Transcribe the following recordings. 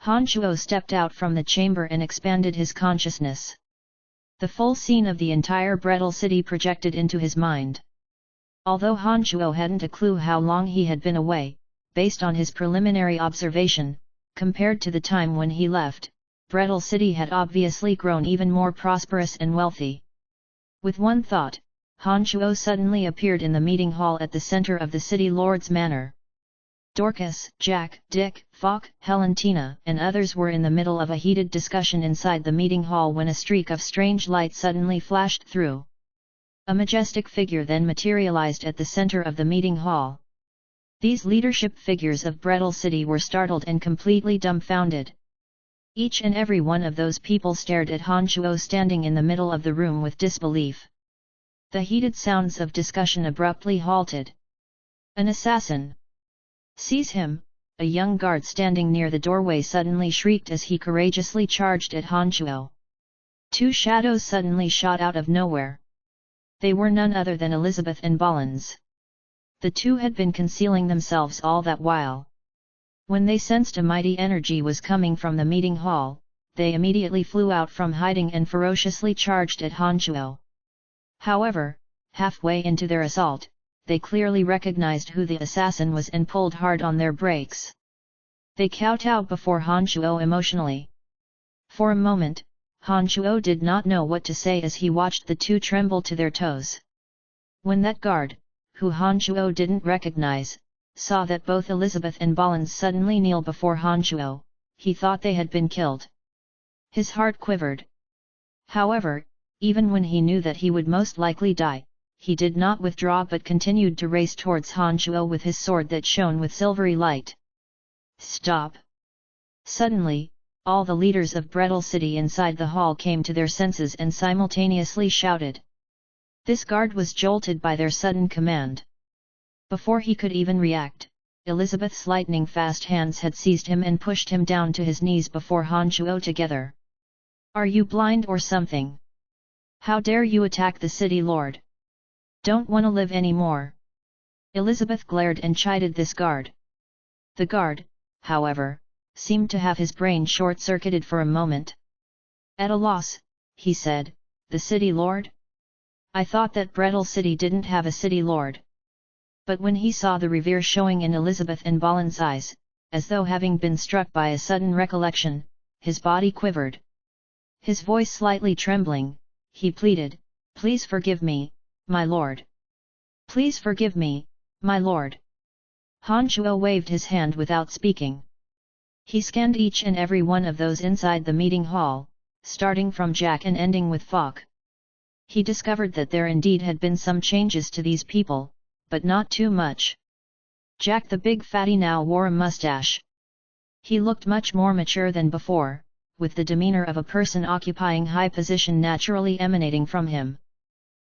Han Shuo stepped out from the chamber and expanded his consciousness. The full scene of the entire Brettle city projected into his mind. Although Han Shuo hadn't a clue how long he had been away, based on his preliminary observation, compared to the time when he left, Brettle city had obviously grown even more prosperous and wealthy. With one thought, Han Shuo suddenly appeared in the meeting hall at the center of the city lord's manor. Dorcas, Jack, Dick, Falk, Helentina, and others were in the middle of a heated discussion inside the meeting hall when a streak of strange light suddenly flashed through. A majestic figure then materialized at the center of the meeting hall. These leadership figures of Brettle City were startled and completely dumbfounded. Each and every one of those people stared at Han Shuo standing in the middle of the room with disbelief. The heated sounds of discussion abruptly halted. "An assassin! Seize him!" a young guard standing near the doorway suddenly shrieked as he courageously charged at Han Shuo. Two shadows suddenly shot out of nowhere. They were none other than Elizabeth and Bollins. The two had been concealing themselves all that while. When they sensed a mighty energy was coming from the meeting hall, they immediately flew out from hiding and ferociously charged at Han Shuo. However, halfway into their assault, they clearly recognized who the assassin was and pulled hard on their brakes. They kowtowed before Han Shuo emotionally. For a moment, Han Shuo did not know what to say as he watched the two tremble to their toes. When that guard, who Han Shuo didn't recognize, saw that both Elizabeth and Bollins suddenly kneel before Han Shuo, he thought they had been killed. His heart quivered. However, even when he knew that he would most likely die, he did not withdraw but continued to race towards Han Shuo with his sword that shone with silvery light. "Stop!" Suddenly, all the leaders of Brettle City inside the hall came to their senses and simultaneously shouted. This guard was jolted by their sudden command. Before he could even react, Elizabeth's lightning-fast hands had seized him and pushed him down to his knees before Han Shuo together. "Are you blind or something? How dare you attack the city lord? Don't wanna live anymore?" Elizabeth glared and chided this guard. The guard, however, seemed to have his brain short-circuited for a moment. At a loss, he said, "The city lord? I thought that Brettle City didn't have a city lord." But when he saw the revere showing in Elizabeth and Bollins' eyes, as though having been struck by a sudden recollection, his body quivered. His voice slightly trembling, he pleaded, "Please forgive me, my lord. Please forgive me, my lord." Han Shuo waved his hand without speaking. He scanned each and every one of those inside the meeting hall, starting from Jack and ending with Falk. He discovered that there indeed had been some changes to these people, but not too much. Jack the big fatty now wore a mustache. He looked much more mature than before, with the demeanor of a person occupying high position naturally emanating from him.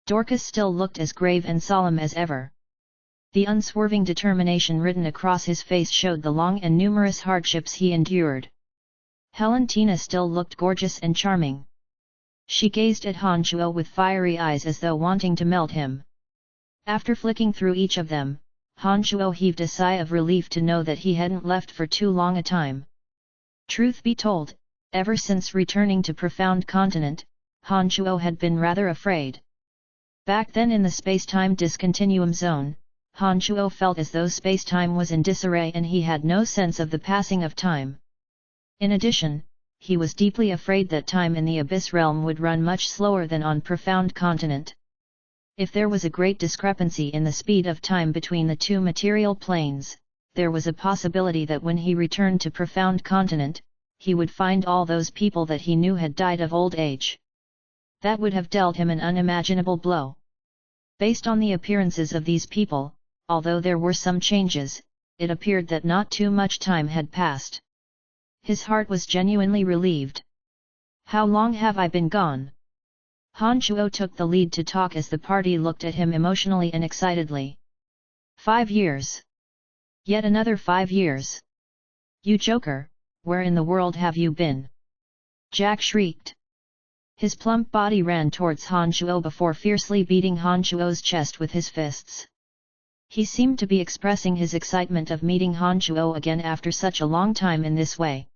Dorcas still looked as grave and solemn as ever. The unswerving determination written across his face showed the long and numerous hardships he endured. Helentina still looked gorgeous and charming. She gazed at Han Shuo with fiery eyes as though wanting to melt him. After flicking through each of them, Han Shuo heaved a sigh of relief to know that he hadn't left for too long a time. Truth be told, ever since returning to Profound Continent, Han Shuo had been rather afraid. Back then in the space-time discontinuum zone, Han Shuo felt as though space-time was in disarray and he had no sense of the passing of time. In addition, he was deeply afraid that time in the Abyss realm would run much slower than on Profound Continent. If there was a great discrepancy in the speed of time between the two material planes, there was a possibility that when he returned to Profound Continent, he would find all those people that he knew had died of old age. That would have dealt him an unimaginable blow. Based on the appearances of these people, although there were some changes, it appeared that not too much time had passed. His heart was genuinely relieved. "How long have I been gone?" Han Shuo took the lead to talk as the party looked at him emotionally and excitedly. 5 years. Yet another 5 years. You joker, where in the world have you been? Jack shrieked. His plump body ran towards Han Shuo before fiercely beating Han Shuo's chest with his fists. He seemed to be expressing his excitement of meeting Han Shuo again after such a long time in this way.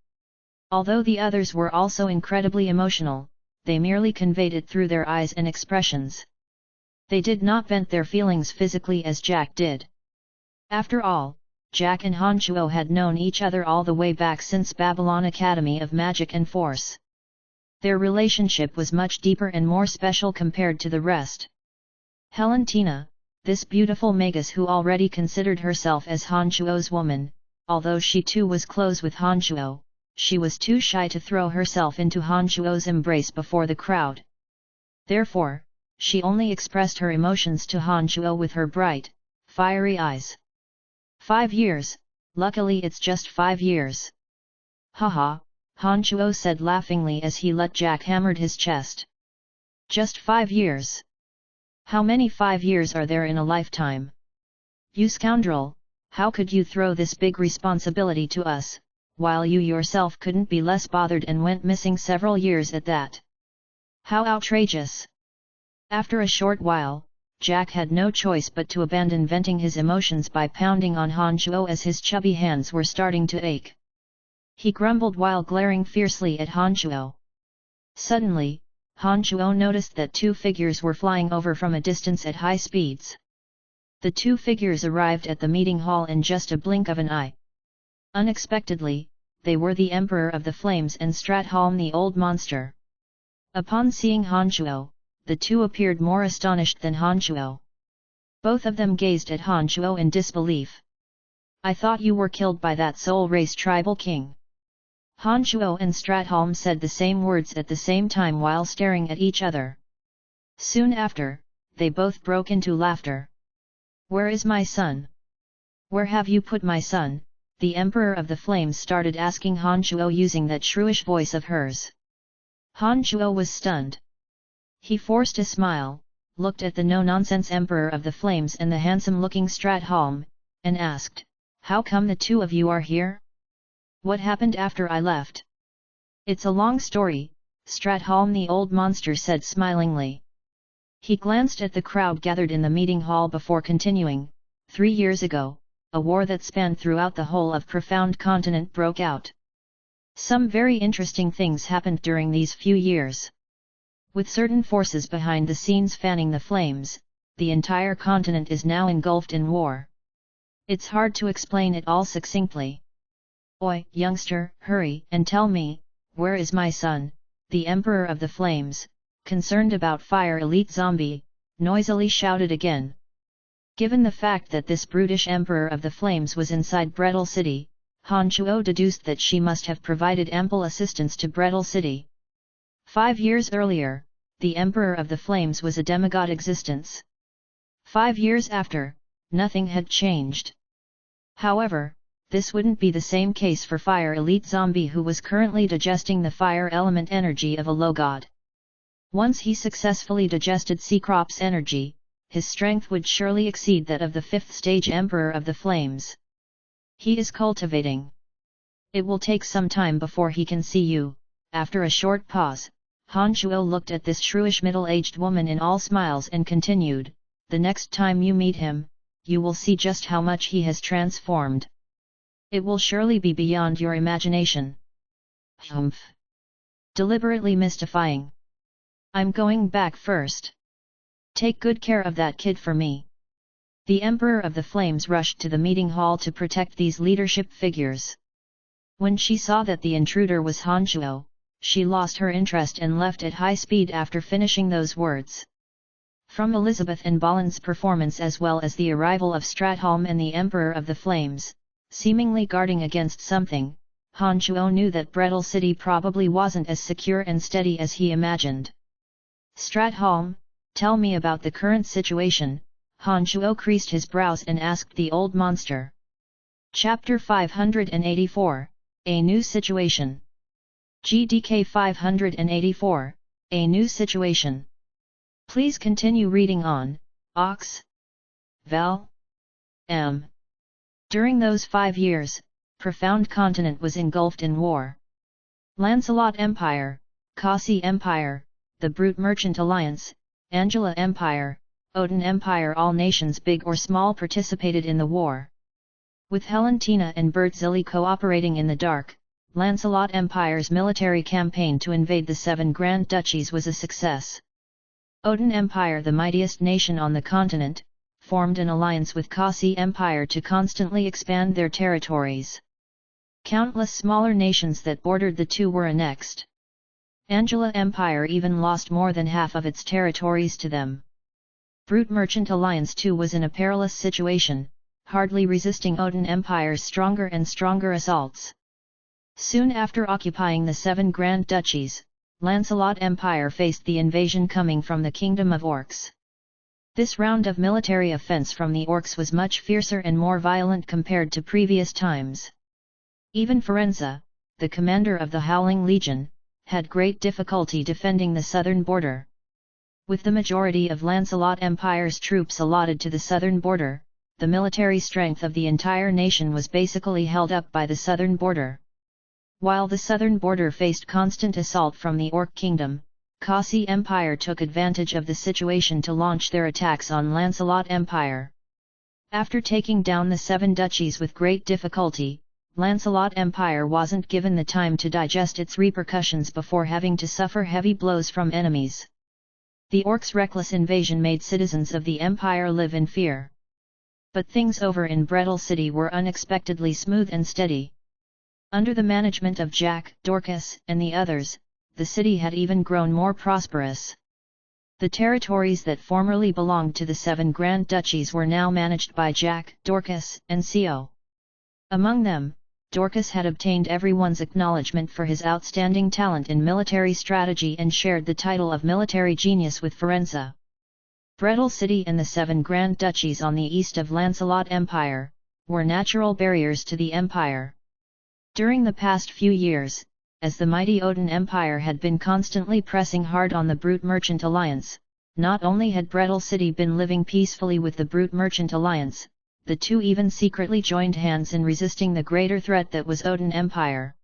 Although the others were also incredibly emotional, they merely conveyed it through their eyes and expressions. They did not vent their feelings physically as Jack did. After all, Jack and Hanchuo had known each other all the way back since Babylon Academy of Magic and Force. Their relationship was much deeper and more special compared to the rest. Helentina, this beautiful magus who already considered herself as Hanchuo's woman, although she too was close with Hanchuo, she was too shy to throw herself into Hanchuo's embrace before the crowd. Therefore, she only expressed her emotions to Hanchuo with her bright, fiery eyes. 5 years, luckily it's just 5 years. Haha, Hanchuo said laughingly as he let Jack hammered his chest. Just 5 years. How many 5 years are there in a lifetime? You scoundrel, how could you throw this big responsibility to us, while you yourself couldn't be less bothered and went missing several years at that? How outrageous! After a short while, Jack had no choice but to abandon venting his emotions by pounding on Hanchuo as his chubby hands were starting to ache. He grumbled while glaring fiercely at Hanchuo. Suddenly, Hanchuo noticed that 2 figures were flying over from a distance at high speeds. The 2 figures arrived at the meeting hall in just a blink of an eye. Unexpectedly, they were the Emperor of the Flames and Stratholm the Old Monster. Upon seeing Hanchuo, the 2 appeared more astonished than Hanchuo. Both of them gazed at Hanchuo in disbelief. I thought you were killed by that Soul Race tribal king. Hanchuo and Stratholm said the same words at the same time while staring at each other. Soon after, they both broke into laughter. Where is my son? Where have you put my son? The Emperor of the Flames started asking Hanchuo using that shrewish voice of hers. Hanchuo was stunned. He forced a smile, looked at the no-nonsense Emperor of the Flames and the handsome-looking Stratholm, and asked, how come the 2 of you are here? What happened after I left? It's a long story, Stratholm the Old Monster said smilingly. He glanced at the crowd gathered in the meeting hall before continuing. 3 years ago, a war that spanned throughout the whole of Profound Continent broke out. Some very interesting things happened during these few years. With certain forces behind the scenes fanning the flames, the entire continent is now engulfed in war. It's hard to explain it all succinctly. Oi, youngster, hurry and tell me, where is my son? The Emperor of the Flames, concerned about Fire Elite Zombie, noisily shouted again. Given the fact that this brutish Emperor of the Flames was inside Brettle City, Hanchuo deduced that she must have provided ample assistance to Brettle City. 5 years earlier, the Emperor of the Flames was a demigod existence. 5 years after, nothing had changed. However, this wouldn't be the same case for Fire Elite Zombie who was currently digesting the fire element energy of a low god. Once he successfully digested Cecrop's energy, his strength would surely exceed that of the 5th stage Emperor of the Flames. He is cultivating. It will take some time before he can see you. After a short pause, Hanchuo looked at this shrewish middle-aged woman in all smiles and continued, the next time you meet him, you will see just how much he has transformed. It will surely be beyond your imagination. Humph! Deliberately mystifying. I'm going back first. Take good care of that kid for me. The Emperor of the Flames rushed to the meeting hall to protect these leadership figures. When she saw that the intruder was Hanchuo, she lost her interest and left at high speed after finishing those words. From Elizabeth and Balin's performance as well as the arrival of Stratholm and the Emperor of the Flames, seemingly guarding against something, Hanchuo knew that Brettle City probably wasn't as secure and steady as he imagined. Stratholm, tell me about the current situation, Hanchuo creased his brows and asked the old monster. Chapter 584, A New Situation. GDK 584, A New Situation. Please continue reading on, Ox. Val. M. During those 5 years, Profound Continent was engulfed in war. Lancelot Empire, Kasi Empire, the Brute Merchant Alliance, Angela Empire, Odin Empire, all nations big or small participated in the war. With Helentina and Bertzilli cooperating in the dark, Lancelot Empire's military campaign to invade the 7 Grand Duchies was a success. Odin Empire, the mightiest nation on the continent, formed an alliance with Kasi Empire to constantly expand their territories. Countless smaller nations that bordered the two were annexed. Angela Empire even lost more than half of its territories to them. Brute Merchant Alliance too was in a perilous situation, hardly resisting Odin Empire's stronger and stronger assaults. Soon after occupying the 7 Grand Duchies, Lancelot Empire faced the invasion coming from the Kingdom of Orcs. This round of military offense from the Orcs was much fiercer and more violent compared to previous times. Even Firenze, the commander of the Howling Legion, had great difficulty defending the southern border. With the majority of Lancelot Empire's troops allotted to the southern border, the military strength of the entire nation was basically held up by the southern border. While the southern border faced constant assault from the Orc Kingdom, Kasi Empire took advantage of the situation to launch their attacks on Lancelot Empire. After taking down the 7 duchies with great difficulty, Lancelot Empire wasn't given the time to digest its repercussions before having to suffer heavy blows from enemies. The Orcs' reckless invasion made citizens of the Empire live in fear. But things over in Brettle City were unexpectedly smooth and steady. Under the management of Jack, Dorcas, and the others, the city had even grown more prosperous. The territories that formerly belonged to the 7 Grand Duchies were now managed by Jack, Dorcas, and Co. Among them, Dorcas had obtained everyone's acknowledgement for his outstanding talent in military strategy and shared the title of military genius with Firenze. Brettle City and the 7 Grand Duchies on the east of Lancelot Empire were natural barriers to the empire. During the past few years, as the mighty Odin Empire had been constantly pressing hard on the Brute Merchant Alliance, not only had Brettle City been living peacefully with the Brute Merchant Alliance, the two even secretly joined hands in resisting the greater threat that was Odin Empire.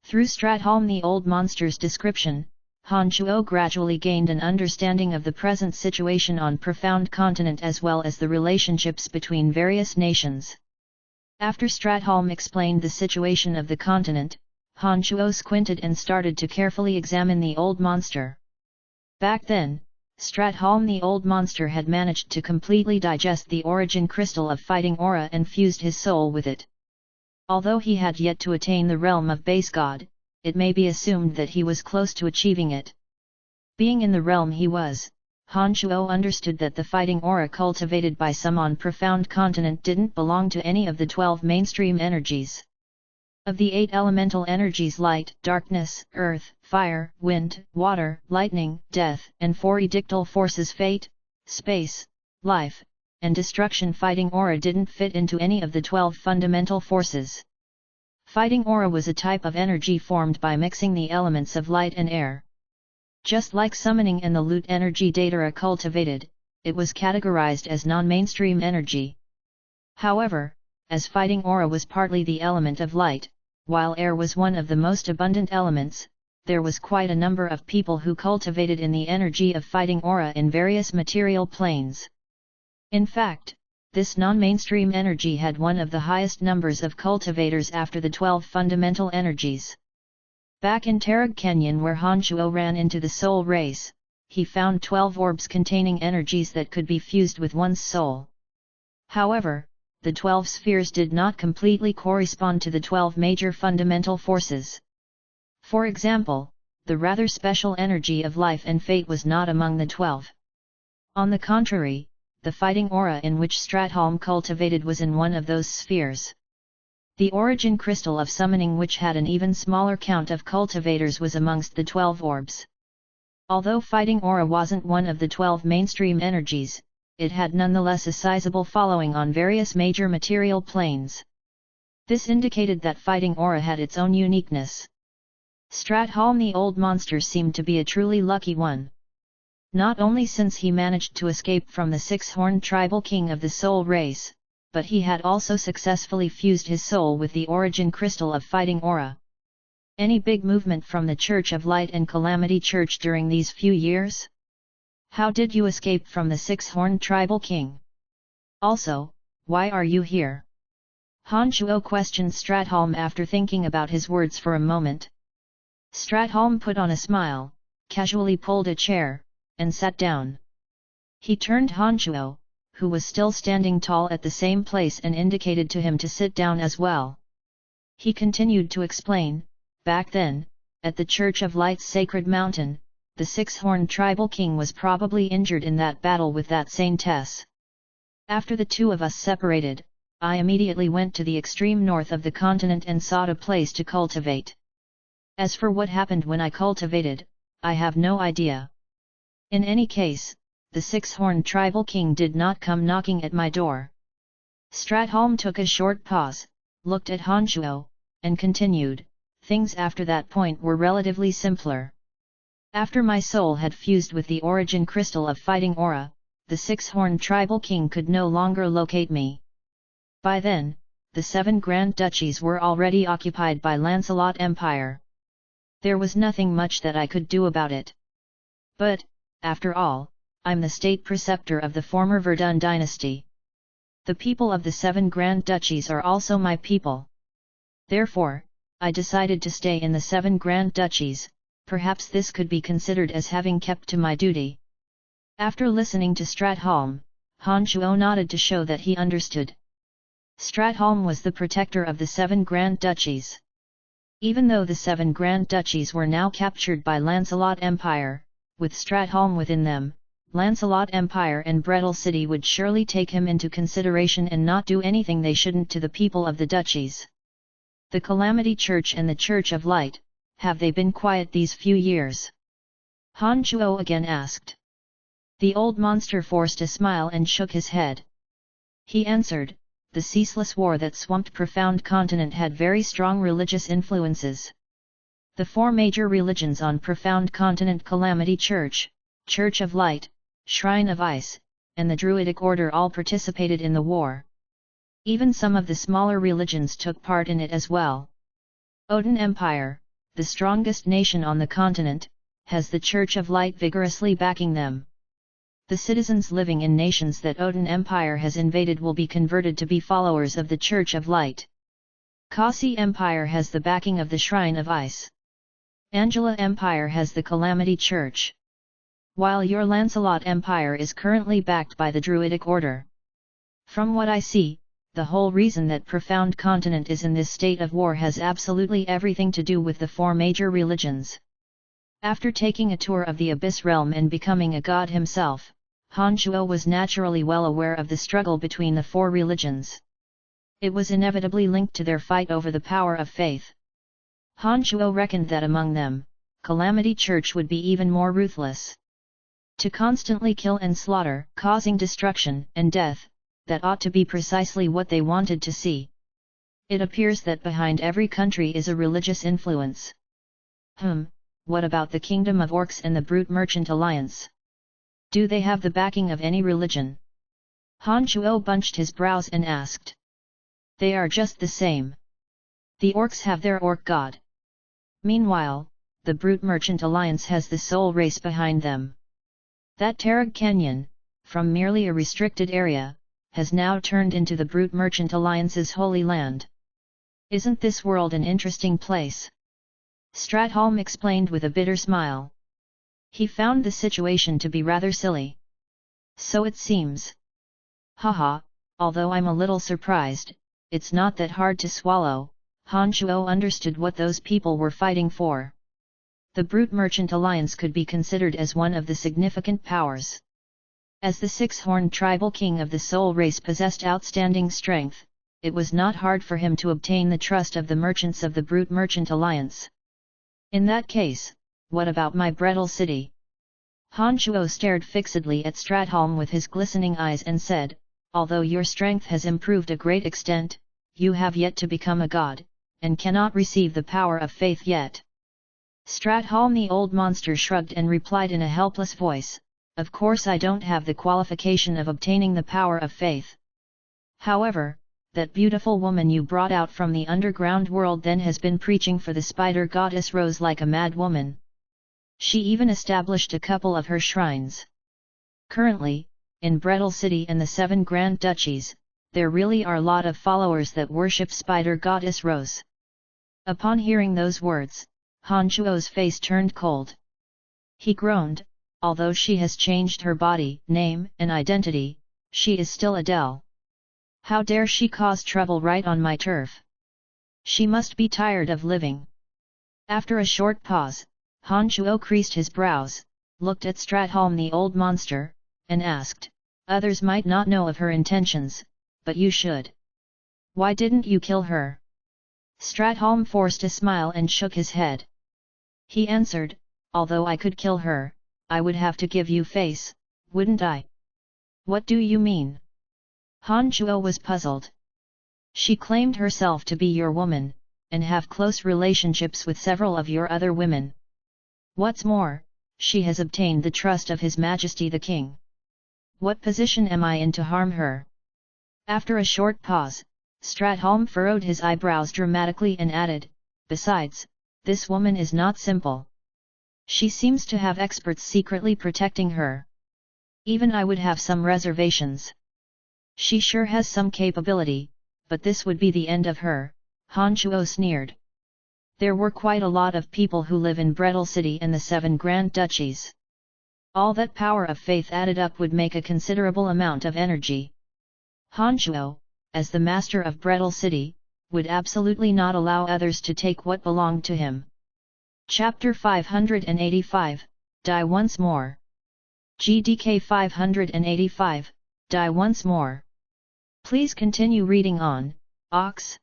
Through Stratholm the Old Monster's description, Han Chuo gradually gained an understanding of the present situation on Profound Continent as well as the relationships between various nations. After Stratholm explained the situation of the continent, Han Chuo squinted and started to carefully examine the Old Monster. Back then, Stratholm the Old Monster had managed to completely digest the origin crystal of Fighting Aura and fused his soul with it. Although he had yet to attain the realm of Base God, it may be assumed that he was close to achieving it. Being in the realm he was, Han Chuo understood that the Fighting Aura cultivated by some on Profound Continent didn't belong to any of the 12 mainstream energies. Of the 8 elemental energies light, darkness, earth, fire, wind, water, lightning, death, and 4 edictal forces fate, space, life, and destruction, Fighting Aura didn't fit into any of the 12 fundamental forces. Fighting Aura was a type of energy formed by mixing the elements of light and air. Just like summoning and the loot energy Datara cultivated, it was categorized as non-mainstream energy. However, as Fighting Aura was partly the element of light, while air was one of the most abundant elements, there was quite a number of people who cultivated in the energy of Fighting Aura in various material planes. In fact, this non-mainstream energy had one of the highest numbers of cultivators after the 12 fundamental energies. Back in Tarag Canyon where Han Chuo ran into the soul race, he found 12 orbs containing energies that could be fused with one's soul. However, the 12 spheres did not completely correspond to the 12 major fundamental forces. For example, the rather special energy of life and fate was not among the 12. On the contrary, the Fighting Aura in which Stratholm cultivated was in one of those spheres. The origin crystal of summoning, which had an even smaller count of cultivators, was amongst the 12 orbs. Although Fighting Aura wasn't one of the 12 mainstream energies, it had nonetheless a sizable following on various major material planes. This indicated that Fighting Aura had its own uniqueness. Stratholm the Old Monster seemed to be a truly lucky one. Not only since he managed to escape from the 6-horned tribal king of the soul race, but he had also successfully fused his soul with the origin crystal of Fighting Aura. Any big movement from the Church of Light and Calamity Church during these few years? How did you escape from the 6-horned tribal king? Also, why are you here? Han Shuo questioned Stratholm after thinking about his words for a moment. Stratholm put on a smile, casually pulled a chair, and sat down. He turned Han Shuo, who was still standing tall at the same place, and indicated to him to sit down as well. He continued to explain, back then, at the Church of Light's sacred mountain, the six-horned tribal king was probably injured in that battle with that saintess. After the two of us separated, I immediately went to the extreme north of the continent and sought a place to cultivate. As for what happened when I cultivated, I have no idea. In any case, the six-horned tribal king did not come knocking at my door. Stratholm took a short pause, looked at Han Shuo, and continued, things after that point were relatively simpler. After my soul had fused with the origin crystal of fighting aura, the six-horned tribal king could no longer locate me. By then, the 7 Grand Duchies were already occupied by Lancelot Empire. There was nothing much that I could do about it. But, after all, I'm the state preceptor of the former Verdun dynasty. The people of the 7 Grand Duchies are also my people. Therefore, I decided to stay in the 7 Grand Duchies. Perhaps this could be considered as having kept to my duty. After listening to Stratholm, Han Shuo nodded to show that he understood. Stratholm was the protector of the 7 Grand Duchies. Even though the 7 Grand Duchies were now captured by Lancelot Empire, with Stratholm within them, Lancelot Empire and Brettle City would surely take him into consideration and not do anything they shouldn't to the people of the duchies. The Calamity Church and the Church of Light, have they been quiet these few years? Han Shuo again asked. The old monster forced a smile and shook his head. He answered, the ceaseless war that swamped Profound Continent had very strong religious influences. The 4 major religions on Profound Continent, Calamity Church, Church of Light, Shrine of Ice, and the Druidic Order, all participated in the war. Even some of the smaller religions took part in it as well. Odin Empire, the strongest nation on the continent, has the Church of Light vigorously backing them. The citizens living in nations that Odin Empire has invaded will be converted to be followers of the Church of Light. Kasi Empire has the backing of the Shrine of Ice. Angela Empire has the Calamity Church. While your Lancelot Empire is currently backed by the Druidic Order. From what I see, the whole reason that Profound Continent is in this state of war has absolutely everything to do with the 4 major religions. After taking a tour of the Abyss Realm and becoming a god himself, Han Shuo was naturally well aware of the struggle between the 4 religions. It was inevitably linked to their fight over the power of faith. Han Shuo reckoned that among them, Calamity Church would be even more ruthless. To constantly kill and slaughter, causing destruction and death, that ought to be precisely what they wanted to see. It appears that behind every country is a religious influence. What about the Kingdom of Orcs and the Brute Merchant Alliance? Do they have the backing of any religion? Han Shuo bunched his brows and asked. They are just the same. The Orcs have their Orc god. Meanwhile, the Brute Merchant Alliance has the Soul Race behind them. That Tarag Canyon, from merely a restricted area, has now turned into the Brute Merchant Alliance's holy land. Isn't this world an interesting place? Stratholm explained with a bitter smile. He found the situation to be rather silly. So it seems. Haha, although I'm a little surprised, it's not that hard to swallow. Han Shuo understood what those people were fighting for. The Brute Merchant Alliance could be considered as one of the significant powers. As the 6-horned tribal king of the Soul Race possessed outstanding strength, it was not hard for him to obtain the trust of the merchants of the Brute Merchant Alliance. In that case, what about my Brettle City? Han Shuo stared fixedly at Stratholm with his glistening eyes and said, although your strength has improved a great extent, you have yet to become a god, and cannot receive the power of faith yet. Stratholm the old monster shrugged and replied in a helpless voice, of course I don't have the qualification of obtaining the power of faith. However, that beautiful woman you brought out from the underground world then has been preaching for the spider goddess Rose like a mad woman. She even established a couple of her shrines. Currently, in Brettle City and the 7 Grand Duchies, there really are a lot of followers that worship Spider Goddess Rose. Upon hearing those words, Han Chuo's face turned cold. He groaned, although she has changed her body, name and identity, she is still Adele. How dare she cause trouble right on my turf? She must be tired of living. After a short pause, Han Chuo creased his brows, looked at Stratholm the old monster, and asked, others might not know of her intentions, but you should. Why didn't you kill her? Stratholm forced a smile and shook his head. He answered, although I could kill her, I would have to give you face, wouldn't I? What do you mean? Han Chuo was puzzled. She claimed herself to be your woman, and have close relationships with several of your other women. What's more, she has obtained the trust of His Majesty the King. What position am I in to harm her? After a short pause, Stratholm furrowed his eyebrows dramatically and added, besides, this woman is not simple. She seems to have experts secretly protecting her. Even I would have some reservations. She sure has some capability, but this would be the end of her, Han Chuo sneered. There were quite a lot of people who live in Brettle City and the 7 Grand Duchies. All that power of faith added up would make a considerable amount of energy. Han Chuo, as the master of Brettle City, would absolutely not allow others to take what belonged to him. Chapter 585, Die Once More. GDK 585, Die Once More. Please continue reading on, Ox.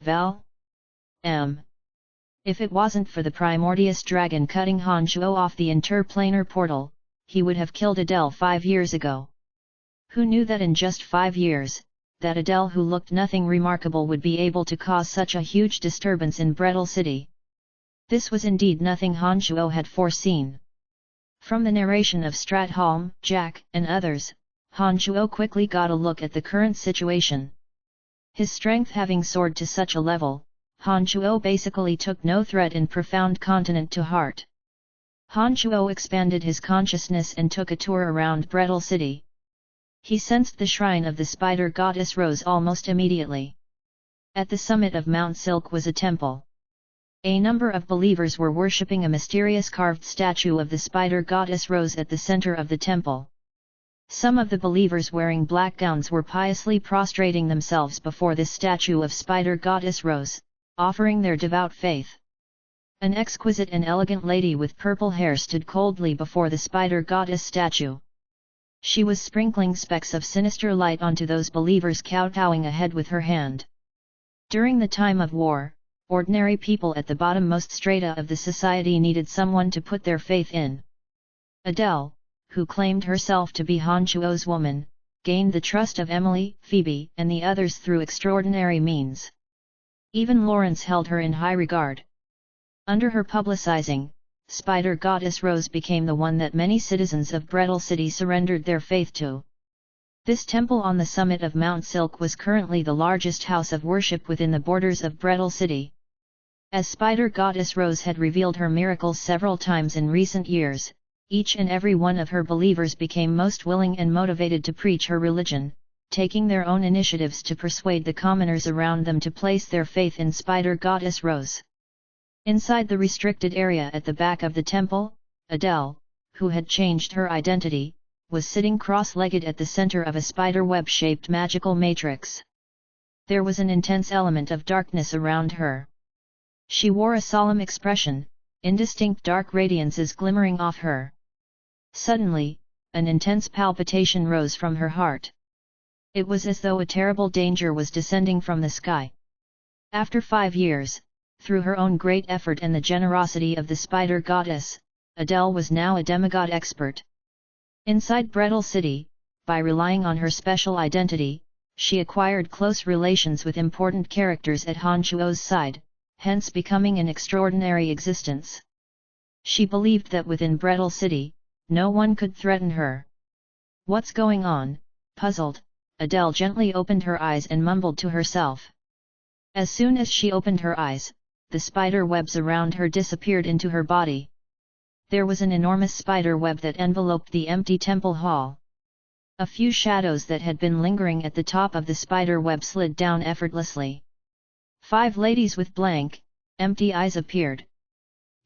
Val. M. If it wasn't for the primordious dragon cutting Han Chuo off the interplanar portal, he would have killed Adele 5 years ago. Who knew that in just 5 years, that Adele who looked nothing remarkable would be able to cause such a huge disturbance in Brettle City? This was indeed nothing Han Chuo had foreseen. From the narration of Stratholm, Jack, and others, Han Chuo quickly got a look at the current situation. His strength having soared to such a level, Han Chuo basically took no threat in profound continent to heart. Han Chuo expanded his consciousness and took a tour around Brettle City. He sensed the shrine of the Spider Goddess Rose almost immediately. At the summit of Mount Silk was a temple. A number of believers were worshipping a mysterious carved statue of the Spider Goddess Rose at the center of the temple. Some of the believers wearing black gowns were piously prostrating themselves before this statue of Spider Goddess Rose, offering their devout faith. An exquisite and elegant lady with purple hair stood coldly before the Spider Goddess statue. She was sprinkling specks of sinister light onto those believers kowtowing ahead with her hand. During the time of war, ordinary people at the bottommost strata of the society needed someone to put their faith in. Adele, who claimed herself to be Han Chuo's woman, gained the trust of Emily, Phoebe, and the others through extraordinary means. Even Lawrence held her in high regard. Under her publicizing, Spider Goddess Rose became the one that many citizens of Brettle City surrendered their faith to. This temple on the summit of Mount Silk was currently the largest house of worship within the borders of Brettle City. As Spider Goddess Rose had revealed her miracles several times in recent years, each and every one of her believers became most willing and motivated to preach her religion, taking their own initiatives to persuade the commoners around them to place their faith in Spider Goddess Rose. Inside the restricted area at the back of the temple, Adele, who had changed her identity, was sitting cross-legged at the center of a spider web-shaped magical matrix. There was an intense element of darkness around her. She wore a solemn expression, indistinct dark radiances glimmering off her. Suddenly, an intense palpitation rose from her heart. It was as though a terrible danger was descending from the sky. After 5 years, through her own great effort and the generosity of the Spider Goddess, Adele was now a demigod expert. Inside Brettle City, by relying on her special identity, she acquired close relations with important characters at Han Chuo's side, hence becoming an extraordinary existence. She believed that within Brettle City, no one could threaten her. What's going on? Puzzled, Adele gently opened her eyes and mumbled to herself. As soon as she opened her eyes, the spider webs around her disappeared into her body. There was an enormous spider web that enveloped the empty temple hall. A few shadows that had been lingering at the top of the spider web slid down effortlessly. 5 ladies with blank, empty eyes appeared.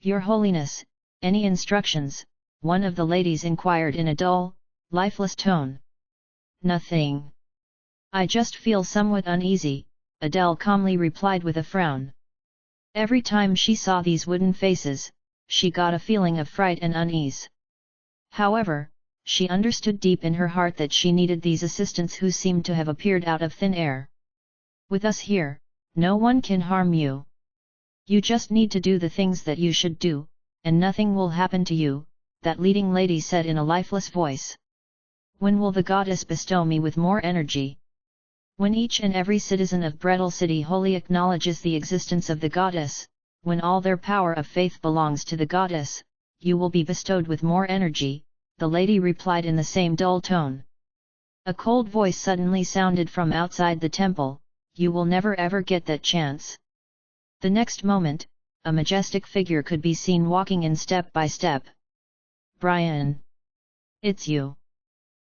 "Your Holiness, any instructions?" one of the ladies inquired in a dull, lifeless tone. "Nothing. I just feel somewhat uneasy," Adele calmly replied with a frown. Every time she saw these wooden faces, she got a feeling of fright and unease. However, she understood deep in her heart that she needed these assistants who seemed to have appeared out of thin air. "With us here, no one can harm you. You just need to do the things that you should do, and nothing will happen to you," that leading lady said in a lifeless voice. "When will the goddess bestow me with more energy? When each and every citizen of Brettle City wholly acknowledges the existence of the goddess, when all their power of faith belongs to the goddess, you will be bestowed with more energy," the lady replied in the same dull tone. A cold voice suddenly sounded from outside the temple, "You will never ever get that chance." The next moment, a majestic figure could be seen walking in step by step. "Brian! It's you!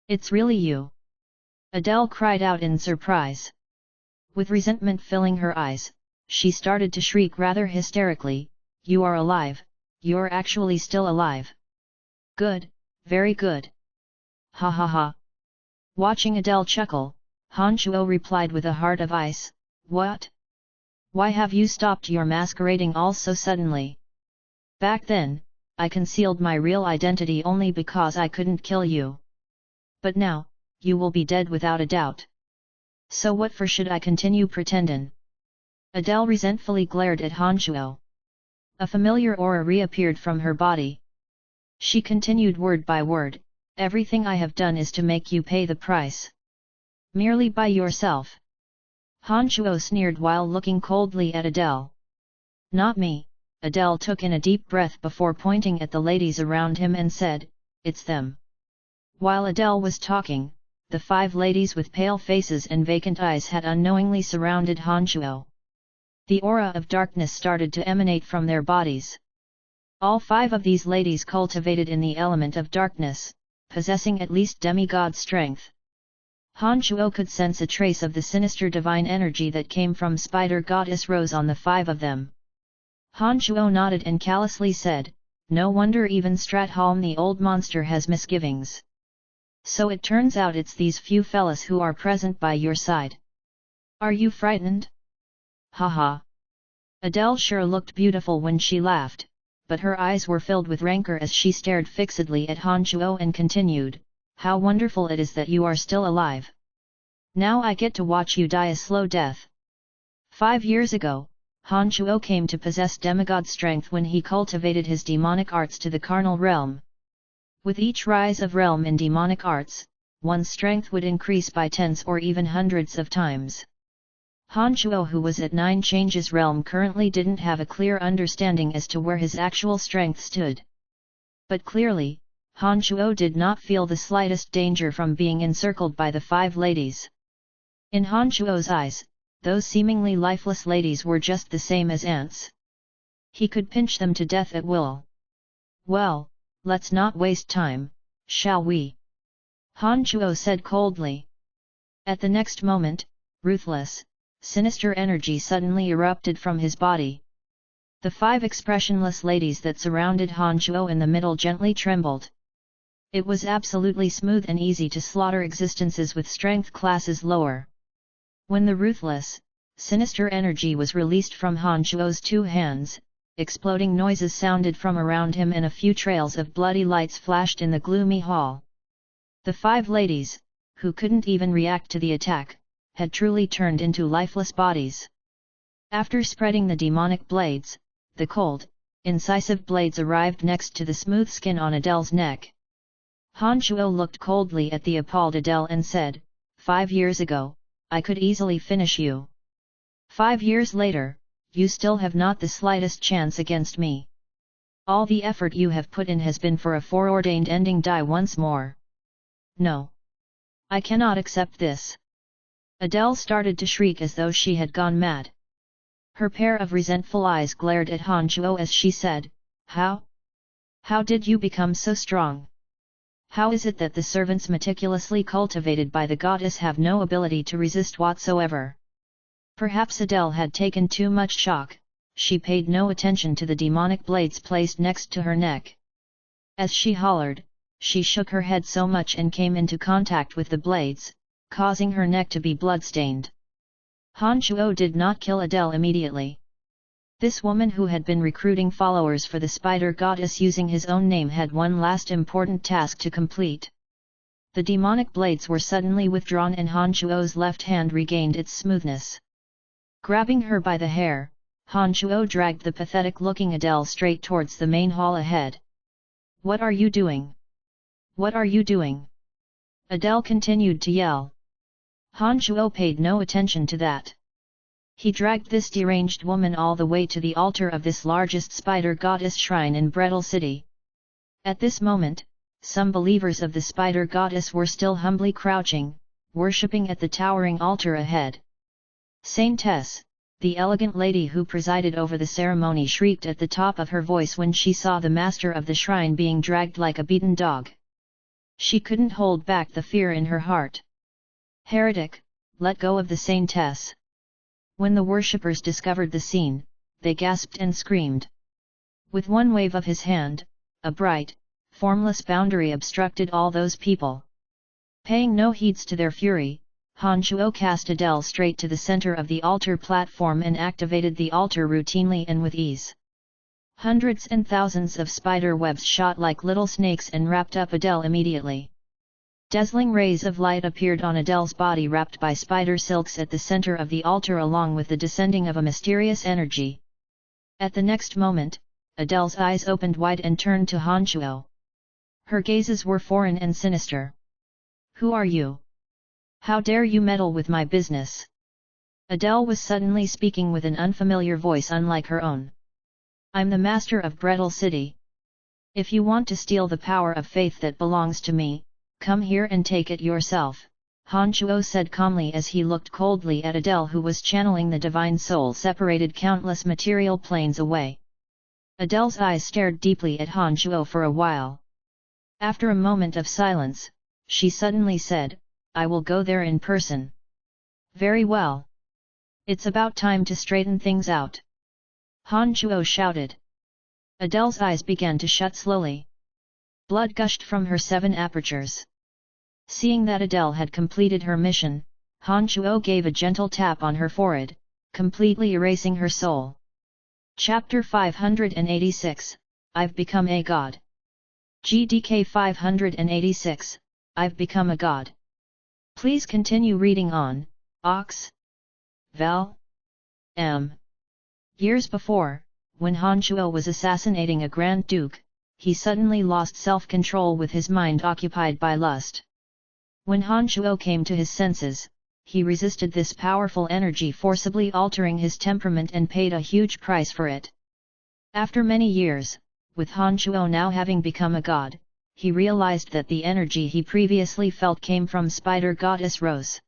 It's really you!" Adele cried out in surprise. With resentment filling her eyes, she started to shriek rather hysterically, "You are alive, you're actually still alive! Good, very good! Ha ha ha!" Watching Adele chuckle, Han Shuo replied with a heart of ice, "What? Why have you stopped your masquerading all so suddenly? Back then, I concealed my real identity only because I couldn't kill you. But now, you will be dead without a doubt. So what for should I continue pretendin'?" Adele resentfully glared at Han Shuo. A familiar aura reappeared from her body. She continued word by word, "Everything I have done is to make you pay the price. Merely by yourself." Han Shuo sneered while looking coldly at Adele. "Not me." Adele took in a deep breath before pointing at the ladies around him and said, "It's them." While Adele was talking, the 5 ladies with pale faces and vacant eyes had unknowingly surrounded Han Shuo. The aura of darkness started to emanate from their bodies. All 5 of these ladies cultivated in the element of darkness, possessing at least demigod strength. Han Shuo could sense a trace of the sinister divine energy that came from Spider Goddess Rose on the 5 of them. Han Shuo nodded and callously said, "No wonder even Stratholm the old monster has misgivings. So it turns out it's these few fellas who are present by your side. Are you frightened? Ha ha!" Adele sure looked beautiful when she laughed, but her eyes were filled with rancor as she stared fixedly at Han Shuo and continued, "How wonderful it is that you are still alive. Now I get to watch you die a slow death." 5 years ago, Han Shuo came to possess demigod strength when he cultivated his demonic arts to the carnal realm. With each rise of realm in demonic arts, one's strength would increase by tens or even hundreds of times. Han Shuo, who was at 9 changes realm, currently didn't have a clear understanding as to where his actual strength stood. But clearly, Han Shuo did not feel the slightest danger from being encircled by the 5 ladies. In Han Shuo's eyes, those seemingly lifeless ladies were just the same as ants. He could pinch them to death at will. "Well, let's not waste time, shall we?" Han Shuo said coldly. At the next moment, ruthless, sinister energy suddenly erupted from his body. The 5 expressionless ladies that surrounded Han Shuo in the middle gently trembled. It was absolutely smooth and easy to slaughter existences with strength classes lower. When the ruthless, sinister energy was released from Han Shuo's 2 hands, exploding noises sounded from around him and a few trails of bloody lights flashed in the gloomy hall. The 5 ladies, who couldn't even react to the attack, had truly turned into lifeless bodies. After spreading the demonic blades, the cold, incisive blades arrived next to the smooth skin on Adele's neck. Han Shuo looked coldly at the appalled Adele and said, "5 years ago, I could easily finish you. 5 years later, you still have not the slightest chance against me. All the effort you have put in has been for a foreordained ending. Die once more. No. I cannot accept this." Adele started to shriek as though she had gone mad. Her pair of resentful eyes glared at Han Shuo as she said, How did you become so strong? How is it that the servants meticulously cultivated by the goddess have no ability to resist whatsoever? Perhaps Adele had taken too much shock, she paid no attention to the demonic blades placed next to her neck. As she hollered, she shook her head so much and came into contact with the blades, causing her neck to be bloodstained. Han Shuo did not kill Adele immediately. This woman who had been recruiting followers for the spider goddess using his own name had one last important task to complete. The demonic blades were suddenly withdrawn and Han Shuo's left hand regained its smoothness. Grabbing her by the hair, Han Shuo dragged the pathetic-looking Adele straight towards the main hall ahead. "What are you doing? What are you doing?" Adele continued to yell. Han Shuo paid no attention to that. He dragged this deranged woman all the way to the altar of this largest spider goddess shrine in Brettle City. At this moment, some believers of the spider goddess were still humbly crouching, worshipping at the towering altar ahead. Saintess, the elegant lady who presided over the ceremony, shrieked at the top of her voice when she saw the master of the shrine being dragged like a beaten dog. She couldn't hold back the fear in her heart. "Heretic, let go of the saintess." When the worshippers discovered the scene, they gasped and screamed. With one wave of his hand, a bright, formless boundary obstructed all those people. Paying no heeds to their fury, Han Shuo cast Adele straight to the center of the altar platform and activated the altar routinely and with ease. Hundreds and thousands of spider webs shot like little snakes and wrapped up Adele immediately. Dazzling rays of light appeared on Adele's body wrapped by spider silks at the center of the altar along with the descending of a mysterious energy. At the next moment, Adele's eyes opened wide and turned to Han Shuo. Her gazes were foreign and sinister. "Who are you? How dare you meddle with my business?" Adele was suddenly speaking with an unfamiliar voice unlike her own. "I'm the master of Brettle City. If you want to steal the power of faith that belongs to me, come here and take it yourself," Han Shuo said calmly as he looked coldly at Adele, who was channeling the divine soul separated countless material planes away. Adele's eyes stared deeply at Han Shuo for a while. After a moment of silence, she suddenly said, "I will go there in person." "Very well. It's about time to straighten things out," Han Shuo shouted. Adele's eyes began to shut slowly. Blood gushed from her 7 apertures. Seeing that Adele had completed her mission, Han Shuo gave a gentle tap on her forehead, completely erasing her soul. Chapter 586, I've Become a God. GDK 586, I've Become a God. Please continue reading on, Ox. Val. M. Years before, when Han Shuo was assassinating a Grand Duke, he suddenly lost self-control with his mind occupied by lust. When Han Shuo came to his senses, he resisted this powerful energy, forcibly altering his temperament, and paid a huge price for it. After many years, with Han Shuo now having become a god, he realized that the energy he previously felt came from spider goddess Rose.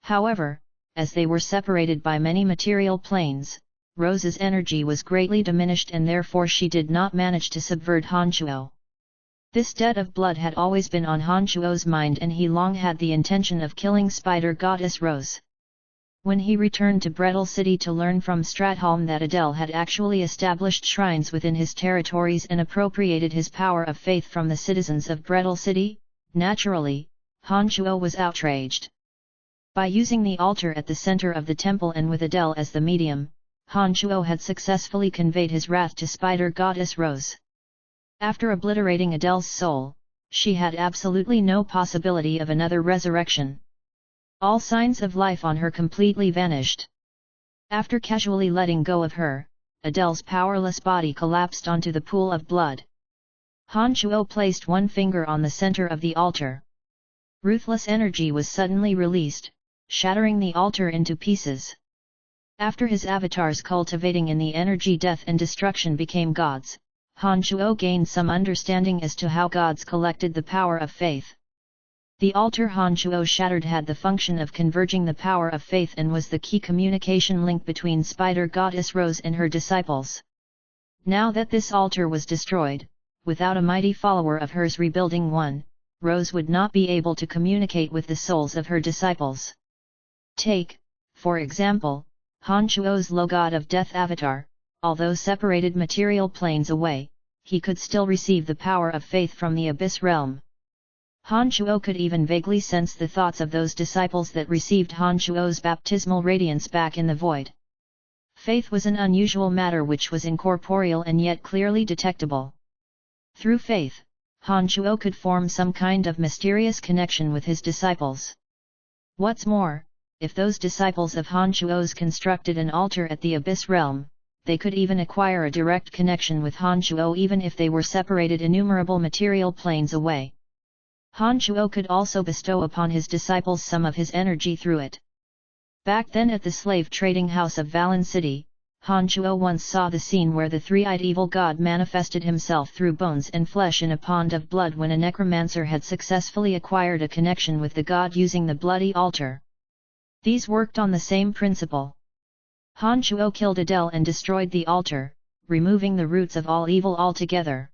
However, as they were separated by many material planes, Rose's energy was greatly diminished and therefore she did not manage to subvert Han Shuo. This debt of blood had always been on Han Shuo's mind and he long had the intention of killing spider goddess Rose. When he returned to Brettle City to learn from Stratholm that Adele had actually established shrines within his territories and appropriated his power of faith from the citizens of Brettle City, naturally, Han Shuo was outraged. By using the altar at the center of the temple and with Adele as the medium, Han Shuo had successfully conveyed his wrath to spider goddess Rose. After obliterating Adele's soul, she had absolutely no possibility of another resurrection. All signs of life on her completely vanished. After casually letting go of her, Adele's powerless body collapsed onto the pool of blood. Han Shuo placed one finger on the center of the altar. Ruthless energy was suddenly released, shattering the altar into pieces. After his avatars cultivating in the energy death and destruction became gods, Han Shuo gained some understanding as to how gods collected the power of faith. The altar Han Shuo shattered had the function of converging the power of faith and was the key communication link between spider goddess Rose and her disciples. Now that this altar was destroyed, without a mighty follower of hers rebuilding one, Rose would not be able to communicate with the souls of her disciples. Take, for example, Han Chuo's low god of death avatar. Although separated material planes away, he could still receive the power of faith from the abyss realm. Han Chuo could even vaguely sense the thoughts of those disciples that received Han Chuo's baptismal radiance back in the void. Faith was an unusual matter which was incorporeal and yet clearly detectable. Through faith, Han Chuo could form some kind of mysterious connection with his disciples. What's more, if those disciples of Han Chuo's constructed an altar at the abyss realm, they could even acquire a direct connection with Han Chuo even if they were separated innumerable material planes away. Han Chuo could also bestow upon his disciples some of his energy through it. Back then at the slave trading house of Valen City, Han Chuo once saw the scene where the three-eyed evil god manifested himself through bones and flesh in a pond of blood when a necromancer had successfully acquired a connection with the god using the bloody altar. These worked on the same principle. Han Chuo killed Adele and destroyed the altar, removing the roots of all evil altogether.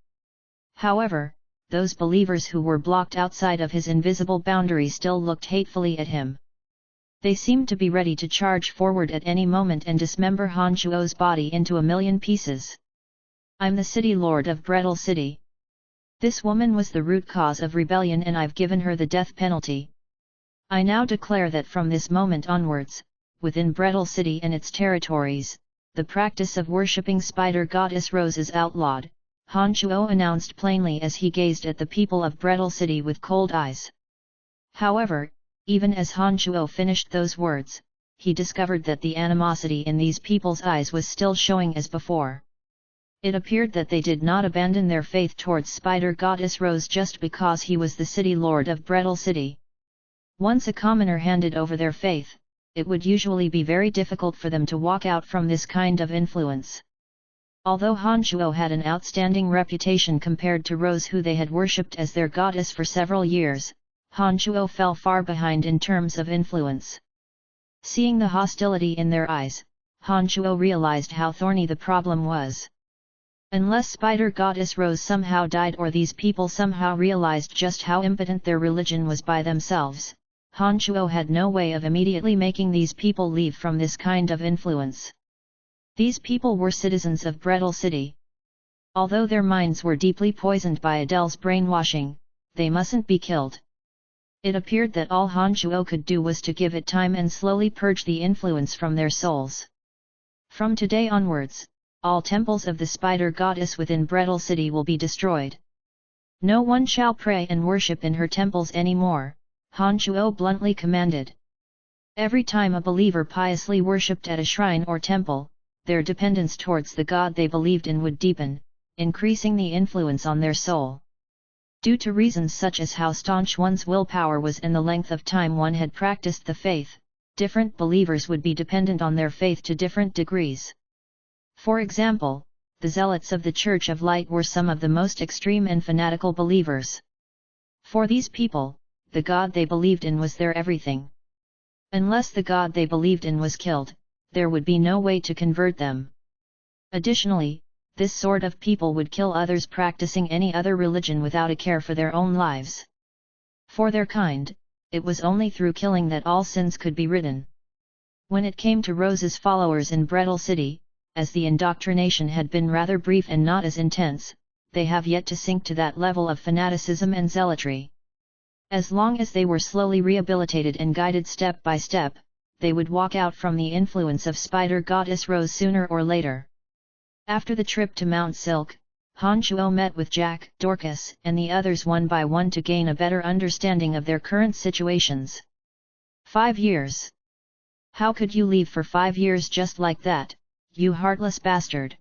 However, those believers who were blocked outside of his invisible boundary still looked hatefully at him. They seemed to be ready to charge forward at any moment and dismember Han Chuo's body into a million pieces. I'm the city lord of Brettle City. This woman was the root cause of rebellion and I've given her the death penalty. I now declare that from this moment onwards, within Brettle City and its territories, the practice of worshipping Spider Goddess Rose is outlawed, Han Chuo announced plainly as he gazed at the people of Brettle City with cold eyes. However, even as Han Chuo finished those words, he discovered that the animosity in these people's eyes was still showing as before. It appeared that they did not abandon their faith towards Spider Goddess Rose just because he was the city lord of Brettle City. Once a commoner handed over their faith, it would usually be very difficult for them to walk out from this kind of influence. Although Han Chuo had an outstanding reputation compared to Rose who they had worshipped as their goddess for several years, Han Chuo fell far behind in terms of influence. Seeing the hostility in their eyes, Han Chuo realized how thorny the problem was. Unless Spider Goddess Rose somehow died or these people somehow realized just how impotent their religion was by themselves, Han Chuo had no way of immediately making these people leave from this kind of influence. These people were citizens of Brettle City. Although their minds were deeply poisoned by Adele's brainwashing, they mustn't be killed. It appeared that all Han Chuo could do was to give it time and slowly purge the influence from their souls. From today onwards, all temples of the Spider Goddess within Brettle City will be destroyed. No one shall pray and worship in her temples anymore, Han Chuo bluntly commanded. Every time a believer piously worshipped at a shrine or temple, their dependence towards the god they believed in would deepen, increasing the influence on their soul. Due to reasons such as how staunch one's willpower was and the length of time one had practiced the faith, different believers would be dependent on their faith to different degrees. For example, the zealots of the Church of Light were some of the most extreme and fanatical believers. For these people, the god they believed in was their everything. Unless the god they believed in was killed, there would be no way to convert them. Additionally, this sort of people would kill others practicing any other religion without a care for their own lives. For their kind, it was only through killing that all sins could be ridden. When it came to Rose's followers in Brettle City, as the indoctrination had been rather brief and not as intense, they have yet to sink to that level of fanaticism and zealotry. As long as they were slowly rehabilitated and guided step by step, they would walk out from the influence of Spider Goddess Rose sooner or later. After the trip to Mount Silk, Han Chuo met with Jack, Dorcas, and the others one by one to gain a better understanding of their current situations. 5 years. How could you leave for 5 years just like that, you heartless bastard?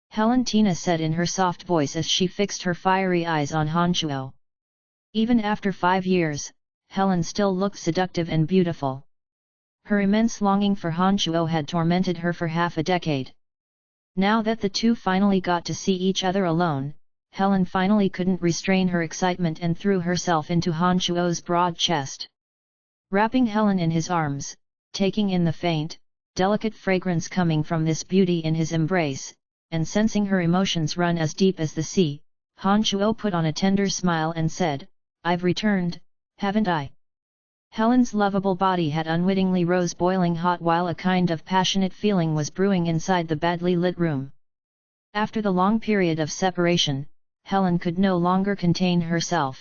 Helentina said in her soft voice as she fixed her fiery eyes on Han Chuo. Even after 5 years, Helen still looked seductive and beautiful. Her immense longing for Han Chuo had tormented her for half a decade. Now that the two finally got to see each other alone, Helen finally couldn't restrain her excitement and threw herself into Han Chuo's broad chest. Wrapping Helen in his arms, taking in the faint, delicate fragrance coming from this beauty in his embrace, and sensing her emotions run as deep as the sea, Han Chuo put on a tender smile and said, I've returned, haven't I? Helen's lovable body had unwittingly rose boiling hot while a kind of passionate feeling was brewing inside the badly lit room. After the long period of separation, Helen could no longer contain herself.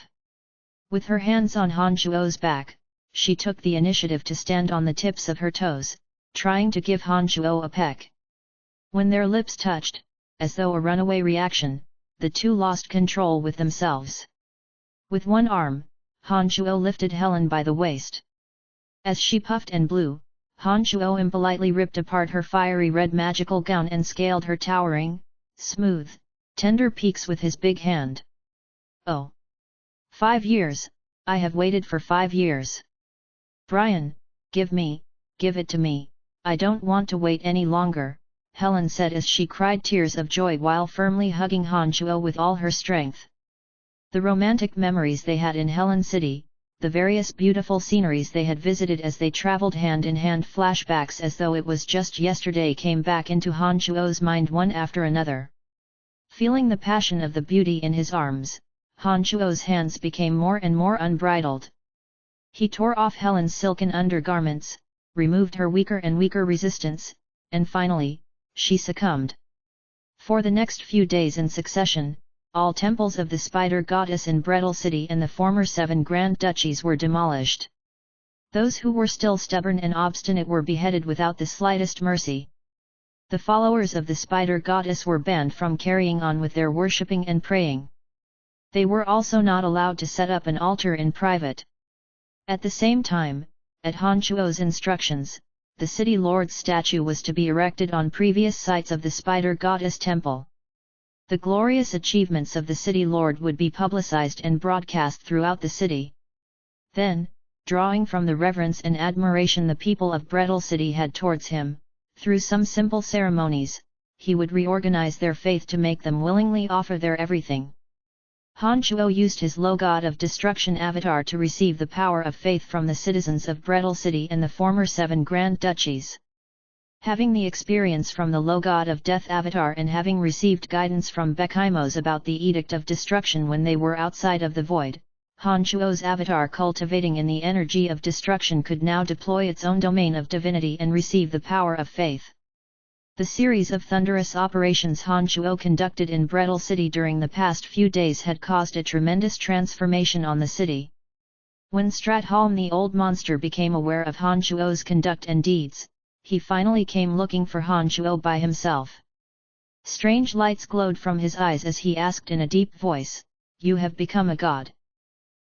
With her hands on Han Shuo's back, she took the initiative to stand on the tips of her toes, trying to give Han Shuo a peck. When their lips touched, as though a runaway reaction, the two lost control with themselves. With one arm, Han Shuo lifted Helen by the waist. As she puffed and blew, Han Shuo impolitely ripped apart her fiery red magical gown and scaled her towering, smooth, tender peaks with his big hand. Oh! 5 years, I have waited for 5 years. Brian, give it to me, I don't want to wait any longer, Helen said as she cried tears of joy while firmly hugging Han Shuo with all her strength. The romantic memories they had in Helen City, the various beautiful sceneries they had visited as they travelled hand in hand, flashbacks as though it was just yesterday came back into Han Shuo's mind one after another. Feeling the passion of the beauty in his arms, Han Shuo's hands became more and more unbridled. He tore off Helen's silken undergarments, removed her weaker and weaker resistance, and finally, she succumbed. For the next few days in succession, all temples of the Spider Goddess in Brettle City and the former 7 Grand Duchies were demolished. Those who were still stubborn and obstinate were beheaded without the slightest mercy. The followers of the Spider Goddess were banned from carrying on with their worshipping and praying. They were also not allowed to set up an altar in private. At the same time, at Han Shuo's instructions, the city lord's statue was to be erected on previous sites of the Spider Goddess temple. The glorious achievements of the city lord would be publicized and broadcast throughout the city. Then, drawing from the reverence and admiration the people of Brettle City had towards him, through some simple ceremonies, he would reorganize their faith to make them willingly offer their everything. Han Shuo used his low god of destruction avatar to receive the power of faith from the citizens of Brettle City and the former 7 Grand Duchies. Having the experience from the low god of death avatar and having received guidance from Bekimos about the edict of destruction when they were outside of the void, Han Shuo's avatar cultivating in the energy of destruction could now deploy its own domain of divinity and receive the power of faith. The series of thunderous operations Han Shuo conducted in Brettle City during the past few days had caused a tremendous transformation on the city. When Stratholm the old monster became aware of Han Shuo's conduct and deeds, he finally came looking for Han Shuo by himself. Strange lights glowed from his eyes as he asked in a deep voice, "You have become a god."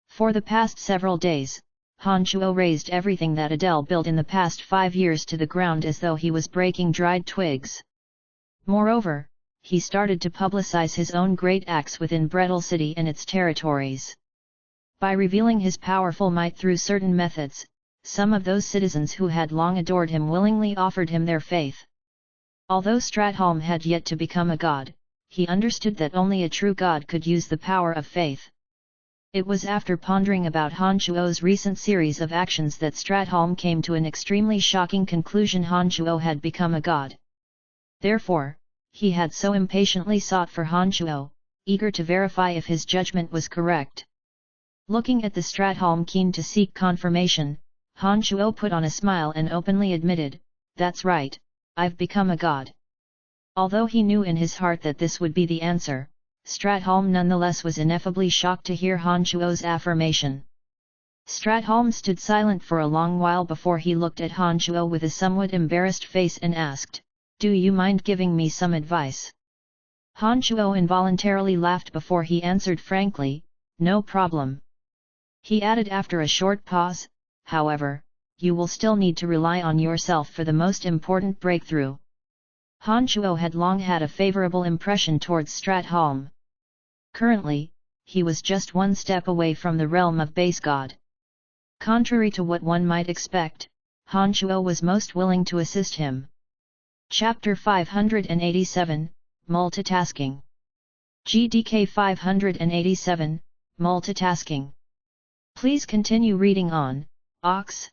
For the past several days, Han Shuo raised everything that Adele built in the past 5 years to the ground as though he was breaking dried twigs. Moreover, he started to publicize his own great acts within Brettle City and its territories. By revealing his powerful might through certain methods, some of those citizens who had long adored him willingly offered him their faith. Although Stratholm had yet to become a god, he understood that only a true god could use the power of faith. It was after pondering about Han Shuo's recent series of actions that Stratholm came to an extremely shocking conclusion: Han Shuo had become a god. Therefore, he had so impatiently sought for Han Shuo, eager to verify if his judgment was correct. Looking at the Stratholm keen to seek confirmation, Han Shuo put on a smile and openly admitted, "That's right, I've become a god." Although he knew in his heart that this would be the answer, Stratholm nonetheless was ineffably shocked to hear Han Shuo's affirmation. Stratholm stood silent for a long while before he looked at Han Shuo with a somewhat embarrassed face and asked, "Do you mind giving me some advice?" Han Shuo involuntarily laughed before he answered frankly, "No problem." He added after a short pause, "However, you will still need to rely on yourself for the most important breakthrough." Han Shuo had long had a favorable impression towards Stratholm. Currently, he was just one step away from the realm of base god. Contrary to what one might expect, Han Shuo was most willing to assist him. Chapter 587, Multitasking. GDK 587, Multitasking. Please continue reading on, Ox.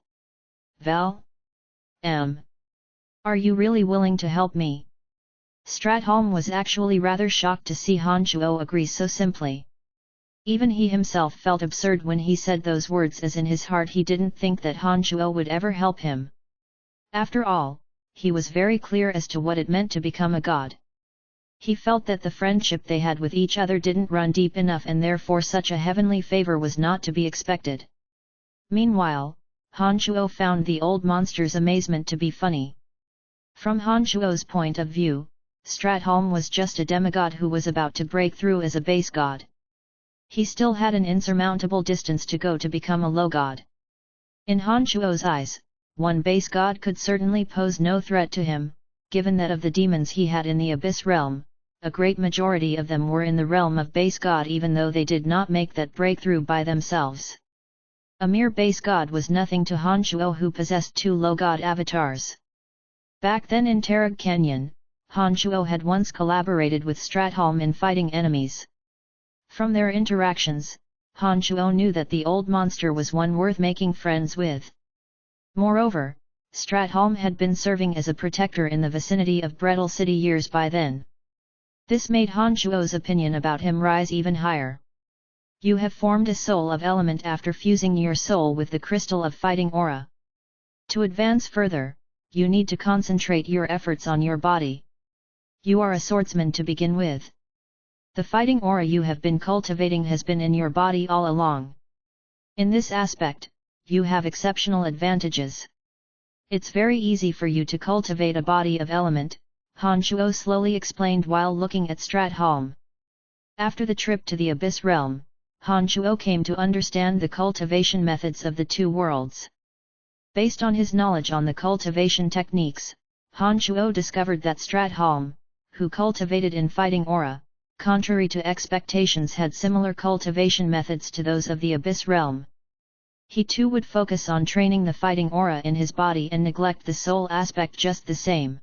Val. M. Are you really willing to help me? Stratholm was actually rather shocked to see Han Shuo agree so simply. Even he himself felt absurd when he said those words, as in his heart he didn't think that Han Shuo would ever help him. After all, he was very clear as to what it meant to become a god. He felt that the friendship they had with each other didn't run deep enough, and therefore such a heavenly favor was not to be expected. Meanwhile, Han Shuo found the old monster's amazement to be funny. From Han Shuo's point of view, Stratholm was just a demigod who was about to break through as a base god. He still had an insurmountable distance to go to become a low god. In Han Shuo's eyes, one base god could certainly pose no threat to him, given that of the demons he had in the Abyss realm, a great majority of them were in the realm of base god, even though they did not make that breakthrough by themselves. A mere base god was nothing to Han Shuo, who possessed 2 low god avatars. Back then in Tarag Canyon, Han Shuo had once collaborated with Stratholm in fighting enemies. From their interactions, Han Shuo knew that the old monster was one worth making friends with. Moreover, Stratholm had been serving as a protector in the vicinity of Brettle City years by then. This made Han Shuo's opinion about him rise even higher. You have formed a soul of element after fusing your soul with the crystal of fighting aura. To advance further, you need to concentrate your efforts on your body. You are a swordsman to begin with. The fighting aura you have been cultivating has been in your body all along. In this aspect, you have exceptional advantages. It's very easy for you to cultivate a body of element, Han Shuo slowly explained while looking at Stratholm. After the trip to the Abyss realm, Han Shuo came to understand the cultivation methods of the 2 worlds. Based on his knowledge on the cultivation techniques, Han Shuo discovered that Stratholm, who cultivated in fighting aura, contrary to expectations had similar cultivation methods to those of the Abyss realm. He too would focus on training the fighting aura in his body and neglect the soul aspect just the same.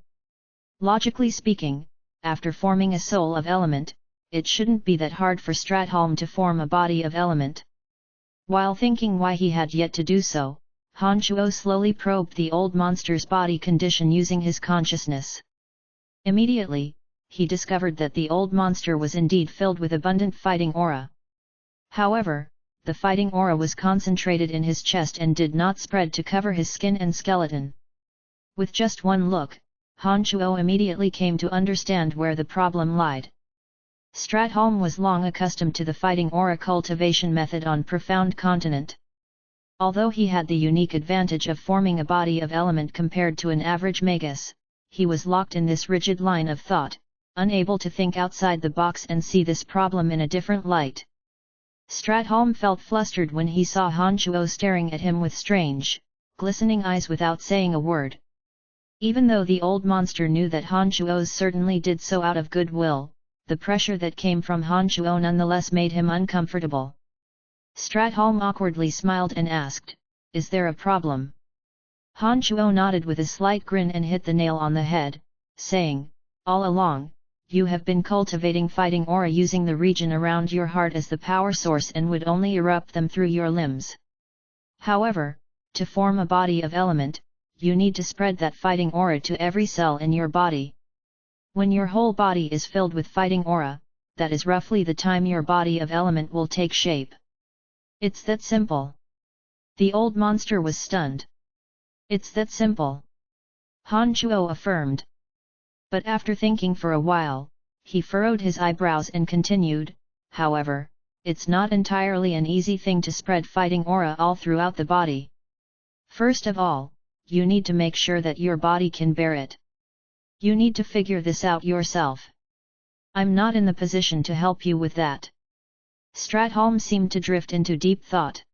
Logically speaking, after forming a soul of element, it shouldn't be that hard for Stratholm to form a body of element. While thinking why he had yet to do so, Han Shuo slowly probed the old monster's body condition using his consciousness. Immediately, he discovered that the old monster was indeed filled with abundant fighting aura. However, the fighting aura was concentrated in his chest and did not spread to cover his skin and skeleton. With just one look, Han Shuo immediately came to understand where the problem lied. Stratholm was long accustomed to the fighting aura cultivation method on Profound Continent. Although he had the unique advantage of forming a body of element compared to an average magus, he was locked in this rigid line of thought, unable to think outside the box and see this problem in a different light. Stratholm felt flustered when he saw Han Shuo staring at him with strange, glistening eyes without saying a word. Even though the old monster knew that Han Shuo certainly did so out of goodwill, the pressure that came from Han Shuo nonetheless made him uncomfortable. Stratholm awkwardly smiled and asked, "Is there a problem?" Han Shuo nodded with a slight grin and hit the nail on the head, saying, "All along, you have been cultivating fighting aura using the region around your heart as the power source and would only erupt them through your limbs. However, to form a body of element, you need to spread that fighting aura to every cell in your body. When your whole body is filled with fighting aura, that is roughly the time your body of element will take shape. It's that simple." The old monster was stunned. "It's that simple?" Han Shuo affirmed. But after thinking for a while, he furrowed his eyebrows and continued, "However, it's not entirely an easy thing to spread fighting aura all throughout the body. First of all, you need to make sure that your body can bear it. You need to figure this out yourself. I'm not in the position to help you with that." Stratholm seemed to drift into deep thought.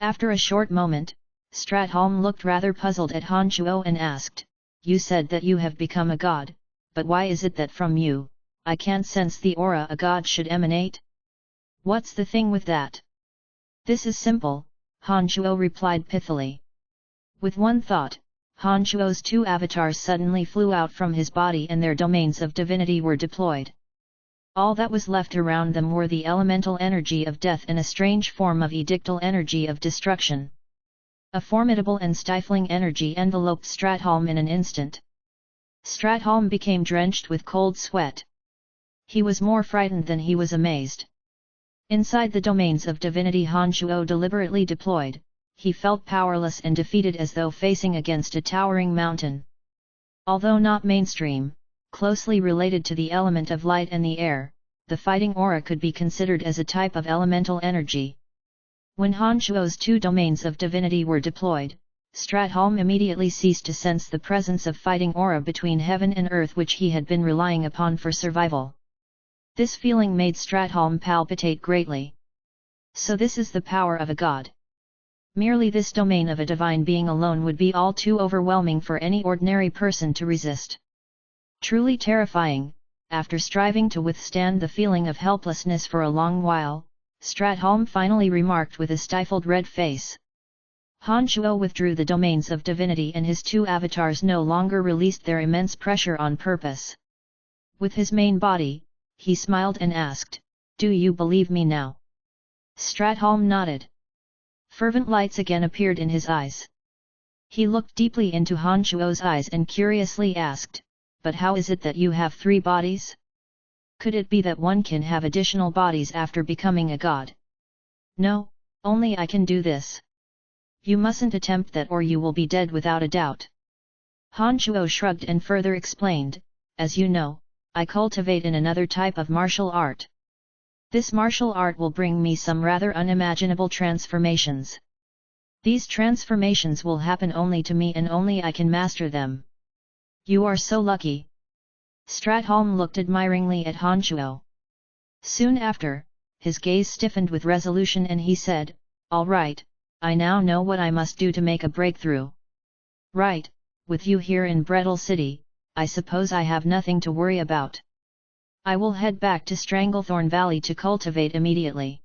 After a short moment, Stratholm looked rather puzzled at Han Shuo and asked, "You said that you have become a god, but why is it that from you, I can't sense the aura a god should emanate? What's the thing with that?" "This is simple," Han Shuo replied pithily. With one thought, Han Shuo's 2 avatars suddenly flew out from his body and their domains of divinity were deployed. All that was left around them were the elemental energy of death and a strange form of edictal energy of destruction. A formidable and stifling energy enveloped Stratholm in an instant. Stratholm became drenched with cold sweat. He was more frightened than he was amazed. Inside the domains of divinity Han Shuo deliberately deployed, he felt powerless and defeated as though facing against a towering mountain. Although not mainstream, closely related to the element of light and the air, the fighting aura could be considered as a type of elemental energy. When Han Shuo's two domains of divinity were deployed, Stratholm immediately ceased to sense the presence of fighting aura between heaven and earth which he had been relying upon for survival. This feeling made Stratholm palpitate greatly. So this is the power of a god. Merely this domain of a divine being alone would be all too overwhelming for any ordinary person to resist. Truly terrifying. After striving to withstand the feeling of helplessness for a long while, Stratholm finally remarked with a stifled red face. Han Shuo withdrew the domains of divinity and his two avatars no longer released their immense pressure on purpose. With his main body, he smiled and asked, "Do you believe me now?" Stratholm nodded. Fervent lights again appeared in his eyes. He looked deeply into Han Shuo's eyes and curiously asked, "But how is it that you have 3 bodies? Could it be that one can have additional bodies after becoming a god?" "No, only I can do this. You mustn't attempt that or you will be dead without a doubt." Han Shuo shrugged and further explained, "As you know, I cultivate in another type of martial art. This martial art will bring me some rather unimaginable transformations. These transformations will happen only to me and only I can master them." "You are so lucky." Stratholm looked admiringly at Han Shuo. Soon after, his gaze stiffened with resolution and he said, "All right, I now know what I must do to make a breakthrough. Right, with you here in Brettle City, I suppose I have nothing to worry about. I will head back to Stranglethorn Valley to cultivate immediately.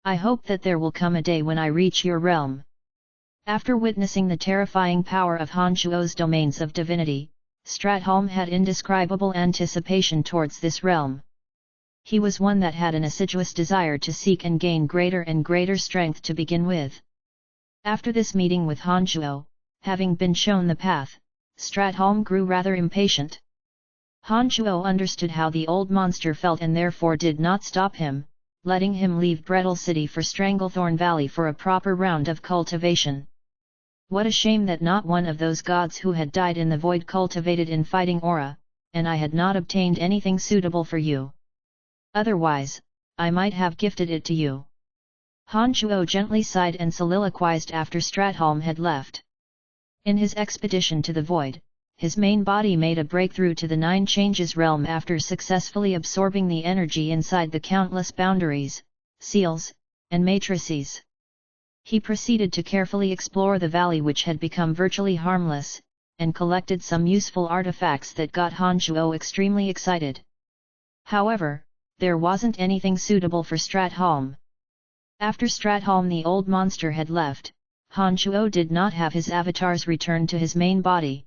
I hope that there will come a day when I reach your realm." After witnessing the terrifying power of Han Shuo's domains of divinity, Stratholm had indescribable anticipation towards this realm. He was one that had an assiduous desire to seek and gain greater and greater strength to begin with. After this meeting with Han Shuo, having been shown the path, Stratholm grew rather impatient. Han Shuo understood how the old monster felt and therefore did not stop him, letting him leave Brettle City for Stranglethorn Valley for a proper round of cultivation. "What a shame that not one of those gods who had died in the void cultivated in fighting aura, and I had not obtained anything suitable for you. Otherwise, I might have gifted it to you." Han Shuo gently sighed and soliloquized after Stratholm had left. In his expedition to the void, his main body made a breakthrough to the 9 Changes realm after successfully absorbing the energy inside the countless boundaries, seals, and matrices. He proceeded to carefully explore the valley which had become virtually harmless, and collected some useful artifacts that got Han Shuo extremely excited. However, there wasn't anything suitable for Stratholm. After Stratholm the old monster had left, Han Shuo did not have his avatars return to his main body.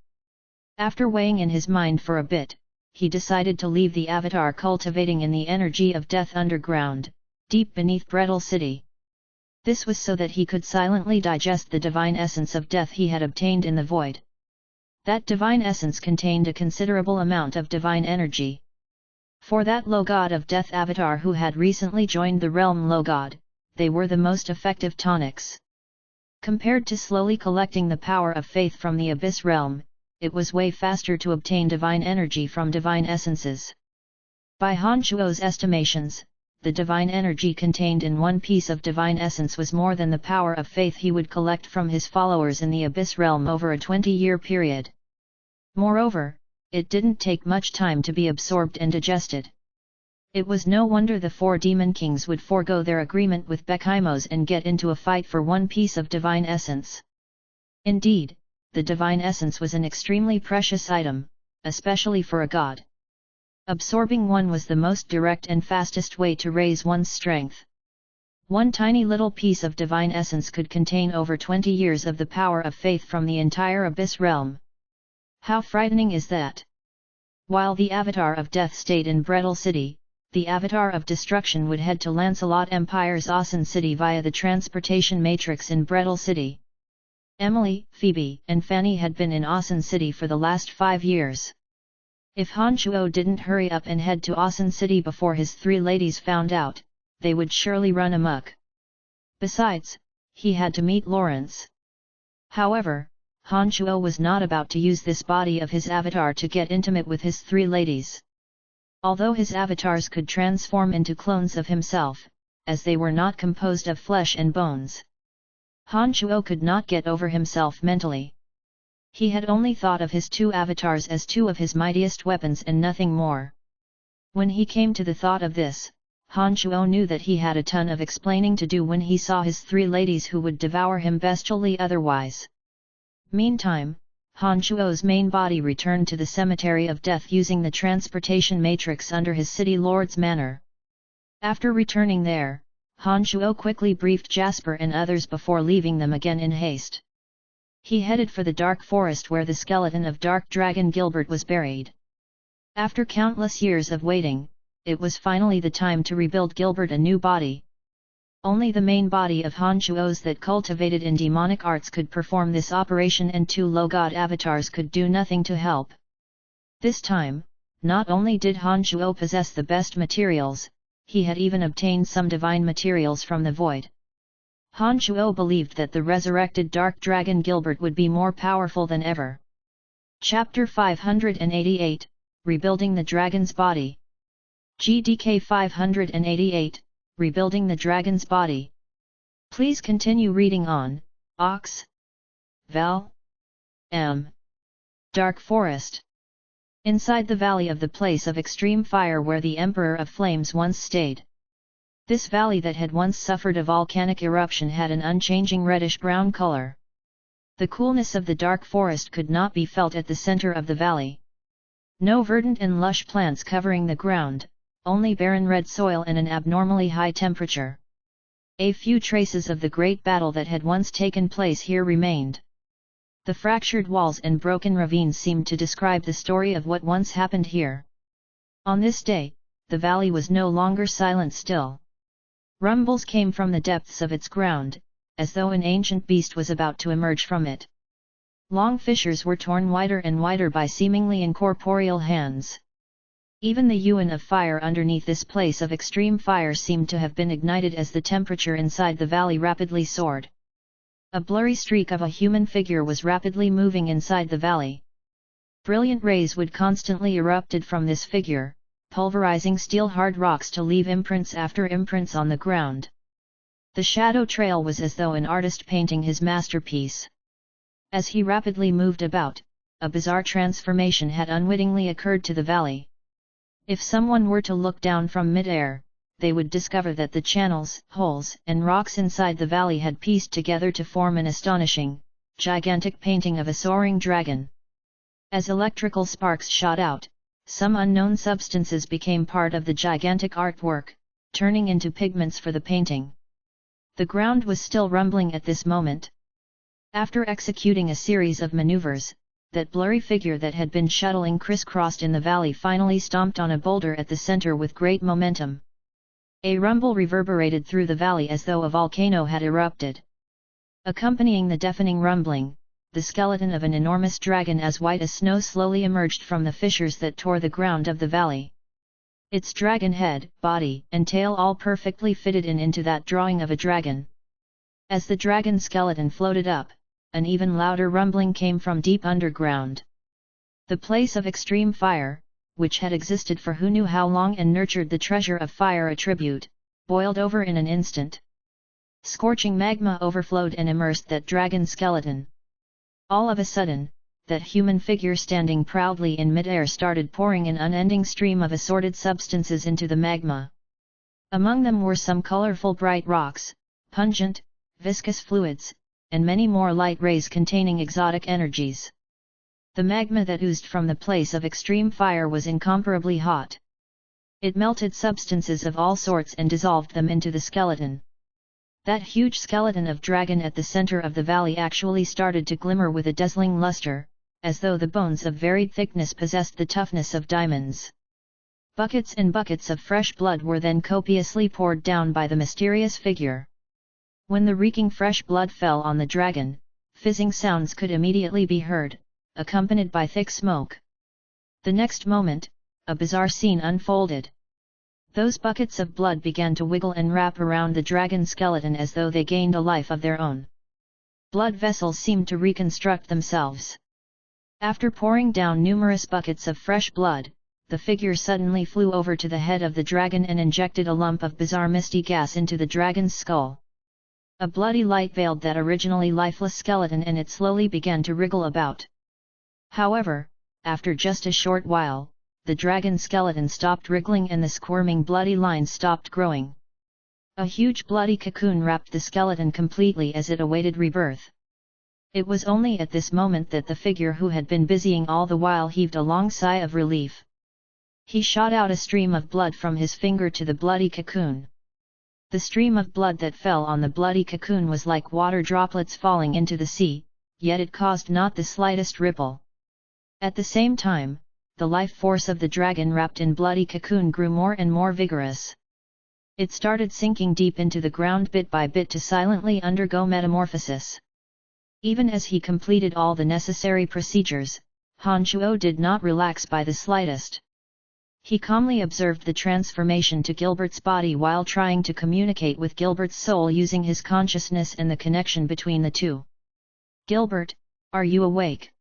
After weighing in his mind for a bit, he decided to leave the avatar cultivating in the energy of death underground, deep beneath Brettle City. This was so that he could silently digest the divine essence of death he had obtained in the void. That divine essence contained a considerable amount of divine energy. For that low god of death avatar who had recently joined the realm low god, they were the most effective tonics. Compared to slowly collecting the power of faith from the abyss realm, it was way faster to obtain divine energy from divine essences. By Han Shuo's estimations, the divine energy contained in one piece of divine essence was more than the power of faith he would collect from his followers in the abyss realm over a 20-year period. Moreover, it didn't take much time to be absorbed and digested. It was no wonder the 4 demon kings would forego their agreement with Bekhimos and get into a fight for one piece of divine essence. Indeed, the divine essence was an extremely precious item, especially for a god. Absorbing one was the most direct and fastest way to raise one's strength. One tiny little piece of divine essence could contain over 20 years of the power of faith from the entire abyss realm. How frightening is that? While the avatar of death stayed in Brettle City, the avatar of destruction would head to Lancelot Empire's Ossen City via the transportation matrix in Brettle City. Emily, Phoebe, and Fanny had been in Ossen City for the last 5 years. If Han Shuo didn't hurry up and head to Ossen City before his 3 ladies found out, they would surely run amok. Besides, he had to meet Lawrence. However, Han Chuo was not about to use this body of his avatar to get intimate with his three ladies. Although his avatars could transform into clones of himself, as they were not composed of flesh and bones, Han Chuo could not get over himself mentally. He had only thought of his two avatars as two of his mightiest weapons and nothing more. When he came to the thought of this, Han Chuo knew that he had a ton of explaining to do when he saw his three ladies who would devour him bestially otherwise. Meantime, Han Chuo's main body returned to the cemetery of death using the transportation matrix under his city lord's manor. After returning there, Han Chuo quickly briefed Jasper and others before leaving them again in haste. He headed for the dark forest where the skeleton of Dark Dragon Gilbert was buried. After countless years of waiting, it was finally the time to rebuild Gilbert a new body. Only the main body of Han Chuo's that cultivated in demonic arts could perform this operation, and two low god avatars could do nothing to help. This time, not only did Han Chuo possess the best materials, he had even obtained some divine materials from the void. Han Chuo believed that the resurrected Dark Dragon Gilbert would be more powerful than ever. Chapter 588, Rebuilding the Dragon's Body. GDK 588, Rebuilding the Dragon's Body. Please continue reading on. Ox. Val. M. Dark Forest. Inside the valley of the place of extreme fire where the Emperor of Flames once stayed. This valley that had once suffered a volcanic eruption had an unchanging reddish-brown color. The coolness of the dark forest could not be felt at the center of the valley. No verdant and lush plants covering the ground, only barren red soil and an abnormally high temperature. A few traces of the great battle that had once taken place here remained. The fractured walls and broken ravines seemed to describe the story of what once happened here. On this day, the valley was no longer silent still. Rumbles came from the depths of its ground, as though an ancient beast was about to emerge from it. Long fissures were torn wider and wider by seemingly incorporeal hands. Even the yuan of fire underneath this place of extreme fire seemed to have been ignited as the temperature inside the valley rapidly soared. A blurry streak of a human figure was rapidly moving inside the valley. Brilliant rays would constantly erupted from this figure, pulverizing steel-hard rocks to leave imprints after imprints on the ground. The shadow trail was as though an artist painting his masterpiece. As he rapidly moved about, a bizarre transformation had unwittingly occurred to the valley. If someone were to look down from mid-air, they would discover that the channels, holes, and rocks inside the valley had pieced together to form an astonishing, gigantic painting of a soaring dragon. As electrical sparks shot out, some unknown substances became part of the gigantic artwork, turning into pigments for the painting. The ground was still rumbling at this moment. After executing a series of maneuvers, that blurry figure that had been shuttling crisscrossed in the valley finally stomped on a boulder at the center with great momentum. A rumble reverberated through the valley as though a volcano had erupted. Accompanying the deafening rumbling, the skeleton of an enormous dragon as white as snow slowly emerged from the fissures that tore the ground of the valley. Its dragon head, body, and tail all perfectly fitted into that drawing of a dragon. As the dragon skeleton floated up, an even louder rumbling came from deep underground. The place of extreme fire, which had existed for who knew how long and nurtured the treasure of fire attribute, boiled over in an instant. Scorching magma overflowed and immersed that dragon skeleton. All of a sudden, that human figure standing proudly in mid-air started pouring an unending stream of assorted substances into the magma. Among them were some colorful bright rocks, pungent, viscous fluids, and many more light rays containing exotic energies. The magma that oozed from the place of extreme fire was incomparably hot. It melted substances of all sorts and dissolved them into the skeleton. That huge skeleton of dragon at the center of the valley actually started to glimmer with a dazzling luster, as though the bones of varied thickness possessed the toughness of diamonds. Buckets and buckets of fresh blood were then copiously poured down by the mysterious figure. When the reeking fresh blood fell on the dragon, fizzing sounds could immediately be heard, accompanied by thick smoke. The next moment, a bizarre scene unfolded. Those buckets of blood began to wiggle and wrap around the dragon skeleton as though they gained a life of their own. Blood vessels seemed to reconstruct themselves. After pouring down numerous buckets of fresh blood, the figure suddenly flew over to the head of the dragon and injected a lump of bizarre misty gas into the dragon's skull. A bloody light veiled that originally lifeless skeleton and it slowly began to wriggle about. However, after just a short while, the dragon skeleton stopped wriggling and the squirming bloody lines stopped growing. A huge bloody cocoon wrapped the skeleton completely as it awaited rebirth. It was only at this moment that the figure who had been busying all the while heaved a long sigh of relief. He shot out a stream of blood from his finger to the bloody cocoon. The stream of blood that fell on the bloody cocoon was like water droplets falling into the sea, yet it caused not the slightest ripple. At the same time, the life force of the dragon wrapped in bloody cocoon grew more and more vigorous. It started sinking deep into the ground bit by bit to silently undergo metamorphosis. Even as he completed all the necessary procedures, Han Shuo did not relax by the slightest. He calmly observed the transformation to Gilbert's body while trying to communicate with Gilbert's soul using his consciousness and the connection between the two. "Gilbert, are you awake?"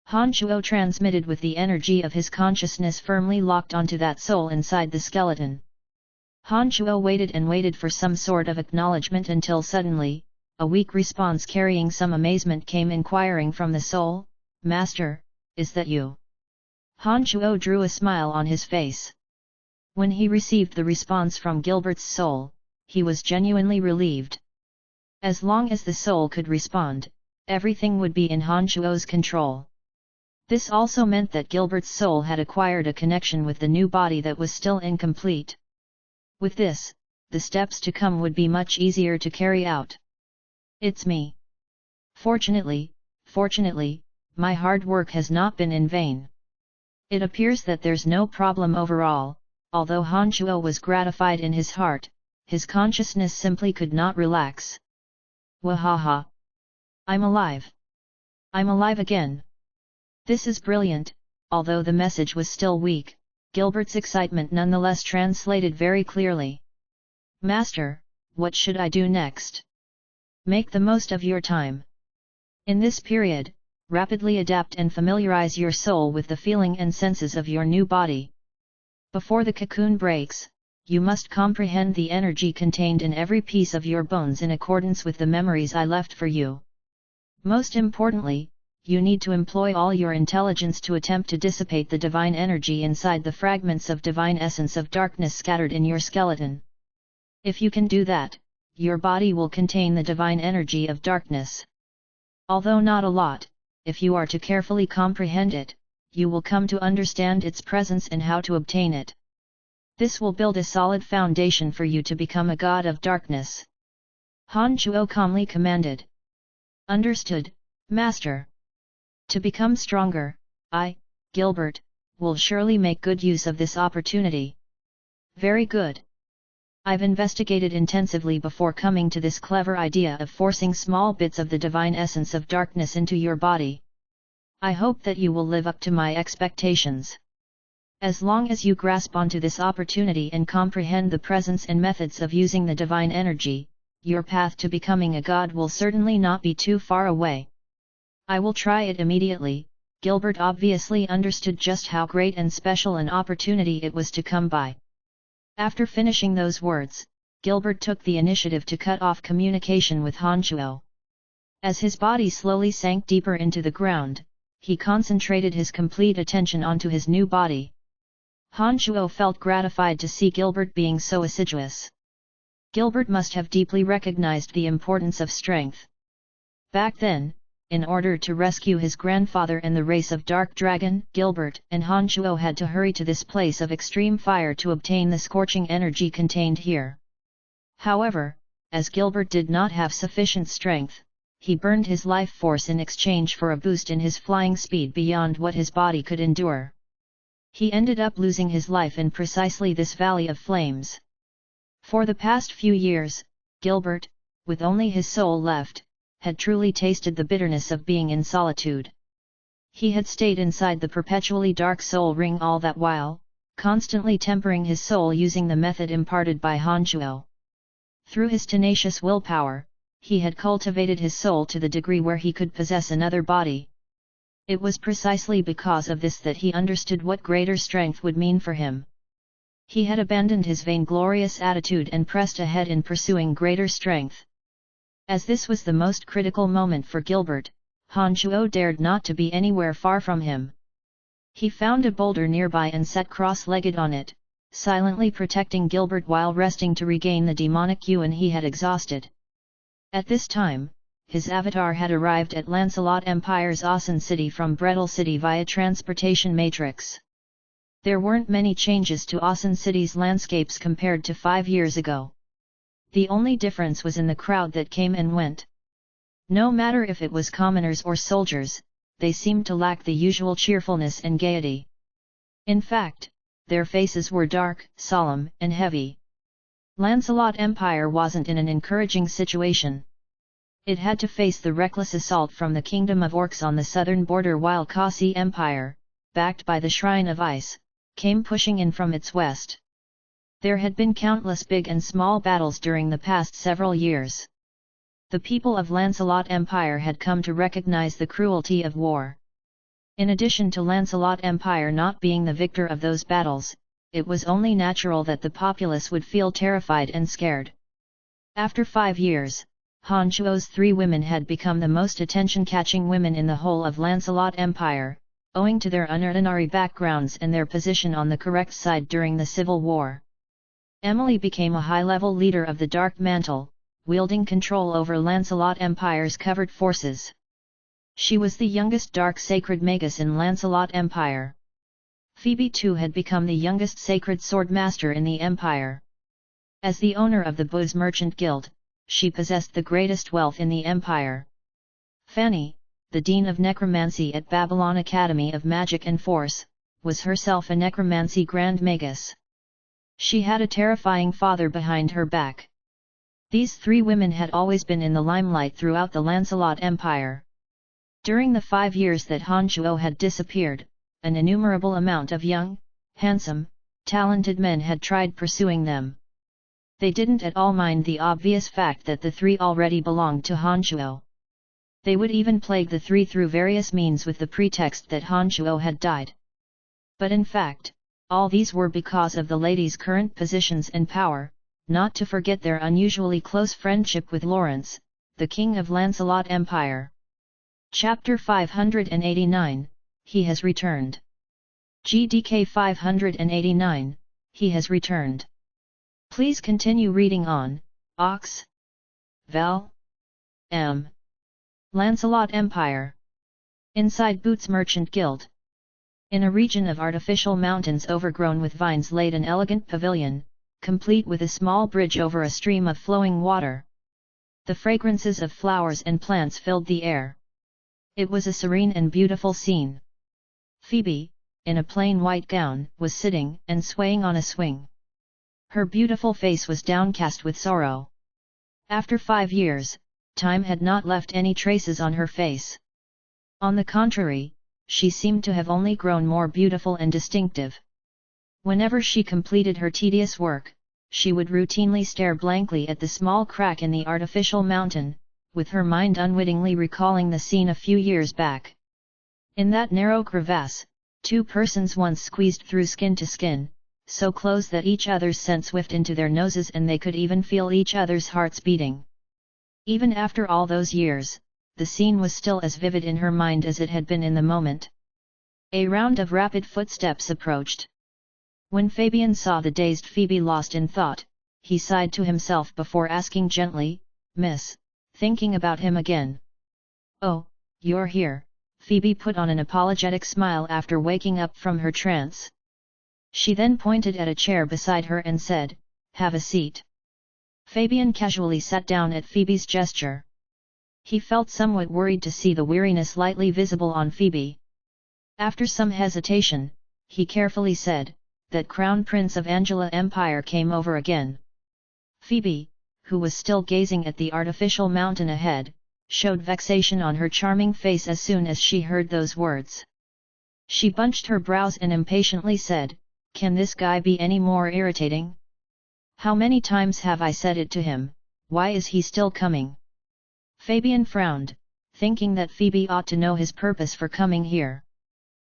Han Shuo transmitted with the energy of his consciousness firmly locked onto that soul inside the skeleton. Han Shuo waited and waited for some sort of acknowledgement until suddenly, a weak response carrying some amazement came inquiring from the soul, "Master, is that you?" Han Shuo drew a smile on his face. When he received the response from Gilbert's soul, he was genuinely relieved. As long as the soul could respond, everything would be in Han Shuo's control. This also meant that Gilbert's soul had acquired a connection with the new body that was still incomplete. With this, the steps to come would be much easier to carry out. "It's me. Fortunately, my hard work has not been in vain. It appears that there's no problem overall." Although Han Shuo was gratified in his heart, his consciousness simply could not relax. "Wahaha! I'm alive! I'm alive again! This is brilliant!" Although the message was still weak, Gilbert's excitement nonetheless translated very clearly. "Master, what should I do next?" "Make the most of your time. In this period, rapidly adapt and familiarize your soul with the feeling and senses of your new body. Before the cocoon breaks, you must comprehend the energy contained in every piece of your bones in accordance with the memories I left for you. Most importantly, you need to employ all your intelligence to attempt to dissipate the divine energy inside the fragments of divine essence of darkness scattered in your skeleton. If you can do that, your body will contain the divine energy of darkness. Although not a lot, if you are to carefully comprehend it, you will come to understand its presence and how to obtain it. This will build a solid foundation for you to become a god of darkness." Han Shuo calmly commanded. "Understood, Master. To become stronger, I, Gilbert, will surely make good use of this opportunity." "Very good. I've investigated intensively before coming to this clever idea of forcing small bits of the divine essence of darkness into your body. I hope that you will live up to my expectations. As long as you grasp onto this opportunity and comprehend the presence and methods of using the divine energy, your path to becoming a god will certainly not be too far away." "I will try it immediately." Gilbert obviously understood just how great and special an opportunity it was to come by. After finishing those words, Gilbert took the initiative to cut off communication with Han Shuo. As his body slowly sank deeper into the ground, he concentrated his complete attention onto his new body. Han Shuo felt gratified to see Gilbert being so assiduous. Gilbert must have deeply recognized the importance of strength. Back then, in order to rescue his grandfather and the race of Dark Dragon, Gilbert and Han Shuo had to hurry to this place of extreme fire to obtain the scorching energy contained here. However, as Gilbert did not have sufficient strength, he burned his life force in exchange for a boost in his flying speed beyond what his body could endure. He ended up losing his life in precisely this valley of flames. For the past few years, Gilbert, with only his soul left, had truly tasted the bitterness of being in solitude. He had stayed inside the perpetually dark soul ring all that while, constantly tempering his soul using the method imparted by Han Chuo. Through his tenacious willpower, he had cultivated his soul to the degree where he could possess another body. It was precisely because of this that he understood what greater strength would mean for him. He had abandoned his vainglorious attitude and pressed ahead in pursuing greater strength. As this was the most critical moment for Gilbert, Han Chuo dared not to be anywhere far from him. He found a boulder nearby and sat cross-legged on it, silently protecting Gilbert while resting to regain the demonic yuan he had exhausted. At this time, his avatar had arrived at Lancelot Empire's Asen City from Brettle City via transportation matrix. There weren't many changes to Asen City's landscapes compared to 5 years ago. The only difference was in the crowd that came and went. No matter if it was commoners or soldiers, they seemed to lack the usual cheerfulness and gaiety. In fact, their faces were dark, solemn, and heavy. Lancelot Empire wasn't in an encouraging situation. It had to face the reckless assault from the Kingdom of Orcs on the southern border while Kasi Empire, backed by the Shrine of Ice, came pushing in from its west. There had been countless big and small battles during the past several years. The people of Lancelot Empire had come to recognize the cruelty of war. In addition to Lancelot Empire not being the victor of those battles, it was only natural that the populace would feel terrified and scared. After 5 years, Han Chuo's 3 women had become the most attention-catching women in the whole of Lancelot Empire, owing to their unordinary backgrounds and their position on the correct side during the Civil War. Emily became a high-level leader of the Dark Mantle, wielding control over Lancelot Empire's covert forces. She was the youngest Dark Sacred Magus in Lancelot Empire. Phoebe too had become the youngest Sacred Sword Master in the Empire. As the owner of the Booze Merchant Guild, she possessed the greatest wealth in the Empire. Fanny, the Dean of Necromancy at Babylon Academy of Magic and Force, was herself a Necromancy Grand Magus. She had a terrifying father behind her back. These 3 women had always been in the limelight throughout the Lancelot Empire. During the 5 years that Han Chuo had disappeared, an innumerable amount of young, handsome, talented men had tried pursuing them. They didn't at all mind the obvious fact that the 3 already belonged to Han Chuo. They would even plague the 3 through various means with the pretext that Han Chuo had died. But in fact, all these were because of the ladies' current positions and power, not to forget their unusually close friendship with Lawrence, the king of Lancelot Empire. Chapter 589, He has returned. GDK 589, He has returned. Please continue reading on, Ox. Val. M. Lancelot Empire. Inside Boots Merchant Guild. In a region of artificial mountains overgrown with vines laid an elegant pavilion, complete with a small bridge over a stream of flowing water. The fragrances of flowers and plants filled the air. It was a serene and beautiful scene. Phoebe, in a plain white gown, was sitting and swaying on a swing. Her beautiful face was downcast with sorrow. After 5 years, time had not left any traces on her face. On the contrary, she seemed to have only grown more beautiful and distinctive. Whenever she completed her tedious work, she would routinely stare blankly at the small crack in the artificial mountain, with her mind unwittingly recalling the scene a few years back. In that narrow crevasse, 2 persons once squeezed through skin to skin, so close that each other's scent swift into their noses and they could even feel each other's hearts beating. Even after all those years, the scene was still as vivid in her mind as it had been in the moment. A round of rapid footsteps approached. When Fabian saw the dazed Phoebe lost in thought, he sighed to himself before asking gently, "Miss, thinking about him again?" "Oh, you're here," Phoebe put on an apologetic smile after waking up from her trance. She then pointed at a chair beside her and said, "Have a seat." Fabian casually sat down at Phoebe's gesture. He felt somewhat worried to see the weariness lightly visible on Phoebe. After some hesitation, he carefully said, "That Crown Prince of Angela Empire came over again." Phoebe, who was still gazing at the artificial mountain ahead, showed vexation on her charming face as soon as she heard those words. She bunched her brows and impatiently said, Can this guy be any more irritating? How many times have I said it to him, why is he still coming? Fabian frowned, thinking that Phoebe ought to know his purpose for coming here.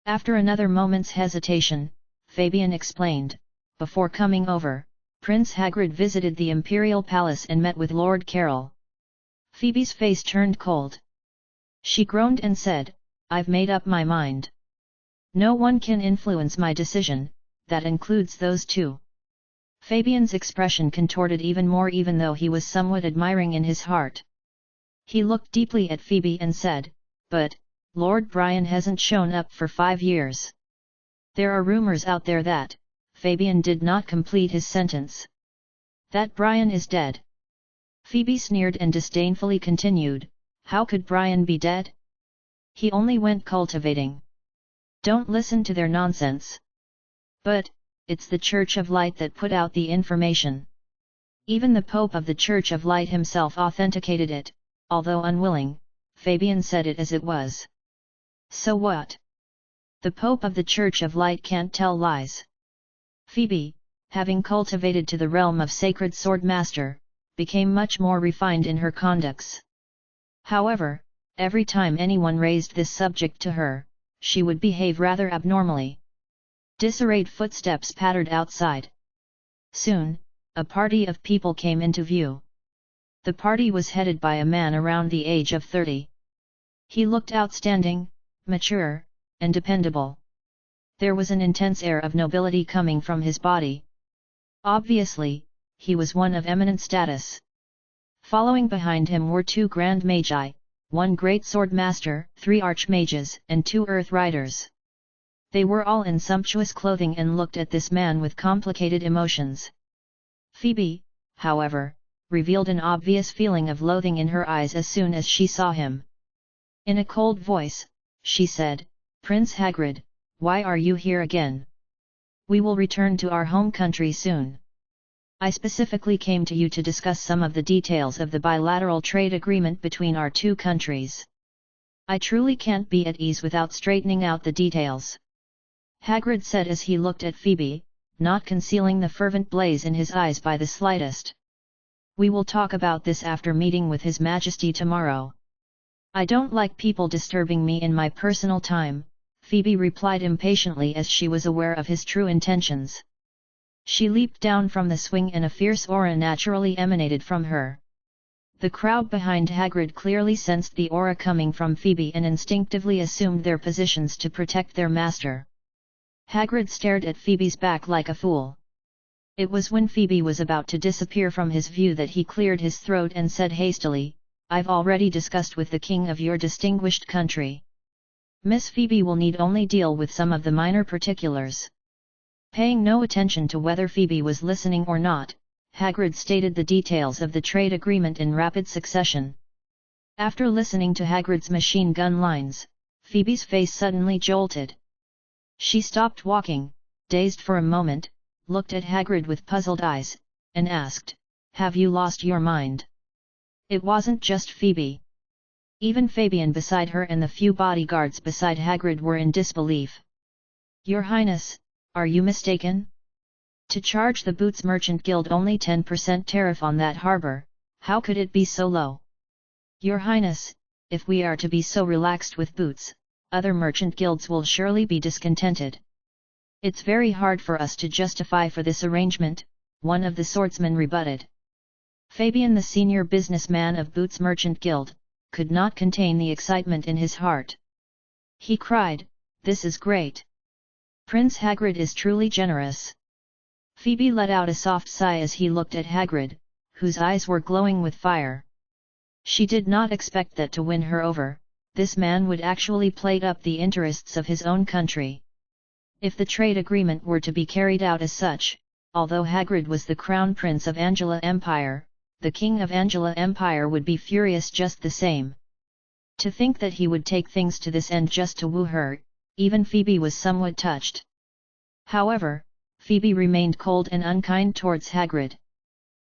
After another moment's hesitation, Fabian explained, before coming over, Prince Hagrid visited the Imperial Palace and met with Lord Carroll. Phoebe's face turned cold. She groaned and said, I've made up my mind. No one can influence my decision, that includes those two. Fabian's expression contorted even more even though he was somewhat admiring in his heart. He looked deeply at Phoebe and said, but, Lord Brian hasn't shown up for 5 years. There are rumors out there that, Fabian did not complete his sentence. That Brian is dead. Phoebe sneered and disdainfully continued, how could Brian be dead? He only went cultivating. Don't listen to their nonsense. But, it's the Church of Light that put out the information. Even the Pope of the Church of Light himself authenticated it, although unwilling, Fabian said it as it was. So what? The Pope of the Church of Light can't tell lies. Phoebe, having cultivated to the realm of Sacred Sword Master, became much more refined in her conducts. However, every time anyone raised this subject to her, she would behave rather abnormally. Disarrayed footsteps pattered outside. Soon, a party of people came into view. The party was headed by a man around the age of 30. He looked outstanding, mature, and dependable. There was an intense air of nobility coming from his body. Obviously, he was one of eminent status. Following behind him were 2 Grand Magi, 1 Great Sword Master, 3 Archmages, and 2 Earth Riders. They were all in sumptuous clothing and looked at this man with complicated emotions. Phoebe, however, revealed an obvious feeling of loathing in her eyes as soon as she saw him. In a cold voice, she said, Prince Hagrid, why are you here again? We will return to our home country soon. I specifically came to you to discuss some of the details of the bilateral trade agreement between our 2 countries. I truly can't be at ease without straightening out the details. Hagrid said as he looked at Phoebe, not concealing the fervent blaze in his eyes by the slightest. We will talk about this after meeting with His Majesty tomorrow. I don't like people disturbing me in my personal time, Phoebe replied impatiently as she was aware of his true intentions. She leaped down from the swing and a fierce aura naturally emanated from her. The crowd behind Hagrid clearly sensed the aura coming from Phoebe and instinctively assumed their positions to protect their master. Hagrid stared at Phoebe's back like a fool. It was when Phoebe was about to disappear from his view that he cleared his throat and said hastily, I've already discussed with the king of your distinguished country. Miss Phoebe will need only deal with some of the minor particulars. Paying no attention to whether Phoebe was listening or not, Hagrid stated the details of the trade agreement in rapid succession. After listening to Hagrid's machine gun lines, Phoebe's face suddenly jolted. She stopped walking, dazed for a moment, looked at Hagrid with puzzled eyes, and asked, Have you lost your mind? It wasn't just Phoebe. Even Fabian beside her and the few bodyguards beside Hagrid were in disbelief. Your Highness, are you mistaken? To charge the Boots Merchant Guild only 10% tariff on that harbour, how could it be so low? Your Highness, if we are to be so relaxed with Boots, other merchant guilds will surely be discontented. It's very hard for us to justify for this arrangement, one of the swordsmen rebutted. Fabian, the senior businessman of Boots Merchant Guild, could not contain the excitement in his heart. He cried, This is great! Prince Hagrid is truly generous. Phoebe let out a soft sigh as he looked at Hagrid, whose eyes were glowing with fire. She did not expect that to win her over, this man would actually play up the interests of his own country. If the trade agreement were to be carried out as such, although Hagrid was the crown prince of Angela Empire, the king of Angela Empire would be furious just the same. To think that he would take things to this end just to woo her, even Phoebe was somewhat touched. However, Phoebe remained cold and unkind towards Hagrid.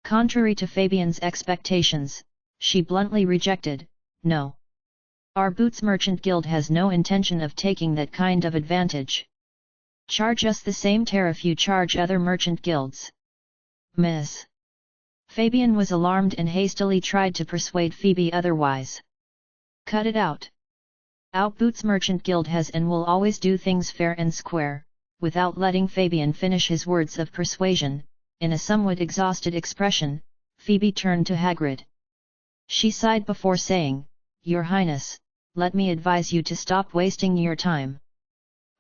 Contrary to Fabian's expectations, she bluntly rejected, No. Our Boots Merchant Guild has no intention of taking that kind of advantage. Charge us the same tariff you charge other merchant guilds. Miss. Fabian was alarmed and hastily tried to persuade Phoebe otherwise. Cut it out. Outboots Merchant Guild has and will always do things fair and square. Without letting Fabian finish his words of persuasion, in a somewhat exhausted expression, Phoebe turned to Hagrid. She sighed before saying, Your Highness, let me advise you to stop wasting your time.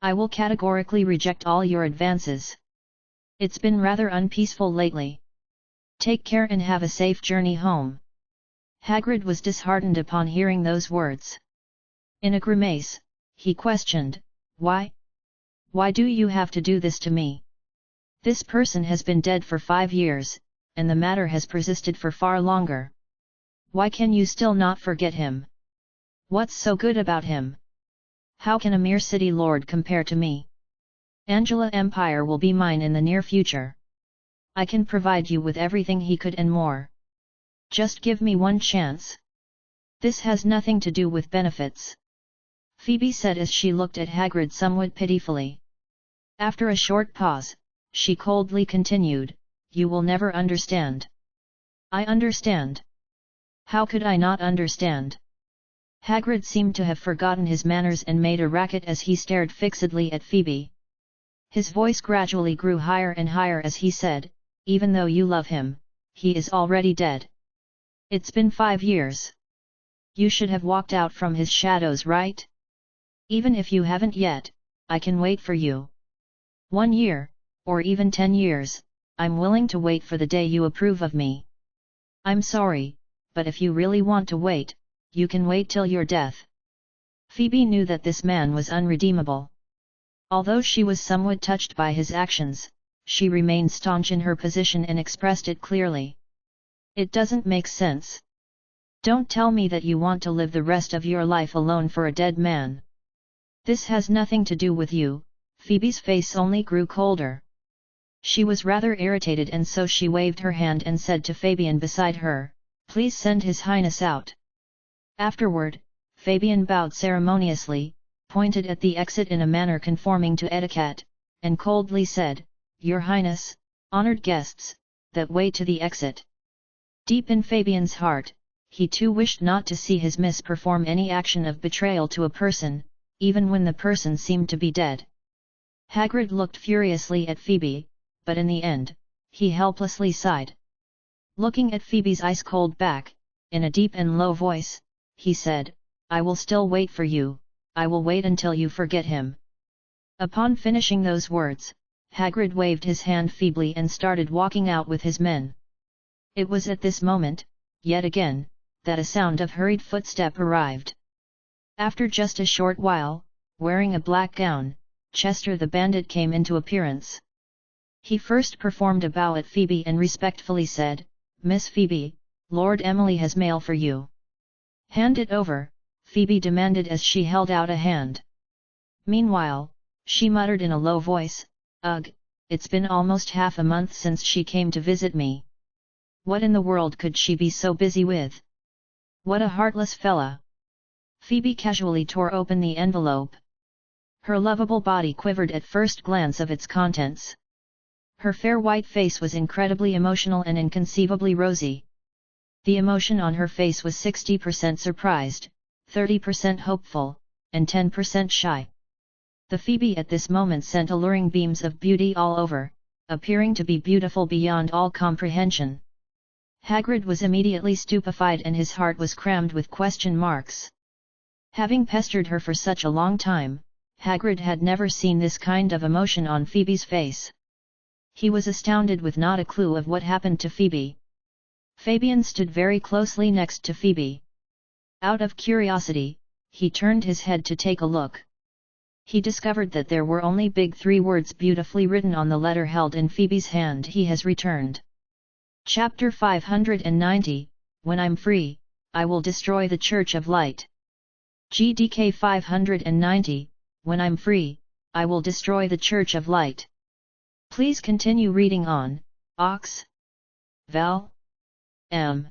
I will categorically reject all your advances. It's been rather unpeaceful lately. Take care and have a safe journey home. Hagrid was disheartened upon hearing those words. In a grimace, he questioned, Why? Why do you have to do this to me? This person has been dead for 5 years, and the matter has persisted for far longer. Why can you still not forget him? What's so good about him? How can a mere city lord compare to me? Angela Empire will be mine in the near future. I can provide you with everything he could and more. Just give me one chance. This has nothing to do with benefits. Phoebe said as she looked at Hagrid somewhat pitifully. After a short pause, she coldly continued, You will never understand. I understand. How could I not understand? Hagrid seemed to have forgotten his manners and made a racket as he stared fixedly at Phoebe. His voice gradually grew higher and higher as he said, Even though you love him, he is already dead. It's been 5 years. You should have walked out from his shadows, right? Even if you haven't yet, I can wait for you. 1 year, or even 10 years, I'm willing to wait for the day you approve of me. I'm sorry, but if you really want to wait, you can wait till your death. Phoebe knew that this man was unredeemable. Although she was somewhat touched by his actions, she remained staunch in her position and expressed it clearly. It doesn't make sense. Don't tell me that you want to live the rest of your life alone for a dead man. This has nothing to do with you. Phoebe's face only grew colder. She was rather irritated and so she waved her hand and said to Fabian beside her, Please send His Highness out. Afterward, Fabian bowed ceremoniously, pointed at the exit in a manner conforming to etiquette, and coldly said, Your Highness, honored guests, that way to the exit. Deep in Fabian's heart, he too wished not to see his miss perform any action of betrayal to a person, even when the person seemed to be dead. Hagrid looked furiously at Phoebe, but in the end, he helplessly sighed. Looking at Phoebe's ice-cold back, in a deep and low voice, he said, I will still wait for you, I will wait until you forget him. Upon finishing those words, Hagrid waved his hand feebly and started walking out with his men. It was at this moment, yet again, that a sound of hurried footstep arrived. After just a short while, wearing a black gown, Chester the Bandit came into appearance. He first performed a bow at Phoebe and respectfully said, Miss Phoebe, Lord Emily has mail for you. Hand it over, Phoebe demanded as she held out a hand. Meanwhile, she muttered in a low voice, Ugh, it's been almost half a month since she came to visit me. What in the world could she be so busy with? What a heartless fella! Phoebe casually tore open the envelope. Her lovable body quivered at first glance of its contents. Her fair white face was incredibly emotional and inconceivably rosy. The emotion on her face was 60% surprised, 30% hopeful, and 10% shy. The Phoebe at this moment sent alluring beams of beauty all over, appearing to be beautiful beyond all comprehension. Hagrid was immediately stupefied and his heart was crammed with question marks. Having pestered her for such a long time, Hagrid had never seen this kind of emotion on Phoebe's face. He was astounded with not a clue of what happened to Phoebe. Fabian stood very closely next to Phoebe. Out of curiosity, he turned his head to take a look. He discovered that there were only big 3 words beautifully written on the letter held in Phoebe's hand. He has returned. Chapter 590, When I'm free, I will destroy the Church of Light. GDK 590, When I'm free, I will destroy the Church of Light. Please continue reading on, Ox. Val. M.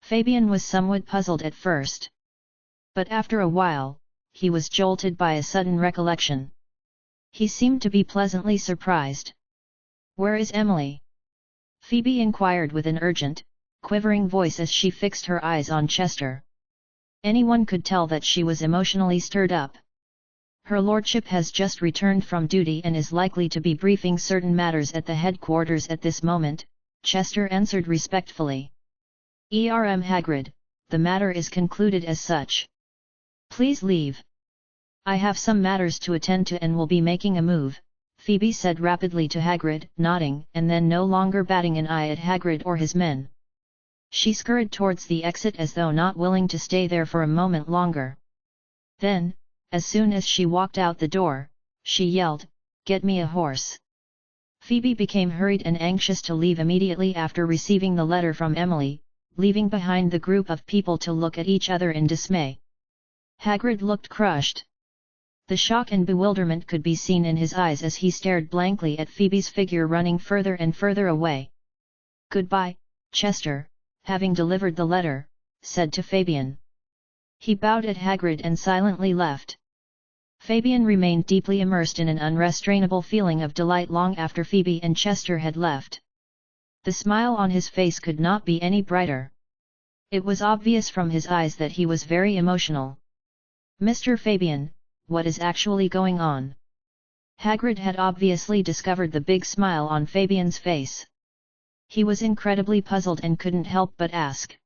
Fabian was somewhat puzzled at first. But after a while, he was jolted by a sudden recollection. He seemed to be pleasantly surprised. "Where is Emily?" Phoebe inquired with an urgent, quivering voice as she fixed her eyes on Chester. Anyone could tell that she was emotionally stirred up. "Her lordship has just returned from duty and is likely to be briefing certain matters at the headquarters at this moment," Chester answered respectfully. Hagrid, the matter is concluded as such. Please leave. I have some matters to attend to and will be making a move," Phoebe said rapidly to Hagrid, nodding and then no longer batting an eye at Hagrid or his men. She scurried towards the exit as though not willing to stay there for a moment longer. Then, as soon as she walked out the door, she yelled, "Get me a horse." Phoebe became hurried and anxious to leave immediately after receiving the letter from Emily, leaving behind the group of people to look at each other in dismay. Hagrid looked crushed. The shock and bewilderment could be seen in his eyes as he stared blankly at Phoebe's figure running further and further away. "Goodbye, Chester," having delivered the letter, said to Fabian. He bowed at Hagrid and silently left. Fabian remained deeply immersed in an unrestrainable feeling of delight long after Phoebe and Chester had left. The smile on his face could not be any brighter. It was obvious from his eyes that he was very emotional. "Mr. Fabian, what is actually going on?" Hagrid had obviously discovered the big smile on Fabian's face. He was incredibly puzzled and couldn't help but ask.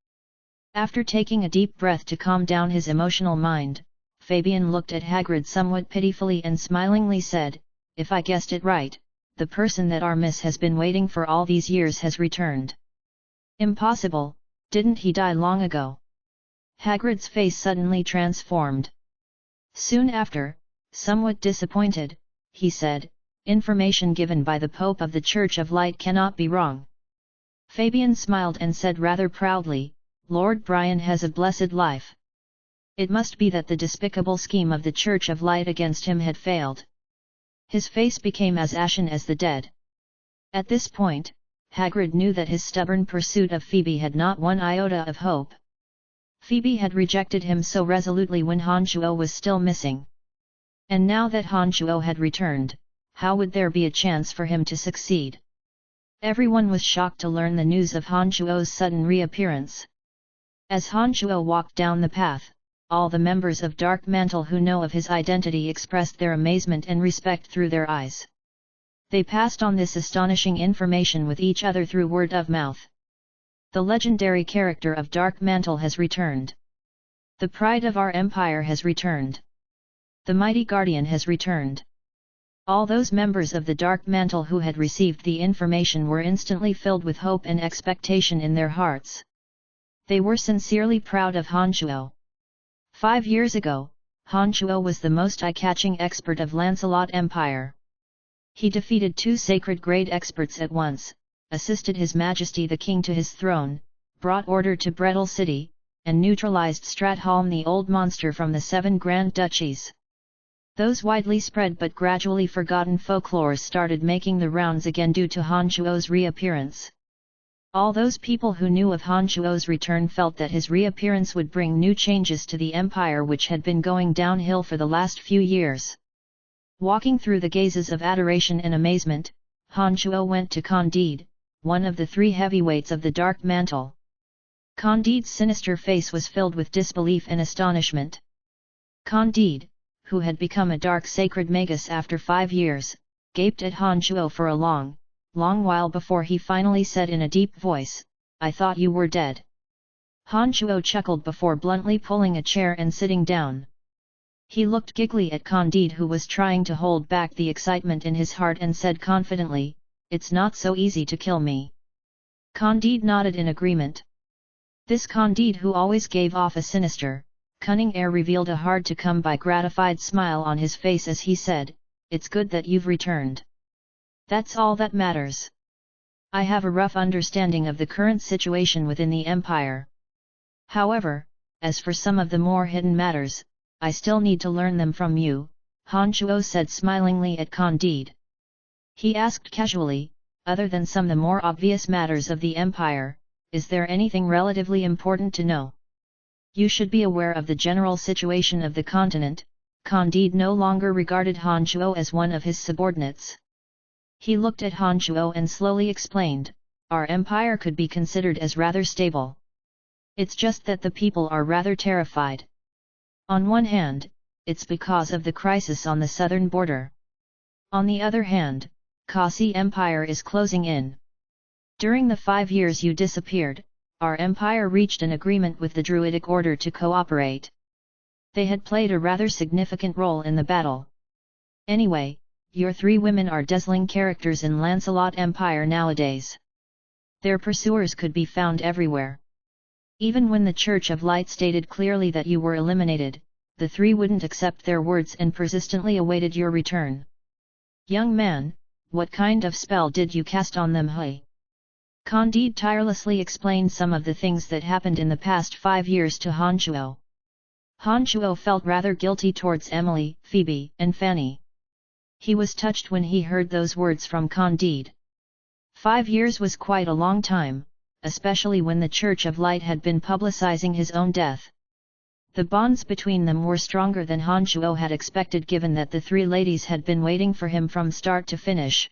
After taking a deep breath to calm down his emotional mind, Fabian looked at Hagrid somewhat pitifully and smilingly said, "If I guessed it right, the person that our miss has been waiting for all these years has returned." "Impossible, didn't he die long ago?" Hagrid's face suddenly transformed. Soon after, somewhat disappointed, he said, "Information given by the Pope of the Church of Light cannot be wrong." Fabian smiled and said rather proudly, "Lord Brian has a blessed life." It must be that the despicable scheme of the Church of Light against him had failed. His face became as ashen as the dead. At this point, Hagrid knew that his stubborn pursuit of Phoebe had not one iota of hope. Phoebe had rejected him so resolutely when Hanchuo was still missing. And now that Hanchuo had returned, how would there be a chance for him to succeed? Everyone was shocked to learn the news of Hanchuo's sudden reappearance. As Hanchuo walked down the path, all the members of Dark Mantle who know of his identity expressed their amazement and respect through their eyes. They passed on this astonishing information with each other through word of mouth. The legendary character of Dark Mantle has returned. The pride of our empire has returned. The mighty guardian has returned. All those members of the Dark Mantle who had received the information were instantly filled with hope and expectation in their hearts. They were sincerely proud of Hanchuo. 5 years ago, Hanchuo was the most eye-catching expert of Lancelot Empire. He defeated 2 sacred grade experts at once, assisted His Majesty the King to his throne, brought order to Brettle City, and neutralized Stratholm the old monster from the 7 Grand Duchies. Those widely spread but gradually forgotten folklores started making the rounds again due to Hanchuo's reappearance. All those people who knew of Hanchuo's return felt that his reappearance would bring new changes to the empire which had been going downhill for the last few years. Walking through the gazes of adoration and amazement, Hanchuo went to Candide, one of the 3 heavyweights of the Dark Mantle. Candide's sinister face was filled with disbelief and astonishment. Candide, who had become a dark sacred magus after 5 years, gaped at Hanchuo for a long while before he finally said in a deep voice, "I thought you were dead." Hanchuo chuckled before bluntly pulling a chair and sitting down. He looked giggly at Candide, who was trying to hold back the excitement in his heart, and said confidently, "It's not so easy to kill me." Candide nodded in agreement. This Candide, who always gave off a sinister, cunning air, revealed a hard-to-come-by gratified smile on his face as he said, "It's good that you've returned. That's all that matters. I have a rough understanding of the current situation within the Empire. However, as for some of the more hidden matters, I still need to learn them from you," Hanchuo said smilingly at Candide. He asked casually, "Other than some of the more obvious matters of the Empire, is there anything relatively important to know? You should be aware of the general situation of the continent, Candide no longer regarded Han Shuo as one of his subordinates. He looked at Han Shuo and slowly explained, "Our empire could be considered as rather stable. It's just that the people are rather terrified. On one hand, it's because of the crisis on the southern border. On the other hand, Kasi Empire is closing in. During the 5 years you disappeared, our empire reached an agreement with the Druidic Order to cooperate. They had played a rather significant role in the battle. Anyway, your 3 women are dazzling characters in Lancelot Empire nowadays. Their pursuers could be found everywhere. Even when the Church of Light stated clearly that you were eliminated, the 3 wouldn't accept their words and persistently awaited your return. Young man, what kind of spell did you cast on them?" Candide tirelessly explained some of the things that happened in the past 5 years to Han Shuo. Han Shuo felt rather guilty towards Emily, Phoebe, and Fanny. He was touched when he heard those words from Candide. 5 years was quite a long time, especially when the Church of Light had been publicizing his own death. The bonds between them were stronger than Han Shuo had expected, given that the 3 ladies had been waiting for him from start to finish.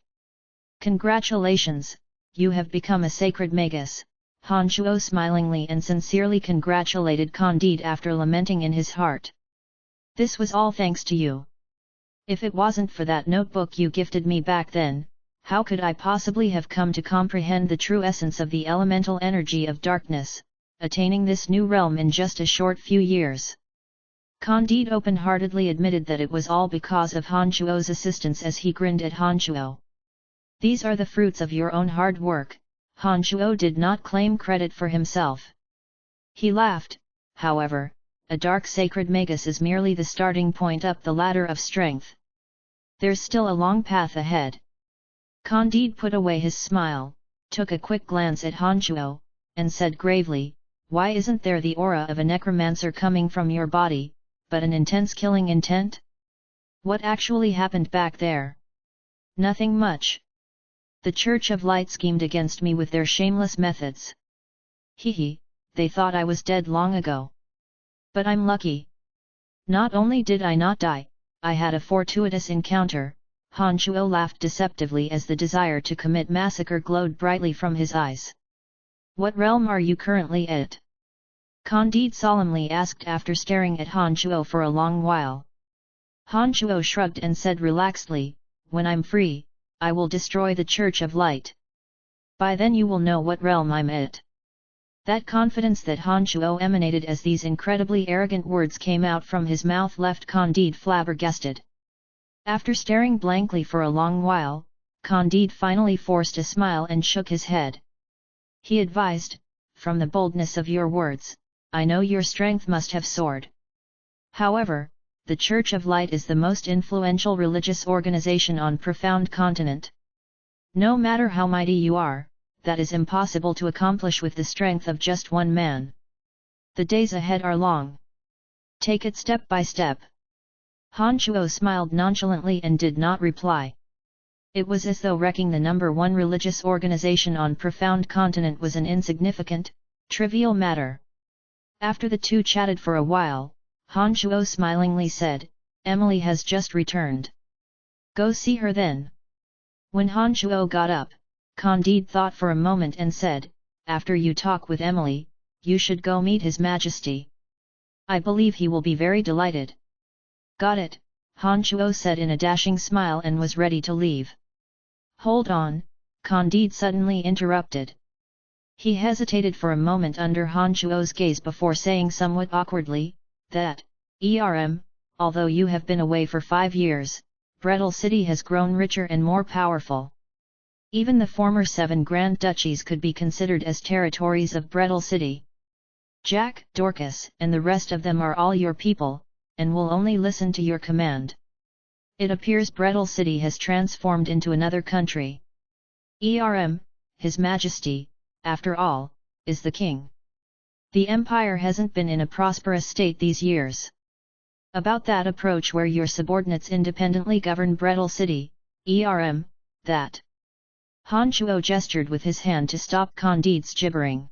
"Congratulations, you have become a sacred magus," Han Shuo smilingly and sincerely congratulated Candide after lamenting in his heart. "This was all thanks to you. If it wasn't for that notebook you gifted me back then, how could I possibly have come to comprehend the true essence of the elemental energy of darkness, attaining this new realm in just a short few years?" Candide open-heartedly admitted that it was all because of Han Shuo's assistance as he grinned at Han Shuo. "These are the fruits of your own hard work." Han Shuo did not claim credit for himself. He laughed, "However, a dark sacred magus is merely the starting point up the ladder of strength. There's still a long path ahead." Candide put away his smile, took a quick glance at Han Shuo, and said gravely, "Why isn't there the aura of a necromancer coming from your body, but an intense killing intent? What actually happened back there?" "Nothing much. The Church of Light schemed against me with their shameless methods. Hehe, they thought I was dead long ago. But I'm lucky. Not only did I not die, I had a fortuitous encounter." Han Shuo laughed deceptively as the desire to commit massacre glowed brightly from his eyes. "What realm are you currently at?" Candide solemnly asked after staring at Han Shuo for a long while. Han Shuo shrugged and said relaxedly, "When I'm free, I will destroy the Church of Light. By then you will know what realm I'm at." That confidence that Han Shuo emanated as these incredibly arrogant words came out from his mouth left Candide flabbergasted. After staring blankly for a long while, Candide finally forced a smile and shook his head. He advised, "From the boldness of your words, I know your strength must have soared. However, the Church of Light is the most influential religious organization on Profound Continent. No matter how mighty you are, that is impossible to accomplish with the strength of just one man. The days ahead are long. Take it step by step." Han Shuo smiled nonchalantly and did not reply. It was as though wrecking the #1 religious organization on Profound Continent was an insignificant, trivial matter. After the two chatted for a while, Han Shuo smilingly said, "Emily has just returned. Go see her then." When Han Shuo got up, Candide thought for a moment and said, "After you talk with Emily, you should go meet His Majesty. I believe he will be very delighted." "Got it," Han Shuo said in a dashing smile and was ready to leave. "Hold on," Candide suddenly interrupted. He hesitated for a moment under Han Shuo's gaze before saying somewhat awkwardly, "That, although you have been away for 5 years, Brettle City has grown richer and more powerful. Even the former 7 Grand Duchies could be considered as territories of Brettle City. Jack, Dorcas, and the rest of them are all your people, and will only listen to your command. It appears Brettle City has transformed into another country. His Majesty, after all, is the king. The empire hasn't been in a prosperous state these years. About that approach where your subordinates independently govern Brettle City, that." Han Shuo gestured with his hand to stop Candide's gibbering.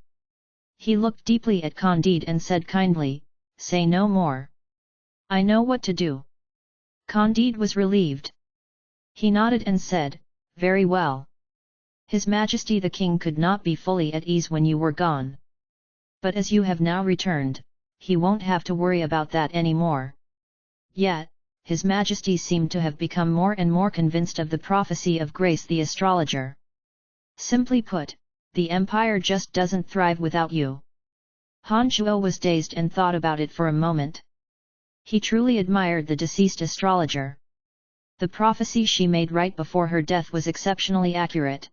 He looked deeply at Candide and said kindly, "Say no more. I know what to do." Candide was relieved. He nodded and said, "Very well. His Majesty the King could not be fully at ease when you were gone. But as you have now returned, he won't have to worry about that anymore." Yet, His Majesty seemed to have become more and more convinced of the prophecy of Grace the astrologer. "Simply put, the empire just doesn't thrive without you." Han Shuo was dazed and thought about it for a moment. He truly admired the deceased astrologer. The prophecy she made right before her death was exceptionally accurate.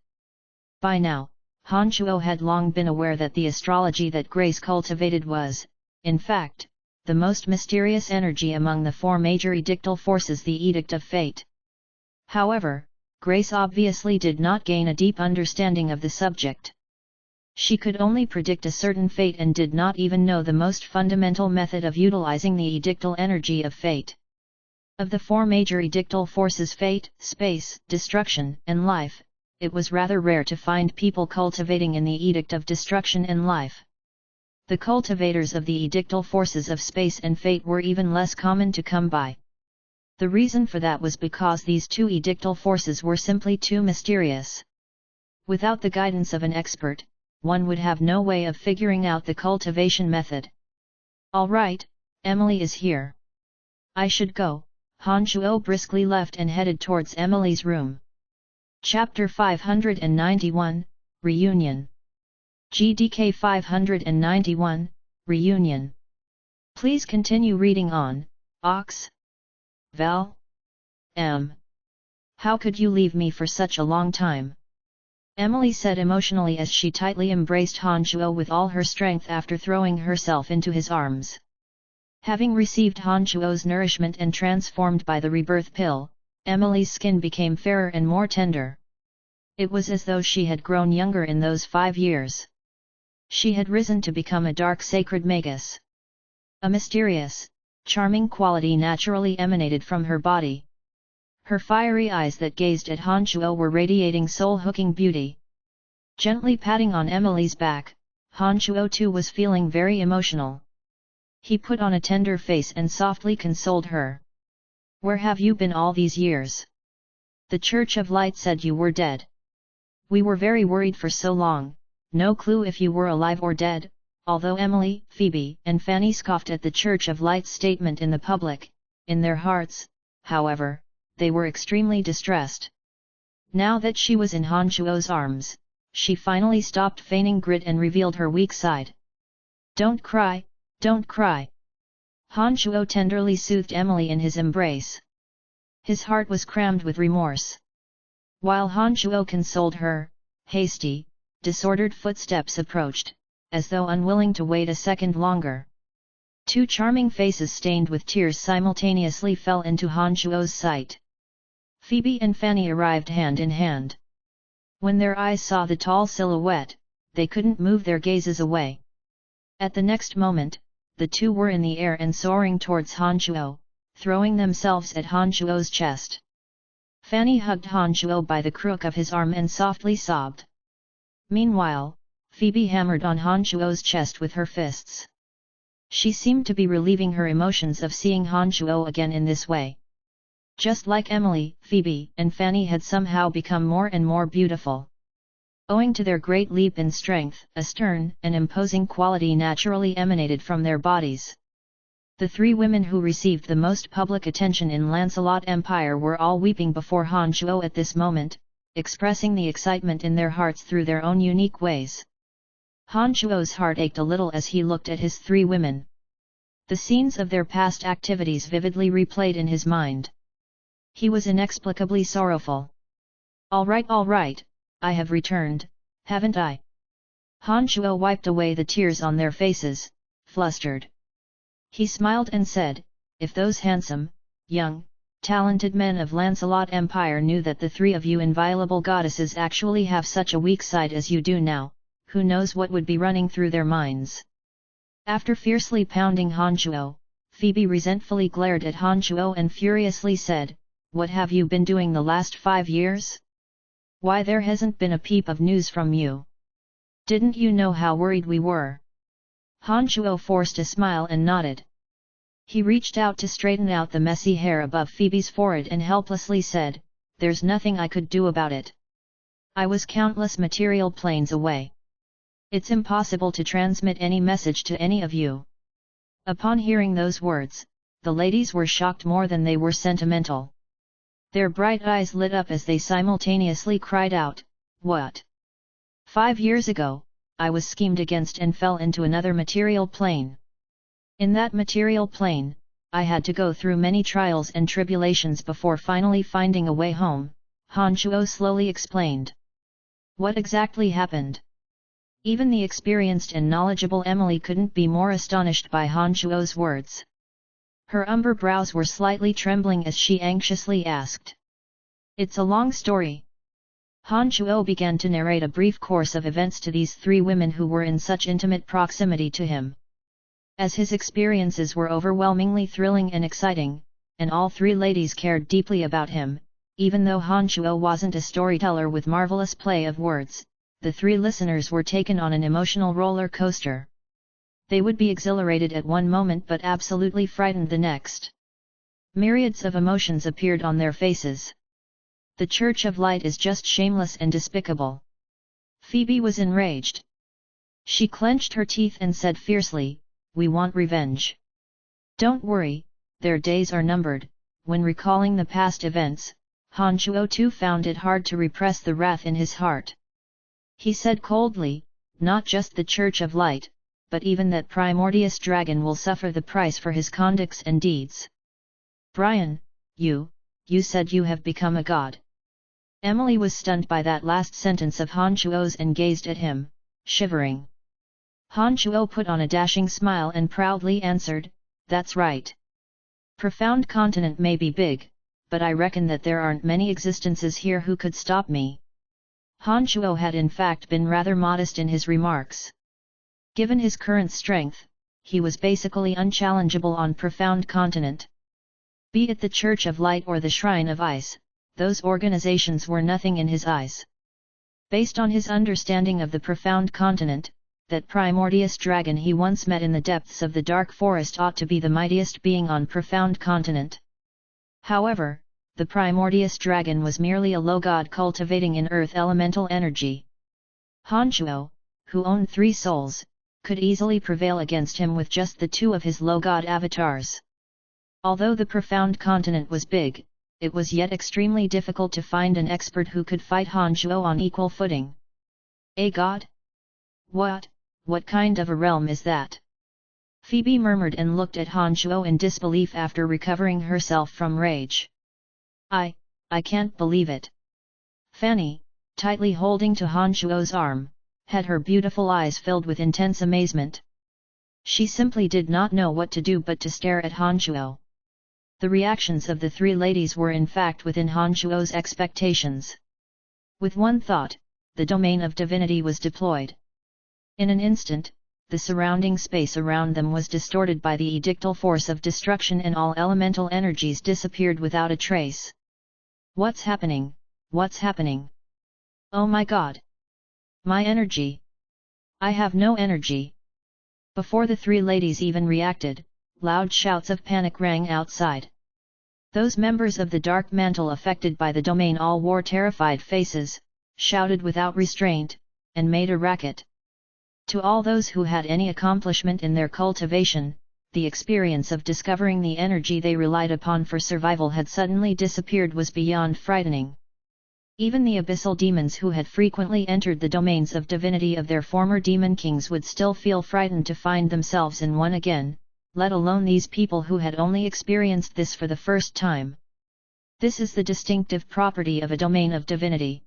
By now, Han Shuo had long been aware that the astrology that Grace cultivated was, in fact, the most mysterious energy among the four major edictal forces, the Edict of Fate. However, Grace obviously did not gain a deep understanding of the subject. She could only predict a certain fate and did not even know the most fundamental method of utilizing the edictal energy of fate. Of the four major edictal forces, fate, space, destruction, and life, it was rather rare to find people cultivating in the edict of destruction and life. The cultivators of the edictal forces of space and fate were even less common to come by. The reason for that was because these two edictal forces were simply too mysterious. Without the guidance of an expert, one would have no way of figuring out the cultivation method. "All right, Emily is here. I should go." Han Shuo briskly left and headed towards Emily's room. Chapter 591, Reunion. GDK 591, Reunion. Please continue reading on, Ox. Val? How could you leave me for such a long time? Emily said emotionally as she tightly embraced Han Shuo with all her strength after throwing herself into his arms. Having received Han Shuo's nourishment and transformed by the rebirth pill, Emily's skin became fairer and more tender. It was as though she had grown younger in those 5 years. She had risen to become a dark sacred magus. A mysterious, charming quality naturally emanated from her body. Her fiery eyes that gazed at Han Shuo were radiating soul-hooking beauty. Gently patting on Emily's back, Han Shuo too was feeling very emotional. He put on a tender face and softly consoled her. "Where have you been all these years? The Church of Light said you were dead. We were very worried for so long, no clue if you were alive or dead." Although Emily, Phoebe, and Fanny scoffed at the Church of Light's statement in the public, in their hearts, however, they were extremely distressed. Now that she was in Han Shuo's arms, she finally stopped feigning grit and revealed her weak side. "Don't cry, don't cry." Han Shuo tenderly soothed Emily in his embrace. His heart was crammed with remorse. While Han Shuo consoled her, hasty, disordered footsteps approached, as though unwilling to wait a second longer. 2 charming faces stained with tears simultaneously fell into Han Shuo's sight. Phoebe and Fanny arrived hand in hand. When their eyes saw the tall silhouette, they couldn't move their gazes away. At the next moment, the two were in the air and soaring towards Han Shuo, throwing themselves at Han Shuo's chest. Fanny hugged Han Shuo by the crook of his arm and softly sobbed. Meanwhile, Phoebe hammered on Han Shuo's chest with her fists. She seemed to be relieving her emotions of seeing Han Shuo again in this way. Just like Emily, Phoebe and Fanny had somehow become more and more beautiful. Owing to their great leap in strength, a stern and imposing quality naturally emanated from their bodies. The 3 women who received the most public attention in Lancelot Empire were all weeping before Han Shuo at this moment, expressing the excitement in their hearts through their own unique ways. Han Shuo's heart ached a little as he looked at his 3 women. The scenes of their past activities vividly replayed in his mind. He was inexplicably sorrowful. All right, I have returned, haven't I?" Han Shuo wiped away the tears on their faces, flustered. He smiled and said, "If those handsome, young, talented men of Lancelot Empire knew that the 3 of you inviolable goddesses actually have such a weak side as you do now, who knows what would be running through their minds." After fiercely pounding Han Shuo, Phoebe resentfully glared at Han Shuo and furiously said, "What have you been doing the last 5 years? Why, there hasn't been a peep of news from you. Didn't you know how worried we were?" Han Shuo forced a smile and nodded. He reached out to straighten out the messy hair above Phoebe's forehead and helplessly said, "There's nothing I could do about it. I was countless material planes away. It's impossible to transmit any message to any of you." Upon hearing those words, the ladies were shocked more than they were sentimental. Their bright eyes lit up as they simultaneously cried out, "What? 5 years ago, I was schemed against and fell into another material plane. In that material plane, I had to go through many trials and tribulations before finally finding a way home," Han Shuo slowly explained. What exactly happened? Even the experienced and knowledgeable Emily couldn't be more astonished by Han Shuo's words. Her umber brows were slightly trembling as she anxiously asked. "It's a long story." Han Shuo began to narrate a brief course of events to these 3 women who were in such intimate proximity to him. As his experiences were overwhelmingly thrilling and exciting, and all 3 ladies cared deeply about him, even though Han Shuo wasn't a storyteller with marvelous play of words, the 3 listeners were taken on an emotional roller coaster. They would be exhilarated at one moment but absolutely frightened the next. Myriads of emotions appeared on their faces. The Church of Light is just shameless and despicable. Phoebe was enraged. She clenched her teeth and said fiercely, "We want revenge." "Don't worry, their days are numbered." When recalling the past events, Han Shuo too found it hard to repress the wrath in his heart. He said coldly, "Not just the Church of Light, but even that primordious dragon will suffer the price for his conducts and deeds." "Brian, you said you have become a god." Emily was stunned by that last sentence of Han Shuo's and gazed at him, shivering. Han Shuo put on a dashing smile and proudly answered, "That's right. Profound Continent may be big, but I reckon that there aren't many existences here who could stop me." Han Shuo had in fact been rather modest in his remarks. Given his current strength, he was basically unchallengeable on Profound Continent. Be it the Church of Light or the Shrine of Ice, those organizations were nothing in his eyes. Based on his understanding of the Profound Continent, that primordious dragon he once met in the depths of the dark forest ought to be the mightiest being on Profound Continent. However, the primordious dragon was merely a low god cultivating in earth elemental energy. Han Shuo, who owned 3 souls, could easily prevail against him with just the 2 of his low god avatars. Although the Profound Continent was big, it was yet extremely difficult to find an expert who could fight Han Shuo on equal footing. "A god? What kind of a realm is that?" Phoebe murmured and looked at Han Shuo in disbelief after recovering herself from rage. I can't believe it." Fanny, tightly holding to Han Shuo's arm, had her beautiful eyes filled with intense amazement. She simply did not know what to do but to stare at Han Shuo. The reactions of the 3 ladies were in fact within Han Shuo's expectations. With one thought, the domain of divinity was deployed. In an instant, the surrounding space around them was distorted by the edictal force of destruction and all elemental energies disappeared without a trace. "What's happening? What's happening? Oh my god! My energy! I have no energy!" Before the 3 ladies even reacted, loud shouts of panic rang outside. Those members of the Dark Mantle affected by the domain all wore terrified faces, shouted without restraint, and made a racket. To all those who had any accomplishment in their cultivation, the experience of discovering the energy they relied upon for survival had suddenly disappeared was beyond frightening. Even the abyssal demons who had frequently entered the domains of divinity of their former demon kings would still feel frightened to find themselves in one again, let alone these people who had only experienced this for the first time. This is the distinctive property of a domain of divinity.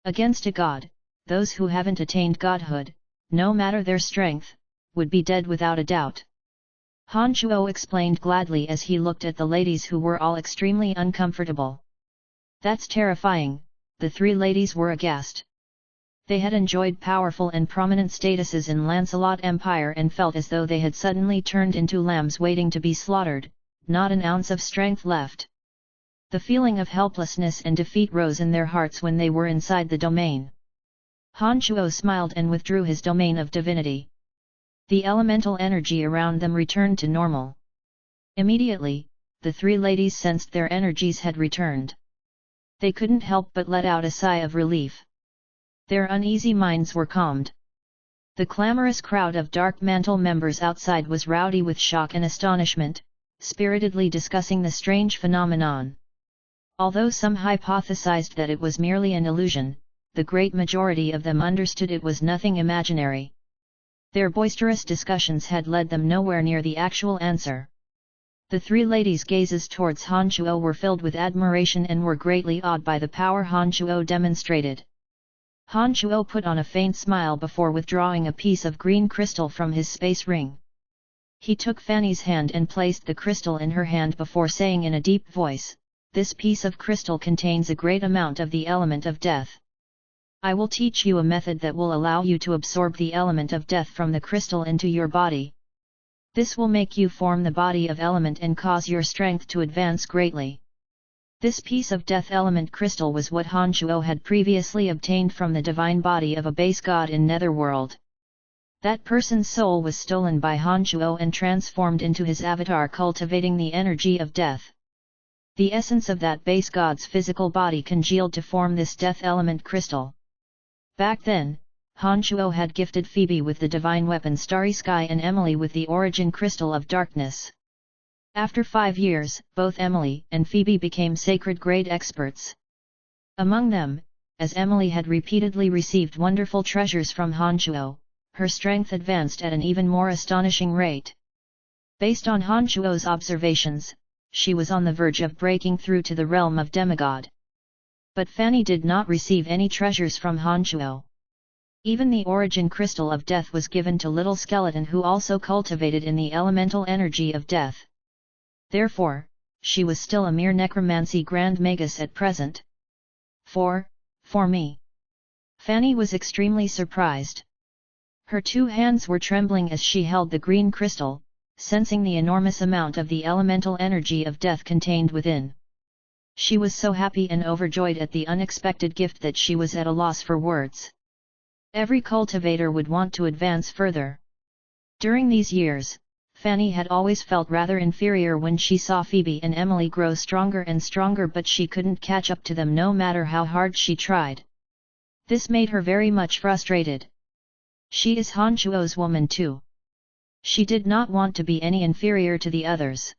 Against a god, those who haven't attained godhood, no matter their strength, would be dead without a doubt. Han Shuo explained gladly as he looked at the ladies who were all extremely uncomfortable. "That's terrifying," the 3 ladies were aghast. They had enjoyed powerful and prominent statuses in Lancelot Empire and felt as though they had suddenly turned into lambs waiting to be slaughtered, not an ounce of strength left. The feeling of helplessness and defeat rose in their hearts when they were inside the domain. Han Shuo smiled and withdrew his domain of divinity. The elemental energy around them returned to normal. Immediately, the three ladies sensed their energies had returned. They couldn't help but let out a sigh of relief. Their uneasy minds were calmed. The clamorous crowd of Dark Mantle members outside was rowdy with shock and astonishment, spiritedly discussing the strange phenomenon. Although some hypothesized that it was merely an illusion, the great majority of them understood it was nothing imaginary. Their boisterous discussions had led them nowhere near the actual answer. The three ladies' gazes towards Han Chuo were filled with admiration and were greatly awed by the power Han Chuo demonstrated. Han Chuo put on a faint smile before withdrawing a piece of green crystal from his space ring. He took Fanny's hand and placed the crystal in her hand before saying in a deep voice, "This piece of crystal contains a great amount of the element of death. I will teach you a method that will allow you to absorb the element of death from the crystal into your body. This will make you form the body of element and cause your strength to advance greatly." This piece of death element crystal was what Han Chuo had previously obtained from the divine body of a base god in Netherworld. That person's soul was stolen by Han Chuo and transformed into his avatar, cultivating the energy of death. The essence of that base god's physical body congealed to form this death element crystal. Back then, Han Chuo had gifted Phoebe with the divine weapon Starry Sky and Emily with the origin crystal of darkness. After 5 years, both Emily and Phoebe became sacred grade experts. Among them, as Emily had repeatedly received wonderful treasures from Han Chuo, her strength advanced at an even more astonishing rate. Based on Han Chuo's observations, she was on the verge of breaking through to the realm of demigod. But Fanny did not receive any treasures from Han Chuo. Even the origin crystal of death was given to Little Skeleton, who also cultivated in the elemental energy of death. Therefore, she was still a mere necromancy grand magus at present. For me. Fanny was extremely surprised. Her 2 hands were trembling as she held the green crystal, sensing the enormous amount of the elemental energy of death contained within. She was so happy and overjoyed at the unexpected gift that she was at a loss for words. Every cultivator would want to advance further. During these years, Fanny had always felt rather inferior when she saw Phoebe and Emily grow stronger and stronger, but she couldn't catch up to them no matter how hard she tried. This made her very much frustrated. She is Han Chuo's woman too. She did not want to be any inferior to the others.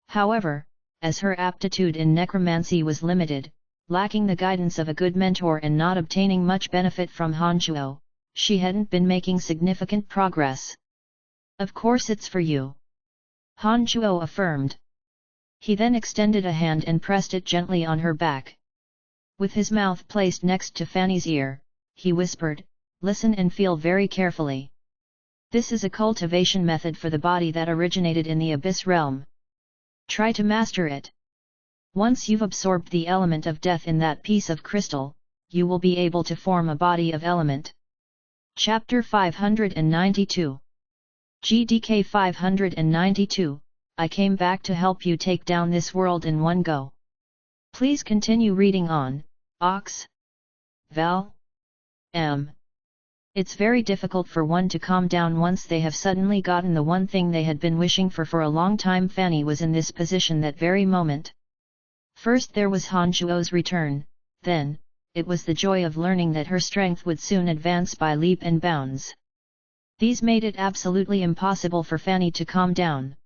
However, as her aptitude in necromancy was limited, lacking the guidance of a good mentor and not obtaining much benefit from Han Chuo, she hadn't been making significant progress. "Of course it's for you," Han Chuo affirmed. He then extended a hand and pressed it gently on her back. With his mouth placed next to Fanny's ear, he whispered, "Listen and feel very carefully. This is a cultivation method for the body that originated in the Abyss realm. Try to master it. Once you've absorbed the element of death in that piece of crystal, you will be able to form a body of element." Chapter 592. GDK 592, I came back to help you take down this world in one go. Please continue reading on, Ox. Val. M. It's very difficult for one to calm down once they have suddenly gotten the one thing they had been wishing for a long time. Fanny was in this position that very moment. First there was Han Chuo's return, then, it was the joy of learning that her strength would soon advance by leap and bounds. These made it absolutely impossible for Fanny to calm down.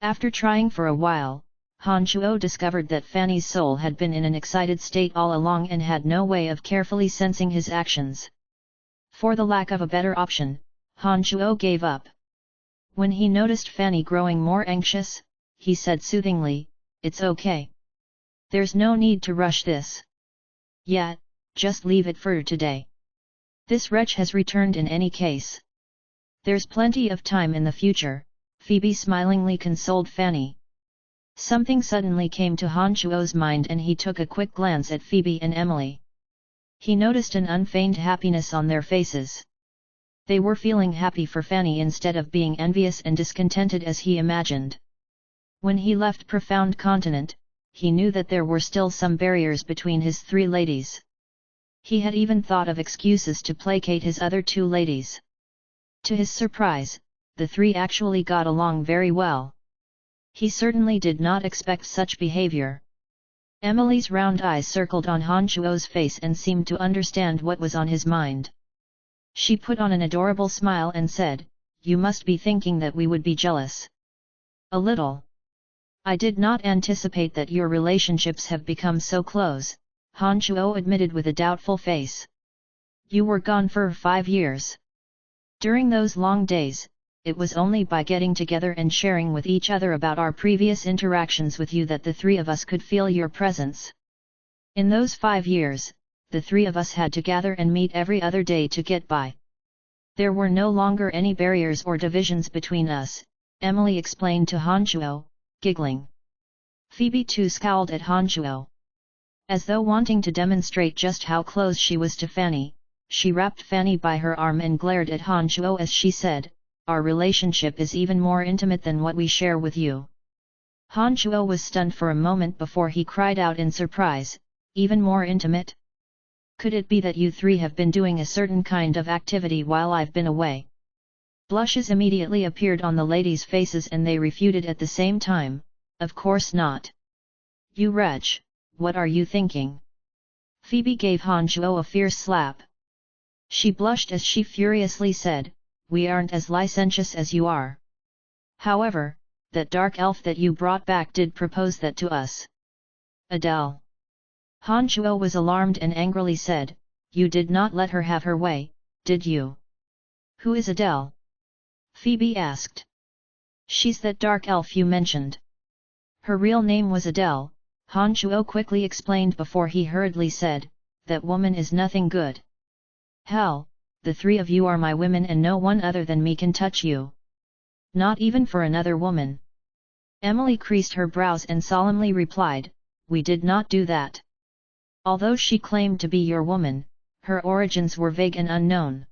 After trying for a while, Han Chuo discovered that Fanny's soul had been in an excited state all along and had no way of carefully sensing his actions. For the lack of a better option, Han Chuo gave up. When he noticed Fanny growing more anxious, he said soothingly, "It's okay. There's no need to rush this. Yet, just leave it for today. This wretch has returned in any case. There's plenty of time in the future," Phoebe smilingly consoled Fanny. Something suddenly came to Han Chuo's mind and he took a quick glance at Phoebe and Emily. He noticed an unfeigned happiness on their faces. They were feeling happy for Fanny instead of being envious and discontented as he imagined. When he left Profound Continent, he knew that there were still some barriers between his 3 ladies. He had even thought of excuses to placate his other 2 ladies. To his surprise, the 3 actually got along very well. He certainly did not expect such behavior. Emily's round eyes circled on Han Chuo's face and seemed to understand what was on his mind. She put on an adorable smile and said, "You must be thinking that we would be jealous." "A little. I did not anticipate that your relationships have become so close," Han Chuo admitted with a doubtful face. "You were gone for 5 years. During those long days, it was only by getting together and sharing with each other about our previous interactions with you that the three of us could feel your presence. In those 5 years, the three of us had to gather and meet every other day to get by. There were no longer any barriers or divisions between us," Emily explained to Han Chuo, giggling. Phoebe too scowled at Han Chuo. As though wanting to demonstrate just how close she was to Fanny, she wrapped Fanny by her arm and glared at Han Chuo as she said, "Our relationship is even more intimate than what we share with you." Han Chuo was stunned for a moment before he cried out in surprise, "Even more intimate? Could it be that you three have been doing a certain kind of activity while I've been away?" Blushes immediately appeared on the ladies' faces and they refuted at the same time, "Of course not. You wretch, what are you thinking?" Phoebe gave Han Chuo a fierce slap. She blushed as she furiously said, "We aren't as licentious as you are. However, that dark elf that you brought back did propose that to us." "Adele." Han Chuo was alarmed and angrily said, "You did not let her have her way, did you?" "Who is Adele?" Phoebe asked. "She's that dark elf you mentioned." Her real name was Adele, Han Chuo quickly explained before he hurriedly said, "That woman is nothing good. Hell, the three of you are my women and no one other than me can touch you. Not even for another woman." Emily creased her brows and solemnly replied, "We did not do that." Although she claimed to be your woman, her origins were vague and unknown.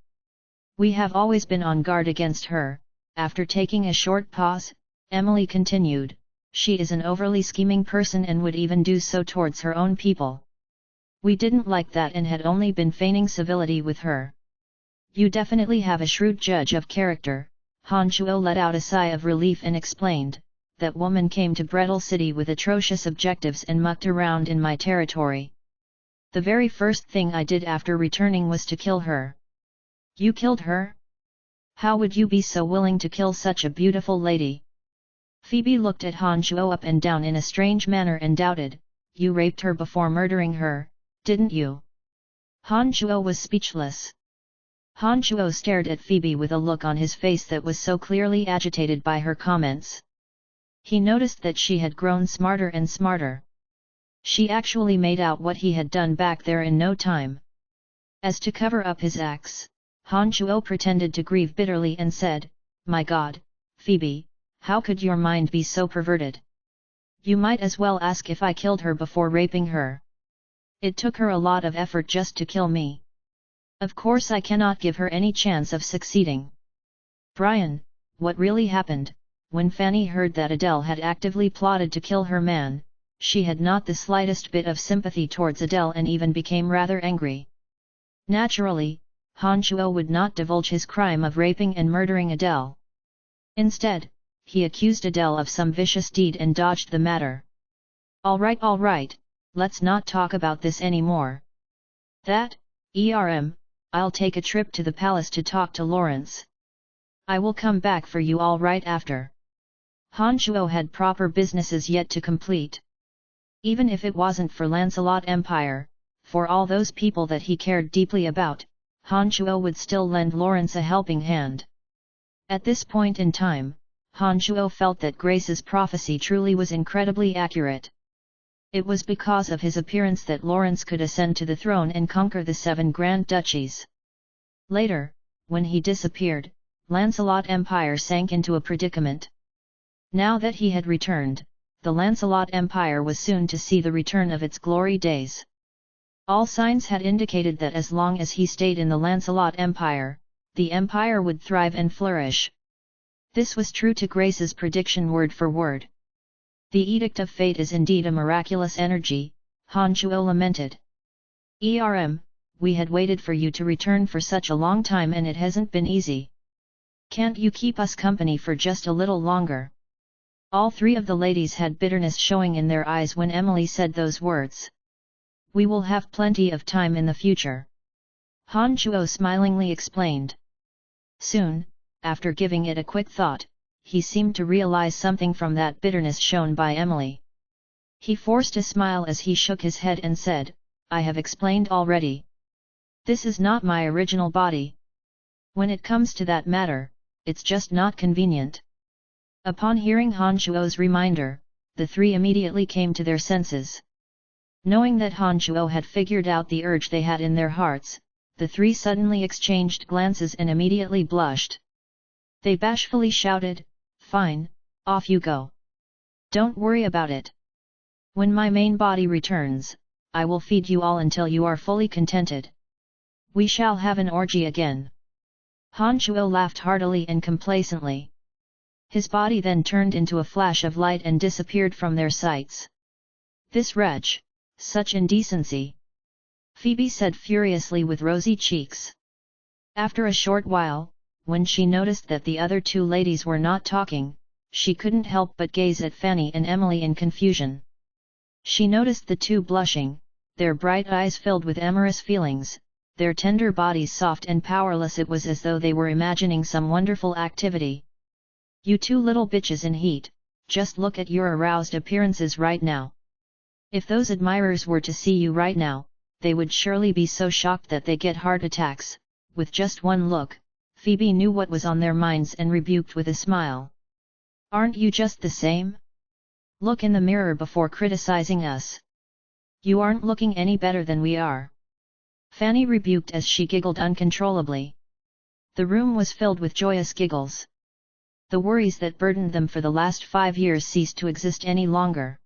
"We have always been on guard against her." After taking a short pause, Emily continued, "She is an overly scheming person and would even do so towards her own people. We didn't like that and had only been feigning civility with her." "You definitely have a shrewd judge of character," Han Chuo let out a sigh of relief and explained, "That woman came to Brettle City with atrocious objectives and mucked around in my territory. The very first thing I did after returning was to kill her." "You killed her? How would you be so willing to kill such a beautiful lady?" Phoebe looked at Han Chuo up and down in a strange manner and doubted, "You raped her before murdering her, didn't you?" Han Chuo was speechless. Han Chuo stared at Phoebe with a look on his face that was so clearly agitated by her comments. He noticed that she had grown smarter and smarter. She actually made out what he had done back there in no time. As to cover up his acts, Han Chuo pretended to grieve bitterly and said, "My God, Phoebe, how could your mind be so perverted? You might as well ask if I killed her before raping her. It took her a lot of effort just to kill me. Of course I cannot give her any chance of succeeding." "Brian, what really happened?" When Fanny heard that Adele had actively plotted to kill her man, she had not the slightest bit of sympathy towards Adele and even became rather angry. Naturally, Han Chuo would not divulge his crime of raping and murdering Adele. Instead, he accused Adele of some vicious deed and dodged the matter. All right, let's not talk about this anymore. I'll take a trip to the palace to talk to Lawrence. I will come back for you all right after." Han Chuo had proper businesses yet to complete. Even if it wasn't for Lancelot Empire, for all those people that he cared deeply about, Han Chuo would still lend Lawrence a helping hand. At this point in time, Han Chuo felt that Grace's prophecy truly was incredibly accurate. It was because of his appearance that Lawrence could ascend to the throne and conquer the 7 Grand Duchies. Later, when he disappeared, Lancelot Empire sank into a predicament. Now that he had returned, the Lancelot Empire was soon to see the return of its glory days. All signs had indicated that as long as he stayed in the Lancelot Empire, the empire would thrive and flourish. This was true to Grace's prediction word for word. "The Edict of Fate is indeed a miraculous energy," Han Chuo lamented. We had waited for you to return for such a long time and it hasn't been easy. Can't you keep us company for just a little longer?" All three of the ladies had bitterness showing in their eyes when Emily said those words. "We will have plenty of time in the future," Han Chuo smilingly explained. Soon, after giving it a quick thought, he seemed to realize something from that bitterness shown by Emily. He forced a smile as he shook his head and said, "I have explained already. This is not my original body. When it comes to that matter, it's just not convenient." Upon hearing Han Chuo's reminder, the three immediately came to their senses. Knowing that Han Chuo had figured out the urge they had in their hearts, the three suddenly exchanged glances and immediately blushed. They bashfully shouted, "Fine, off you go. Don't worry about it. When my main body returns, I will feed you all until you are fully contented. We shall have an orgy again." Han Chuo laughed heartily and complacently. His body then turned into a flash of light and disappeared from their sights. "This wretch, such indecency!" Phoebe said furiously with rosy cheeks. After a short while, when she noticed that the other two ladies were not talking, she couldn't help but gaze at Fanny and Emily in confusion. She noticed the two blushing, their bright eyes filled with amorous feelings, their tender bodies soft and powerless. It was as though they were imagining some wonderful activity. "You two little bitches in heat, just look at your aroused appearances right now. If those admirers were to see you right now, they would surely be so shocked that they get heart attacks." With just one look, Phoebe knew what was on their minds and rebuked with a smile. "Aren't you just the same? Look in the mirror before criticizing us. You aren't looking any better than we are." Fanny rebuked as she giggled uncontrollably. The room was filled with joyous giggles. The worries that burdened them for the last 5 years ceased to exist any longer.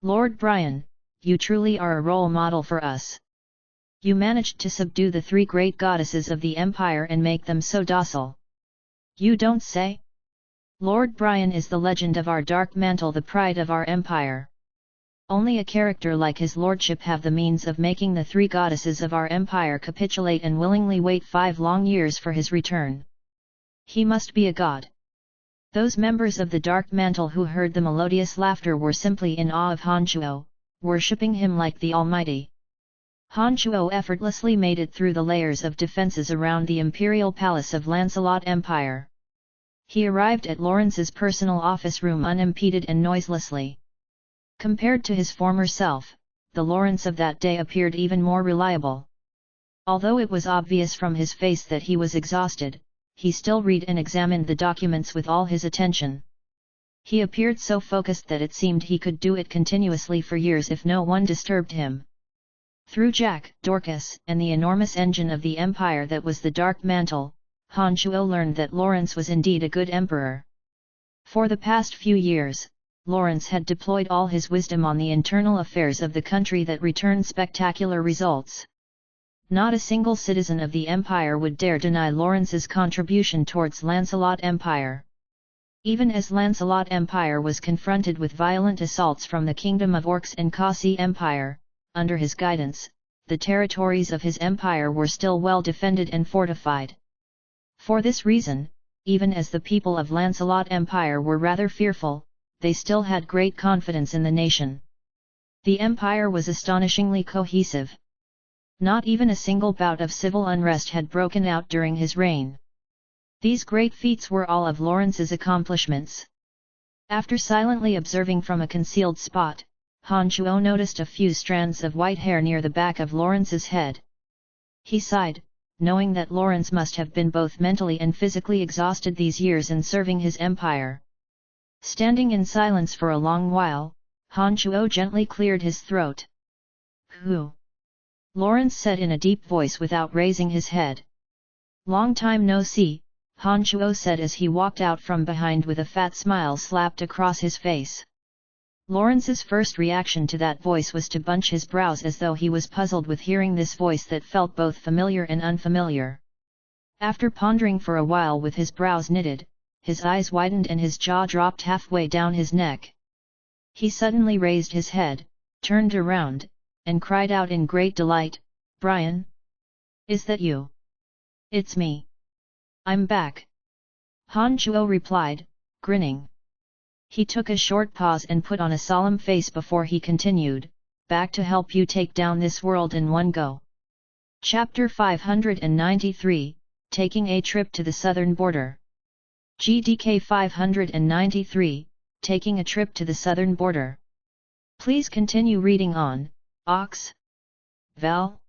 "Lord Brian, you truly are a role model for us. You managed to subdue the 3 great goddesses of the Empire and make them so docile." "You don't say? Lord Brian is the legend of our dark mantle, the pride of our empire. Only a character like his lordship have the means of making the 3 goddesses of our empire capitulate and willingly wait 5 long years for his return. He must be a god." Those members of the Dark Mantle who heard the melodious laughter were simply in awe of Han Chuo, worshipping him like the Almighty. Han Chuo effortlessly made it through the layers of defences around the imperial palace of Lancelot Empire. He arrived at Lawrence's personal office room unimpeded and noiselessly. Compared to his former self, the Lawrence of that day appeared even more reliable. Although it was obvious from his face that he was exhausted, he still read and examined the documents with all his attention. He appeared so focused that it seemed he could do it continuously for years if no one disturbed him. Through Jack, Dorcas, and the enormous engine of the empire that was the Dark Mantle, Han Chuo learned that Lawrence was indeed a good emperor. For the past few years, Lawrence had deployed all his wisdom on the internal affairs of the country that returned spectacular results. Not a single citizen of the Empire would dare deny Lawrence's contribution towards Lancelot Empire. Even as Lancelot Empire was confronted with violent assaults from the Kingdom of Orcs and Kasi Empire, under his guidance, the territories of his empire were still well defended and fortified. For this reason, even as the people of Lancelot Empire were rather fearful, they still had great confidence in the nation. The empire was astonishingly cohesive. Not even a single bout of civil unrest had broken out during his reign. These great feats were all of Lawrence's accomplishments. After silently observing from a concealed spot, Han Chuo noticed a few strands of white hair near the back of Lawrence's head. He sighed, knowing that Lawrence must have been both mentally and physically exhausted these years in serving his empire. Standing in silence for a long while, Han Chuo gently cleared his throat. "Who?" Lawrence said in a deep voice without raising his head. "Long time no see," Han Chuo said as he walked out from behind with a fat smile slapped across his face. Lawrence's first reaction to that voice was to bunch his brows as though he was puzzled with hearing this voice that felt both familiar and unfamiliar. After pondering for a while with his brows knitted, his eyes widened and his jaw dropped halfway down his neck. He suddenly raised his head, turned around, and cried out in great delight, "Brian? Is that you?" "It's me. I'm back," Han Chuo replied, grinning. He took a short pause and put on a solemn face before he continued, "Back to help you take down this world in one go." Chapter 593, Taking a Trip to the Southern Border. GDK 593, Taking a Trip to the Southern Border. Please continue reading on. Ox. Val.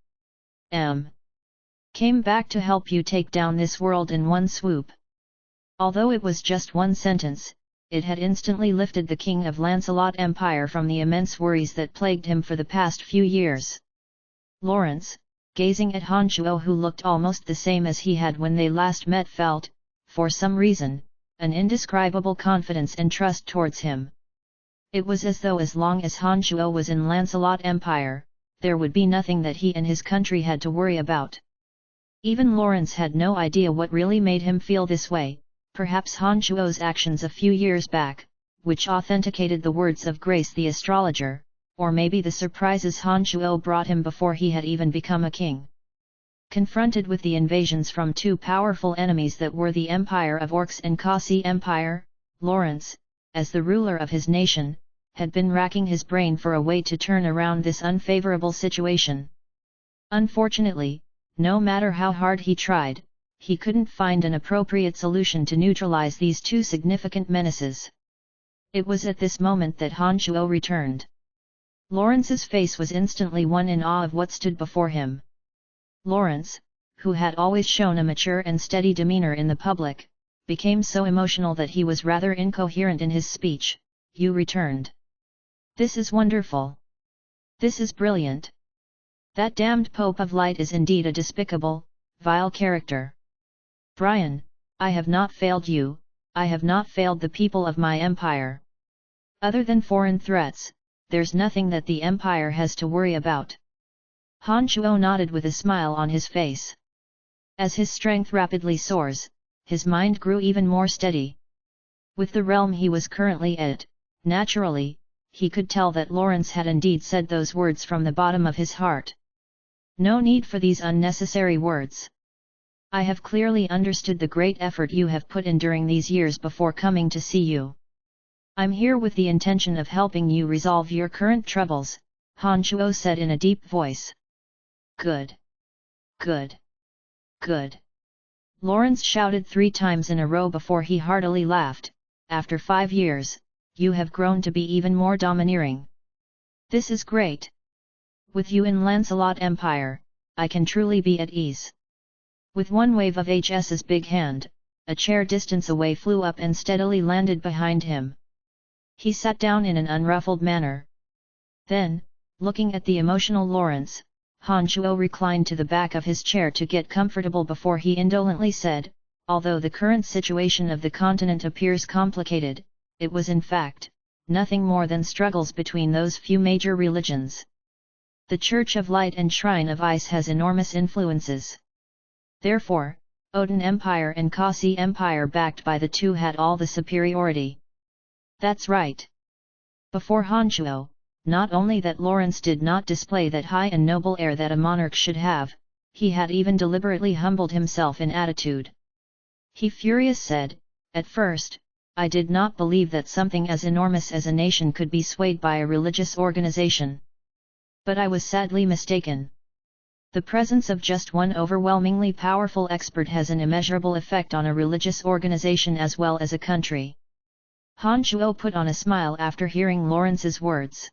M. Came back to help you take down this world in one swoop. Although it was just one sentence, it had instantly lifted the King of Lancelot Empire from the immense worries that plagued him for the past few years. Lawrence, gazing at Han Shuo, who looked almost the same as he had when they last met, felt, for some reason, an indescribable confidence and trust towards him. It was as though as long as Han Shuo was in Lancelot Empire, there would be nothing that he and his country had to worry about. Even Lawrence had no idea what really made him feel this way, perhaps Han Shuo's actions a few years back, which authenticated the words of Grace the astrologer, or maybe the surprises Han Shuo brought him before he had even become a king. Confronted with the invasions from two powerful enemies that were the Empire of Orcs and Kasi Empire, Lawrence, as the ruler of his nation, had been racking his brain for a way to turn around this unfavorable situation. Unfortunately, no matter how hard he tried, he couldn't find an appropriate solution to neutralize these two significant menaces. It was at this moment that Han Shuo returned. Lawrence's face was instantly one in awe of what stood before him. Lawrence, who had always shown a mature and steady demeanor in the public, became so emotional that he was rather incoherent in his speech. "You returned. This is wonderful. This is brilliant. That damned Pope of Light is indeed a despicable, vile character. Brian, I have not failed you, I have not failed the people of my empire. Other than foreign threats, there's nothing that the empire has to worry about." Han Shuo nodded with a smile on his face. As his strength rapidly soars, his mind grew even more steady. With the realm he was currently at, naturally, he could tell that Lawrence had indeed said those words from the bottom of his heart. No need for these unnecessary words. I have clearly understood the great effort you have put in during these years before coming to see you. I'm here with the intention of helping you resolve your current troubles, Han Shuo said in a deep voice. Good. Good. Good. Lawrence shouted 3 times in a row before he heartily laughed. After 5 years, you have grown to be even more domineering. This is great. With you in Lancelot Empire, I can truly be at ease. With one wave of HS's big hand, a chair distance away flew up and steadily landed behind him. He sat down in an unruffled manner. Then, looking at the emotional Lawrence, Han Shuo reclined to the back of his chair to get comfortable before he indolently said, "Although the current situation of the continent appears complicated, it was in fact, nothing more than struggles between those few major religions. The Church of Light and Shrine of Ice has enormous influences. Therefore, Odin Empire and Kasi Empire backed by the two had all the superiority." That's right. Before Han Shuo, not only that Lawrence did not display that high and noble air that a monarch should have, he had even deliberately humbled himself in attitude. He furious said, "At first, I did not believe that something as enormous as a nation could be swayed by a religious organization. But I was sadly mistaken. The presence of just one overwhelmingly powerful expert has an immeasurable effect on a religious organization as well as a country." Han Shuo put on a smile after hearing Lawrence's words.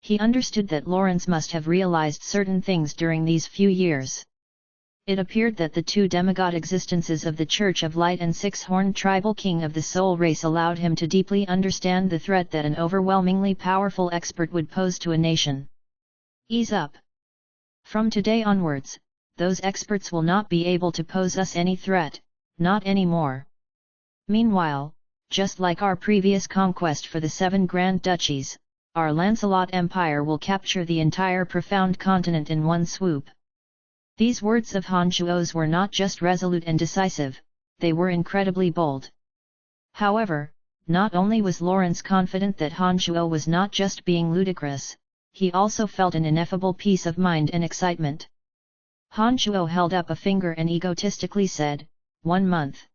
He understood that Lawrence must have realized certain things during these few years. It appeared that the two demigod existences of the Church of Light and Six-Horned Tribal King of the Soul Race allowed him to deeply understand the threat that an overwhelmingly powerful expert would pose to a nation. Ease up. From today onwards, those experts will not be able to pose us any threat, not anymore. Meanwhile, just like our previous conquest for the 7 Grand Duchies, our Lancelot Empire will capture the entire profound continent in one swoop. These words of Han Shuo's were not just resolute and decisive, they were incredibly bold. However, not only was Lawrence confident that Han Shuo was not just being ludicrous, he also felt an ineffable peace of mind and excitement. Han Shuo held up a finger and egotistically said, 1 month.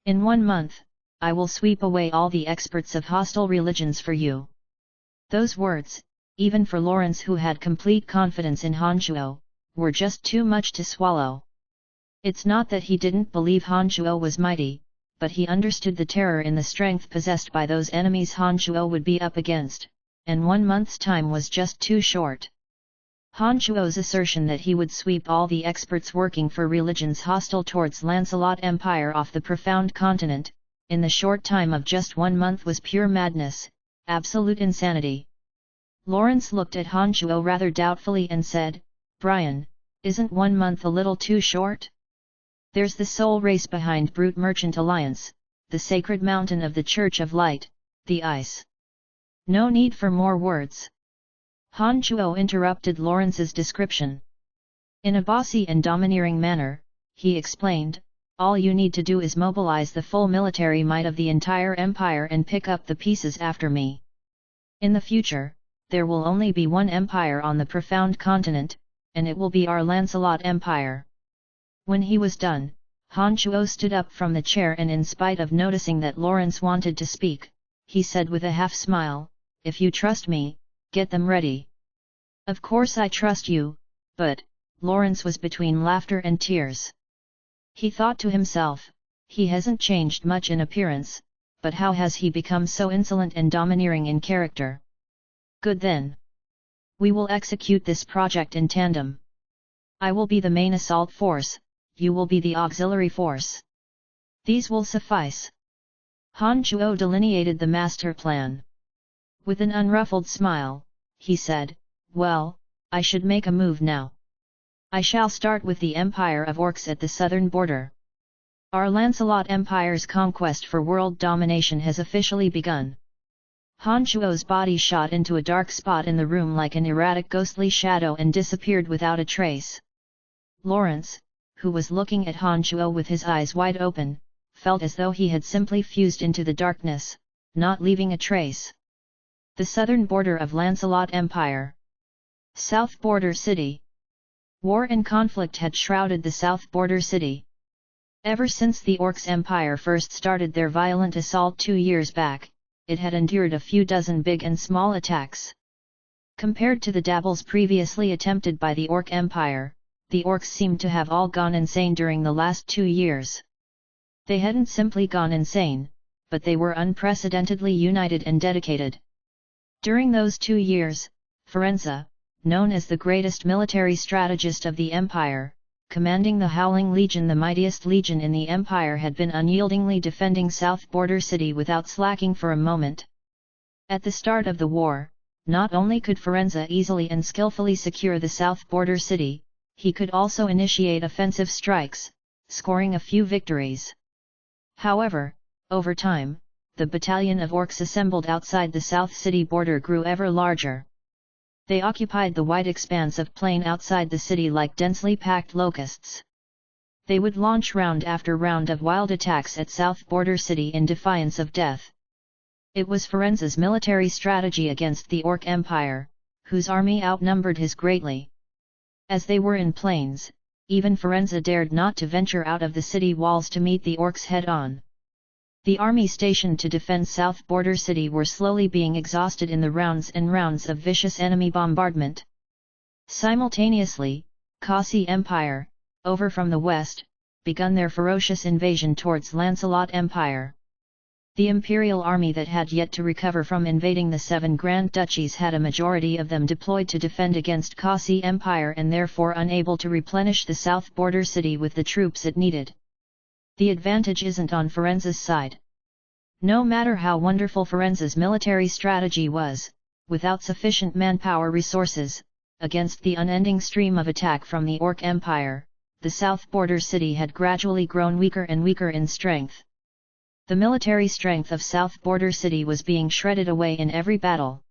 In 1 month, I will sweep away all the experts of hostile religions for you." Those words, even for Lawrence who had complete confidence in Han Shuo, were just too much to swallow. It's not that he didn't believe Han Shuo was mighty, but he understood the terror in the strength possessed by those enemies Han Shuo would be up against, and 1 month's time was just too short. Han Shuo's assertion that he would sweep all the experts working for religions hostile towards Lancelot Empire off the profound continent, in the short time of just 1 month was pure madness, absolute insanity. Lawrence looked at Han Shuo rather doubtfully and said, "Brian, isn't 1 month a little too short? There's the soul race behind Brute Merchant Alliance, the sacred mountain of the Church of Light, the ice." "No need for more words." Han Shuo interrupted Lawrence's description. In a bossy and domineering manner, he explained, "All you need to do is mobilize the full military might of the entire empire and pick up the pieces after me. In the future, there will only be one empire on the profound continent, and it will be our Lancelot Empire." When he was done, Han Shuo stood up from the chair and in spite of noticing that Lawrence wanted to speak, he said with a half-smile, "If you trust me, get them ready." "Of course I trust you, but..." Lawrence was between laughter and tears. He thought to himself, he hasn't changed much in appearance, but how has he become so insolent and domineering in character? "Good then. We will execute this project in tandem. I will be the main assault force, you will be the auxiliary force. These will suffice." Han Shuo delineated the master plan. With an unruffled smile, he said, "Well, I should make a move now. I shall start with the Empire of Orcs at the southern border. Our Lancelot Empire's conquest for world domination has officially begun." Han Shuo's body shot into a dark spot in the room like an erratic ghostly shadow and disappeared without a trace. Lawrence, who was looking at Han Shuo with his eyes wide open, felt as though he had simply fused into the darkness, not leaving a trace. The southern border of Lancelot Empire. South Border City. War and conflict had shrouded the South Border City. Ever since the Orcs' Empire first started their violent assault 2 years back, it had endured a few dozen big and small attacks. Compared to the dabbles previously attempted by the Orc Empire, the Orcs seemed to have all gone insane during the last 2 years. They hadn't simply gone insane, but they were unprecedentedly united and dedicated. During those 2 years, Firenze, known as the greatest military strategist of the Empire, commanding the Howling Legion, the mightiest legion in the Empire, had been unyieldingly defending South Border City without slacking for a moment. At the start of the war, not only could Firenze easily and skillfully secure the South Border City, he could also initiate offensive strikes, scoring a few victories. However, over time, the battalion of orcs assembled outside the South City border grew ever larger. They occupied the wide expanse of plain outside the city like densely packed locusts. They would launch round after round of wild attacks at South Border City in defiance of death. It was Firenze's military strategy against the Orc Empire, whose army outnumbered his greatly. As they were in plains, even Firenze dared not to venture out of the city walls to meet the orcs head-on. The army stationed to defend South Border City were slowly being exhausted in the rounds and rounds of vicious enemy bombardment. Simultaneously, Kasi Empire, over from the west, begun their ferocious invasion towards Lancelot Empire. The imperial army that had yet to recover from invading the 7 Grand Duchies had a majority of them deployed to defend against Kasi Empire and therefore unable to replenish the South Border City with the troops it needed. The advantage isn't on Firenze's side. No matter how wonderful Firenze's military strategy was, without sufficient manpower resources, against the unending stream of attack from the Orc Empire, the South Border City had gradually grown weaker and weaker in strength. The military strength of South Border City was being shredded away in every battle.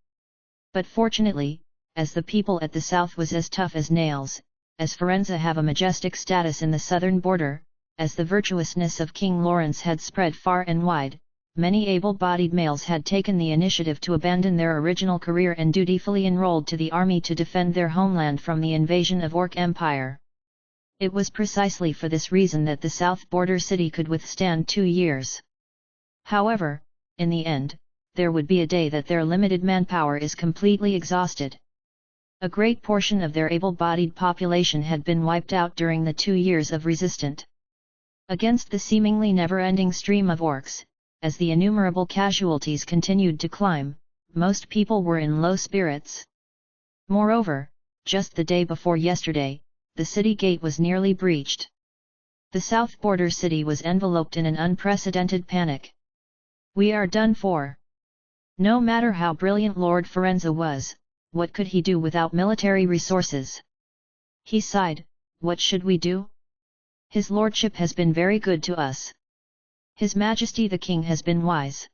But fortunately, as the people at the south was as tough as nails, as Firenze have a majestic status in the southern border, as the virtuousness of King Lawrence had spread far and wide, many able-bodied males had taken the initiative to abandon their original career and dutifully enrolled to the army to defend their homeland from the invasion of Orc Empire. It was precisely for this reason that the South Border City could withstand 2 years. However, in the end, there would be a day that their limited manpower is completely exhausted. A great portion of their able-bodied population had been wiped out during the 2 years of resistance. Against the seemingly never-ending stream of orcs, as the innumerable casualties continued to climb, most people were in low spirits. Moreover, just the day before yesterday, the city gate was nearly breached. The south border city was enveloped in an unprecedented panic. We are done for. No matter how brilliant Lord Firenze was, what could he do without military resources? He sighed, what should we do? His lordship has been very good to us. His Majesty the King has been wise.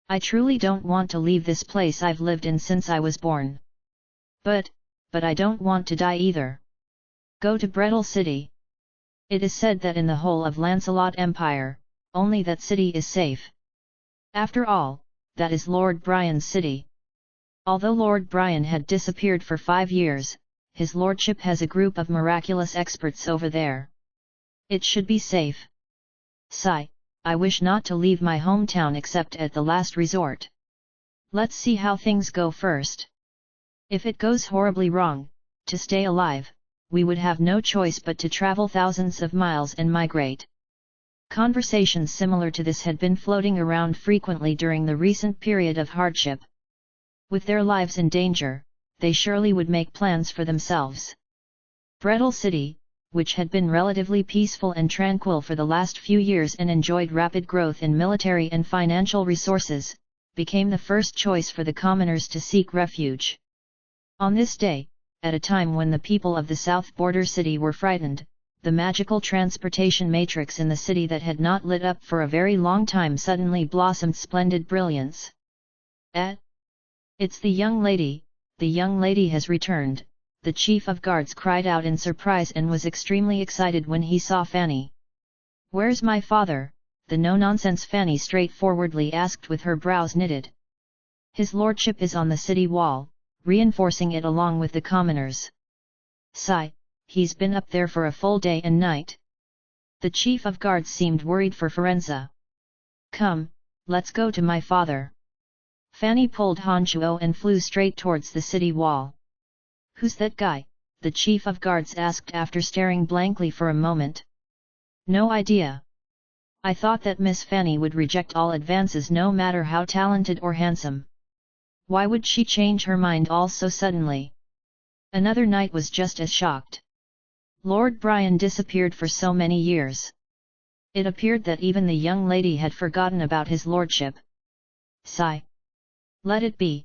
I truly don't want to leave this place I've lived in since I was born. But I don't want to die either. Go to Brettle City. It is said that in the whole of Lancelot Empire, only that city is safe. After all, that is Lord Brian's city. Although Lord Brian had disappeared for 5 years, his lordship has a group of miraculous experts over there. It should be safe. Sigh, I wish not to leave my hometown except at the last resort. Let's see how things go first. If it goes horribly wrong, to stay alive, we would have no choice but to travel thousands of miles and migrate. Conversations similar to this had been floating around frequently during the recent period of hardship. With their lives in danger, they surely would make plans for themselves. Brettle City, which had been relatively peaceful and tranquil for the last few years and enjoyed rapid growth in military and financial resources, became the first choice for the commoners to seek refuge. On this day, at a time when the people of the south border city were frightened, the magical transportation matrix in the city that had not lit up for a very long time suddenly blossomed splendid brilliance. It's the young lady has returned, the chief of guards cried out in surprise and was extremely excited when he saw Fanny. Where's my father? The no-nonsense Fanny straightforwardly asked with her brows knitted. His lordship is on the city wall, reinforcing it along with the commoners. Sigh, he's been up there for a full day and night. The chief of guards seemed worried for Firenze. Come, let's go to my father. Fanny pulled Hanchuo and flew straight towards the city wall. Who's that guy? The chief of guards asked after staring blankly for a moment. No idea. I thought that Miss Fanny would reject all advances no matter how talented or handsome. Why would she change her mind all so suddenly? Another knight was just as shocked. Lord Brian disappeared for so many years. It appeared that even the young lady had forgotten about his lordship. Sigh. Let it be.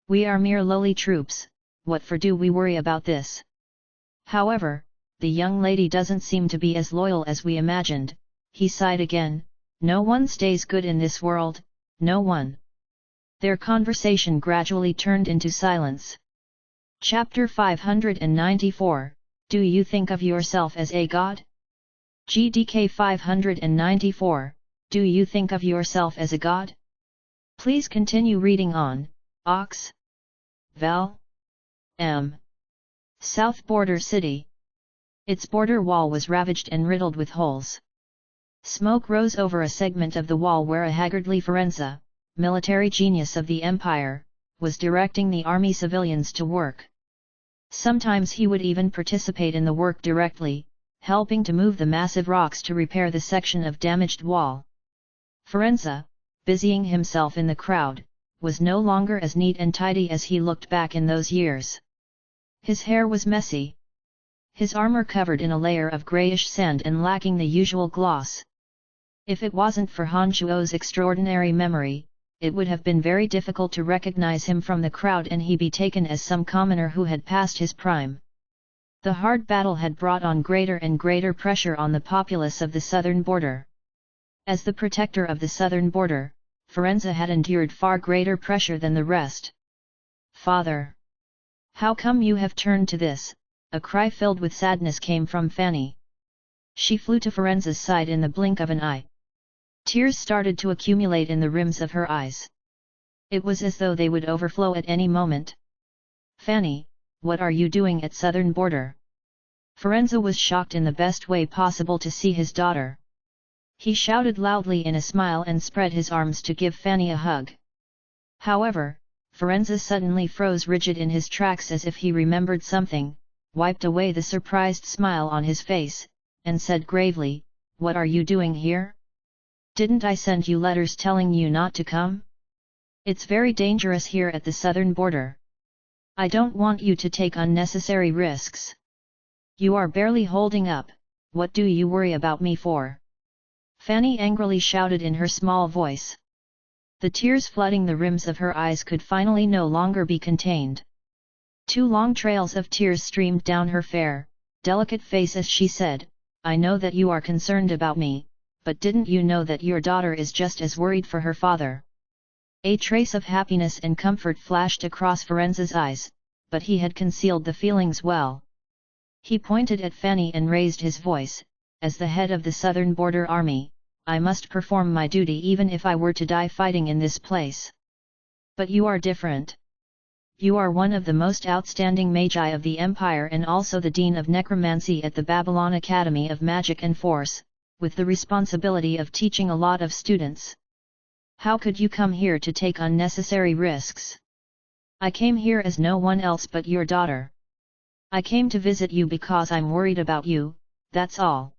We are mere lowly troops, what for do we worry about this? However, the young lady doesn't seem to be as loyal as we imagined, he sighed again, no one stays good in this world, no one. Their conversation gradually turned into silence. Chapter 594, Do you think of yourself as a god? GDK 594, Do you think of yourself as a god? Please continue reading on, Ox. Val. M. South Border City. Its border wall was ravaged and riddled with holes. Smoke rose over a segment of the wall where a haggardly Firenze, military genius of the empire, was directing the army civilians to work. Sometimes he would even participate in the work directly, helping to move the massive rocks to repair the section of damaged wall. Firenze, busying himself in the crowd, was no longer as neat and tidy as he looked back in those years. His hair was messy. His armor covered in a layer of greyish sand and lacking the usual gloss. If it wasn't for Hanchuo's extraordinary memory, it would have been very difficult to recognize him from the crowd and he be taken as some commoner who had passed his prime. The hard battle had brought on greater and greater pressure on the populace of the southern border. As the protector of the southern border, Firenze had endured far greater pressure than the rest. Father! How come you have turned to this? A cry filled with sadness came from Fanny. She flew to Firenze's side in the blink of an eye. Tears started to accumulate in the rims of her eyes. It was as though they would overflow at any moment. Fanny, what are you doing at southern border? Firenze was shocked in the best way possible to see his daughter. He shouted loudly in a smile and spread his arms to give Fanny a hug. However, Firenze suddenly froze rigid in his tracks as if he remembered something, wiped away the surprised smile on his face, and said gravely, "What are you doing here? Didn't I send you letters telling you not to come? It's very dangerous here at the southern border. I don't want you to take unnecessary risks. You are barely holding up, what do you worry about me for?" Fanny angrily shouted in her small voice. The tears flooding the rims of her eyes could finally no longer be contained. 2 long trails of tears streamed down her fair, delicate face as she said, "I know that you are concerned about me, but didn't you know that your daughter is just as worried for her father?" A trace of happiness and comfort flashed across Firenze's eyes, but he had concealed the feelings well. He pointed at Fanny and raised his voice, "As the head of the Southern Border Army, I must perform my duty even if I were to die fighting in this place. But you are different. You are one of the most outstanding magi of the Empire and also the Dean of Necromancy at the Babylon Academy of Magic and Force, with the responsibility of teaching a lot of students. How could you come here to take unnecessary risks? I came here as no one else but your daughter. I came to visit you because I'm worried about you, that's all."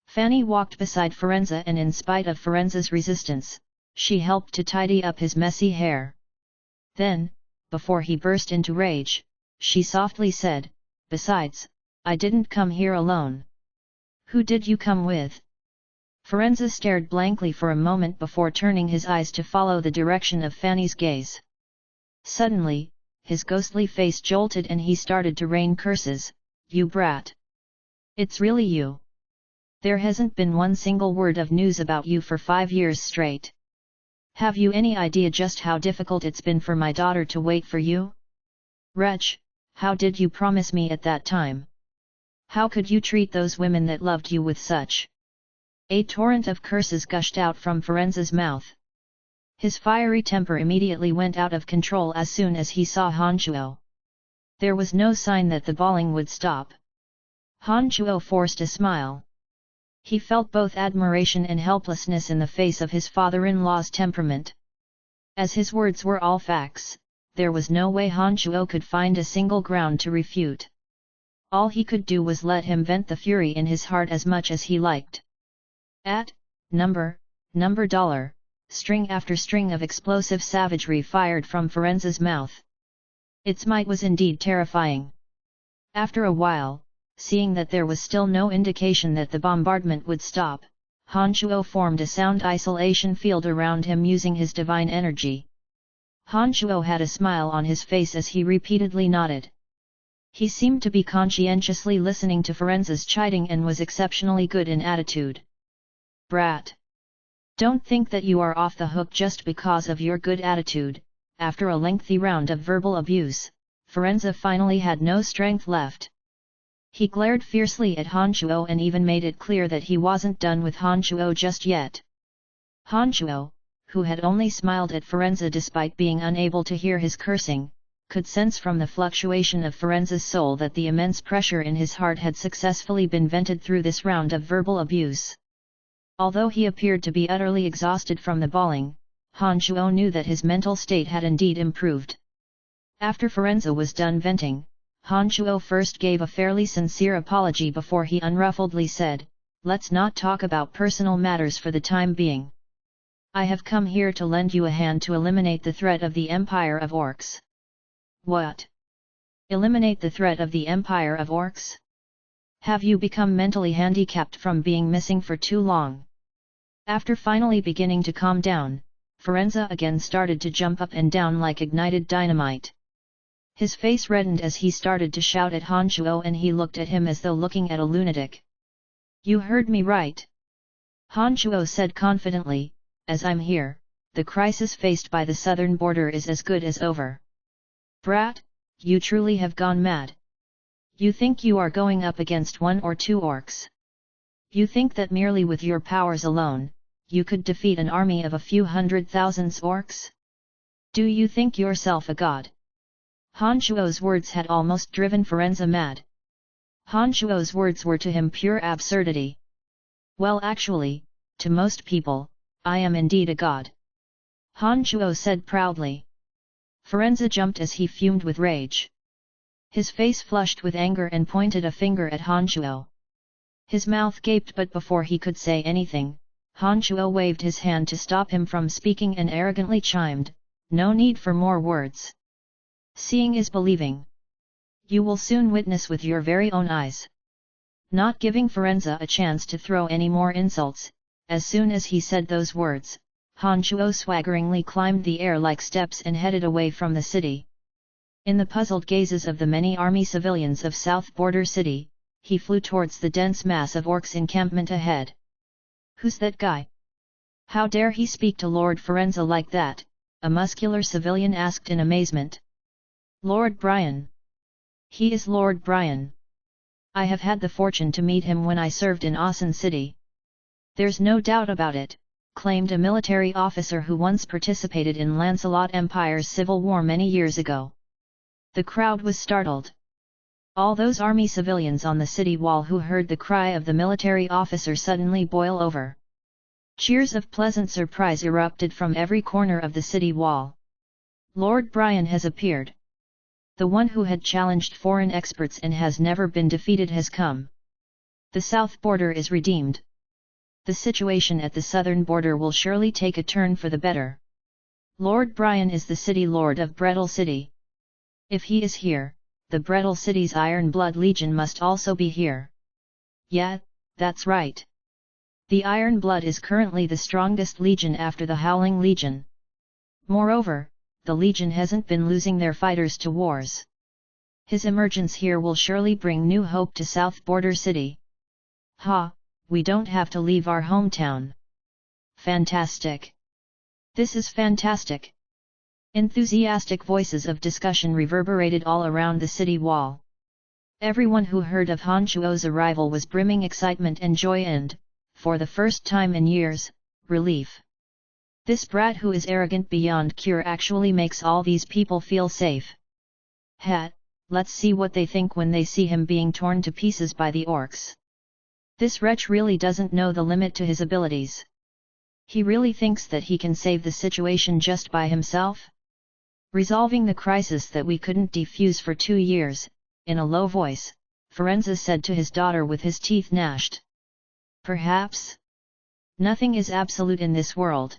Fanny walked beside Firenze and in spite of Firenze's resistance, she helped to tidy up his messy hair. Then, before he burst into rage, she softly said, "Besides, I didn't come here alone. Who did you come with?" Firenze stared blankly for a moment before turning his eyes to follow the direction of Fanny's gaze. Suddenly, his ghostly face jolted and he started to rain curses, "You brat! It's really you! There hasn't been one single word of news about you for 5 years straight. Have you any idea just how difficult it's been for my daughter to wait for you? Wretch, how did you promise me at that time? How could you treat those women that loved you with such?" A torrent of curses gushed out from Firenze's mouth. His fiery temper immediately went out of control as soon as he saw Hanchuo. There was no sign that the bawling would stop. Hanchuo forced a smile. He felt both admiration and helplessness in the face of his father-in-law's temperament. As his words were all facts, there was no way Hanchuo could find a single ground to refute. All he could do was let him vent the fury in his heart as much as he liked. Number, dollar, string after string of explosive savagery fired from Firenze's mouth. Its might was indeed terrifying. After a while, seeing that there was still no indication that the bombardment would stop, Hanchuo formed a sound isolation field around him using his divine energy. Hanchuo had a smile on his face as he repeatedly nodded. He seemed to be conscientiously listening to Firenze's chiding and was exceptionally good in attitude. "Brat! Don't think that you are off the hook just because of your good attitude." After a lengthy round of verbal abuse, Firenze finally had no strength left. He glared fiercely at Hanchuo and even made it clear that he wasn't done with Hanchuo just yet. Hanchuo, who had only smiled at Firenze despite being unable to hear his cursing, could sense from the fluctuation of Firenze's soul that the immense pressure in his heart had successfully been vented through this round of verbal abuse. Although he appeared to be utterly exhausted from the bawling, Hanchuo knew that his mental state had indeed improved. After Firenze was done venting, Hanchuo first gave a fairly sincere apology before he unruffledly said, "Let's not talk about personal matters for the time being. I have come here to lend you a hand to eliminate the threat of the Empire of Orcs." "What? Eliminate the threat of the Empire of Orcs? Have you become mentally handicapped from being missing for too long?" After finally beginning to calm down, Firenze again started to jump up and down like ignited dynamite. His face reddened as he started to shout at Hanchuo and he looked at him as though looking at a lunatic. "You heard me right," Hanchuo said confidently, "as I'm here, the crisis faced by the southern border is as good as over. Brat, you truly have gone mad. You think you are going up against 1 or 2 orcs? You think that merely with your powers alone, you could defeat an army of a few 100,000 orcs? Do you think yourself a god?" Hanchuo's words had almost driven Firenze mad. Hanchuo's words were to him pure absurdity. Well, actually, to most people, I am indeed a god." Han Chuo said proudly. Firenze jumped as he fumed with rage. His face flushed with anger and pointed a finger at Han Chuo. His mouth gaped, but before he could say anything, Han Chuo waved his hand to stop him from speaking and arrogantly chimed, "No need for more words. Seeing is believing. You will soon witness with your very own eyes." Not giving Firenze a chance to throw any more insults, as soon as he said those words, Han Chuo swaggeringly climbed the air like steps and headed away from the city. In the puzzled gazes of the many army civilians of South Border City, he flew towards the dense mass of orcs encampment ahead. "Who's that guy? How dare he speak to Lord Firenze like that?" a muscular civilian asked in amazement. "Lord Brian. He is Lord Brian. I have had the fortune to meet him when I served in Asen City." "There's no doubt about it," claimed a military officer who once participated in Lancelot Empire's civil war many years ago. The crowd was startled. All those army civilians on the city wall who heard the cry of the military officer suddenly boil over. Cheers of pleasant surprise erupted from every corner of the city wall. "Lord Brian has appeared. The one who had challenged foreign experts and has never been defeated has come. The south border is redeemed. The situation at the southern border will surely take a turn for the better. Lord Brian is the city lord of Brettle City. If he is here, the Brettle City's Iron Blood Legion must also be here." "Yeah, that's right. The Iron Blood is currently the strongest legion after the Howling Legion. Moreover, the Legion hasn't been losing their fighters to wars. His emergence here will surely bring new hope to South Border City. Ha, we don't have to leave our hometown. Fantastic! This is fantastic!" Enthusiastic voices of discussion reverberated all around the city wall. Everyone who heard of Han Chuo's arrival was brimming excitement and joy and, for the first time in years, relief. This brat who is arrogant beyond cure actually makes all these people feel safe. Let's see what they think when they see him being torn to pieces by the orcs. This wretch really doesn't know the limit to his abilities. He really thinks that he can save the situation just by himself? Resolving the crisis that we couldn't defuse for 2 years, in a low voice, Firenze said to his daughter with his teeth gnashed. "Perhaps? Nothing is absolute in this world."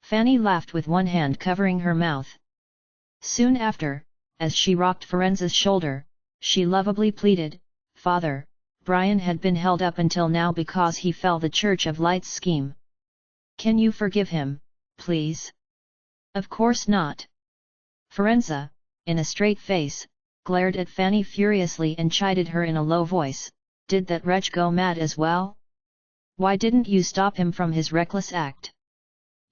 Fanny laughed with one hand covering her mouth. Soon after, as she rocked Firenze's shoulder, she lovably pleaded, "Father, Brian had been held up until now because he fell the Church of Light's scheme. Can you forgive him, please?" "Of course not." Firenze, in a straight face, glared at Fanny furiously and chided her in a low voice, "Did that wretch go mad as well? Why didn't you stop him from his reckless act?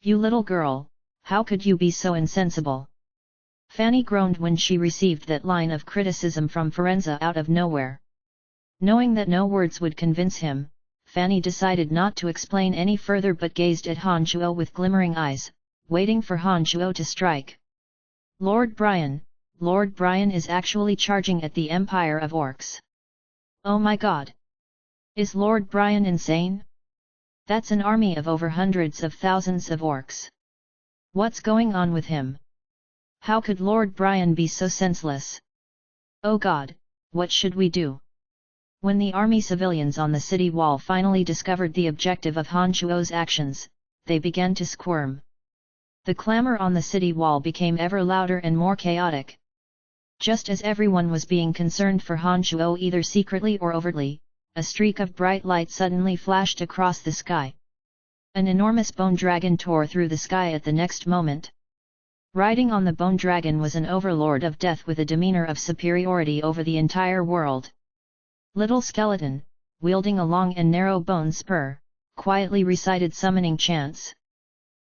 You little girl, how could you be so insensible?" Fanny groaned when she received that line of criticism from Firenze out of nowhere. Knowing that no words would convince him, Fanny decided not to explain any further but gazed at Han Chuo with glimmering eyes, waiting for Han Chuo to strike. Lord Brian is actually charging at the Empire of Orcs. Oh my god! Is Lord Brian insane? That's an army of over hundreds of thousands of orcs. What's going on with him? How could Lord Brian be so senseless? Oh god, what should we do? When the army civilians on the city wall finally discovered the objective of Han Chuo's actions, they began to squirm. The clamor on the city wall became ever louder and more chaotic. Just as everyone was being concerned for Han Chuo either secretly or overtly, a streak of bright light suddenly flashed across the sky. An enormous bone dragon tore through the sky at the next moment. Riding on the bone dragon was an overlord of death with a demeanor of superiority over the entire world. Little skeleton, wielding a long and narrow bone spur, quietly recited summoning chants.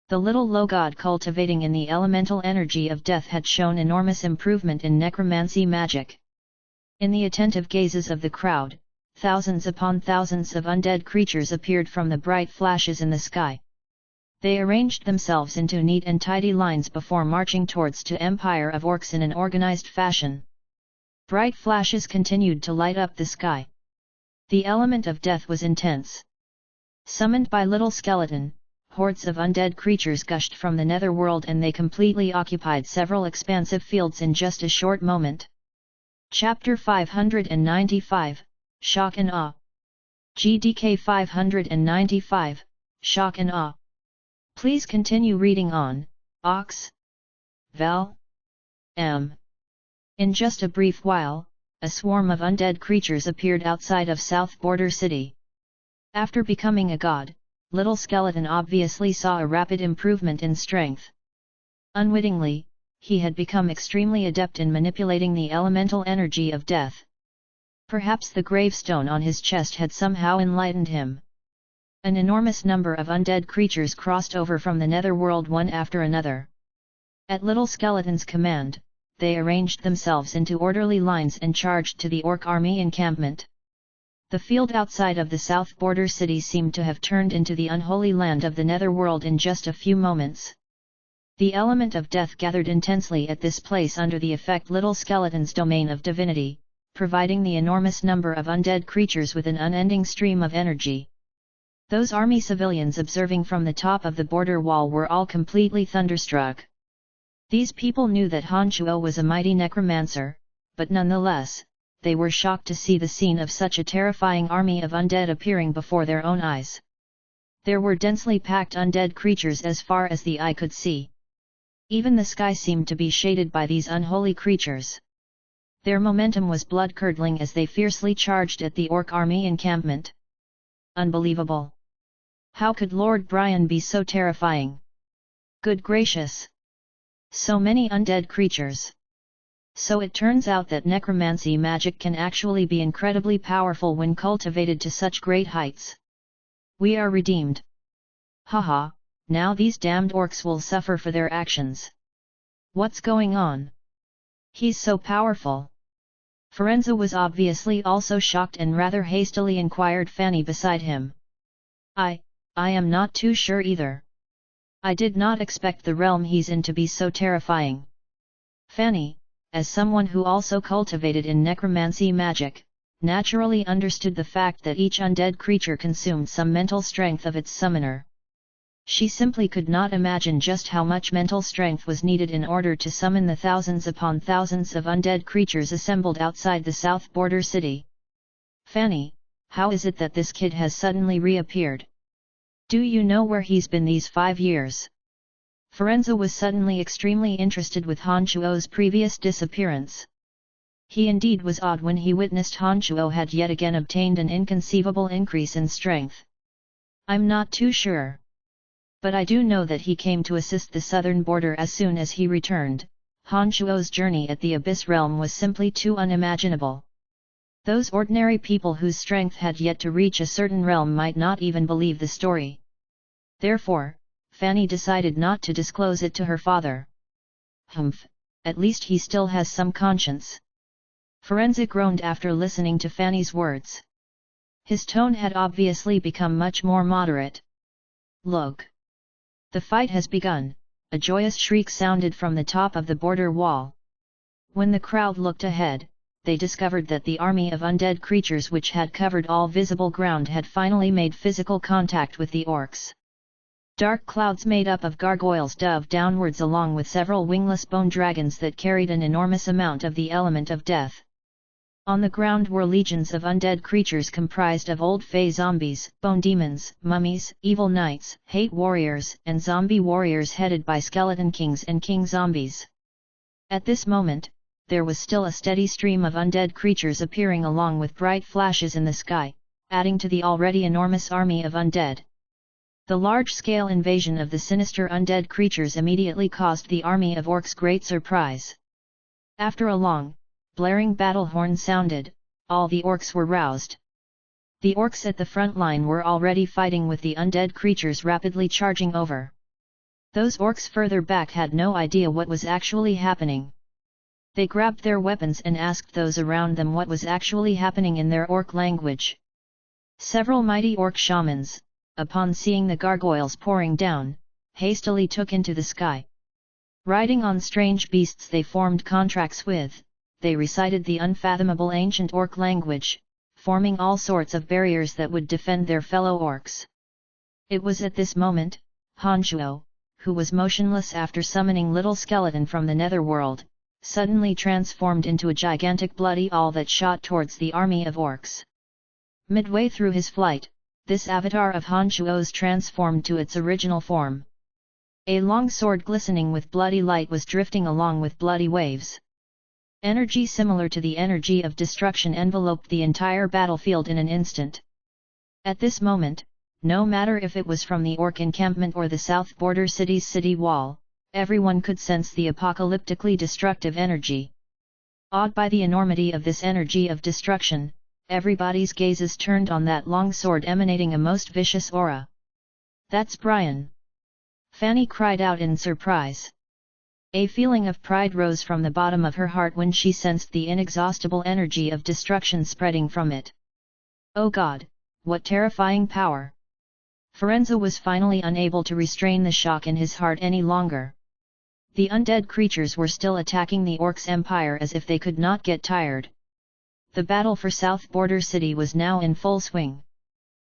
The little low god cultivating in the elemental energy of death had shown enormous improvement in necromancy magic. In the attentive gazes of the crowd, thousands upon thousands of undead creatures appeared from the bright flashes in the sky. They arranged themselves into neat and tidy lines before marching towards the Empire of Orcs in an organized fashion. Bright flashes continued to light up the sky. The element of death was intense. Summoned by Little Skeleton, hordes of undead creatures gushed from the netherworld and they completely occupied several expansive fields in just a short moment. Chapter 595, Shock and Awe. GDK 595, Shock and Awe. Please continue reading on, Ox. Val. M. In just a brief while, a swarm of undead creatures appeared outside of South Border City. After becoming a god, Little Skeleton obviously saw a rapid improvement in strength. Unwittingly, he had become extremely adept in manipulating the elemental energy of death. Perhaps the gravestone on his chest had somehow enlightened him. An enormous number of undead creatures crossed over from the netherworld one after another. At Little Skeleton's command, they arranged themselves into orderly lines and charged to the orc army encampment. The field outside of the South Border City seemed to have turned into the unholy land of the netherworld in just a few moments. The element of death gathered intensely at this place under the effect Little Skeleton's domain of divinity, providing the enormous number of undead creatures with an unending stream of energy. Those army civilians observing from the top of the border wall were all completely thunderstruck. These people knew that Han Chuo was a mighty necromancer, but nonetheless, they were shocked to see the scene of such a terrifying army of undead appearing before their own eyes. There were densely packed undead creatures as far as the eye could see. Even the sky seemed to be shaded by these unholy creatures. Their momentum was blood-curdling as they fiercely charged at the orc army encampment. Unbelievable! How could Lord Brian be so terrifying? Good gracious! So many undead creatures! So it turns out that necromancy magic can actually be incredibly powerful when cultivated to such great heights. We are redeemed. Haha, now these damned orcs will suffer for their actions. What's going on? He's so powerful. Firenze was obviously also shocked and rather hastily inquired Fanny beside him. I am not too sure either. I did not expect the realm he's in to be so terrifying. Fanny, as someone who also cultivated in necromancy magic, naturally understood the fact that each undead creature consumed some mental strength of its summoner. She simply could not imagine just how much mental strength was needed in order to summon the thousands upon thousands of undead creatures assembled outside the South Border City. Fanny, how is it that this kid has suddenly reappeared? Do you know where he's been these 5 years? Firenze was suddenly extremely interested with Han Chuo's previous disappearance. He indeed was awed when he witnessed Han Chuo had yet again obtained an inconceivable increase in strength. I'm not too sure. But I do know that he came to assist the southern border as soon as he returned. Han Chuo's journey at the Abyss Realm was simply too unimaginable. Those ordinary people whose strength had yet to reach a certain realm might not even believe the story. Therefore, Fanny decided not to disclose it to her father. Humph, at least he still has some conscience. Firenze groaned after listening to Fanny's words. His tone had obviously become much more moderate. Look! The fight has begun, a joyous shriek sounded from the top of the border wall. When the crowd looked ahead, they discovered that the army of undead creatures which had covered all visible ground had finally made physical contact with the orcs. Dark clouds made up of gargoyles dove downwards along with several wingless bone dragons that carried an enormous amount of the element of death. On the ground were legions of undead creatures comprised of old fey zombies, bone demons, mummies, evil knights, hate warriors, and zombie warriors headed by skeleton kings and king zombies. At this moment, there was still a steady stream of undead creatures appearing along with bright flashes in the sky, adding to the already enormous army of undead. The large-scale invasion of the sinister undead creatures immediately caused the army of orcs great surprise. After a long, blaring battle horn sounded, all the orcs were roused. The orcs at the front line were already fighting with the undead creatures rapidly charging over. Those orcs further back had no idea what was actually happening. They grabbed their weapons and asked those around them what was actually happening in their orc language. Several mighty orc shamans, upon seeing the gargoyles pouring down, hastily took into the sky. Riding on strange beasts they formed contracts with, they recited the unfathomable ancient orc language, forming all sorts of barriers that would defend their fellow orcs. It was at this moment, Hanchuo, who was motionless after summoning Little Skeleton from the netherworld, suddenly transformed into a gigantic bloody awl that shot towards the army of orcs. Midway through his flight, this avatar of Hanchuo's transformed to its original form. A long sword glistening with bloody light was drifting along with bloody waves. Energy similar to the energy of destruction enveloped the entire battlefield in an instant. At this moment, no matter if it was from the orc encampment or the south border city's city wall, everyone could sense the apocalyptically destructive energy. Awed by the enormity of this energy of destruction, everybody's gazes turned on that long sword emanating a most vicious aura. "That's Brian!" Fanny cried out in surprise. A feeling of pride rose from the bottom of her heart when she sensed the inexhaustible energy of destruction spreading from it. Oh God, what terrifying power! Firenze was finally unable to restrain the shock in his heart any longer. The undead creatures were still attacking the Orcs' empire as if they could not get tired. The battle for South Border City was now in full swing.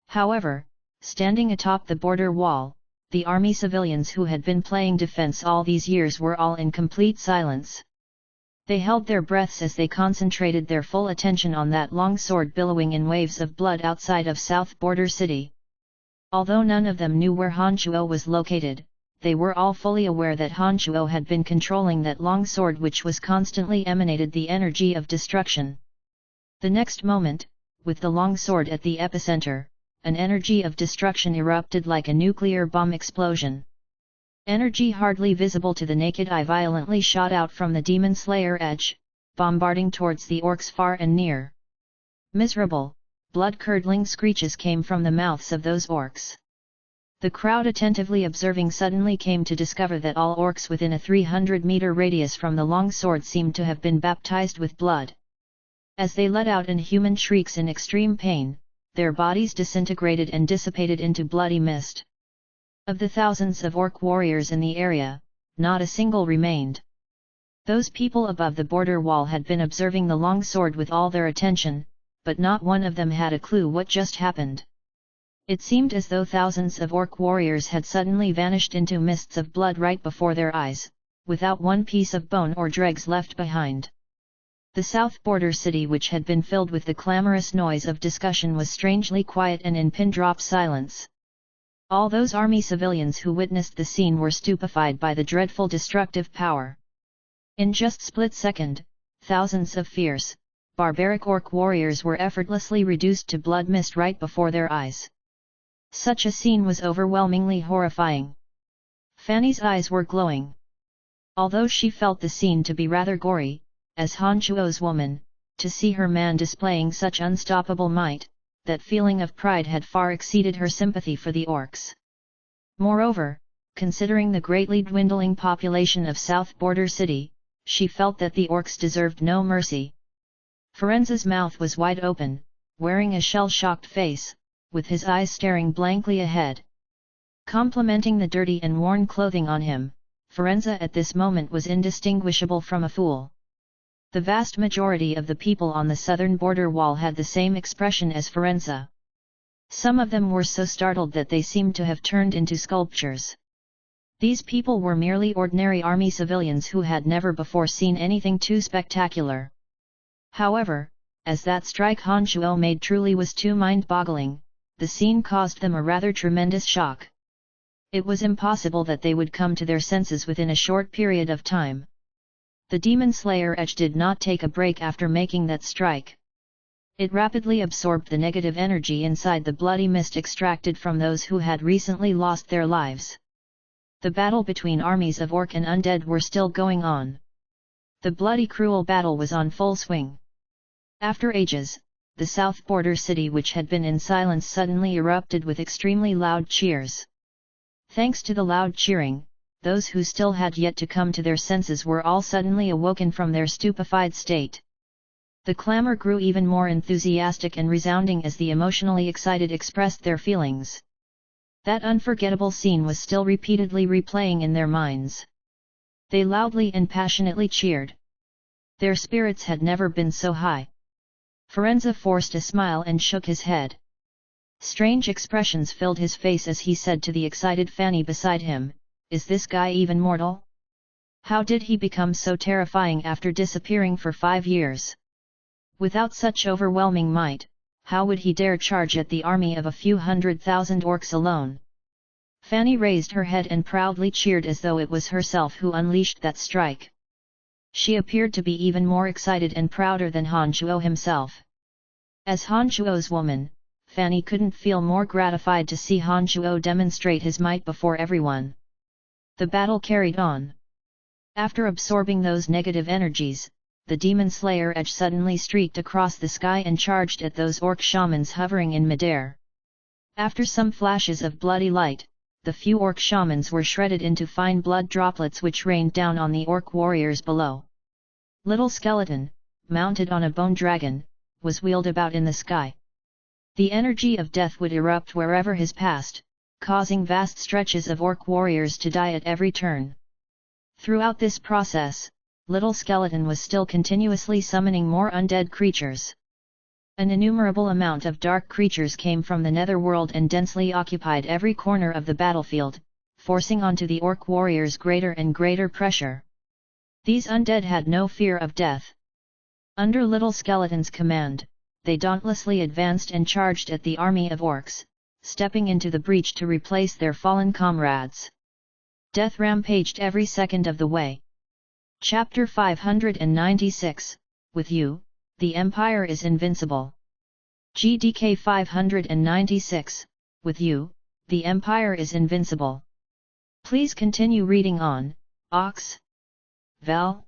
However, standing atop the border wall, the army civilians who had been playing defense all these years were all in complete silence. They held their breaths as they concentrated their full attention on that long sword billowing in waves of blood outside of South Border City. Although none of them knew where Hanchuo was located, they were all fully aware that Hanchuo had been controlling that long sword which was constantly emanated the energy of destruction. The next moment, with the long sword at the epicenter, an energy of destruction erupted like a nuclear bomb explosion. Energy hardly visible to the naked eye violently shot out from the Demon Slayer edge, bombarding towards the orcs far and near. Miserable, blood-curdling screeches came from the mouths of those orcs. The crowd attentively observing suddenly came to discover that all orcs within a 300-meter radius from the long sword seemed to have been baptized with blood. As they let out inhuman shrieks in extreme pain, their bodies disintegrated and dissipated into bloody mist. Of the thousands of orc warriors in the area, not a single remained. Those people above the border wall had been observing the long sword with all their attention, but not one of them had a clue what just happened. It seemed as though thousands of orc warriors had suddenly vanished into mists of blood right before their eyes, without one piece of bone or dregs left behind. The south border city, which had been filled with the clamorous noise of discussion, was strangely quiet and in pin-drop silence. All those army civilians who witnessed the scene were stupefied by the dreadful destructive power. In just split second, thousands of fierce, barbaric orc warriors were effortlessly reduced to blood mist right before their eyes. Such a scene was overwhelmingly horrifying. Fanny's eyes were glowing. Although she felt the scene to be rather gory, as Hanchuo's woman, to see her man displaying such unstoppable might, that feeling of pride had far exceeded her sympathy for the orcs. Moreover, considering the greatly dwindling population of South Border City, she felt that the orcs deserved no mercy. Firenze's mouth was wide open, wearing a shell-shocked face, with his eyes staring blankly ahead. Complementing the dirty and worn clothing on him, Firenze at this moment was indistinguishable from a fool. The vast majority of the people on the southern border wall had the same expression as Firenze. Some of them were so startled that they seemed to have turned into sculptures. These people were merely ordinary army civilians who had never before seen anything too spectacular. However, as that strike Hanchuo made truly was too mind-boggling, the scene caused them a rather tremendous shock. It was impossible that they would come to their senses within a short period of time. The Demon Slayer edge did not take a break after making that strike. It rapidly absorbed the negative energy inside the bloody mist extracted from those who had recently lost their lives. The battle between armies of orc and undead were still going on. The bloody cruel battle was on full swing. After ages, the south border city, which had been in silence, suddenly erupted with extremely loud cheers. Thanks to the loud cheering, those who still had yet to come to their senses were all suddenly awoken from their stupefied state. The clamor grew even more enthusiastic and resounding as the emotionally excited expressed their feelings. That unforgettable scene was still repeatedly replaying in their minds. They loudly and passionately cheered. Their spirits had never been so high. Firenze forced a smile and shook his head. Strange expressions filled his face as he said to the excited Fanny beside him, "Is this guy even mortal? How did he become so terrifying after disappearing for 5 years? Without such overwhelming might, how would he dare charge at the army of a few 100,000 orcs alone?" Fanny raised her head and proudly cheered as though it was herself who unleashed that strike. She appeared to be even more excited and prouder than Han Chuo himself. As Han Chuo's woman, Fanny couldn't feel more gratified to see Han Chuo demonstrate his might before everyone. The battle carried on. After absorbing those negative energies, the demon slayer edge suddenly streaked across the sky and charged at those orc shamans hovering in midair. After some flashes of bloody light, the few orc shamans were shredded into fine blood droplets which rained down on the orc warriors below. Little Skeleton, mounted on a bone dragon, was wheeled about in the sky. The energy of death would erupt wherever he passed, causing vast stretches of orc warriors to die at every turn. Throughout this process, Little Skeleton was still continuously summoning more undead creatures. An innumerable amount of dark creatures came from the netherworld and densely occupied every corner of the battlefield, forcing onto the orc warriors greater and greater pressure. These undead had no fear of death. Under Little Skeleton's command, they dauntlessly advanced and charged at the army of orcs, stepping into the breach to replace their fallen comrades. Death rampaged every second of the way. Chapter 596, With You, the Empire is Invincible. GDK 596, With You, the Empire is Invincible. Please continue reading on, Ox. Vel.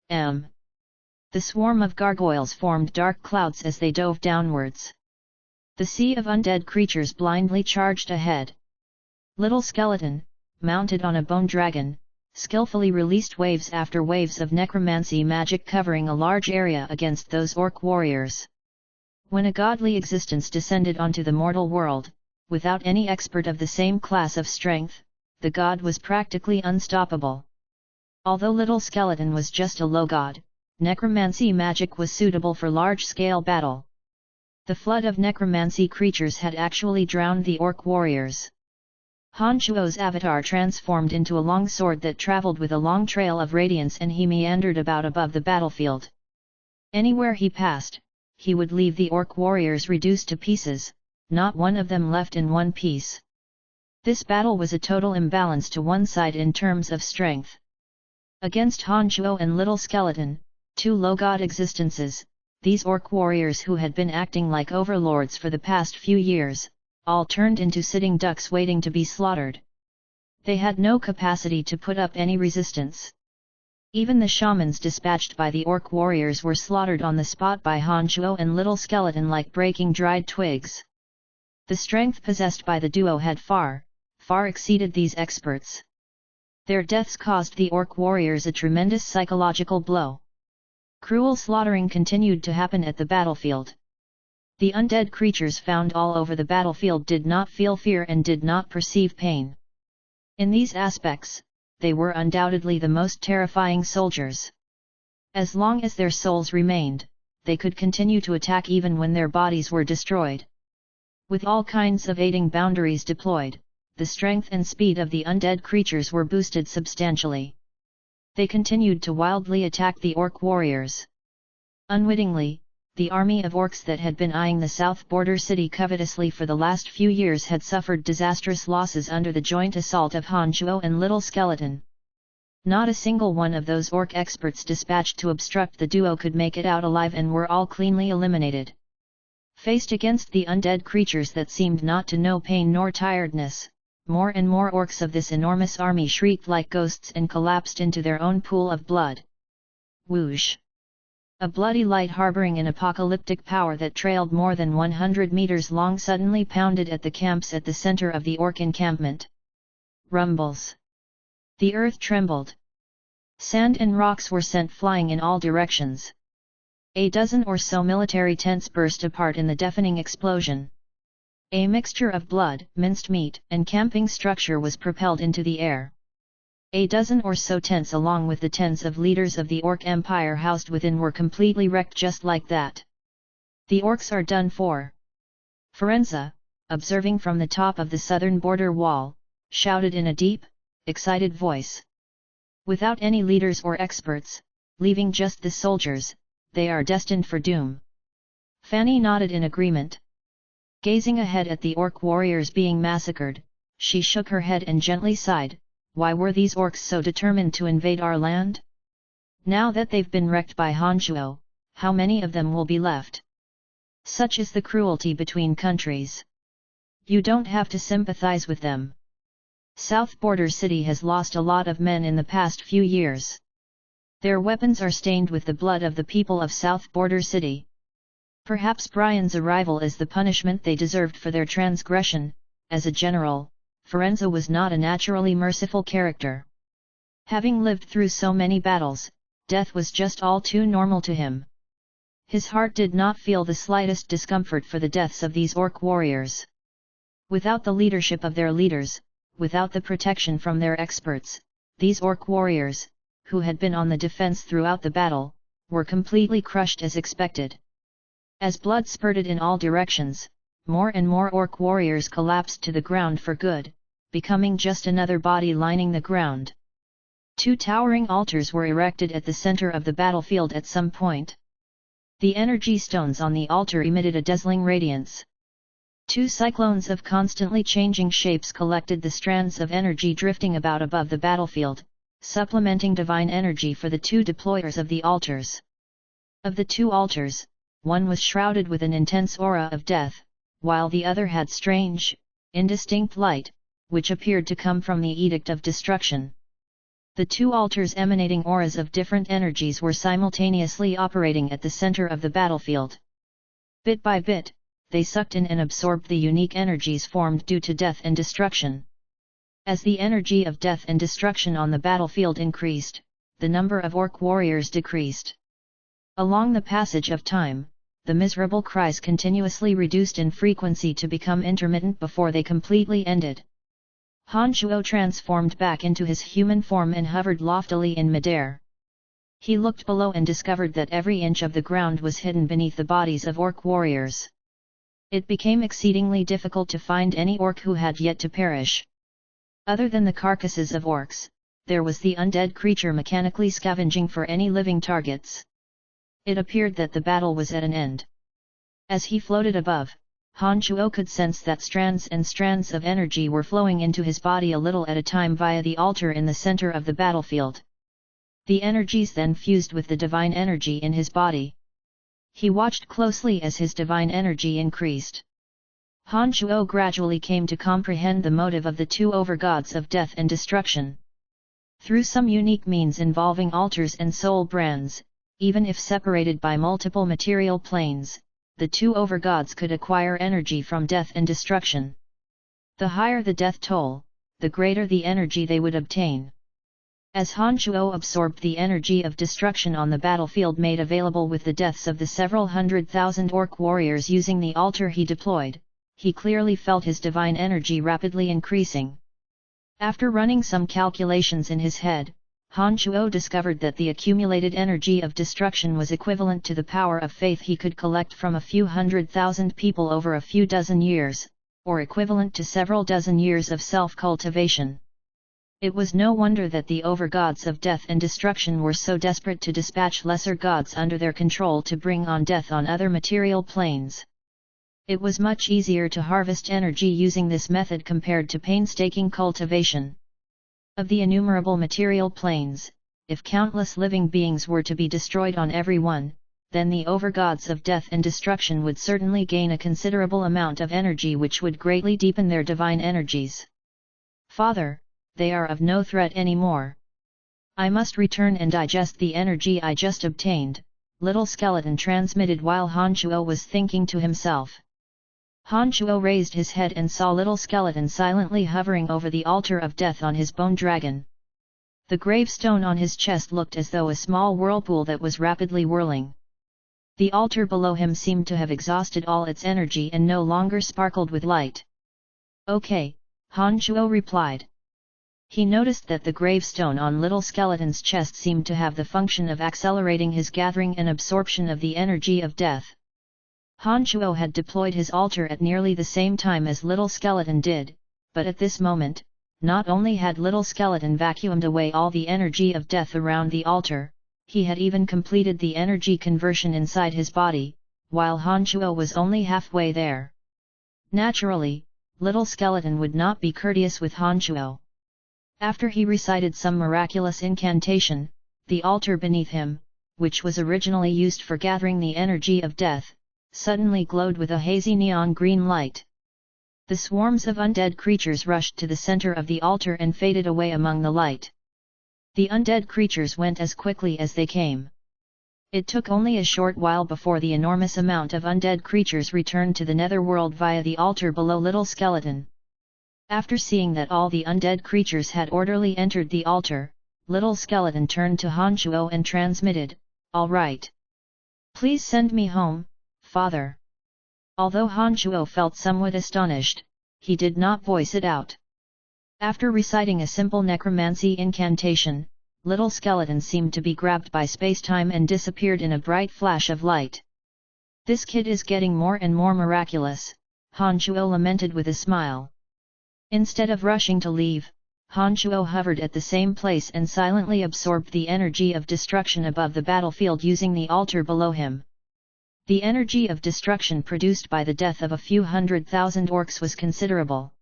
M. The swarm of gargoyles formed dark clouds as they dove downwards. The sea of undead creatures blindly charged ahead. Little Skeleton, mounted on a bone dragon, skillfully released waves after waves of necromancy magic covering a large area against those orc warriors. When a godly existence descended onto the mortal world, without any expert of the same class of strength, the god was practically unstoppable. Although Little Skeleton was just a low god, necromancy magic was suitable for large-scale battle. The flood of necromancy creatures had actually drowned the orc warriors. Han Chuo's avatar transformed into a long sword that traveled with a long trail of radiance, and he meandered about above the battlefield. Anywhere he passed, he would leave the orc warriors reduced to pieces, not one of them left in one piece. This battle was a total imbalance to one side in terms of strength. Against Han Chuo and Little Skeleton, two low god existences, these orc warriors who had been acting like overlords for the past few years, all turned into sitting ducks waiting to be slaughtered. They had no capacity to put up any resistance. Even the shamans dispatched by the orc warriors were slaughtered on the spot by Han Chuo and Little Skeleton like breaking dried twigs. The strength possessed by the duo had far exceeded these experts. Their deaths caused the orc warriors a tremendous psychological blow. Cruel slaughtering continued to happen at the battlefield. The undead creatures found all over the battlefield did not feel fear and did not perceive pain. In these aspects, they were undoubtedly the most terrifying soldiers. As long as their souls remained, they could continue to attack even when their bodies were destroyed. With all kinds of aiding boundaries deployed, the strength and speed of the undead creatures were boosted substantially. They continued to wildly attack the orc warriors. Unwittingly, the army of orcs that had been eyeing the south border city covetously for the last few years had suffered disastrous losses under the joint assault of Han Chuo and Little Skeleton. Not a single one of those orc experts dispatched to obstruct the duo could make it out alive, and were all cleanly eliminated. Faced against the undead creatures that seemed not to know pain nor tiredness, more and more orcs of this enormous army shrieked like ghosts and collapsed into their own pool of blood. Whoosh! A bloody light harboring an apocalyptic power that trailed more than 100 meters long suddenly pounded at the camps at the center of the orc encampment. Rumbles. The earth trembled. Sand and rocks were sent flying in all directions. A dozen or so military tents burst apart in the deafening explosion. A mixture of blood, minced meat, and camping structure was propelled into the air. A dozen or so tents along with the tents of leaders of the Orc Empire housed within were completely wrecked just like that. The orcs are done for. Forenza, observing from the top of the southern border wall, shouted in a deep, excited voice. Without any leaders or experts, leaving just the soldiers, they are destined for doom. Fanny nodded in agreement. Gazing ahead at the orc warriors being massacred, she shook her head and gently sighed. Why were these orcs so determined to invade our land? Now that they've been wrecked by Hanchuo, how many of them will be left? Such is the cruelty between countries. You don't have to sympathize with them. South Border City has lost a lot of men in the past few years. Their weapons are stained with the blood of the people of South Border City. Perhaps Brian's arrival is the punishment they deserved for their transgression. As a general, Firenze was not a naturally merciful character. Having lived through so many battles, death was just all too normal to him. His heart did not feel the slightest discomfort for the deaths of these orc warriors. Without the leadership of their leaders, without the protection from their experts, these orc warriors, who had been on the defense throughout the battle, were completely crushed as expected. As blood spurted in all directions, more and more orc warriors collapsed to the ground for good, becoming just another body lining the ground. 2 towering altars were erected at the center of the battlefield at some point. The energy stones on the altar emitted a dazzling radiance. 2 cyclones of constantly changing shapes collected the strands of energy drifting about above the battlefield, supplementing divine energy for the 2 deployers of the altars. Of the 2 altars, one was shrouded with an intense aura of death, while the other had strange, indistinct light, which appeared to come from the Edict of Destruction. The 2 altars emanating auras of different energies were simultaneously operating at the center of the battlefield. Bit by bit, they sucked in and absorbed the unique energies formed due to death and destruction. As the energy of death and destruction on the battlefield increased, the number of orc warriors decreased. Along the passage of time, the miserable cries continuously reduced in frequency to become intermittent before they completely ended. Hanchuo transformed back into his human form and hovered loftily in midair. He looked below and discovered that every inch of the ground was hidden beneath the bodies of orc warriors. It became exceedingly difficult to find any orc who had yet to perish. Other than the carcasses of orcs, there was the undead creature mechanically scavenging for any living targets. It appeared that the battle was at an end. As he floated above, Hanchuo could sense that strands and strands of energy were flowing into his body a little at a time via the altar in the center of the battlefield. The energies then fused with the divine energy in his body. He watched closely as his divine energy increased. Hanchuo gradually came to comprehend the motive of the 2 overgods of death and destruction. Through some unique means involving altars and soul brands, even if separated by multiple material planes, the 2 overgods could acquire energy from death and destruction. The higher the death toll, the greater the energy they would obtain. As Hanchuo absorbed the energy of destruction on the battlefield made available with the deaths of the several 100,000 orc warriors using the altar he deployed, he clearly felt his divine energy rapidly increasing. After running some calculations in his head, Hanchuo discovered that the accumulated energy of destruction was equivalent to the power of faith he could collect from a few 100,000 people over a few dozen years, or equivalent to several dozen years of self-cultivation. It was no wonder that the overgods of death and destruction were so desperate to dispatch lesser gods under their control to bring on death on other material planes. It was much easier to harvest energy using this method compared to painstaking cultivation. Of the innumerable material planes, if countless living beings were to be destroyed on every one, then the overgods of death and destruction would certainly gain a considerable amount of energy which would greatly deepen their divine energies. Father, they are of no threat anymore. I must return and digest the energy I just obtained, Little Skeleton transmitted while Hanchuo was thinking to himself. Hanchuo raised his head and saw Little Skeleton silently hovering over the altar of death on his bone dragon. The gravestone on his chest looked as though a small whirlpool that was rapidly whirling. The altar below him seemed to have exhausted all its energy and no longer sparkled with light. Okay, Hanchuo replied. He noticed that the gravestone on Little Skeleton's chest seemed to have the function of accelerating his gathering and absorption of the energy of death. Han Chuo had deployed his altar at nearly the same time as Little Skeleton did, but at this moment, not only had Little Skeleton vacuumed away all the energy of death around the altar, he had even completed the energy conversion inside his body, while Han Chuo was only halfway there. Naturally, Little Skeleton would not be courteous with Han Chuo. After he recited some miraculous incantation, the altar beneath him, which was originally used for gathering the energy of death, suddenly glowed with a hazy neon green light. The swarms of undead creatures rushed to the center of the altar and faded away among the light. The undead creatures went as quickly as they came. It took only a short while before the enormous amount of undead creatures returned to the netherworld via the altar below Little Skeleton. After seeing that all the undead creatures had orderly entered the altar, Little Skeleton turned to Han Chuo and transmitted, "All right. Please send me home, Father." Although Han Chuo felt somewhat astonished, he did not voice it out. After reciting a simple necromancy incantation, Little Skeleton seemed to be grabbed by space-time and disappeared in a bright flash of light. "This kid is getting more and more miraculous," Han Chuo lamented with a smile. Instead of rushing to leave, Han Chuo hovered at the same place and silently absorbed the energy of destruction above the battlefield using the altar below him. The energy of destruction produced by the death of a few 100,000 orcs was considerable.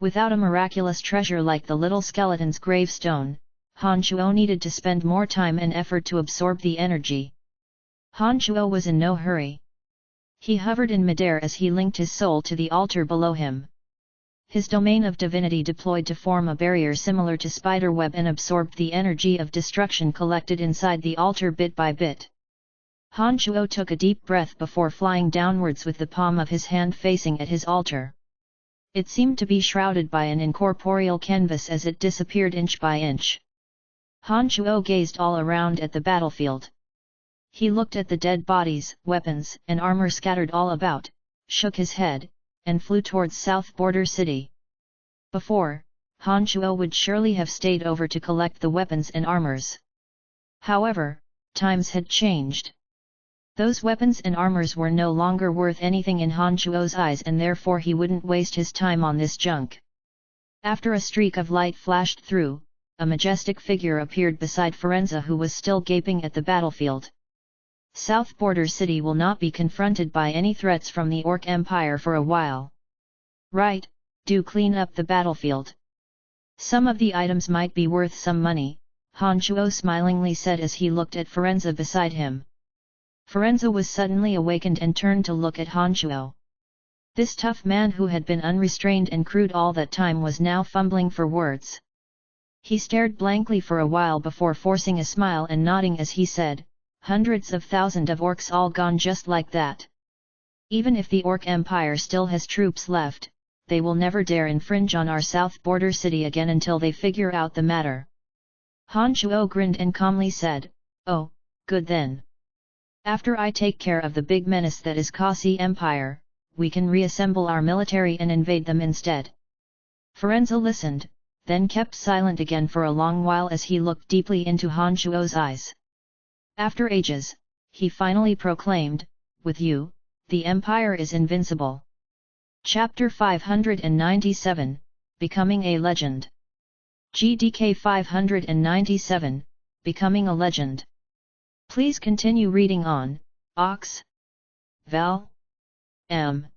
Without a miraculous treasure like the Little Skeleton's gravestone, Han Chuo needed to spend more time and effort to absorb the energy. Han Chuo was in no hurry. He hovered in midair as he linked his soul to the altar below him. His domain of divinity deployed to form a barrier similar to spiderweb and absorbed the energy of destruction collected inside the altar bit by bit. Han Chuo took a deep breath before flying downwards with the palm of his hand facing at his altar. It seemed to be shrouded by an incorporeal canvas as it disappeared inch by inch. Han Chuo gazed all around at the battlefield. He looked at the dead bodies, weapons, and armor scattered all about, shook his head, and flew towards South Border City. Before, Han Chuo would surely have stayed over to collect the weapons and armors. However, times had changed. Those weapons and armors were no longer worth anything in Han Chuo's eyes and therefore he wouldn't waste his time on this junk. After a streak of light flashed through, a majestic figure appeared beside Firenze who was still gaping at the battlefield. South Border City will not be confronted by any threats from the Orc Empire for a while. Right, do clean up the battlefield. Some of the items might be worth some money, Han Chuo smilingly said as he looked at Firenze beside him. Firenze was suddenly awakened and turned to look at Han Chuo. This tough man who had been unrestrained and crude all that time was now fumbling for words. He stared blankly for a while before forcing a smile and nodding as he said, "Hundreds of thousands of orcs all gone just like that. Even if the Orc Empire still has troops left, they will never dare infringe on our South Border City again until they figure out the matter." Han Chuo grinned and calmly said, "Oh, good then. After I take care of the big menace that is Kasi Empire, we can reassemble our military and invade them instead." Firenze listened, then kept silent again for a long while as he looked deeply into Han Chuo's eyes. After ages, he finally proclaimed, "With you, the Empire is invincible." Chapter 597, Becoming a Legend. GDK 597, Becoming a Legend. Please continue reading on, Ox. Val. M.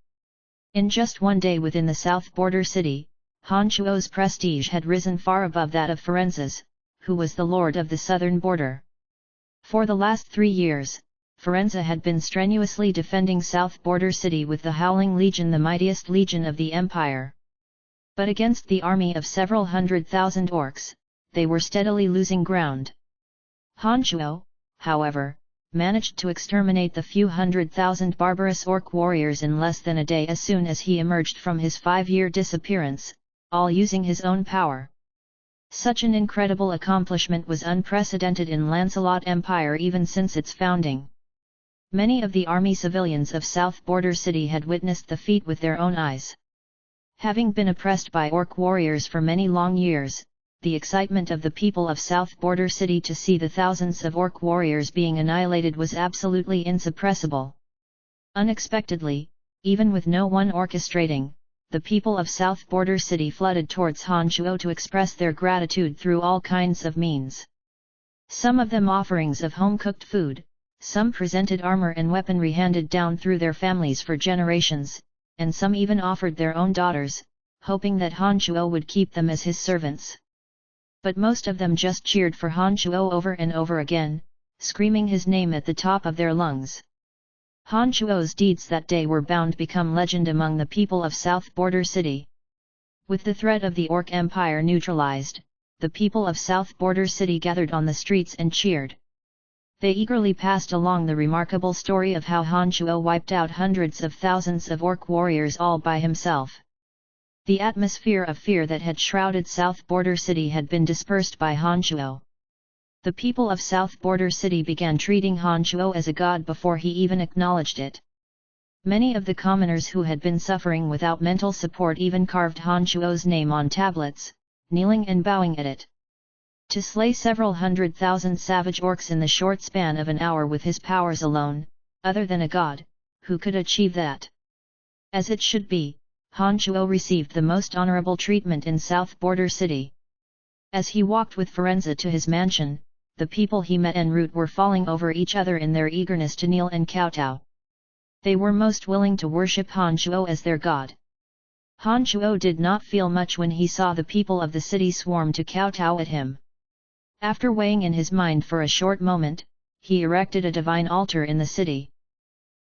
In just one day within the South Border City, Han Chuo's prestige had risen far above that of Firenze's, who was the lord of the southern border. For the last 3 years, Firenze had been strenuously defending South Border City with the Howling Legion, the mightiest legion of the empire. But against the army of several 100,000 orcs, they were steadily losing ground. Han Chuo, however, managed to exterminate the few 100,000 barbarous orc warriors in less than a day as soon as he emerged from his 5-year disappearance, all using his own power. Such an incredible accomplishment was unprecedented in Lancelot Empire even since its founding. Many of the army civilians of South Border City had witnessed the feat with their own eyes. Having been oppressed by orc warriors for many long years, the excitement of the people of South Border City to see the thousands of orc warriors being annihilated was absolutely insuppressible. Unexpectedly, even with no one orchestrating, the people of South Border City flooded towards Han Shuo to express their gratitude through all kinds of means. Some of them offerings of home-cooked food, some presented armor and weaponry handed down through their families for generations, and some even offered their own daughters, hoping that Han Shuo would keep them as his servants. But most of them just cheered for Han Shuo over and over again, screaming his name at the top of their lungs. Han Shuo's deeds that day were bound to become legend among the people of South Border City. With the threat of the Orc Empire neutralized, the people of South Border City gathered on the streets and cheered. They eagerly passed along the remarkable story of how Han Shuo wiped out hundreds of thousands of Orc warriors all by himself. The atmosphere of fear that had shrouded South Border City had been dispersed by Han Shuo. The people of South Border City began treating Han Shuo as a god before he even acknowledged it. Many of the commoners who had been suffering without mental support even carved Han Shuo's name on tablets, kneeling and bowing at it. To slay several 100,000 savage orcs in the short span of an hour with his powers alone, other than a god, who could achieve that? As it should be, Han Shuo received the most honorable treatment in South Border City. As he walked with Firenze to his mansion, the people he met en route were falling over each other in their eagerness to kneel and kowtow. They were most willing to worship Han Shuo as their god. Han Shuo did not feel much when he saw the people of the city swarm to kowtow at him. After weighing in his mind for a short moment, he erected a divine altar in the city.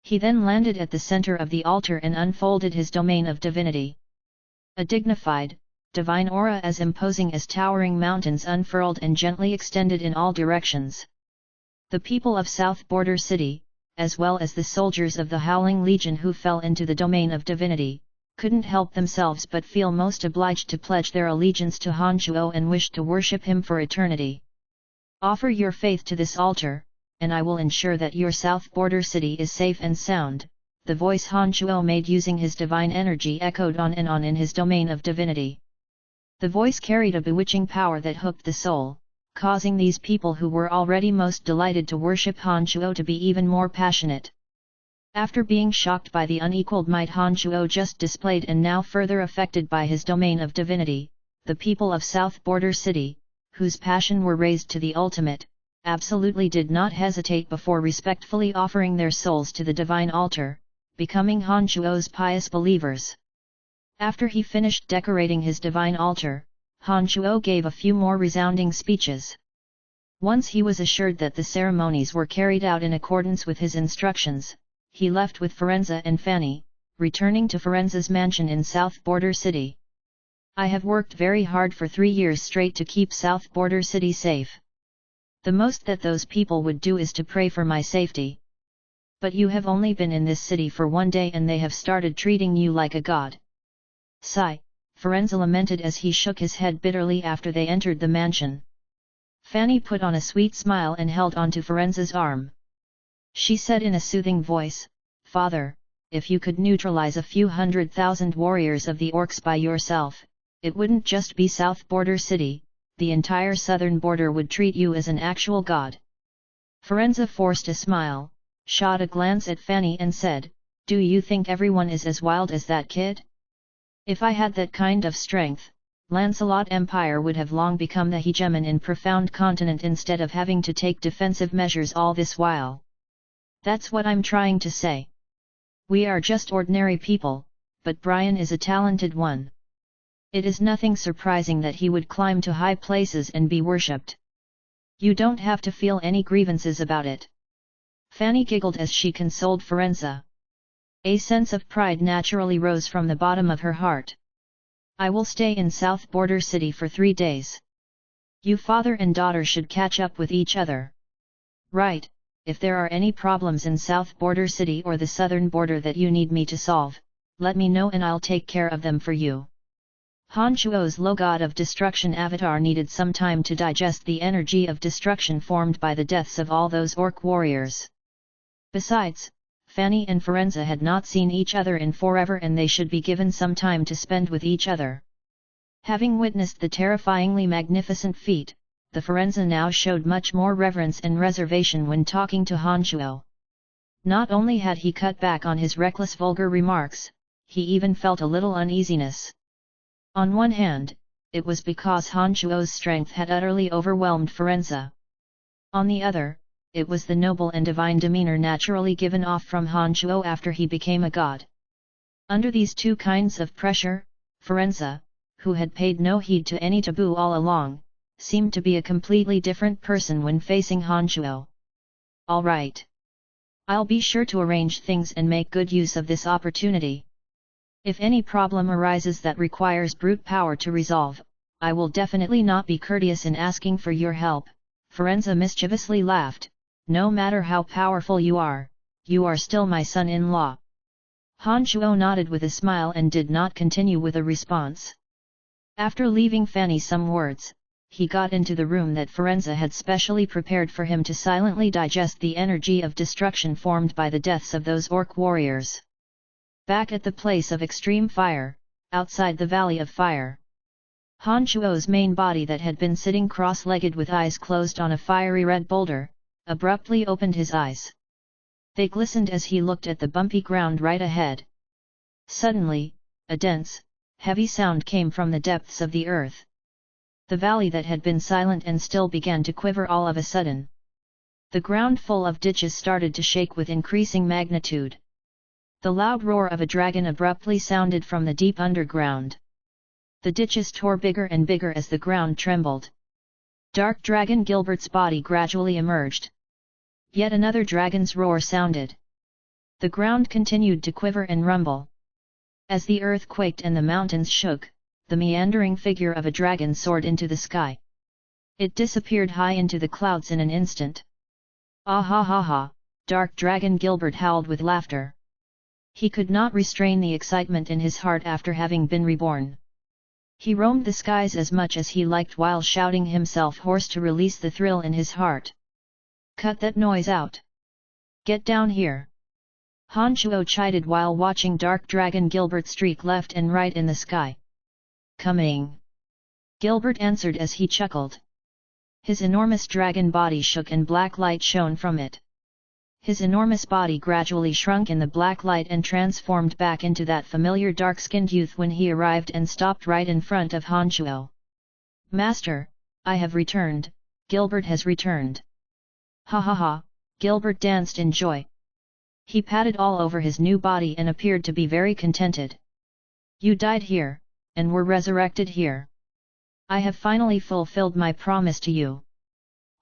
He then landed at the center of the altar and unfolded his domain of divinity. A dignified, divine aura as imposing as towering mountains unfurled and gently extended in all directions. The people of South Border City, as well as the soldiers of the Howling Legion who fell into the domain of divinity, couldn't help themselves but feel most obliged to pledge their allegiance to Han Shuo and wished to worship him for eternity. Offer your faith to this altar, and I will ensure that your South Border City is safe and sound, the voice Han Shuo made using his divine energy echoed on and on in his domain of divinity. The voice carried a bewitching power that hooked the soul, causing these people who were already most delighted to worship Han Shuo to be even more passionate. After being shocked by the unequaled might Han Shuo just displayed and now further affected by his domain of divinity, the people of South Border City, whose passion were raised to the ultimate, absolutely did not hesitate before respectfully offering their souls to the divine altar, becoming Han Shuo's pious believers. After he finished decorating his divine altar, Han Shuo gave a few more resounding speeches. Once he was assured that the ceremonies were carried out in accordance with his instructions, he left with Firenze and Fanny, returning to Firenze's mansion in South Border City. I have worked very hard for 3 years straight to keep South Border City safe. The most that those people would do is to pray for my safety. But you have only been in this city for 1 day and they have started treating you like a god. Sigh, Firenze lamented as he shook his head bitterly after they entered the mansion. Fanny put on a sweet smile and held onto Firenze's arm. She said in a soothing voice, "Father, if you could neutralize a few 100,000 warriors of the orcs by yourself, it wouldn't just be South Border City, the entire southern border would treat you as an actual god." Firenze forced a smile, shot a glance at Fanny and said, "Do you think everyone is as wild as that kid? If I had that kind of strength, Lancelot Empire would have long become the hegemon in profound continent instead of having to take defensive measures all this while. That's what I'm trying to say. We are just ordinary people, but Brian is a talented one. It is nothing surprising that he would climb to high places and be worshipped. You don't have to feel any grievances about it." Fanny giggled as she consoled Firenze. A sense of pride naturally rose from the bottom of her heart. "I will stay in South Border City for 3 days. You father and daughter should catch up with each other. Right, if there are any problems in South Border City or the southern border that you need me to solve, let me know and I'll take care of them for you." Han Shuo's low god of destruction avatar needed some time to digest the energy of destruction formed by the deaths of all those orc warriors. Besides, Fanny and Firenze had not seen each other in forever and they should be given some time to spend with each other. Having witnessed the terrifyingly magnificent feat, the Firenze now showed much more reverence and reservation when talking to Han Shuo. Not only had he cut back on his reckless vulgar remarks, he even felt a little uneasiness. On one hand, it was because Han Chuo's strength had utterly overwhelmed Firenze. On the other, it was the noble and divine demeanor naturally given off from Han Chuo after he became a god. Under these two kinds of pressure, Firenze, who had paid no heed to any taboo all along, seemed to be a completely different person when facing Han Chuo. "All right. I'll be sure to arrange things and make good use of this opportunity. If any problem arises that requires brute power to resolve, I will definitely not be courteous in asking for your help." Firenze mischievously laughed. "No matter how powerful you are still my son-in-law." Han Chuo nodded with a smile and did not continue with a response. After leaving Fanny some words, he got into the room that Firenze had specially prepared for him to silently digest the energy of destruction formed by the deaths of those orc warriors. Back at the place of extreme fire, outside the Valley of Fire, Han Chuo's main body that had been sitting cross-legged with eyes closed on a fiery red boulder, abruptly opened his eyes. They glistened as he looked at the bumpy ground right ahead. Suddenly, a dense, heavy sound came from the depths of the earth. The valley that had been silent and still began to quiver all of a sudden. The ground full of ditches started to shake with increasing magnitude. The loud roar of a dragon abruptly sounded from the deep underground. The ditches tore bigger and bigger as the ground trembled. Dark Dragon Gilbert's body gradually emerged. Yet another dragon's roar sounded. The ground continued to quiver and rumble. As the earth quaked and the mountains shook, the meandering figure of a dragon soared into the sky. It disappeared high into the clouds in an instant. "Ah ha ha ha!" Dark Dragon Gilbert howled with laughter. He could not restrain the excitement in his heart after having been reborn. He roamed the skies as much as he liked while shouting himself hoarse to release the thrill in his heart. "Cut that noise out! Get down here!" Han Chuo chided while watching Dark Dragon Gilbert streak left and right in the sky. "Coming!" Gilbert answered as he chuckled. His enormous dragon body shook and black light shone from it. His enormous body gradually shrunk in the black light and transformed back into that familiar dark-skinned youth when he arrived and stopped right in front of Han Chuo. "Master, I have returned, Gilbert has returned." "Ha ha ha," Gilbert danced in joy. He patted all over his new body and appeared to be very contented. "You died here, and were resurrected here. I have finally fulfilled my promise to you."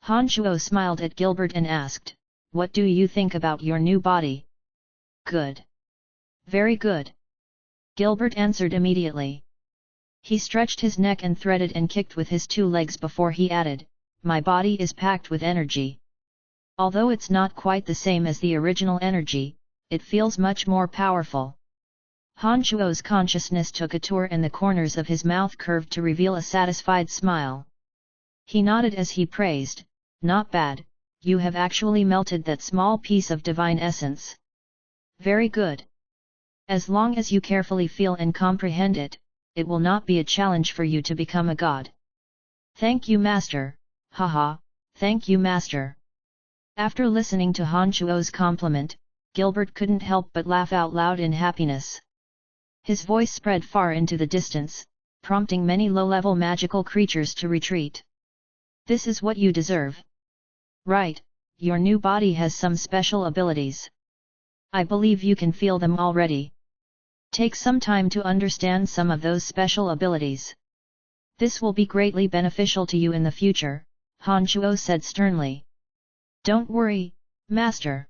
Han Chuo smiled at Gilbert and asked, "What do you think about your new body?" "Good. Very good," Gilbert answered immediately. He stretched his neck and threaded and kicked with his two legs before he added, "My body is packed with energy. Although it's not quite the same as the original energy, it feels much more powerful." Han Chuo's consciousness took a tour and the corners of his mouth curved to reveal a satisfied smile. He nodded as he praised, "Not bad. You have actually melted that small piece of divine essence. Very good. As long as you carefully feel and comprehend it, it will not be a challenge for you to become a god." "Thank you, Master." "Haha, thank you, Master." After listening to Han Chuo's compliment, Gilbert couldn't help but laugh out loud in happiness. His voice spread far into the distance, prompting many low-level magical creatures to retreat. "This is what you deserve. Right, your new body has some special abilities. I believe you can feel them already. Take some time to understand some of those special abilities. This will be greatly beneficial to you in the future," Han Chuo said sternly. "Don't worry, Master.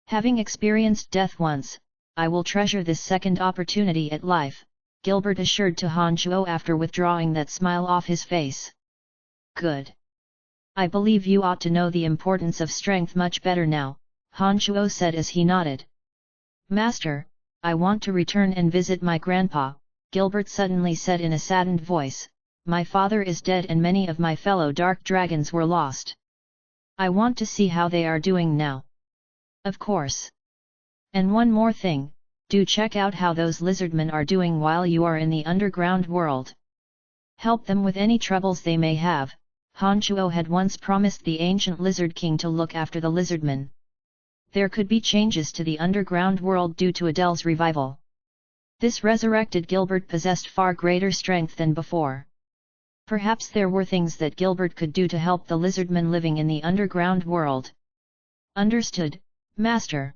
Having experienced death once, I will treasure this second opportunity at life," Gilbert assured to Han Chuo after withdrawing that smile off his face. "Good. I believe you ought to know the importance of strength much better now," Han Chuo said as he nodded. "Master, I want to return and visit my grandpa," Gilbert suddenly said in a saddened voice. "My father is dead and many of my fellow dark dragons were lost. I want to see how they are doing now." "Of course. And one more thing, do check out how those lizardmen are doing while you are in the underground world. Help them with any troubles they may have." Han Chuo had once promised the ancient lizard king to look after the lizardmen. there could be changes to the underground world due to Adele's revival. This resurrected Gilbert possessed far greater strength than before. Perhaps there were things that Gilbert could do to help the lizardmen living in the underground world. Understood, Master.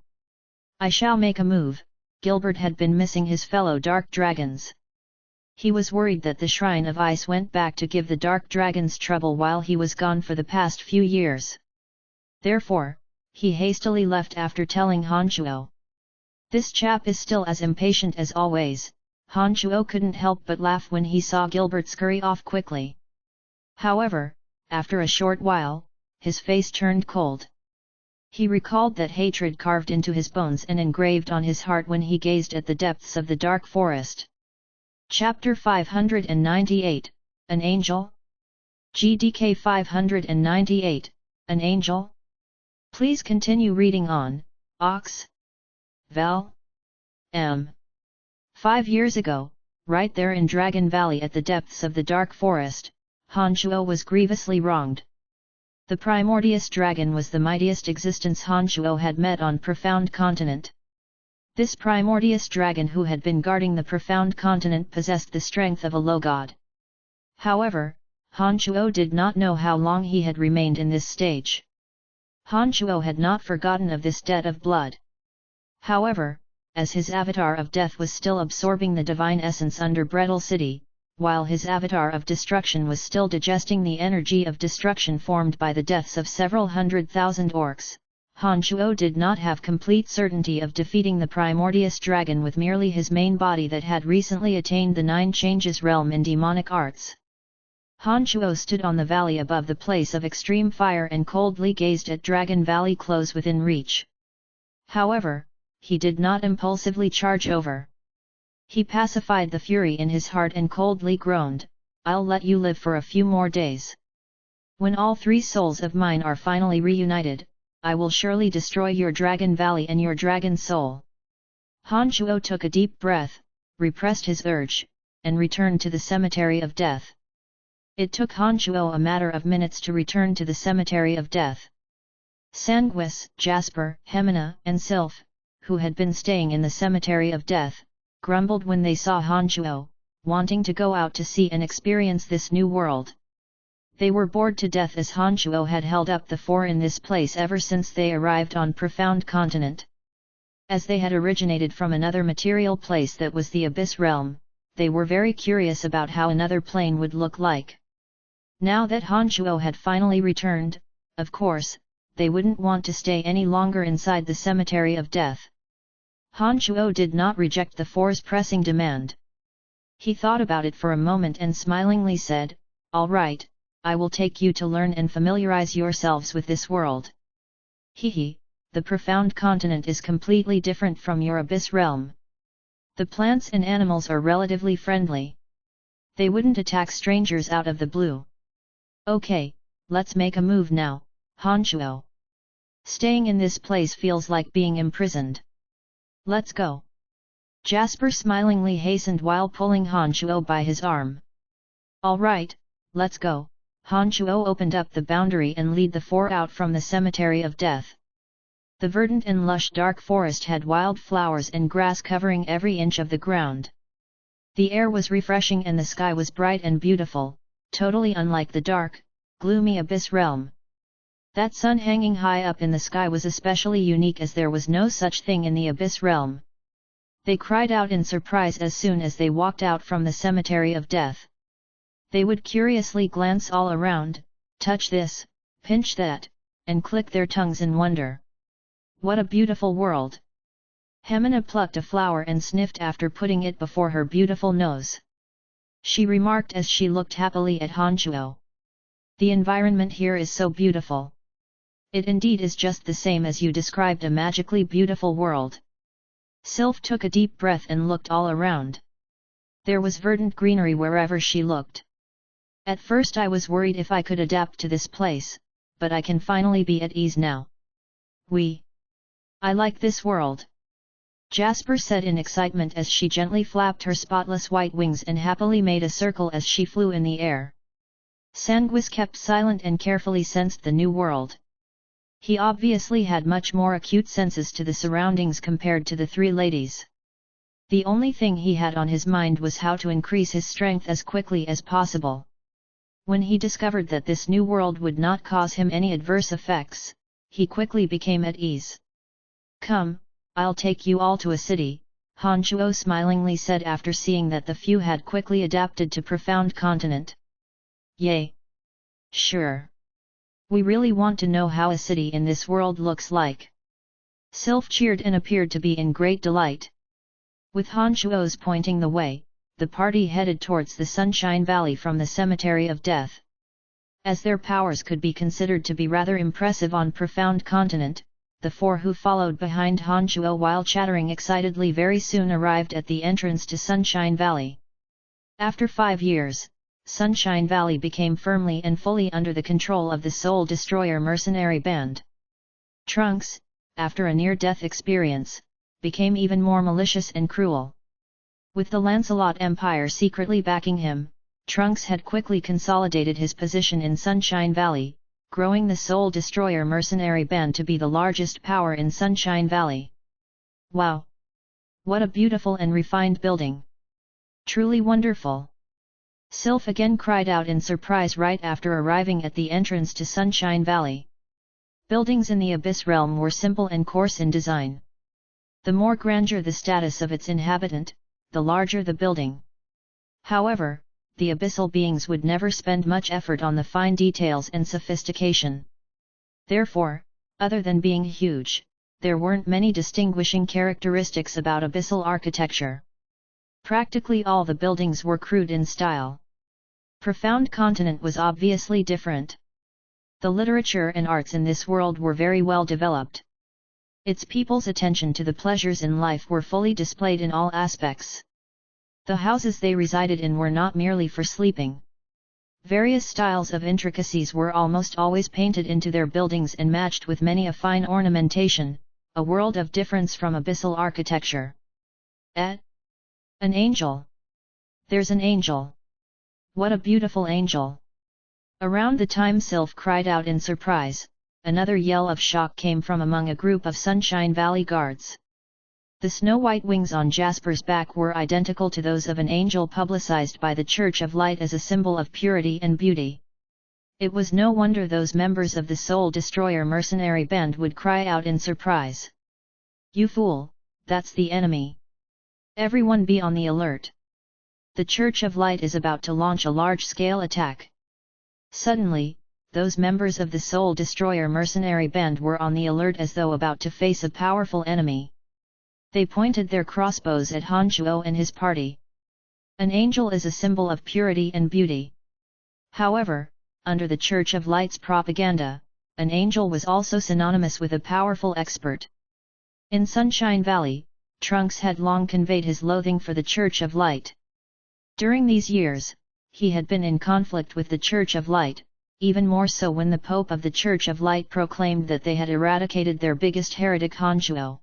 I shall make a move. Gilbert had been missing his fellow dark dragons. He was worried that the Shrine of Ice went back to give the dark dragons trouble while he was gone for the past few years. Therefore, he hastily left after telling Hanchuo. This chap is still as impatient as always. Hanchuo couldn't help but laugh when he saw Gilbert scurry off quickly. However, after a short while, his face turned cold. He recalled that hatred carved into his bones and engraved on his heart when he gazed at the depths of the dark forest. Chapter 598, An Angel? GDK 598, An Angel? Please continue reading on, Ox. Vel. M. 5 years ago, right there in Dragon Valley at the depths of the dark forest, Hanchuo was grievously wronged. The Primordius Dragon was the mightiest existence Hanchuo had met on Profound Continent. This Primordius Dragon who had been guarding the Profound Continent possessed the strength of a low god. However, Hanchuo did not know how long he had remained in this stage. Hanchuo had not forgotten of this debt of blood. However, as his avatar of death was still absorbing the divine essence under Brettle City, while his avatar of destruction was still digesting the energy of destruction formed by the deaths of several 100,000 orcs, Hanchuo did not have complete certainty of defeating the Primordius Dragon with merely his main body that had recently attained the 9 Changes realm in demonic arts. Hanchuo stood on the valley above the place of extreme fire and coldly gazed at Dragon Valley close within reach. However, he did not impulsively charge over. He pacified the fury in his heart and coldly groaned, "I'll let you live for a few more days. When all 3 souls of mine are finally reunited, I will surely destroy your Dragon Valley and your dragon soul." Hanchuo took a deep breath, repressed his urge, and returned to the cemetery of death. It took Hanchuo a matter of minutes to return to the cemetery of death. Sanguis, Jasper, Hemina, and Sylph, who had been staying in the cemetery of death, grumbled when they saw Hanchuo, wanting to go out to see and experience this new world. They were bored to death as Hanchuo had held up the 4 in this place ever since they arrived on Profound Continent. As they had originated from another material place that was the Abyss Realm, they were very curious about how another plane would look like. Now that Hanchuo had finally returned, of course, they wouldn't want to stay any longer inside the cemetery of death. Hanchuo did not reject the 4's pressing demand. He thought about it for a moment and smilingly said, "All right, I will take you to learn and familiarize yourselves with this world. Hehe, the Profound Continent is completely different from your Abyss Realm. The plants and animals are relatively friendly. They wouldn't attack strangers out of the blue. Okay, let's make a move now, Hanchuo. Staying in this place feels like being imprisoned. Let's go." Jasper smilingly hastened while pulling Hanchuo by his arm. "All right, let's go." Hanchuo opened up the boundary and led the 4 out from the cemetery of death. The verdant and lush dark forest had wild flowers and grass covering every inch of the ground. The air was refreshing and the sky was bright and beautiful, totally unlike the dark, gloomy Abyss Realm. That sun hanging high up in the sky was especially unique as there was no such thing in the Abyss Realm. They cried out in surprise as soon as they walked out from the cemetery of death. They would curiously glance all around, touch this, pinch that, and click their tongues in wonder. What a beautiful world! Hemina plucked a flower and sniffed after putting it before her beautiful nose. She remarked as she looked happily at Hanchuo. "The environment here is so beautiful. It indeed is just the same as you described, a magically beautiful world." Sylph took a deep breath and looked all around. There was verdant greenery wherever she looked. "At first I was worried if I could adapt to this place, but I can finally be at ease now. I like this world," Jasper said in excitement as she gently flapped her spotless white wings and happily made a circle as she flew in the air. Sanguis kept silent and carefully sensed the new world. He obviously had much more acute senses to the surroundings compared to the three ladies. The only thing he had on his mind was how to increase his strength as quickly as possible. When he discovered that this new world would not cause him any adverse effects, he quickly became at ease. "Come, I'll take you all to a city," Han Chuo smilingly said after seeing that the few had quickly adapted to profound continent. "Yay! Sure! We really want to know how a city in this world looks like." Sylph cheered and appeared to be in great delight. With Han Chuo's pointing the way, the party headed towards the Sunshine Valley from the Cemetery of Death. As their powers could be considered to be rather impressive on profound continent, the four who followed behind Han Chuo while chattering excitedly very soon arrived at the entrance to Sunshine Valley. After 5 years, Sunshine Valley became firmly and fully under the control of the Soul Destroyer mercenary band. Trunks, after a near-death experience, became even more malicious and cruel. With the Lancelot Empire secretly backing him, Trunks had quickly consolidated his position in Sunshine Valley, growing the Soul Destroyer mercenary band to be the largest power in Sunshine Valley. "Wow! What a beautiful and refined building! Truly wonderful!" Sylph again cried out in surprise right after arriving at the entrance to Sunshine Valley. Buildings in the Abyss realm were simple and coarse in design. The more grandeur the status of its inhabitant, the larger the building. However, the abyssal beings would never spend much effort on the fine details and sophistication. Therefore, other than being huge, there weren't many distinguishing characteristics about abyssal architecture. Practically all the buildings were crude in style. Profound continent was obviously different. The literature and arts in this world were very well developed. Its people's attention to the pleasures in life were fully displayed in all aspects. The houses they resided in were not merely for sleeping. Various styles of intricacies were almost always painted into their buildings and matched with many a fine ornamentation, a world of difference from abyssal architecture. An angel! There's an angel! What a beautiful angel! Around the time Sylph cried out in surprise, another yell of shock came from among a group of Sunshine Valley guards. The snow-white wings on Jasper's back were identical to those of an angel publicized by the Church of Light as a symbol of purity and beauty. It was no wonder those members of the Soul Destroyer mercenary band would cry out in surprise. "You fool, that's the enemy! Everyone be on the alert! The Church of Light is about to launch a large-scale attack." Suddenly, those members of the Soul Destroyer mercenary band were on the alert as though about to face a powerful enemy. They pointed their crossbows at Han Chuo and his party. An angel is a symbol of purity and beauty. However, under the Church of Light's propaganda, an angel was also synonymous with a powerful expert. In Sunshine Valley, Trunks had long conveyed his loathing for the Church of Light. During these years, he had been in conflict with the Church of Light, even more so when the Pope of the Church of Light proclaimed that they had eradicated their biggest heretic Han Chuo.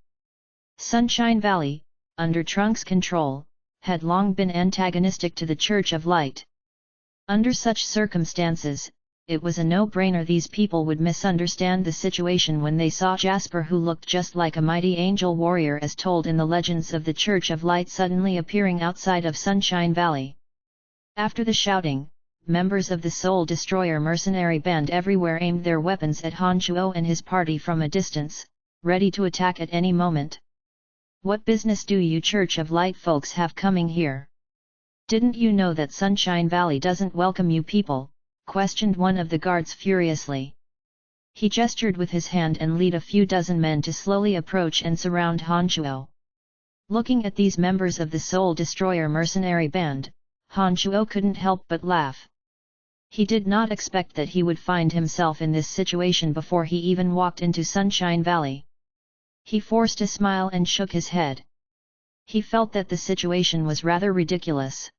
Sunshine Valley, under Trunks' control, had long been antagonistic to the Church of Light. Under such circumstances, it was a no-brainer these people would misunderstand the situation when they saw Jasper, who looked just like a mighty angel warrior as told in the legends of the Church of Light, suddenly appearing outside of Sunshine Valley. After the shouting, members of the Soul Destroyer mercenary band everywhere aimed their weapons at Han Chuo and his party from a distance, ready to attack at any moment. "What business do you Church of Light folks have coming here? Didn't you know that Sunshine Valley doesn't welcome you people?" questioned one of the guards furiously. He gestured with his hand and led a few dozen men to slowly approach and surround Han Chuo. Looking at these members of the Soul Destroyer mercenary band, Han Chuo couldn't help but laugh. He did not expect that he would find himself in this situation before he even walked into Sunshine Valley. He forced a smile and shook his head. He felt that the situation was rather ridiculous.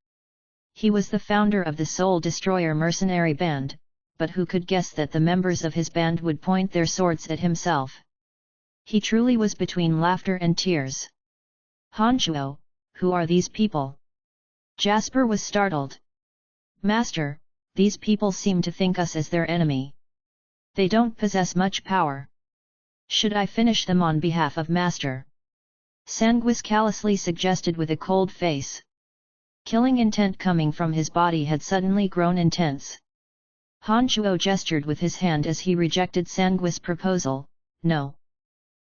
He was the founder of the Soul Destroyer mercenary band, but who could guess that the members of his band would point their swords at himself? He truly was between laughter and tears. "Han Chuo, who are these people?" Jasper was startled. "Master, these people seem to think us as their enemy. They don't possess much power. Should I finish them on behalf of Master? Sanguis callously suggested with a cold face. Killing intent coming from his body had suddenly grown intense. Han Chuo gestured with his hand as he rejected Sanguis' proposal. No.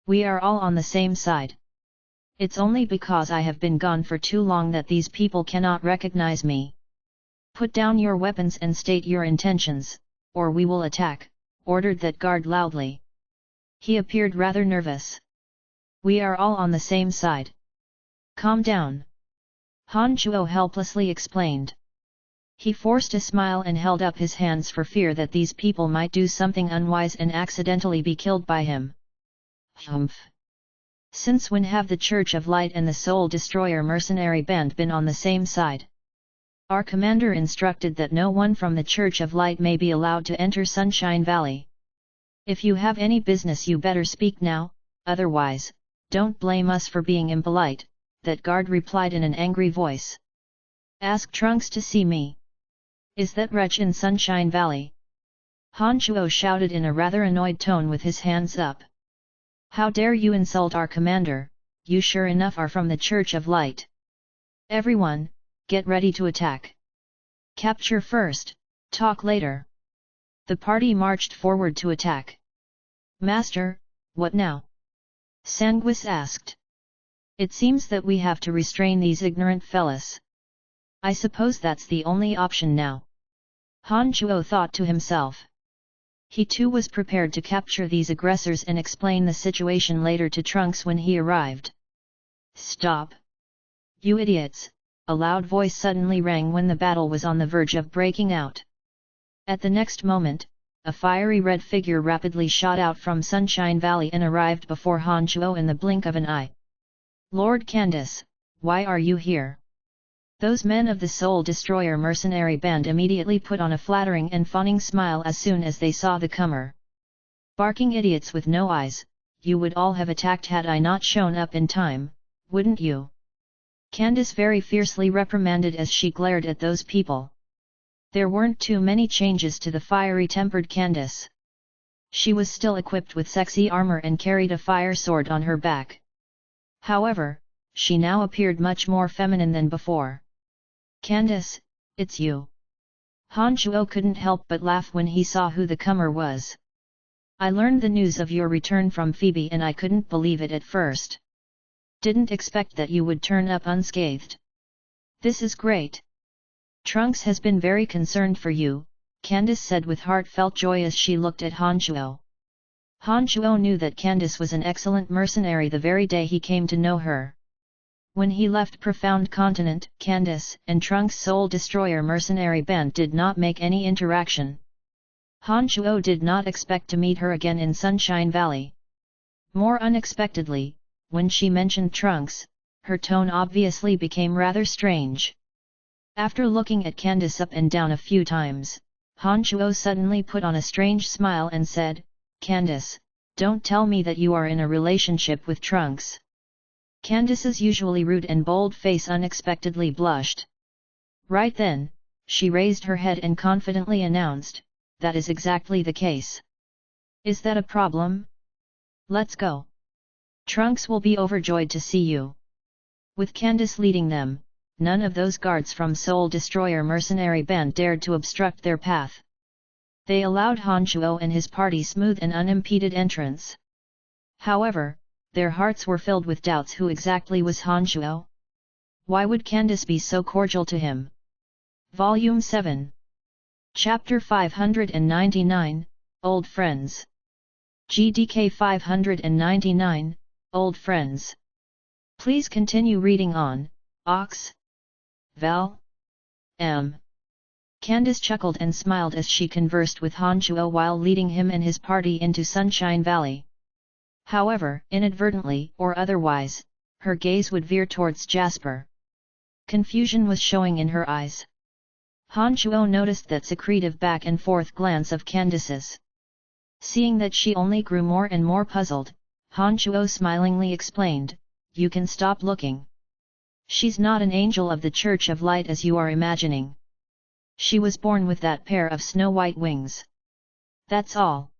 We are all on the same side. It's only because I have been gone for too long that these people cannot recognize me. Put down your weapons and state your intentions, or we will attack, ordered that guard loudly. He appeared rather nervous. We are all on the same side. Calm down. Han Chuo helplessly explained. He forced a smile and held up his hands for fear that these people might do something unwise and accidentally be killed by him. Humph. Since when have the Church of Light and the Soul Destroyer mercenary band been on the same side? Our commander instructed that no one from the Church of Light may be allowed to enter Sunshine Valley. If you have any business you better speak now, otherwise, don't blame us for being impolite, that guard replied in an angry voice. Ask Trunks to see me. Is that wretch in Sunshine Valley? Han Chuo shouted in a rather annoyed tone with his hands up. How dare you insult our commander, you sure enough are from the Church of Light. Everyone, get ready to attack. Capture first, talk later. The party marched forward to attack. Master, what now? Sanguis asked. It seems that we have to restrain these ignorant fellas. I suppose that's the only option now. Han Chuo thought to himself. He too was prepared to capture these aggressors and explain the situation later to Trunks when he arrived. Stop! You idiots! A loud voice suddenly rang when the battle was on the verge of breaking out. At the next moment, a fiery red figure rapidly shot out from Sunshine Valley and arrived before Han Chuo in the blink of an eye. Lord Candace, why are you here? Those men of the Soul Destroyer mercenary band immediately put on a flattering and fawning smile as soon as they saw the comer. Barking idiots with no eyes, you would all have attacked had I not shown up in time, wouldn't you? Candace very fiercely reprimanded as she glared at those people. There weren't too many changes to the fiery-tempered Candace. She was still equipped with sexy armor and carried a fire sword on her back. However, she now appeared much more feminine than before. Candace, it's you. Han Chuo couldn't help but laugh when he saw who the comer was. I learned the news of your return from Phoebe and I couldn't believe it at first. Didn't expect that you would turn up unscathed. This is great. Trunks has been very concerned for you, Candace said with heartfelt joy as she looked at Han Chuo. Han Chuo knew that Candace was an excellent mercenary the very day he came to know her. When he left Profound Continent, Candace and Trunks' Soul Destroyer mercenary band did not make any interaction. Han Chuo did not expect to meet her again in Sunshine Valley. More unexpectedly, when she mentioned Trunks, her tone obviously became rather strange. After looking at Candace up and down a few times, Han Chuo suddenly put on a strange smile and said, Candace, don't tell me that you are in a relationship with Trunks. Candace's usually rude and bold face unexpectedly blushed. Right then, she raised her head and confidently announced, that is exactly the case. Is that a problem? Let's go. Trunks will be overjoyed to see you. With Candace leading them, none of those guards from Soul Destroyer mercenary band dared to obstruct their path. They allowed Han Chuo and his party smooth and unimpeded entrance. However, their hearts were filled with doubts who exactly was Han Chuo. Why would Candace be so cordial to him? Volume 7. Chapter 599, Old Friends. GDK 599, Old Friends. Please continue reading on, Ox. Val. M. Candace chuckled and smiled as she conversed with Han Chuo while leading him and his party into Sunshine Valley. However, inadvertently or otherwise, her gaze would veer towards Jasper. Confusion was showing in her eyes. Han Chuo noticed that secretive back and forth glance of Candace's. Seeing that she only grew more and more puzzled, Han Chuo smilingly explained, you can stop looking. She's not an angel of the Church of Light as you are imagining. She was born with that pair of snow-white wings. That's all.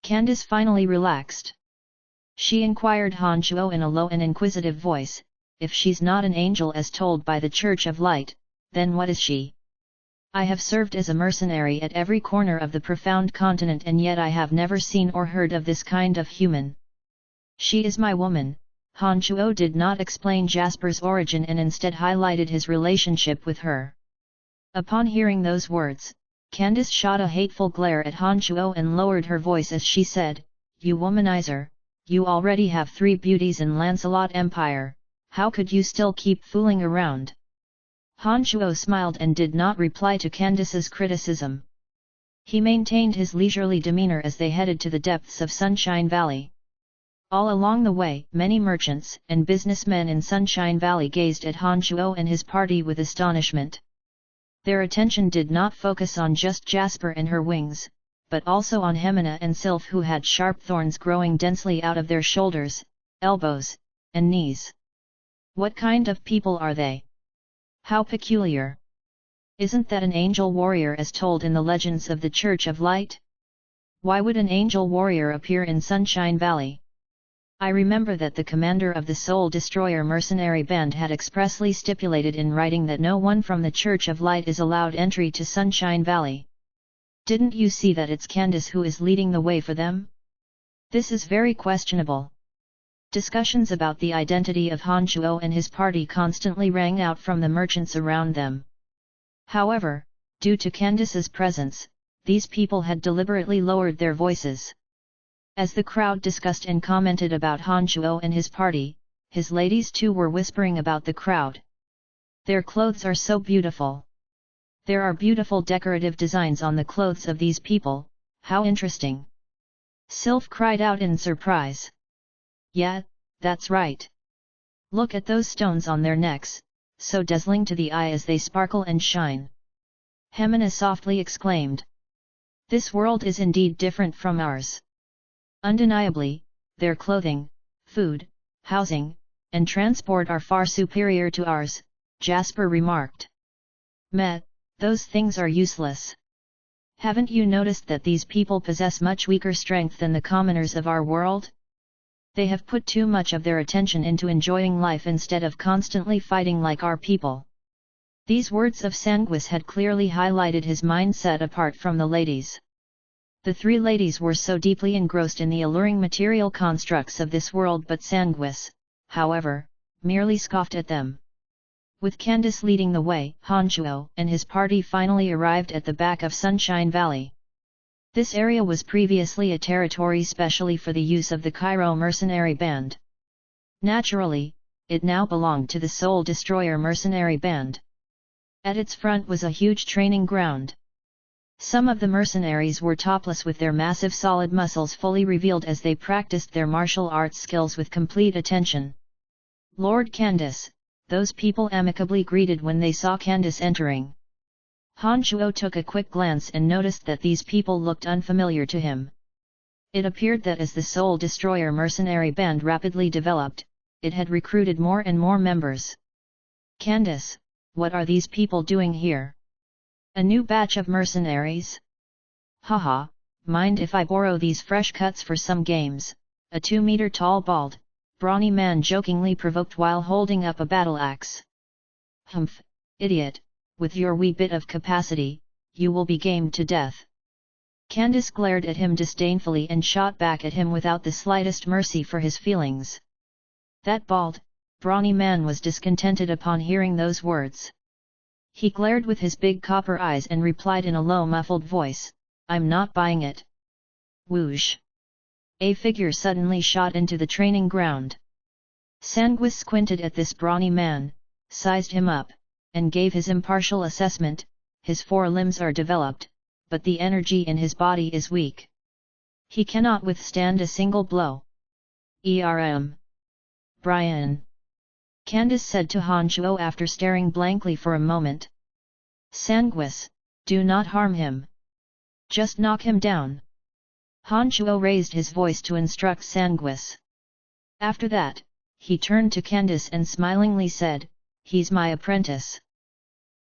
Candace finally relaxed. She inquired Han Chuo in a low and inquisitive voice, if she's not an angel as told by the Church of Light, then what is she? I have served as a mercenary at every corner of the profound continent and yet I have never seen or heard of this kind of human. She is my woman. Han Chuo did not explain Jasper's origin and instead highlighted his relationship with her. Upon hearing those words, Candace shot a hateful glare at Han Chuo and lowered her voice as she said, "You womanizer, you already have 3 beauties in Lancelot Empire, how could you still keep fooling around?" Han Chuo smiled and did not reply to Candace's criticism. He maintained his leisurely demeanor as they headed to the depths of Sunshine Valley. All along the way, many merchants and businessmen in Sunshine Valley gazed at Han Chuo and his party with astonishment. Their attention did not focus on just Jasper and her wings, but also on Hemina and Sylph, who had sharp thorns growing densely out of their shoulders, elbows, and knees. What kind of people are they? How peculiar! Isn't that an angel warrior as told in the legends of the Church of Light? Why would an angel warrior appear in Sunshine Valley? I remember that the commander of the Soul Destroyer mercenary band had expressly stipulated in writing that no one from the Church of Light is allowed entry to Sunshine Valley. Didn't you see that it's Candace who is leading the way for them? This is very questionable. Discussions about the identity of Han Chuo and his party constantly rang out from the merchants around them. However, due to Candace's presence, these people had deliberately lowered their voices. As the crowd discussed and commented about Han Chuo and his party, his ladies too were whispering about the crowd. Their clothes are so beautiful. There are beautiful decorative designs on the clothes of these people, how interesting! Sylph cried out in surprise. Yeah, that's right. Look at those stones on their necks, so dazzling to the eye as they sparkle and shine. Hemina softly exclaimed. This world is indeed different from ours. Undeniably, their clothing, food, housing, and transport are far superior to ours, Jasper remarked. Meh, those things are useless. Haven't you noticed that these people possess much weaker strength than the commoners of our world? They have put too much of their attention into enjoying life instead of constantly fighting like our people. These words of Sanguis had clearly highlighted his mindset apart from the ladies. The 3 ladies were so deeply engrossed in the alluring material constructs of this world, but Sanguis, however, merely scoffed at them. With Candace leading the way, Han Chuo and his party finally arrived at the back of Sunshine Valley. This area was previously a territory specially for the use of the Cairo mercenary band. Naturally, it now belonged to the Soul Destroyer mercenary band. At its front was a huge training ground. Some of the mercenaries were topless with their massive solid muscles fully revealed as they practiced their martial arts skills with complete attention. Lord Candace, those people amicably greeted when they saw Candace entering. Han Chuo took a quick glance and noticed that these people looked unfamiliar to him. It appeared that as the Soul Destroyer mercenary band rapidly developed, it had recruited more and more members. Candace, what are these people doing here? A new batch of mercenaries? Haha, mind if I borrow these fresh cuts for some games? A 2-meter tall bald, brawny man jokingly provoked while holding up a battle axe. Humph, idiot, with your wee bit of capacity, you will be gamed to death. Candace glared at him disdainfully and shot back at him without the slightest mercy for his feelings. That bald, brawny man was discontented upon hearing those words. He glared with his big copper eyes and replied in a low muffled voice, I'm not buying it. Whoosh! A figure suddenly shot into the training ground. Sanguis squinted at this brawny man, sized him up, and gave his impartial assessment. His 4 limbs are developed, but the energy in his body is weak. He cannot withstand a single blow. Brian. Candace said to Han Chuo after staring blankly for a moment. Sanguis, do not harm him. Just knock him down. Han Chuo raised his voice to instruct Sanguis. After that, he turned to Candace and smilingly said, he's my apprentice.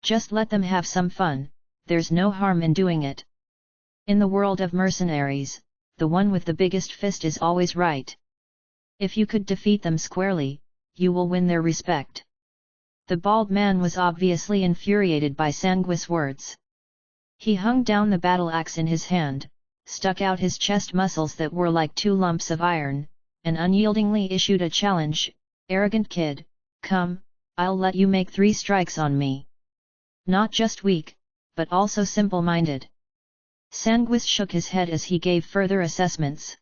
Just let them have some fun, there's no harm in doing it. In the world of mercenaries, the one with the biggest fist is always right. If you could defeat them squarely, you will win their respect. The bald man was obviously infuriated by Sanguis' words. He hung down the battle axe in his hand, stuck out his chest muscles that were like two lumps of iron, and unyieldingly issued a challenge, "Arrogant kid, come, I'll let you make 3 strikes on me." Not just weak, but also simple-minded. Sanguis shook his head as he gave further assessments.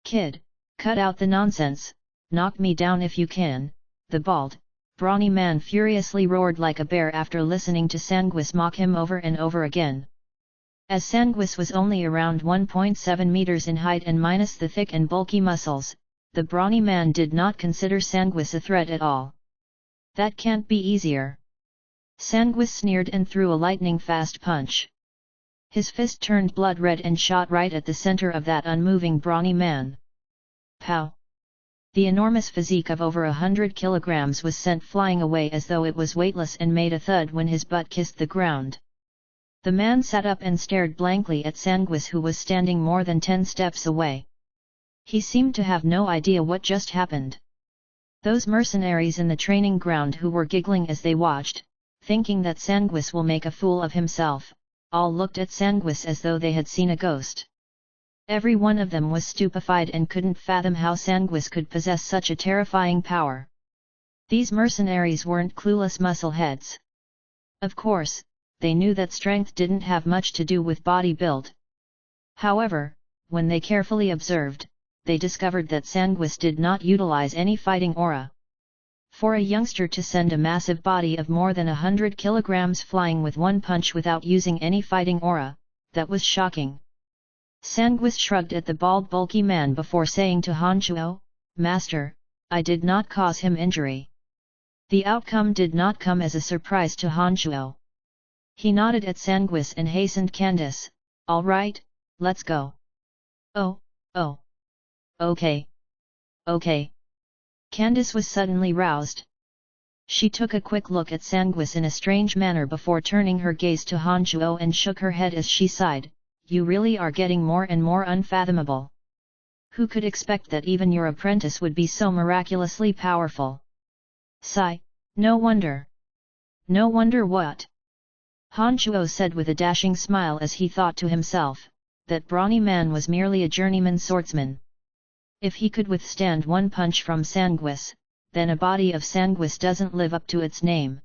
"Kid, cut out the nonsense, knock me down if you can," the bald, brawny man furiously roared like a bear after listening to Sanguis mock him over and over again. As Sanguis was only around 1.7 meters in height and minus the thick and bulky muscles, the brawny man did not consider Sanguis a threat at all. "That can't be easier." Sanguis sneered and threw a lightning-fast punch. His fist turned blood-red and shot right at the center of that unmoving brawny man. Pow! The enormous physique of over 100 kilograms was sent flying away as though it was weightless and made a thud when his butt kissed the ground. The man sat up and stared blankly at Sanguis, who was standing more than 10 steps away. He seemed to have no idea what just happened. Those mercenaries in the training ground who were giggling as they watched, thinking that Sanguis will make a fool of himself, all looked at Sanguis as though they had seen a ghost. Every one of them was stupefied and couldn't fathom how Sanguis could possess such a terrifying power. These mercenaries weren't clueless muscleheads. Of course, they knew that strength didn't have much to do with body build. However, when they carefully observed, they discovered that Sanguis did not utilize any fighting aura. For a youngster to send a massive body of more than 100 kilograms flying with one punch without using any fighting aura, that was shocking. Sanguis shrugged at the bald bulky man before saying to Hanchuo, "Master, I did not cause him injury." The outcome did not come as a surprise to Hanchuo. He nodded at Sanguis and hastened, "Candace, all right, let's go." "Oh. Okay. Candace was suddenly roused. She took a quick look at Sanguis in a strange manner before turning her gaze to Hanchuo and shook her head as she sighed, "You really are getting more and more unfathomable. Who could expect that even your apprentice would be so miraculously powerful?" "Sigh, no wonder." "No wonder what?" Hanchuo said with a dashing smile as he thought to himself, that brawny man was merely a journeyman swordsman. If he could withstand one punch from Sanguis, then a body of Sanguis doesn't live up to its name.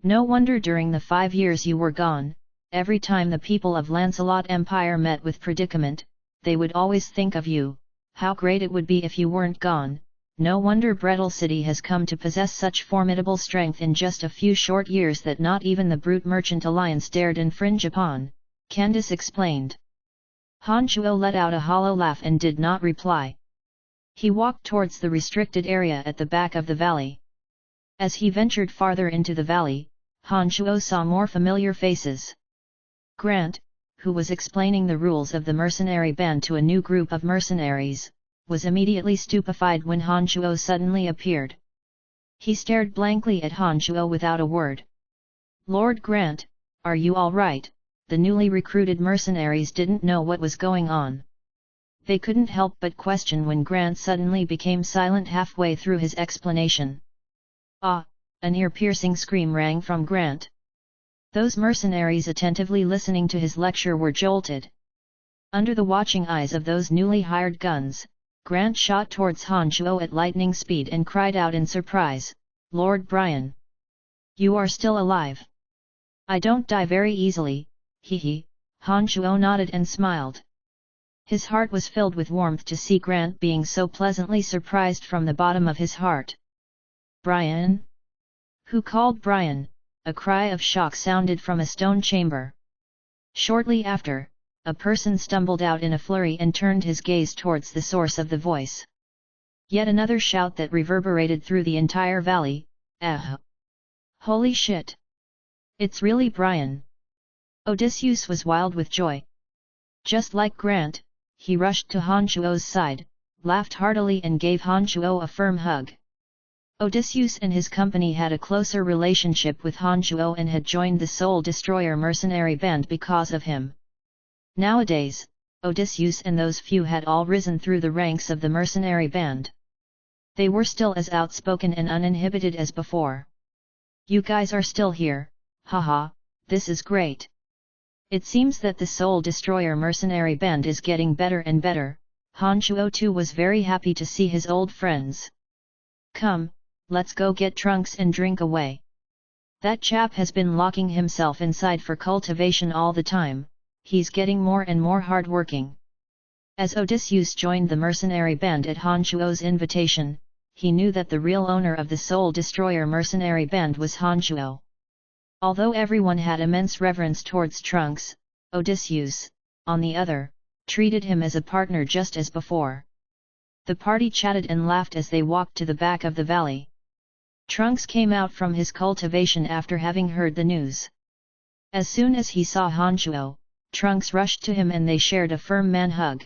"No wonder during the 5 years you were gone, every time the people of Lancelot Empire met with predicament, they would always think of you, how great it would be if you weren't gone. No wonder Brettle City has come to possess such formidable strength in just a few short years that not even the brute merchant alliance dared infringe upon," Candace explained. Hanchuo let out a hollow laugh and did not reply. He walked towards the restricted area at the back of the valley. As he ventured farther into the valley, Hanchuo saw more familiar faces. Grant, who was explaining the rules of the mercenary band to a new group of mercenaries, was immediately stupefied when Hanchuo suddenly appeared. He stared blankly at Hanchuo without a word. "Lord Grant, are you all right?" The newly recruited mercenaries didn't know what was going on. They couldn't help but question when Grant suddenly became silent halfway through his explanation. "Ah!" An ear-piercing scream rang from Grant. Those mercenaries attentively listening to his lecture were jolted. Under the watching eyes of those newly hired guns, Grant shot towards Hanchuo at lightning speed and cried out in surprise, "Lord Brian! You are still alive! I don't die very easily, hee." Hanchuo nodded and smiled. His heart was filled with warmth to see Grant being so pleasantly surprised from the bottom of his heart. "Brian? Who called Brian?" A cry of shock sounded from a stone chamber. Shortly after, a person stumbled out in a flurry and turned his gaze towards the source of the voice. Yet another shout that reverberated through the entire valley, "Ah! Holy shit! It's really Brian!" Odysseus was wild with joy. Just like Grant, he rushed to Hanchuo's side, laughed heartily and gave Hanchuo a firm hug. Odysseus and his company had a closer relationship with Hanchuo and had joined the Soul Destroyer mercenary band because of him. Nowadays, Odysseus and those few had all risen through the ranks of the mercenary band. They were still as outspoken and uninhibited as before. "You guys are still here, haha, this is great. It seems that the Soul Destroyer mercenary band is getting better and better." Han Shuo too was very happy to see his old friends. "Come, let's go get trunks and drink away. That chap has been locking himself inside for cultivation all the time, he's getting more and more hard-working." As Odysseus joined the mercenary band at Han Shuo's invitation, he knew that the real owner of the Soul Destroyer mercenary band was Han Shuo. Although everyone had immense reverence towards Trunks, Odysseus, on the other, treated him as a partner just as before. The party chatted and laughed as they walked to the back of the valley. Trunks came out from his cultivation after having heard the news. As soon as he saw Han Shuo, Trunks rushed to him and they shared a firm man hug.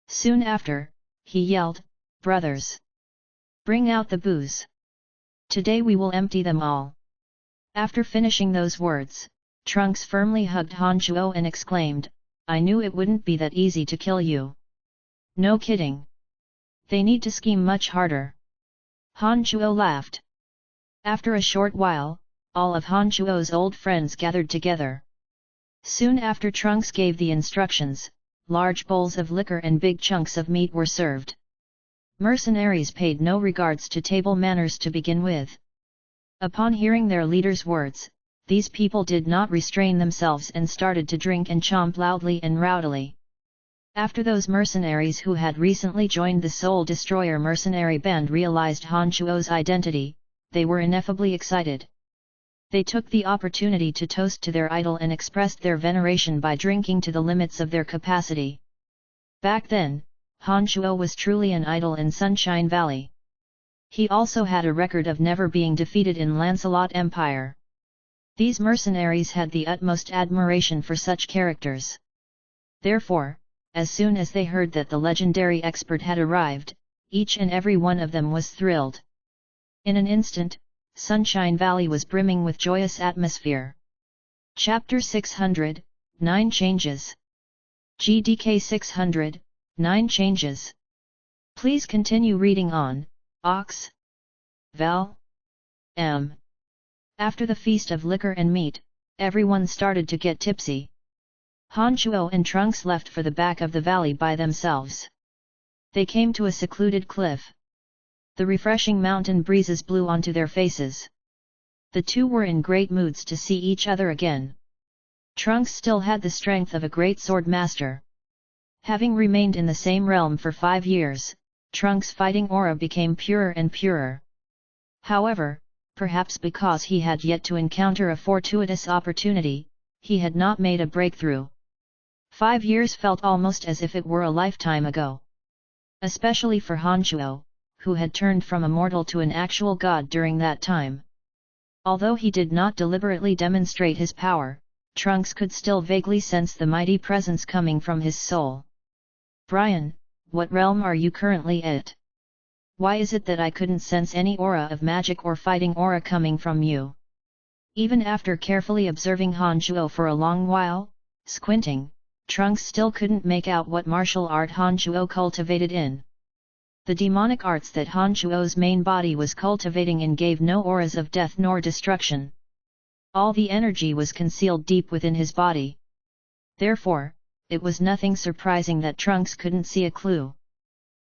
Soon after, he yelled, "Brothers! Bring out the booze! Today we will empty them all!" After finishing those words, Trunks firmly hugged Han Shuo and exclaimed, "I knew it wouldn't be that easy to kill you." "No kidding. They need to scheme much harder." Han Shuo laughed. After a short while, all of Han Shuo's old friends gathered together. Soon after Trunks gave the instructions, large bowls of liquor and big chunks of meat were served. Mercenaries paid no regards to table manners to begin with. Upon hearing their leader's words, these people did not restrain themselves and started to drink and chomp loudly and rowdily. After those mercenaries who had recently joined the Soul Destroyer mercenary band realized Han Shuo's identity, they were ineffably excited. They took the opportunity to toast to their idol and expressed their veneration by drinking to the limits of their capacity. Back then, Han Shuo was truly an idol in Sunshine Valley. He also had a record of never being defeated in Lancelot Empire. These mercenaries had the utmost admiration for such characters. Therefore, as soon as they heard that the legendary expert had arrived, each and every one of them was thrilled. In an instant, Sunshine Valley was brimming with joyous atmosphere. Chapter 600, 9 Changes. GDK 600, 9 Changes. Please continue reading on, Ox. Val. M. After the feast of liquor and meat, everyone started to get tipsy. Han Shuo and Trunks left for the back of the valley by themselves. They came to a secluded cliff. The refreshing mountain breezes blew onto their faces. The two were in great moods to see each other again. Trunks still had the strength of a great sword master. Having remained in the same realm for 5 years, Trunks' fighting aura became purer and purer. However, perhaps because he had yet to encounter a fortuitous opportunity, he had not made a breakthrough. 5 years felt almost as if it were a lifetime ago. Especially for Han Shuo, who had turned from a mortal to an actual god during that time. Although he did not deliberately demonstrate his power, Trunks could still vaguely sense the mighty presence coming from his soul. "Brian, what realm are you currently at? Why is it that I couldn't sense any aura of magic or fighting aura coming from you?" Even after carefully observing Han Shuo for a long while, squinting, Trunks still couldn't make out what martial art Han Shuo cultivated in. The demonic arts that Han Shuo's main body was cultivating in gave no auras of death nor destruction. All the energy was concealed deep within his body. Therefore, it was nothing surprising that Trunks couldn't see a clue.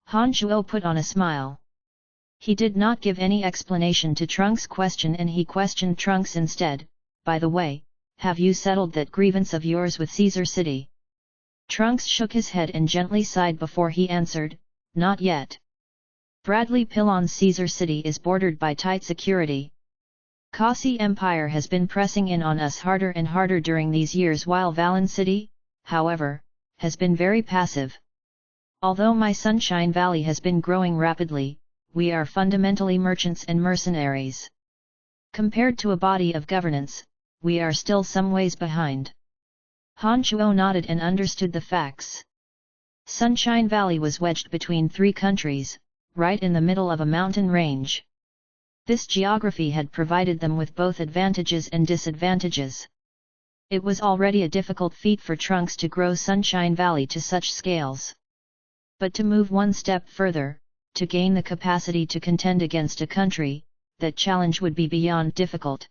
Han Shuo put on a smile. He did not give any explanation to Trunks' question and he questioned Trunks instead, "By the way, have you settled that grievance of yours with Caesar City?" Trunks shook his head and gently sighed before he answered, "Not yet. Bradley Pilon's Caesar City is bordered by tight security. Kasi Empire has been pressing in on us harder and harder during these years while Valen City, however, has been very passive. Although my Sunshine Valley has been growing rapidly, we are fundamentally merchants and mercenaries. Compared to a body of governance, we are still some ways behind." Han Shuo nodded and understood the facts. Sunshine Valley was wedged between 3 countries, right in the middle of a mountain range. This geography had provided them with both advantages and disadvantages. It was already a difficult feat for Trunks to grow Sunshine Valley to such scales. But to move one step further, to gain the capacity to contend against a country, that challenge would be beyond difficult.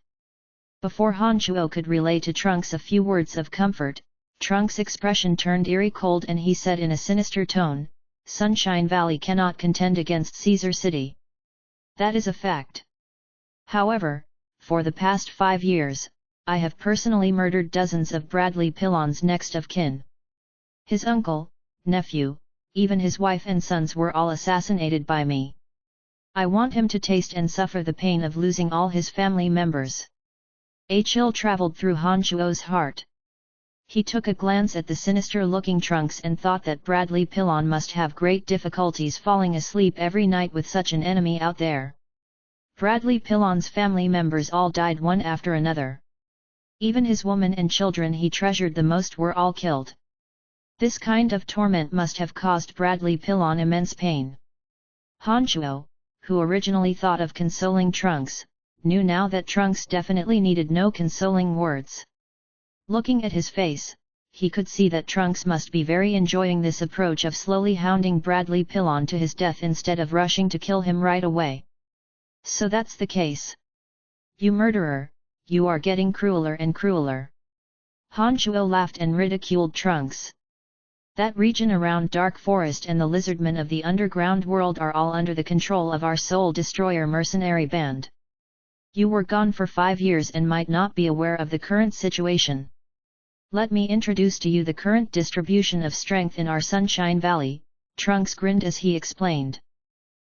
Before Han Chuo could relay to Trunks a few words of comfort, Trunks' expression turned eerie cold and he said in a sinister tone, "Sunshine Valley cannot contend against Caesar City. That is a fact. However, for the past 5 years, I have personally murdered dozens of Bradley Pillon's next of kin. His uncle, nephew, even his wife and sons were all assassinated by me. I want him to taste and suffer the pain of losing all his family members." A chill traveled through Han Chuo's heart. He took a glance at the sinister-looking Trunks and thought that Bradley Pillon must have great difficulties falling asleep every night with such an enemy out there. Bradley Pillon's family members all died one after another. Even his woman and children he treasured the most were all killed. This kind of torment must have caused Bradley Pillon immense pain. Han Chuo, who originally thought of consoling Trunks, knew now that Trunks definitely needed no consoling words. Looking at his face, he could see that Trunks must be very enjoying this approach of slowly hounding Bradley Pillon to his death instead of rushing to kill him right away. "So that's the case. You murderer, you are getting crueler and crueler." Han Chuo laughed and ridiculed Trunks. "That region around Dark Forest and the lizardmen of the underground world are all under the control of our Soul Destroyer mercenary band. You were gone for 5 years and might not be aware of the current situation. Let me introduce to you the current distribution of strength in our Sunshine Valley," Trunks grinned as he explained.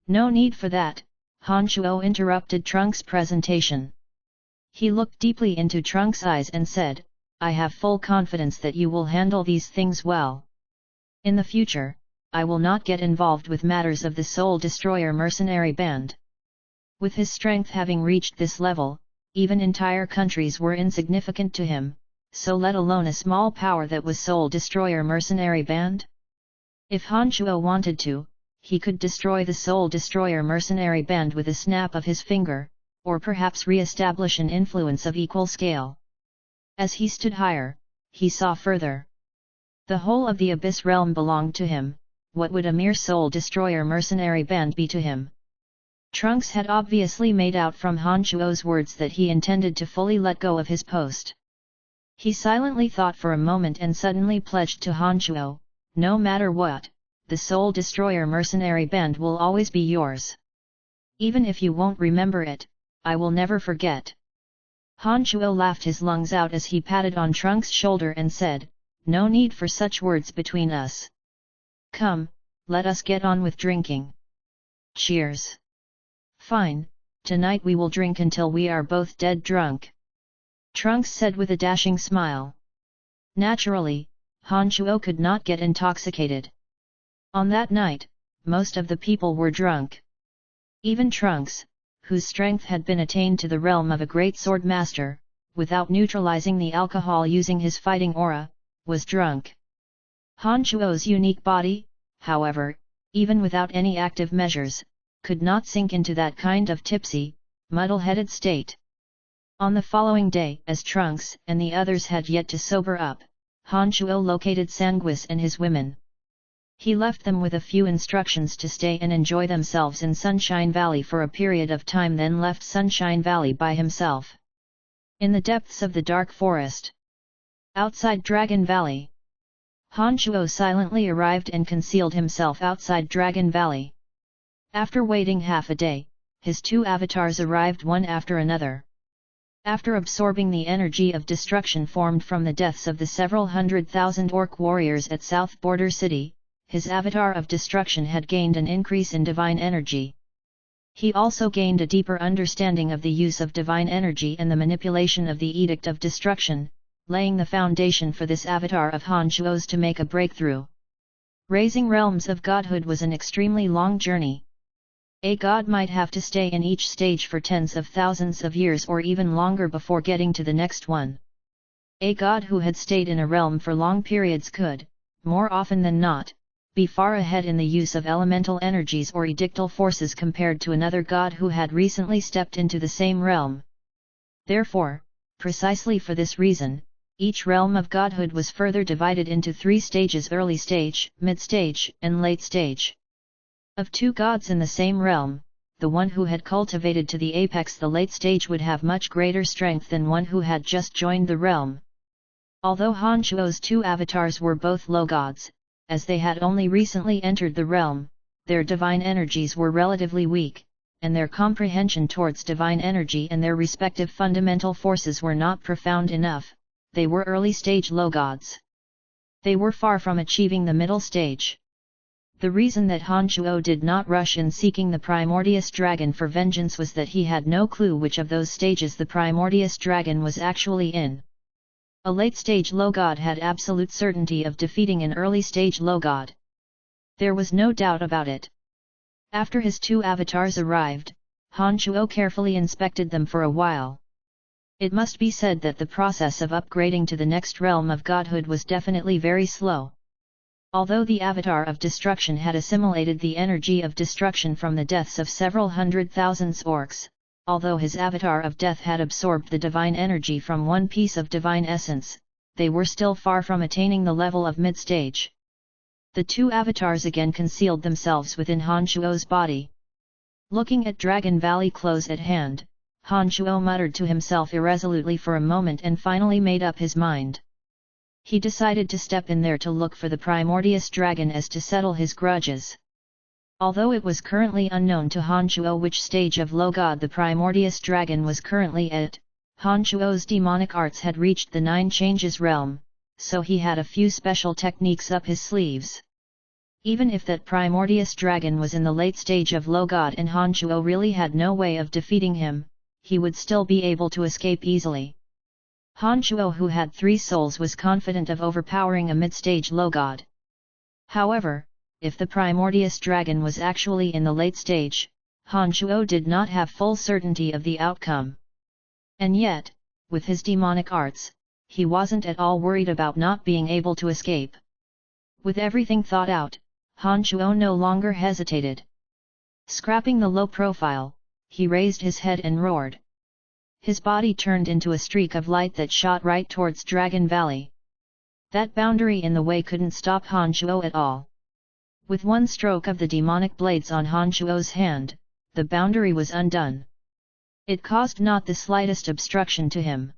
"No need for that," Han Chuo interrupted Trunks' presentation. He looked deeply into Trunks' eyes and said, "I have full confidence that you will handle these things well. In the future, I will not get involved with matters of the Soul Destroyer mercenary band." With his strength having reached this level, even entire countries were insignificant to him, so let alone a small power that was Soul Destroyer mercenary band? If Han Chuo wanted to, he could destroy the Soul Destroyer mercenary band with a snap of his finger, or perhaps re-establish an influence of equal scale. As he stood higher, he saw further. The whole of the Abyss realm belonged to him. What would a mere Soul Destroyer mercenary band be to him? Trunks had obviously made out from Han Chuo's words that he intended to fully let go of his post. He silently thought for a moment and suddenly pledged to Han Chuo, "No matter what, the Soul Destroyer mercenary band will always be yours. Even if you won't remember it, I will never forget." Han Chuo laughed his lungs out as he patted on Trunks' shoulder and said, "No need for such words between us. Come, let us get on with drinking. Cheers." "Fine, tonight we will drink until we are both dead drunk," Trunks said with a dashing smile. Naturally, Han Chuo could not get intoxicated. On that night, most of the people were drunk. Even Trunks, whose strength had been attained to the realm of a great sword master, without neutralizing the alcohol using his fighting aura, was drunk. Han Chuo's unique body, however, even without any active measures, could not sink into that kind of tipsy, muddle-headed state. On the following day, as Trunks and the others had yet to sober up, Han Chuo located Sanguis and his women. He left them with a few instructions to stay and enjoy themselves in Sunshine Valley for a period of time, then left Sunshine Valley by himself. In the depths of the Dark Forest, outside Dragon Valley, Han Chuo silently arrived and concealed himself outside Dragon Valley. After waiting half a day, his 2 avatars arrived one after another. After absorbing the energy of destruction formed from the deaths of the several 100,000 orc warriors at South Border City, his avatar of destruction had gained an increase in divine energy. He also gained a deeper understanding of the use of divine energy and the manipulation of the Edict of Destruction, laying the foundation for this avatar of Han Chuo's to make a breakthrough. Raising realms of godhood was an extremely long journey. A god might have to stay in each stage for tens of thousands of years or even longer before getting to the next one. A god who had stayed in a realm for long periods could, more often than not, be far ahead in the use of elemental energies or edictal forces compared to another god who had recently stepped into the same realm. Therefore, precisely for this reason, each realm of godhood was further divided into 3 stages: early stage, mid stage, and late stage. Of two gods in the same realm, the one who had cultivated to the apex the late stage would have much greater strength than one who had just joined the realm. Although Han Shuo's two avatars were both low gods, as they had only recently entered the realm, their divine energies were relatively weak, and their comprehension towards divine energy and their respective fundamental forces were not profound enough. They were early-stage low gods. They were far from achieving the middle stage. The reason that Han Shuo did not rush in seeking the Primordius Dragon for vengeance was that he had no clue which of those stages the Primordius Dragon was actually in. A late-stage low god had absolute certainty of defeating an early-stage low god. There was no doubt about it. After his two avatars arrived, Han Shuo carefully inspected them for a while. It must be said that the process of upgrading to the next realm of godhood was definitely very slow. Although the avatar of destruction had assimilated the energy of destruction from the deaths of several 100,000 orcs, although his avatar of death had absorbed the divine energy from one piece of divine essence, they were still far from attaining the level of mid-stage. The two avatars again concealed themselves within Han Shuo's body. Looking at Dragon Valley close at hand, Han Shuo muttered to himself irresolutely for a moment and finally made up his mind. He decided to step in there to look for the Primordius Dragon as to settle his grudges. Although it was currently unknown to Han Shuo which stage of low god the Primordius Dragon was currently at, Han Shuo's demonic arts had reached the 9 changes realm, so he had a few special techniques up his sleeves. Even if that Primordius Dragon was in the late stage of low god and Han Shuo really had no way of defeating him, he would still be able to escape easily. Han Shuo, who had 3 souls, was confident of overpowering a mid-stage low god. However, if the Primordius Dragon was actually in the late stage, Han Shuo did not have full certainty of the outcome. And yet, with his demonic arts, he wasn't at all worried about not being able to escape. With everything thought out, Han Shuo no longer hesitated. Scrapping the low profile, he raised his head and roared. His body turned into a streak of light that shot right towards Dragon Valley. That boundary in the way couldn't stop Han Shuo at all. With one stroke of the demonic blades on Han Shuo's hand, the boundary was undone. It caused not the slightest obstruction to him.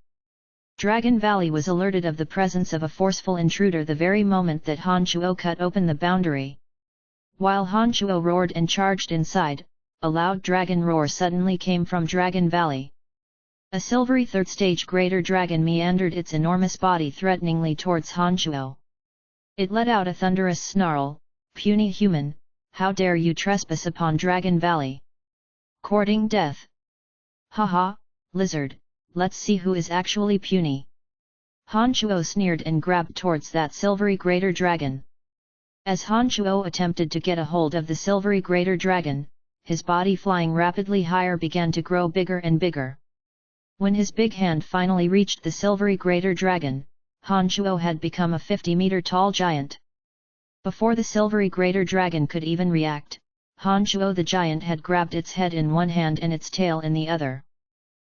Dragon Valley was alerted of the presence of a forceful intruder the very moment that Han Shuo cut open the boundary. While Han Shuo roared and charged inside, a loud dragon roar suddenly came from Dragon Valley. A silvery third-stage greater dragon meandered its enormous body threateningly towards Han Shuo. It let out a thunderous snarl, "Puny human, how dare you trespass upon Dragon Valley? Courting death? Haha, lizard, let's see who is actually puny." Han Shuo sneered and grabbed towards that silvery greater dragon. As Han Shuo attempted to get a hold of the silvery greater dragon, his body flying rapidly higher began to grow bigger and bigger. When his big hand finally reached the silvery greater dragon, Han Shuo had become a 50-meter tall giant. Before the silvery greater dragon could even react, Han Shuo the giant had grabbed its head in one hand and its tail in the other.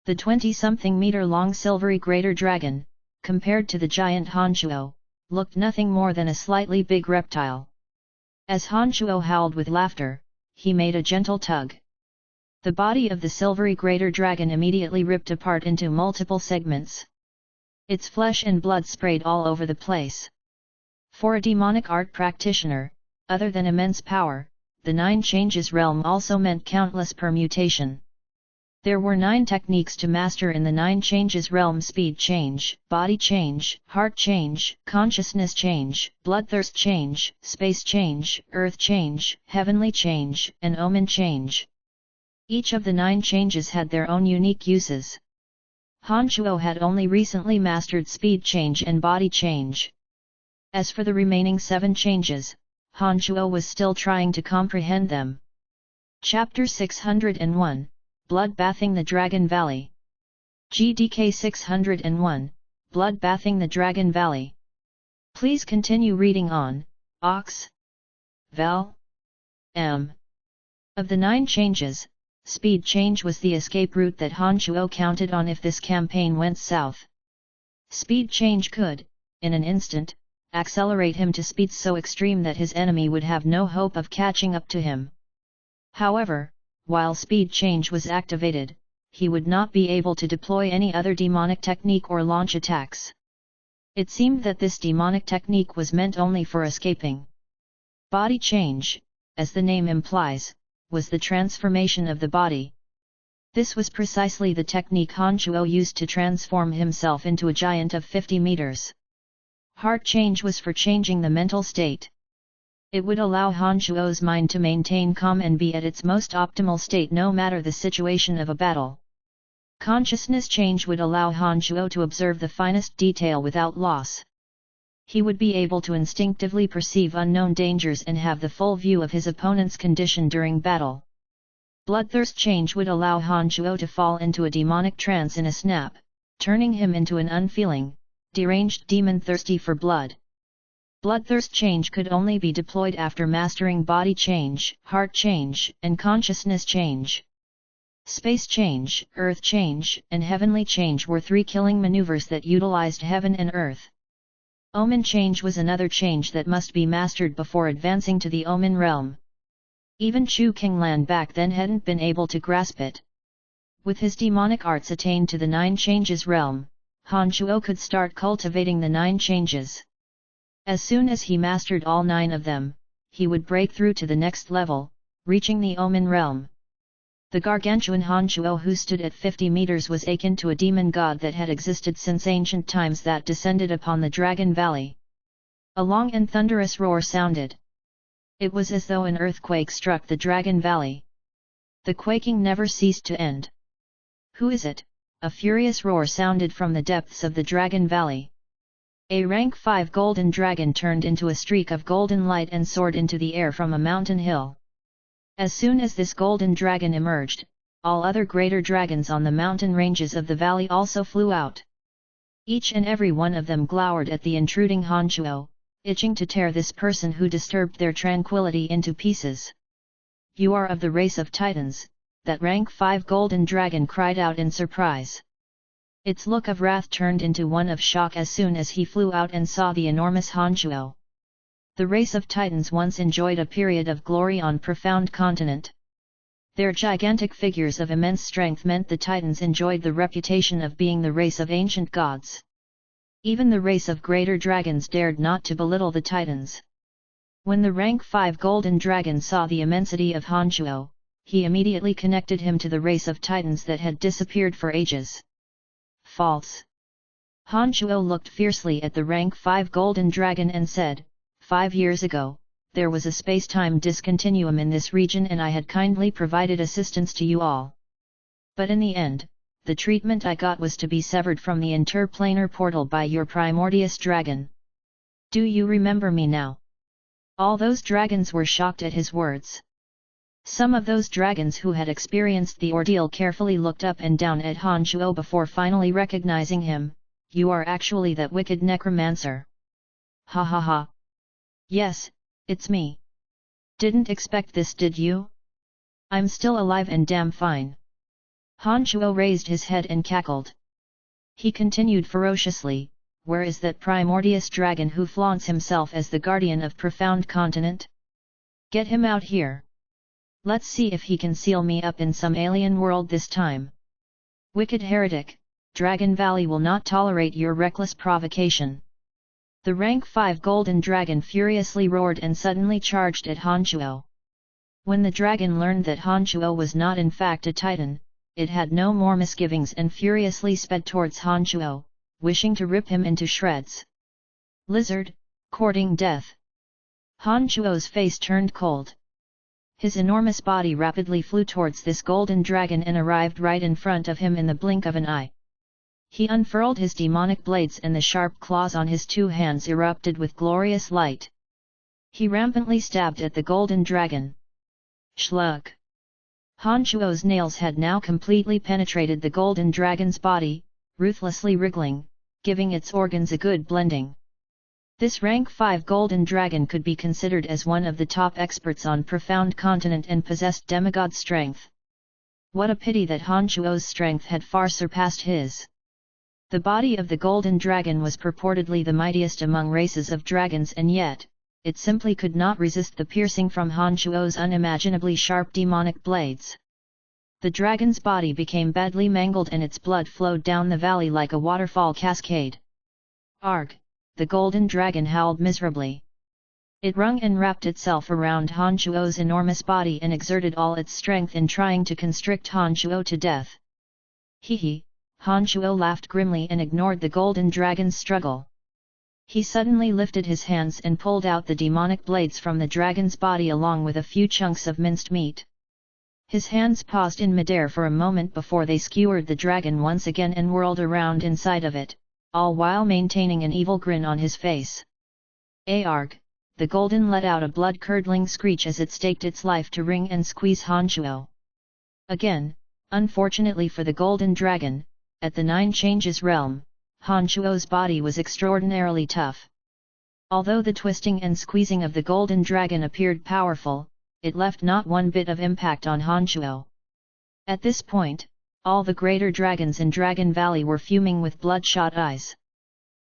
The 20-something meter long silvery greater dragon, compared to the giant Han Shuo, looked nothing more than a slightly big reptile. As Han Shuo howled with laughter, he made a gentle tug. The body of the silvery greater dragon immediately ripped apart into multiple segments. Its flesh and blood sprayed all over the place. For a demonic art practitioner, other than immense power, the 9 changes realm also meant countless permutation. There were 9 techniques to master in the 9 changes realm: speed change, body change, heart change, consciousness change, bloodthirst change, space change, earth change, heavenly change, and omen change. Each of the 9 changes had their own unique uses. Han Shuo had only recently mastered speed change and body change. As for the remaining 7 changes, Han Shuo was still trying to comprehend them. Chapter 601, Blood-Bathing the Dragon Valley. GDK 601, Blood-Bathing the Dragon Valley. Please continue reading on, Ox. Val. M. Of the 9 changes, speed change was the escape route that Han Shuo counted on if this campaign went south. Speed change could, in an instant, accelerate him to speeds so extreme that his enemy would have no hope of catching up to him, However, while speed change was activated, he would not be able to deploy any other demonic technique or launch attacks. It seemed that this demonic technique was meant only for escaping. Body change, as the name implies, was the transformation of the body. This was precisely the technique Han Chuo used to transform himself into a giant of 50 meters. Heart change was for changing the mental state. It would allow Han Chuo's mind to maintain calm and be at its most optimal state no matter the situation of a battle. Consciousness change would allow Han Chuo to observe the finest detail without loss. He would be able to instinctively perceive unknown dangers and have the full view of his opponent's condition during battle. Bloodthirst change would allow Han Chuo to fall into a demonic trance in a snap, turning him into an unfeeling, deranged demon thirsty for blood. Bloodthirst change could only be deployed after mastering body change, heart change, and consciousness change. Space change, earth change, and heavenly change were three killing maneuvers that utilized heaven and earth. Omen change was another change that must be mastered before advancing to the Omen realm. Even Chu Kinglan back then hadn't been able to grasp it. With his demonic arts attained to the 9 changes realm, Han Chuo could start cultivating the 9 changes. As soon as he mastered all 9 of them, he would break through to the next level, reaching the Omen realm. The gargantuan Han Chuo who stood at 50 meters was akin to a demon god that had existed since ancient times that descended upon the Dragon Valley. A long and thunderous roar sounded. It was as though an earthquake struck the Dragon Valley. The quaking never ceased to end. "Who is it?" a furious roar sounded from the depths of the Dragon Valley. A rank 5 golden dragon turned into a streak of golden light and soared into the air from a mountain hill. As soon as this golden dragon emerged, all other greater dragons on the mountain ranges of the valley also flew out. Each and every one of them glowered at the intruding Han Chuo, itching to tear this person who disturbed their tranquility into pieces. "You are of the race of Titans," that rank 5 golden dragon cried out in surprise. Its look of wrath turned into one of shock as soon as he flew out and saw the enormous Han Chuo. The race of Titans once enjoyed a period of glory on Profound Continent. Their gigantic figures of immense strength meant the Titans enjoyed the reputation of being the race of ancient gods. Even the race of greater dragons dared not to belittle the Titans. When the rank 5 golden dragon saw the immensity of Han Chuo, he immediately connected him to the race of Titans that had disappeared for ages. False. Han Chuo looked fiercely at the rank 5 golden dragon and said, 5 years ago, there was a space-time discontinuum in this region and I had kindly provided assistance to you all. But in the end, the treatment I got was to be severed from the interplanar portal by your primordious dragon. Do you remember me now?" All those dragons were shocked at his words. Some of those dragons who had experienced the ordeal carefully looked up and down at Han Chuo before finally recognizing him. "You are actually that wicked necromancer." "Ha ha ha. Yes, it's me. Didn't expect this, did you? I'm still alive and damn fine." Han Chuo raised his head and cackled. He continued ferociously, "Where is that primordious dragon who flaunts himself as the guardian of Profound Continent? Get him out here. Let's see if he can seal me up in some alien world this time. Wicked heretic, Dragon Valley will not tolerate your reckless provocation." The rank 5 golden dragon furiously roared and suddenly charged at Han Chuo. When the dragon learned that Han Chuo was not in fact a titan, it had no more misgivings and furiously sped towards Han Chuo, wishing to rip him into shreds. "Lizard, courting death." Han Chuo's face turned cold. His enormous body rapidly flew towards this golden dragon and arrived right in front of him in the blink of an eye. He unfurled his demonic blades and the sharp claws on his 2 hands erupted with glorious light. He rampantly stabbed at the golden dragon. Shlug! Han Chuo's nails had now completely penetrated the golden dragon's body, ruthlessly wriggling, giving its organs a good blending. This rank 5 golden dragon could be considered as one of the top experts on Profound Continent and possessed demigod strength. What a pity that Han Chuo's strength had far surpassed his. The body of the golden dragon was purportedly the mightiest among races of dragons and yet, it simply could not resist the piercing from Han Shuo's unimaginably sharp demonic blades. The dragon's body became badly mangled and its blood flowed down the valley like a waterfall cascade. Arg! The golden dragon howled miserably. It wrung and wrapped itself around Han Shuo's enormous body and exerted all its strength in trying to constrict Han Shuo to death. Hee! Han Shuo laughed grimly and ignored the golden dragon's struggle. He suddenly lifted his hands and pulled out the demonic blades from the dragon's body along with a few chunks of minced meat. His hands paused in midair for a moment before they skewered the dragon once again and whirled around inside of it, all while maintaining an evil grin on his face. Arg! The golden let out a blood-curdling screech as it staked its life to wring and squeeze Han Shuo. Again, unfortunately for the golden dragon, at the Nine Changes realm, Han Shuo's body was extraordinarily tough. Although the twisting and squeezing of the golden dragon appeared powerful, it left not one bit of impact on Han Shuo. At this point, all the greater dragons in Dragon Valley were fuming with bloodshot eyes.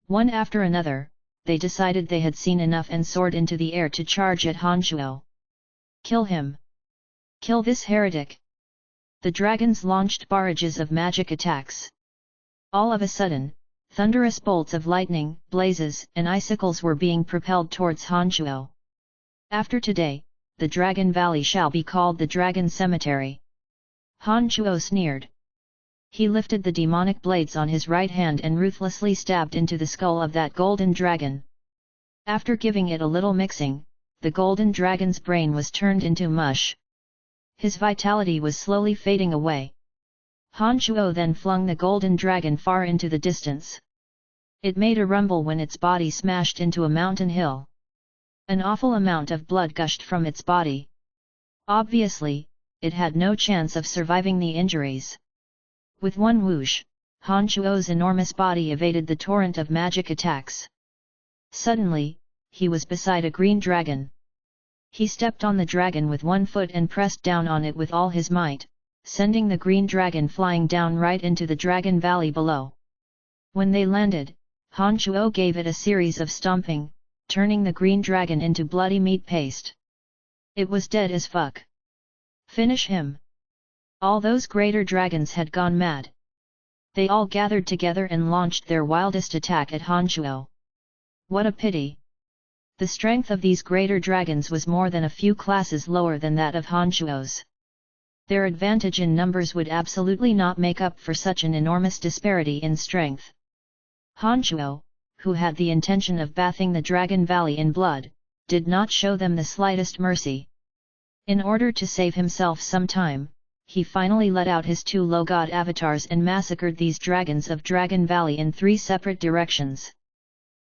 One after another, they decided they had seen enough and soared into the air to charge at Han Shuo. Kill him! Kill this heretic! The dragons launched barrages of magic attacks. All of a sudden, thunderous bolts of lightning, blazes, and icicles were being propelled towards Han Shuo. After today, the Dragon Valley shall be called the Dragon Cemetery. Han Shuo sneered. He lifted the demonic blades on his right hand and ruthlessly stabbed into the skull of that golden dragon. After giving it a little mixing, the golden dragon's brain was turned into mush. His vitality was slowly fading away. Han Shuo then flung the golden dragon far into the distance. It made a rumble when its body smashed into a mountain hill. An awful amount of blood gushed from its body. Obviously, it had no chance of surviving the injuries. With one whoosh, Han Shuo's enormous body evaded the torrent of magic attacks. Suddenly, he was beside a green dragon. He stepped on the dragon with one foot and pressed down on it with all his might, sending the green dragon flying down right into the Dragon Valley below. When they landed, Han Shuo gave it a series of stomping, turning the green dragon into bloody meat paste. It was dead as fuck. Finish him! All those greater dragons had gone mad. They all gathered together and launched their wildest attack at Han Shuo. What a pity! The strength of these greater dragons was more than a few classes lower than that of Han Shuo's. Their advantage in numbers would absolutely not make up for such an enormous disparity in strength. Han Shuo, who had the intention of bathing the Dragon Valley in blood, did not show them the slightest mercy. In order to save himself some time, he finally let out his two low god avatars and massacred these dragons of Dragon Valley in 3 separate directions.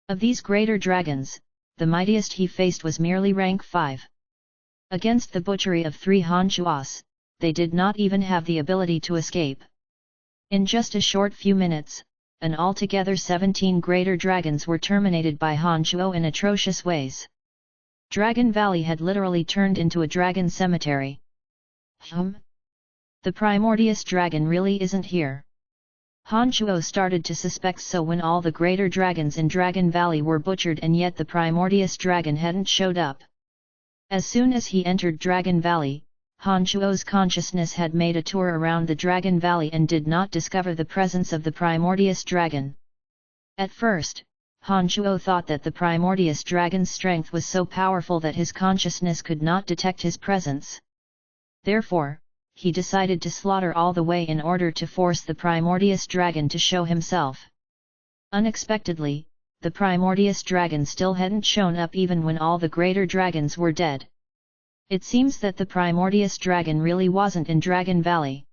Of these greater dragons, the mightiest he faced was merely rank 5. Against the butchery of 3 Han Shuos, they did not even have the ability to escape. In just a short few minutes, and altogether 17 greater dragons were terminated by Han Shuo in atrocious ways. Dragon Valley had literally turned into a dragon cemetery. The primordious dragon really isn't here. Han Shuo started to suspect so when all the greater dragons in Dragon Valley were butchered and yet the primordious dragon hadn't showed up. As soon as he entered Dragon Valley, Han Shuo's consciousness had made a tour around the Dragon Valley and did not discover the presence of the primordious dragon. At first, Han Shuo thought that the primordious dragon's strength was so powerful that his consciousness could not detect his presence. Therefore, he decided to slaughter all the way in order to force the primordious dragon to show himself. Unexpectedly, the primordious dragon still hadn't shown up even when all the greater dragons were dead. It seems that the primordious dragon really wasn't in Dragon Valley.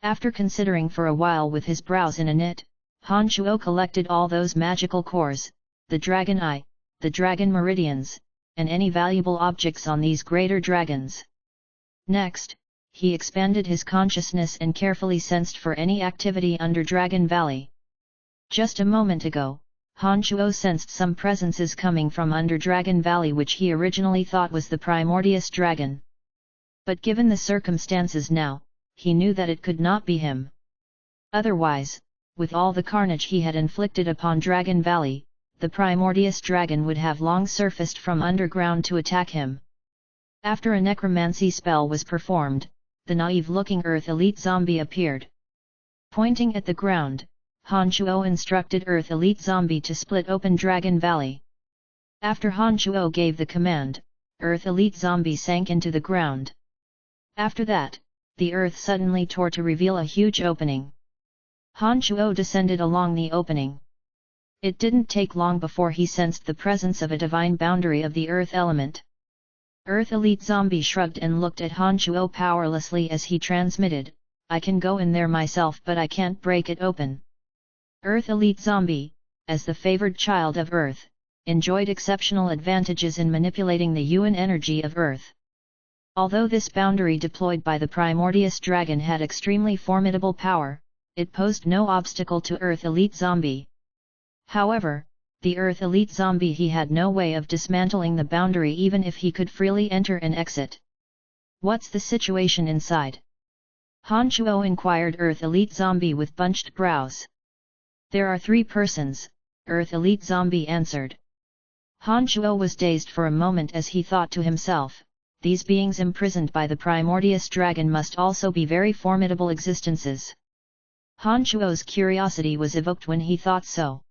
After considering for a while with his brows in a knit, Han Shuo collected all those magical cores, the dragon eye, the dragon meridians, and any valuable objects on these greater dragons. Next, he expanded his consciousness and carefully sensed for any activity under Dragon Valley. Just a moment ago, Han Shuo sensed some presences coming from under Dragon Valley which he originally thought was the primordious dragon. But given the circumstances now, he knew that it could not be him. Otherwise, with all the carnage he had inflicted upon Dragon Valley, the primordious dragon would have long surfaced from underground to attack him. After a necromancy spell was performed, the naive-looking Earth Elite Zombie appeared. Pointing at the ground, Han Chuo instructed Earth Elite Zombie to split open Dragon Valley. After Han Chuo gave the command, Earth Elite Zombie sank into the ground. After that, the earth suddenly tore to reveal a huge opening. Han Chuo descended along the opening. It didn't take long before he sensed the presence of a divine boundary of the earth element. Earth Elite Zombie shrugged and looked at Han Chuo powerlessly as he transmitted, "I can go in there myself but I can't break it open." Earth Elite Zombie, as the favored child of Earth, enjoyed exceptional advantages in manipulating the Yuan energy of Earth. Although this boundary deployed by the primordious dragon had extremely formidable power, it posed no obstacle to Earth Elite Zombie. However, the Earth Elite Zombie he had no way of dismantling the boundary even if he could freely enter and exit. "What's the situation inside?" Han Chuo inquired Earth Elite Zombie with bunched brows. "There are 3 persons," Earth Elite Zombie answered. Han Chuo was dazed for a moment as he thought to himself, these beings imprisoned by the primordious dragon must also be very formidable existences. Han Chuo's curiosity was evoked when he thought so.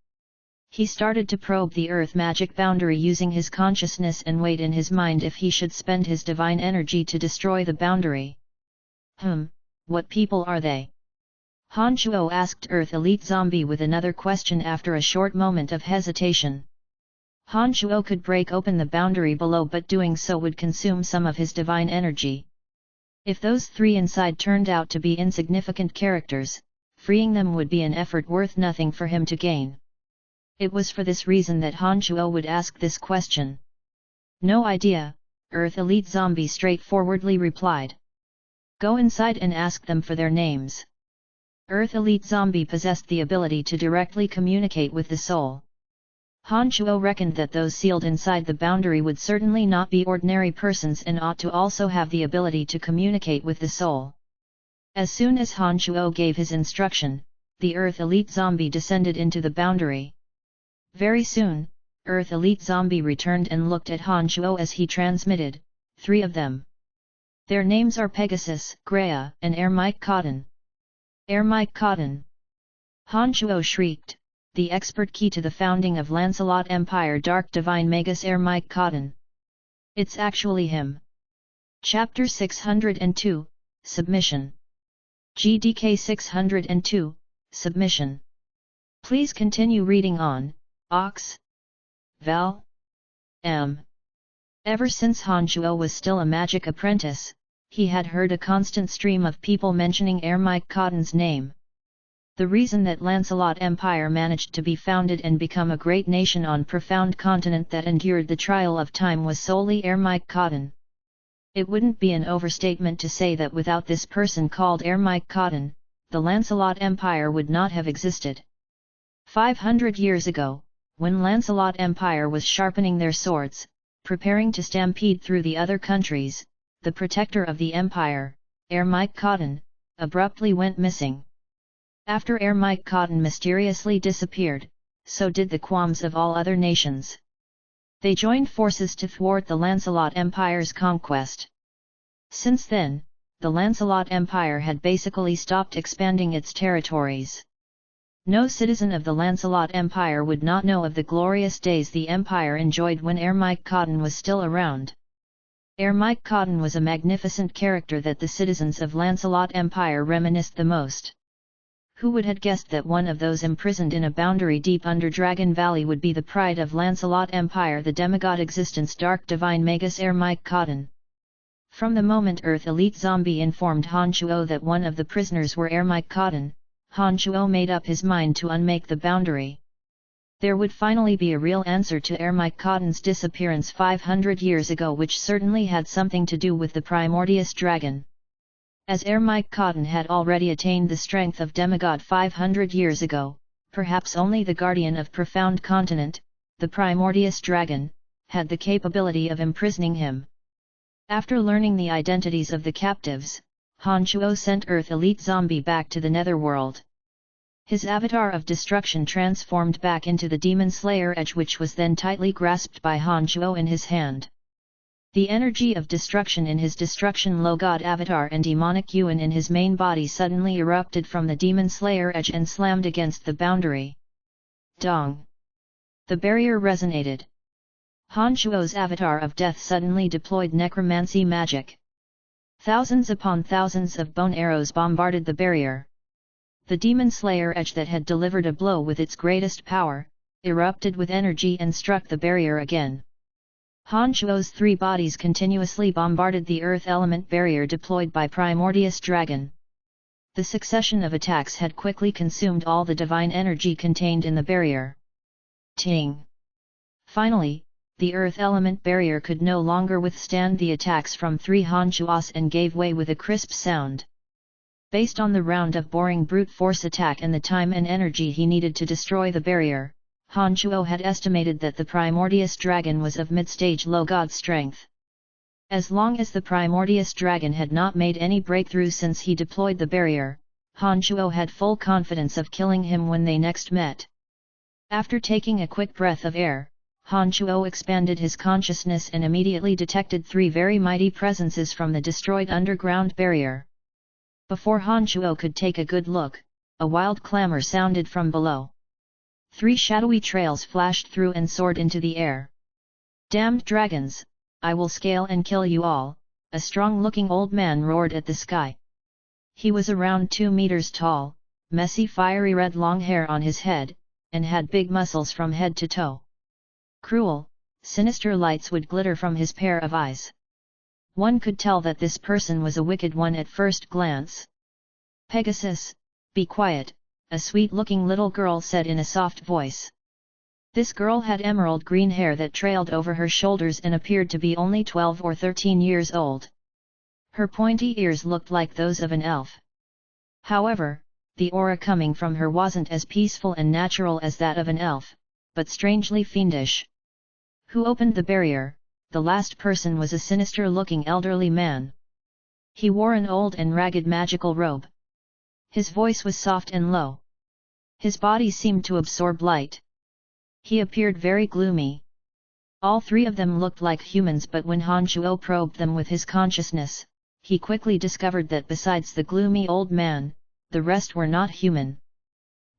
He started to probe the earth magic boundary using his consciousness and weighed in his mind if he should spend his divine energy to destroy the boundary. What people are they?" Han Chuo asked Earth Elite Zombie with another question after a short moment of hesitation. Han Chuo could break open the boundary below, but doing so would consume some of his divine energy. If those 3 inside turned out to be insignificant characters, freeing them would be an effort worth nothing for him to gain. It was for this reason that Han Chuo would ask this question. "No idea," Earth Elite Zombie straightforwardly replied. "Go inside and ask them for their names." Earth Elite Zombie possessed the ability to directly communicate with the soul. Han Chuo reckoned that those sealed inside the boundary would certainly not be ordinary persons and ought to also have the ability to communicate with the soul. As soon as Han Chuo gave his instruction, the Earth Elite Zombie descended into the boundary. Very soon, Earth Elite Zombie returned and looked at Han Chuo as he transmitted, 3 of them. Their names are Pegasus, Greya, and Ermite Cotton. Ermite Cotton! Han Chuo shrieked. The expert key to the founding of Lancelot Empire, Dark Divine Magus Ermite Cotton. It's actually him. Chapter 602, Submission. GDK 602, Submission. Please continue reading on, Ox. Val. M. Ever since Han Chuo was still a magic apprentice, he had heard a constant stream of people mentioning Ermite Cotton's name. The reason that Lancelot Empire managed to be founded and become a great nation on profound continent that endured the trial of time was solely Ermite Cotton. It wouldn't be an overstatement to say that without this person called Ermite Cotton, the Lancelot Empire would not have existed. 500 years ago, when Lancelot Empire was sharpening their swords, preparing to stampede through the other countries, the protector of the empire, Ermite Cotton, abruptly went missing. After Ermite Cotton mysteriously disappeared, so did the qualms of all other nations. They joined forces to thwart the Lancelot Empire's conquest. Since then, the Lancelot Empire had basically stopped expanding its territories. No citizen of the Lancelot Empire would not know of the glorious days the Empire enjoyed when Ermite Cotton was still around. Ermite Cotton was a magnificent character that the citizens of Lancelot Empire reminisced the most. Who would have guessed that one of those imprisoned in a boundary deep under Dragon Valley would be the pride of Lancelot Empire, the demigod existence Dark Divine Magus Ermite Cotton? From the moment Earth Elite Zombie informed Han Chuo that one of the prisoners were Ermite Cotton, Han Chuo made up his mind to unmake the boundary. There would finally be a real answer to Ermite Cotton's disappearance 500 years ago, which certainly had something to do with the primordious dragon. As Ermite Cotton had already attained the strength of demigod 500 years ago, perhaps only the guardian of profound continent, the primordious dragon, had the capability of imprisoning him. After learning the identities of the captives, Han Chuo sent Earth Elite Zombie back to the netherworld. His avatar of destruction transformed back into the Demon Slayer edge, which was then tightly grasped by Han Chuo in his hand. The energy of destruction in his destruction low god avatar and demonic yuan in his main body suddenly erupted from the Demon Slayer edge and slammed against the boundary. Dong! The barrier resonated. Han Chuo's avatar of death suddenly deployed necromancy magic. Thousands upon thousands of bone arrows bombarded the barrier. The Demon Slayer edge that had delivered a blow with its greatest power, erupted with energy and struck the barrier again. Han Chuo's three bodies continuously bombarded the earth element barrier deployed by Primordius Dragon. The succession of attacks had quickly consumed all the divine energy contained in the barrier. Ting! Finally, the earth element barrier could no longer withstand the attacks from three Han Chuos and gave way with a crisp sound. Based on the round of boring brute force attack and the time and energy he needed to destroy the barrier, Han Chuo had estimated that the Primordius Dragon was of mid-stage low god strength. As long as the Primordius Dragon had not made any breakthrough since he deployed the barrier, Han Chuo had full confidence of killing him when they next met. After taking a quick breath of air, Han Chuo expanded his consciousness and immediately detected three very mighty presences from the destroyed underground barrier. Before Han Chuo could take a good look, a wild clamor sounded from below. Three shadowy trails flashed through and soared into the air. "Damned dragons! I will scale and kill you all," a strong-looking old man roared at the sky. He was around 2 meters tall, messy fiery red long hair on his head, and had big muscles from head to toe. Cruel, sinister lights would glitter from his pair of eyes. One could tell that this person was a wicked one at first glance. "Pegasus, be quiet," a sweet-looking little girl said in a soft voice. This girl had emerald green hair that trailed over her shoulders and appeared to be only 12 or 13 years old. Her pointy ears looked like those of an elf. However, the aura coming from her wasn't as peaceful and natural as that of an elf, but strangely fiendish. "Who opened the barrier?" The last person was a sinister-looking elderly man. He wore an old and ragged magical robe. His voice was soft and low. His body seemed to absorb light. He appeared very gloomy. All three of them looked like humans, but when Han Chuo probed them with his consciousness, he quickly discovered that besides the gloomy old man, the rest were not human.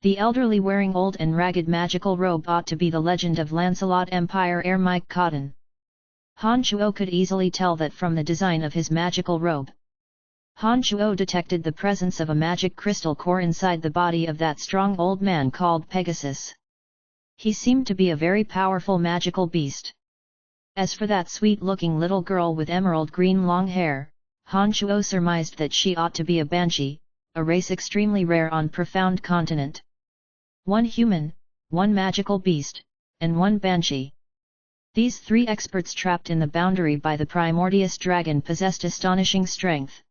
The elderly wearing old and ragged magical robe ought to be the legend of Lancelot Empire heir Mike Cotton. Han Chuo could easily tell that from the design of his magical robe. Han Chuo detected the presence of a magic crystal core inside the body of that strong old man called Pegasus. He seemed to be a very powerful magical beast. As for that sweet-looking little girl with emerald green long hair, Han Chuo surmised that she ought to be a banshee, a race extremely rare on Profound Continent. One human, one magical beast, and one banshee. These three experts trapped in the boundary by the Primordius Dragon possessed astonishing strength.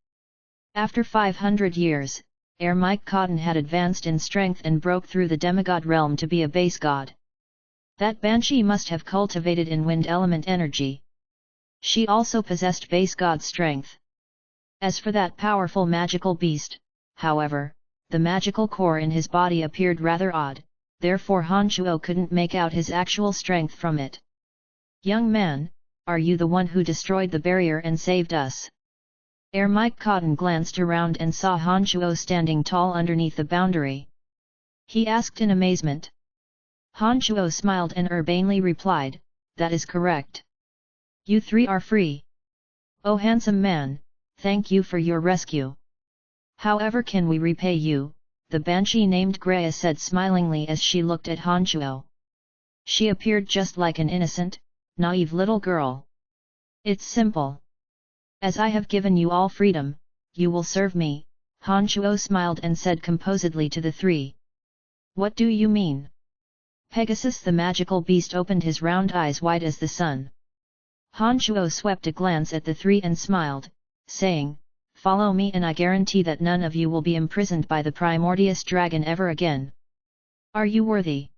After 500 years, heir Mike Cotton had advanced in strength and broke through the demigod realm to be a base god. That banshee must have cultivated in wind element energy. She also possessed base god strength. As for that powerful magical beast, however, the magical core in his body appeared rather odd, therefore Han Chuo couldn't make out his actual strength from it. "Young man, are you the one who destroyed the barrier and saved us?" Heir Mike Cotton glanced around and saw Han Chuo standing tall underneath the boundary. He asked in amazement. Han Chuo smiled and urbanely replied, "That is correct. You three are free. Oh handsome man, thank you for your rescue. However can we repay you?" the banshee named Greya said smilingly as she looked at Han Chuo. She appeared just like an innocent, naive little girl. "It's simple. As I have given you all freedom, you will serve me," Han Chuo smiled and said composedly to the three. "What do you mean?" Pegasus the magical beast opened his round eyes wide as the sun. Han Chuo swept a glance at the three and smiled, saying, "Follow me and I guarantee that none of you will be imprisoned by the Primordius Dragon ever again. Are you worthy?"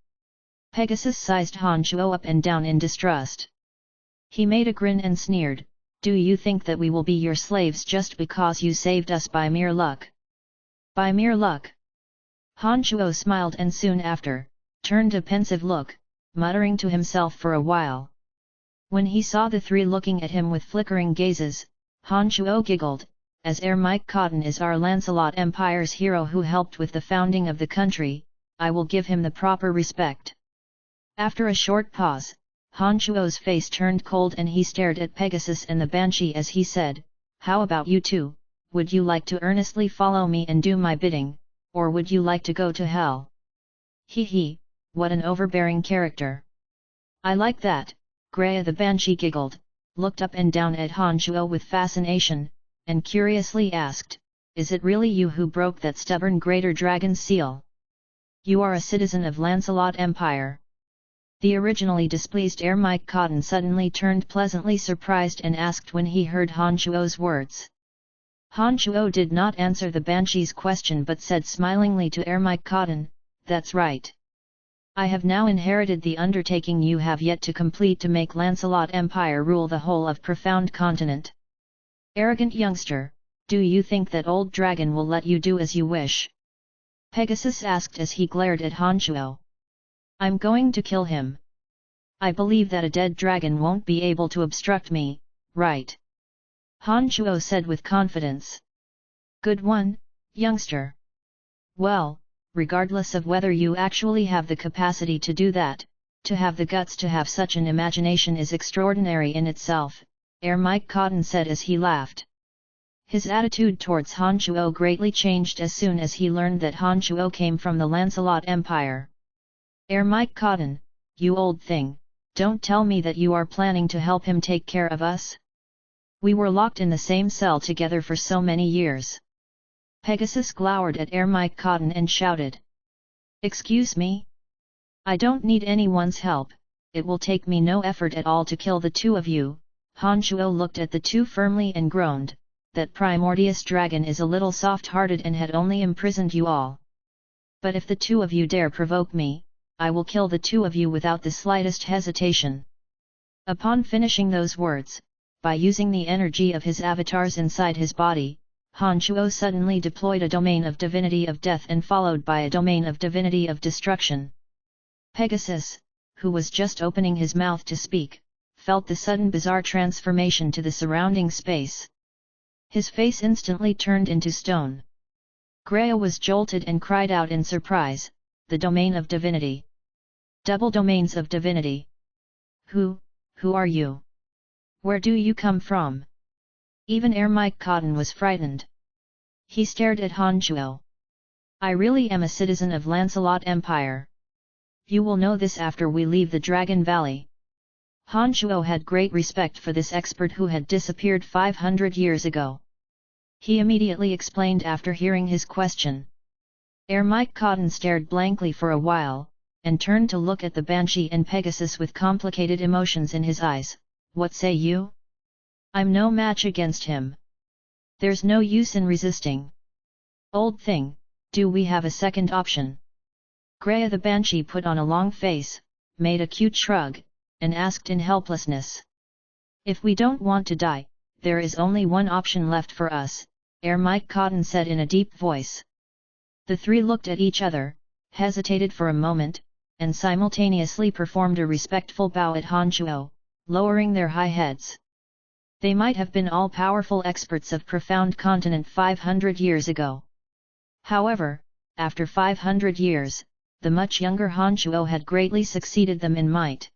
Pegasus sized Han Chuo up and down in distrust. He made a grin and sneered, "Do you think that we will be your slaves just because you saved us by mere luck?" "By mere luck?" Han Chuo smiled and soon after, turned a pensive look, muttering to himself for a while. When he saw the three looking at him with flickering gazes, Han Chuo giggled, as Mike Cotton is our Lancelot Empire's hero who helped with the founding of the country, I will give him the proper respect. After a short pause, Han Chuo's face turned cold and he stared at Pegasus and the Banshee as he said, how about you two, would you like to earnestly follow me and do my bidding, or would you like to go to hell? Hee hee, what an overbearing character. I like that, Greya the Banshee giggled, looked up and down at Han Chuo with fascination, and curiously asked, is it really you who broke that stubborn greater dragon's seal? You are a citizen of Lancelot Empire. The originally displeased Mike Cotton suddenly turned pleasantly surprised and asked when he heard Han Chuo's words. Han Chuo did not answer the Banshee's question but said smilingly to Mike Cotton, that's right. I have now inherited the undertaking you have yet to complete to make Lancelot Empire rule the whole of Profound Continent. Arrogant youngster, do you think that old dragon will let you do as you wish? Pegasus asked as he glared at Han Chuo. I'm going to kill him. I believe that a dead dragon won't be able to obstruct me, right? Han Chuo said with confidence. Good one, youngster. Well, regardless of whether you actually have the capacity to do that, to have the guts to have such an imagination is extraordinary in itself, Mike Cotton said as he laughed. His attitude towards Han Chuo greatly changed as soon as he learned that Han Chuo came from the Lancelot Empire. Mike Cotton, you old thing, don't tell me that you are planning to help him take care of us? We were locked in the same cell together for so many years. Pegasus glowered at Mike Cotton and shouted. Excuse me? I don't need anyone's help, it will take me no effort at all to kill the two of you. Han Chuo looked at the two firmly and groaned, that primordious dragon is a little soft-hearted and had only imprisoned you all. But if the two of you dare provoke me, I will kill the two of you without the slightest hesitation. Upon finishing those words, by using the energy of his avatars inside his body, Han Chuo suddenly deployed a domain of divinity of death and followed by a domain of divinity of destruction. Pegasus, who was just opening his mouth to speak, felt the sudden bizarre transformation to the surrounding space. His face instantly turned into stone. Greya was jolted and cried out in surprise, the domain of divinity. Double domains of divinity. Who are you? Where do you come from? Even Mike Cotton was frightened. He stared at Han Chuo. I really am a citizen of Lancelot Empire. You will know this after we leave the Dragon Valley. Han Chuo had great respect for this expert who had disappeared 500 years ago. He immediately explained after hearing his question. Mike Cotton stared blankly for a while, and turned to look at the Banshee and Pegasus with complicated emotions in his eyes. What say you? I'm no match against him. There's no use in resisting. Old thing, do we have a second option? Greya the Banshee put on a long face, made a cute shrug, and asked in helplessness. If we don't want to die, there is only one option left for us, Mike Cotton said in a deep voice. The three looked at each other, hesitated for a moment, and simultaneously performed a respectful bow at Han Chuo, lowering their high heads. They might have been all-powerful experts of Profound Continent 500 years ago. However, after 500 years, the much younger Han Chuo had greatly succeeded them in might.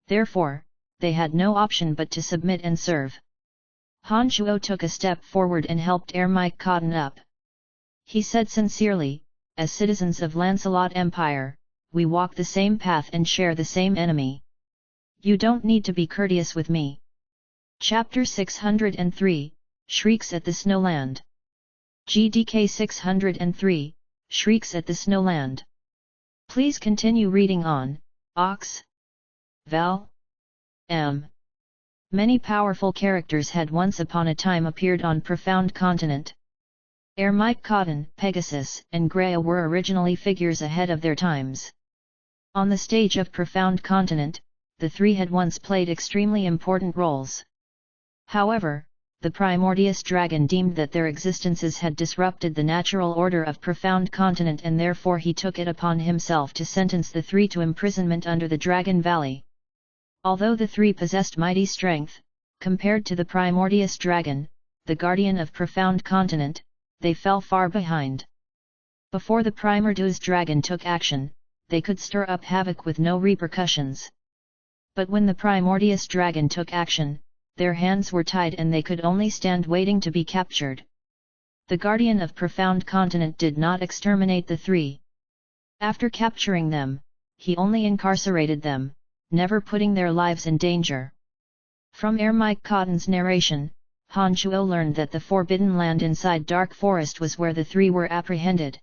Therefore, they had no option but to submit and serve. Han Chuo took a step forward and helped Mike Cotton up. He said sincerely, as citizens of Lancelot Empire, we walk the same path and share the same enemy. You don't need to be courteous with me. Chapter 603, Shrieks at the Snowland. GDK 603, Shrieks at the Snowland. Please continue reading on, Ox. Vel. M. Many powerful characters had once upon a time appeared on Profound Continent. Mike Cotton, Pegasus, and Greya were originally figures ahead of their times. On the stage of Profound Continent, the three had once played extremely important roles. However, the primordius dragon deemed that their existences had disrupted the natural order of Profound Continent, and therefore he took it upon himself to sentence the three to imprisonment under the Dragon Valley. Although the three possessed mighty strength, compared to the primordius dragon, the guardian of Profound Continent, they fell far behind. Before the primordius dragon took action, they could stir up havoc with no repercussions. But when the primordius dragon took action, their hands were tied and they could only stand waiting to be captured. The guardian of Profound Continent did not exterminate the three. After capturing them, he only incarcerated them, never putting their lives in danger. From Mike Cotton's narration, Han Chuo learned that the forbidden land inside Dark Forest was where the three were apprehended.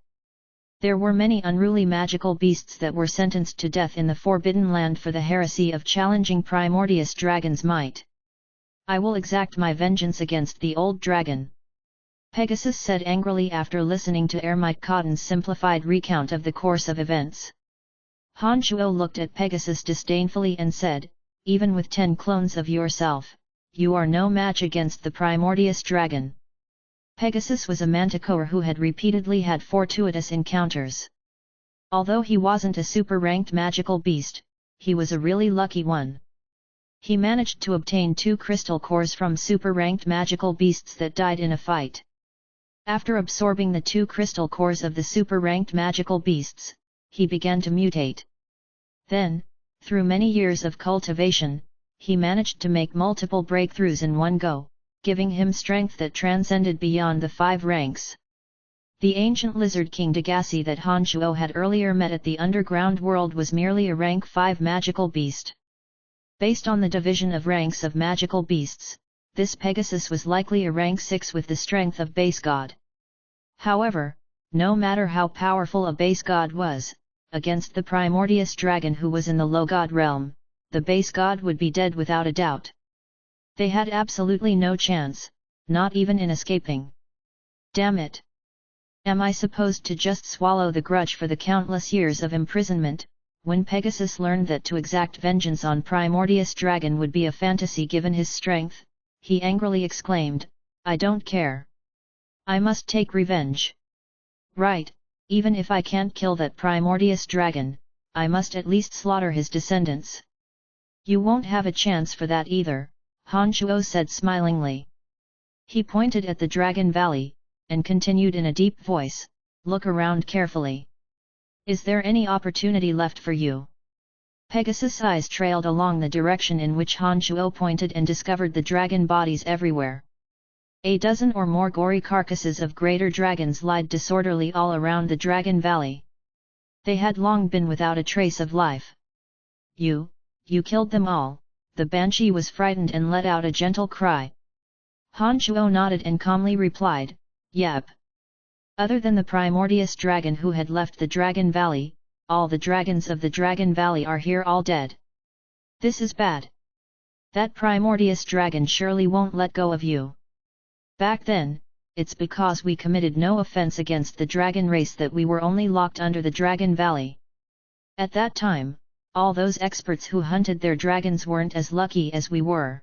There were many unruly magical beasts that were sentenced to death in the forbidden land for the heresy of challenging primordius dragon's might. I will exact my vengeance against the old dragon, Pegasus said angrily after listening to Ermite Cotton's simplified recount of the course of events. Han Chuo looked at Pegasus disdainfully and said, "Even with 10 clones of yourself, you are no match against the primordius dragon." Pegasus was a manticore who had repeatedly had fortuitous encounters. Although he wasn't a super-ranked magical beast, he was a really lucky one. He managed to obtain 2 crystal cores from super-ranked magical beasts that died in a fight. After absorbing the 2 crystal cores of the super-ranked magical beasts, he began to mutate. Then, through many years of cultivation, he managed to make multiple breakthroughs in one go, giving him strength that transcended beyond the 5 ranks. The ancient lizard king Degasi that Han Chuo had earlier met at the underground world was merely a rank 5 magical beast. Based on the division of ranks of magical beasts, this Pegasus was likely a rank 6 with the strength of base god. However, no matter how powerful a base god was, against the primordius dragon who was in the low god realm, the base god would be dead without a doubt. They had absolutely no chance, not even in escaping. Damn it! Am I supposed to just swallow the grudge for the countless years of imprisonment? When Pegasus learned that to exact vengeance on primordius dragon would be a fantasy given his strength, he angrily exclaimed, "I don't care. I must take revenge. Right, even if I can't kill that primordius dragon, I must at least slaughter his descendants." "You won't have a chance for that either," Han Chuo said smilingly. He pointed at the Dragon Valley, and continued in a deep voice, "Look around carefully. Is there any opportunity left for you?" Pegasus' eyes trailed along the direction in which Han Chuo pointed and discovered the dragon bodies everywhere. A dozen or more gory carcasses of greater dragons lied disorderly all around the Dragon Valley. They had long been without a trace of life. You killed them all," the banshee was frightened and let out a gentle cry. Han Chuo nodded and calmly replied, "Yep. Other than the primordius dragon who had left the Dragon Valley, all the dragons of the Dragon Valley are here all dead. This is bad. That primordius dragon surely won't let go of you. Back then, it's because we committed no offense against the dragon race that we were only locked under the Dragon Valley. At that time, all those experts who hunted their dragons weren't as lucky as we were.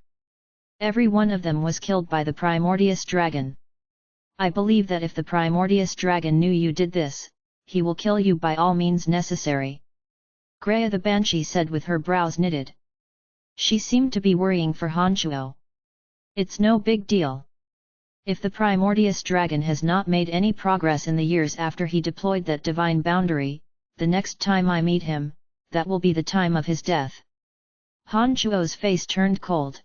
Every one of them was killed by the primordius dragon. I believe that if the primordius dragon knew you did this, he will kill you by all means necessary." Greya the banshee said with her brows knitted. She seemed to be worrying for Han Chuo. "It's no big deal. If the primordius dragon has not made any progress in the years after he deployed that divine boundary, the next time I meet him, that will be the time of his death." Han Chuo's face turned cold.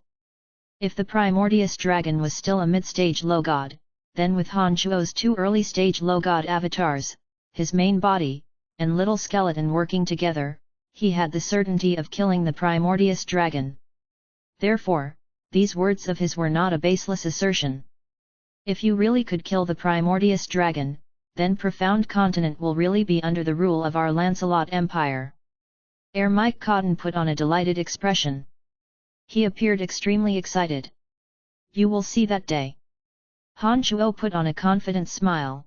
If the primordius dragon was still a mid-stage low god, then with Han Chuo's 2 early-stage low god avatars, his main body, and little skeleton working together, he had the certainty of killing the primordius dragon. Therefore, these words of his were not a baseless assertion. If you really could kill the primordius dragon, then Profound Continent will really be under the rule of our Lancelot Empire. Mike Cotton put on a delighted expression. He appeared extremely excited. "You will see that day." Han Chuo put on a confident smile.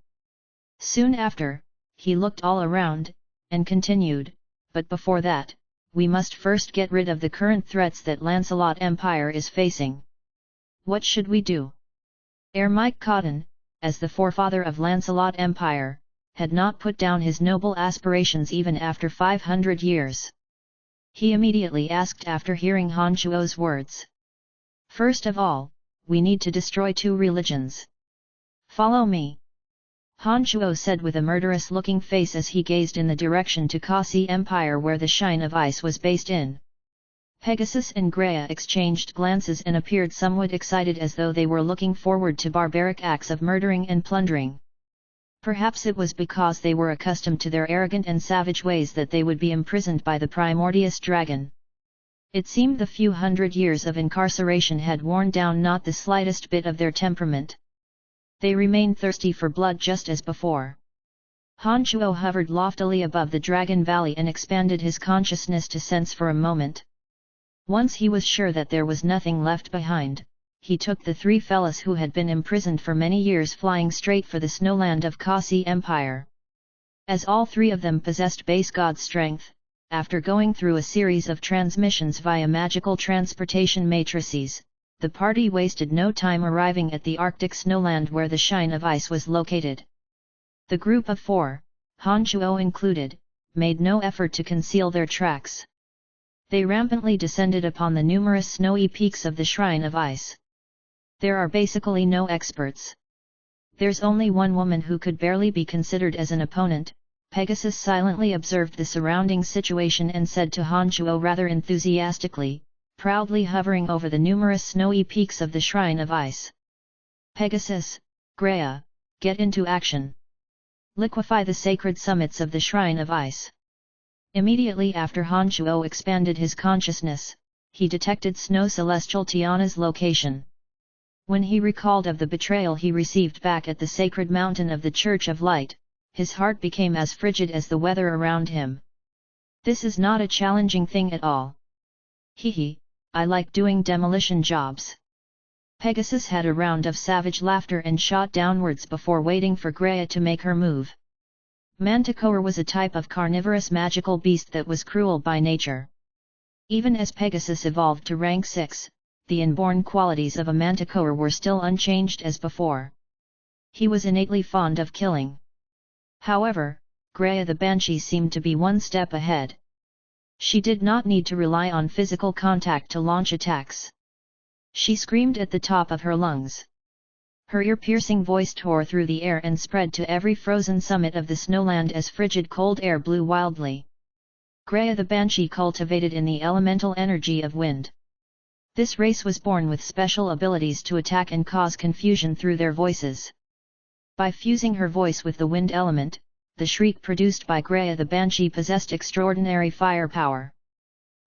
Soon after, he looked all around, and continued, "But before that, we must first get rid of the current threats that Lancelot Empire is facing. What should we do?" Ere Mike Cotton, as the forefather of Lancelot Empire, had not put down his noble aspirations even after 500 years. He immediately asked after hearing Han Chuo's words. First of all, we need to destroy 2 religions. Follow me. Han Chuo said with a murderous-looking face as he gazed in the direction to Kasi Empire where the Shrine of Ice was based in. Pegasus and Greya exchanged glances and appeared somewhat excited as though they were looking forward to barbaric acts of murdering and plundering. Perhaps it was because they were accustomed to their arrogant and savage ways that they would be imprisoned by the primordious dragon. It seemed the few hundred years of incarceration had worn down not the slightest bit of their temperament. They remained thirsty for blood just as before. Han Chuo hovered loftily above the Dragon Valley and expanded his consciousness to sense for a moment. Once he was sure that there was nothing left behind, he took the 3 fellows who had been imprisoned for many years flying straight for the snowland of Kasi Empire. As all 3 of them possessed base god strength, after going through a series of transmissions via magical transportation matrices, the party wasted no time arriving at the Arctic snowland where the Shrine of Ice was located. The group of 4, Han Chuo included, made no effort to conceal their tracks. They rampantly descended upon the numerous snowy peaks of the Shrine of Ice. There are basically no experts. There's only one woman who could barely be considered as an opponent. Pegasus silently observed the surrounding situation and said to Han Chuo rather enthusiastically, proudly hovering over the numerous snowy peaks of the Shrine of Ice. Pegasus, Greya, get into action. Liquefy the sacred summits of the Shrine of Ice. Immediately after Han Chuo expanded his consciousness, he detected Snow Celestial Tiana's location. When he recalled of the betrayal he received back at the sacred mountain of the Church of Light, his heart became as frigid as the weather around him. This is not a challenging thing at all. Hehe, I like doing demolition jobs. Pegasus had a round of savage laughter and shot downwards before waiting for Greya to make her move. Manticore was a type of carnivorous magical beast that was cruel by nature. Even as Pegasus evolved to rank 6, the inborn qualities of a manticore were still unchanged as before. He was innately fond of killing. However, Greya the Banshee seemed to be one step ahead. She did not need to rely on physical contact to launch attacks. She screamed at the top of her lungs. Her ear-piercing voice tore through the air and spread to every frozen summit of the snowland as frigid cold air blew wildly. Greya the Banshee cultivated in the elemental energy of wind. This race was born with special abilities to attack and cause confusion through their voices. By fusing her voice with the wind element, the shriek produced by Greya the Banshee possessed extraordinary firepower.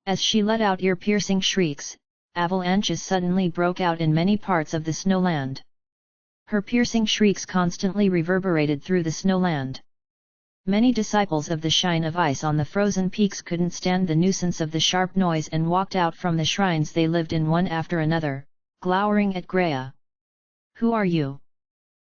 As she let out ear-piercing shrieks, avalanches suddenly broke out in many parts of the snowland. Her piercing shrieks constantly reverberated through the snowland. Many disciples of the Shrine of Ice on the frozen peaks couldn't stand the nuisance of the sharp noise and walked out from the shrines they lived in one after another, glowering at Greya. Who are you?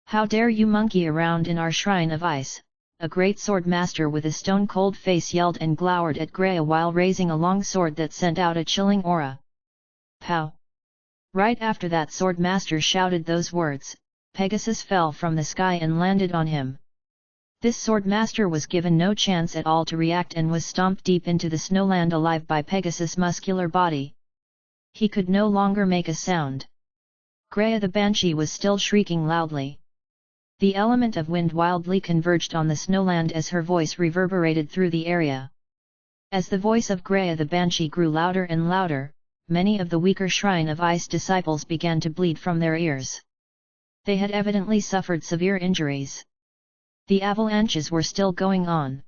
How dare you monkey around in our Shrine of Ice? A great sword master with a stone-cold face yelled and glowered at Greya while raising a long sword that sent out a chilling aura. Pow! Right after that sword master shouted those words, Pegasus fell from the sky and landed on him. This sword master was given no chance at all to react and was stomped deep into the snowland alive by Pegasus' muscular body. He could no longer make a sound. Greya the Banshee was still shrieking loudly. The element of wind wildly converged on the snowland as her voice reverberated through the area. As the voice of Greya the Banshee grew louder and louder, many of the weaker Shrine of Ice disciples began to bleed from their ears. They had evidently suffered severe injuries. The avalanches were still going on.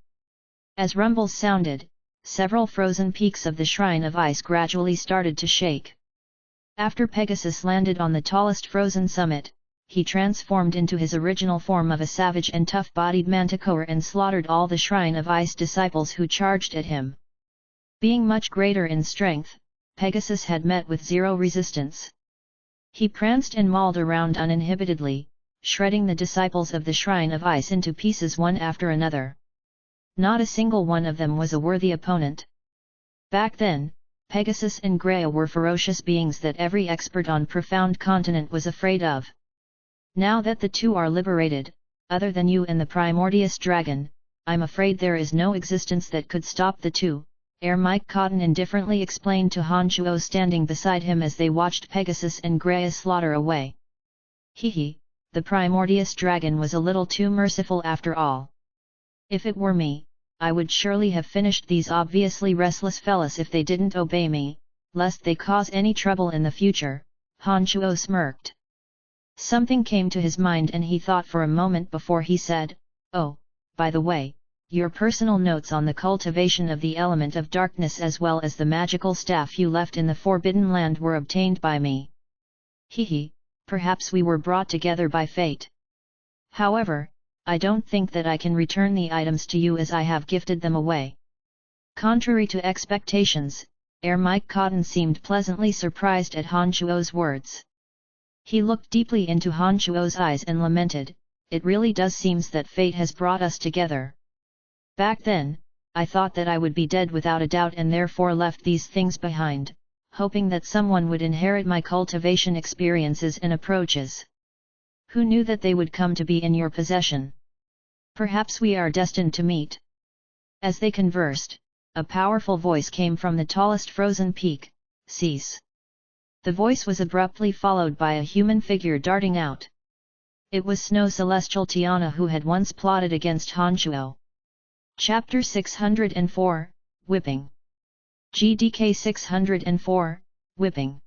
As rumbles sounded, several frozen peaks of the Shrine of Ice gradually started to shake. After Pegasus landed on the tallest frozen summit, he transformed into his original form of a savage and tough-bodied manticore and slaughtered all the Shrine of Ice disciples who charged at him. Being much greater in strength, Pegasus had met with zero resistance. He pranced and mauled around uninhibitedly, shredding the disciples of the Shrine of Ice into pieces one after another. Not a single one of them was a worthy opponent. Back then, Pegasus and Greya were ferocious beings that every expert on Profound Continent was afraid of. Now that the two are liberated, other than you and the primordius dragon, I'm afraid there is no existence that could stop the two, Air Mike Cotton indifferently explained to Han Chuo standing beside him as they watched Pegasus and Greya slaughter away. Hehe, the primordius dragon was a little too merciful after all. If it were me, I would surely have finished these obviously restless fellas if they didn't obey me, lest they cause any trouble in the future, Han Chuo smirked. Something came to his mind and he thought for a moment before he said, "Oh, by the way, your personal notes on the cultivation of the element of darkness as well as the magical staff you left in the Forbidden Land were obtained by me. Hehe, perhaps we were brought together by fate. However, I don't think that I can return the items to you as I have gifted them away." Contrary to expectations, Air Mike Cotton seemed pleasantly surprised at Han Chuo's words. He looked deeply into Han Chuo's eyes and lamented, "It really does seems that fate has brought us together. Back then, I thought that I would be dead without a doubt and therefore left these things behind, hoping that someone would inherit my cultivation experiences and approaches. Who knew that they would come to be in your possession? Perhaps we are destined to meet." As they conversed, a powerful voice came from the tallest frozen peak, "Cease." The voice was abruptly followed by a human figure darting out. It was Snow Celestial Tiana who had once plotted against Han Chuo. Chapter 604, Whipping. GDK 604, Whipping.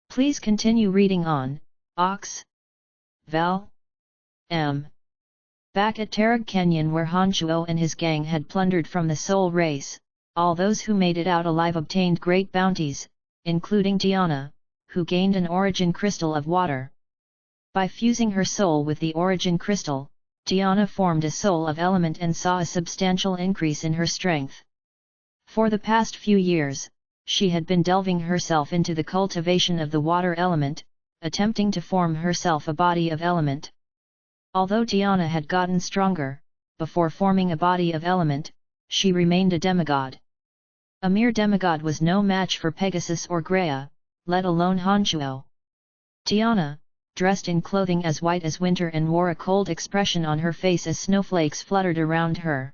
Please continue reading on, Ox. Val. M. Back at Tarag Canyon where Han Chuo and his gang had plundered from the soul race, all those who made it out alive obtained great bounties, including Tiana, who gained an origin crystal of water. By fusing her soul with the origin crystal, Tiana formed a soul of element and saw a substantial increase in her strength. For the past few years, she had been delving herself into the cultivation of the water element, attempting to form herself a body of element. Although Tiana had gotten stronger, before forming a body of element, she remained a demigod. A mere demigod was no match for Pegasus or Greya, let alone Han Chuo. Tiana, dressed in clothing as white as winter and wore a cold expression on her face as snowflakes fluttered around her.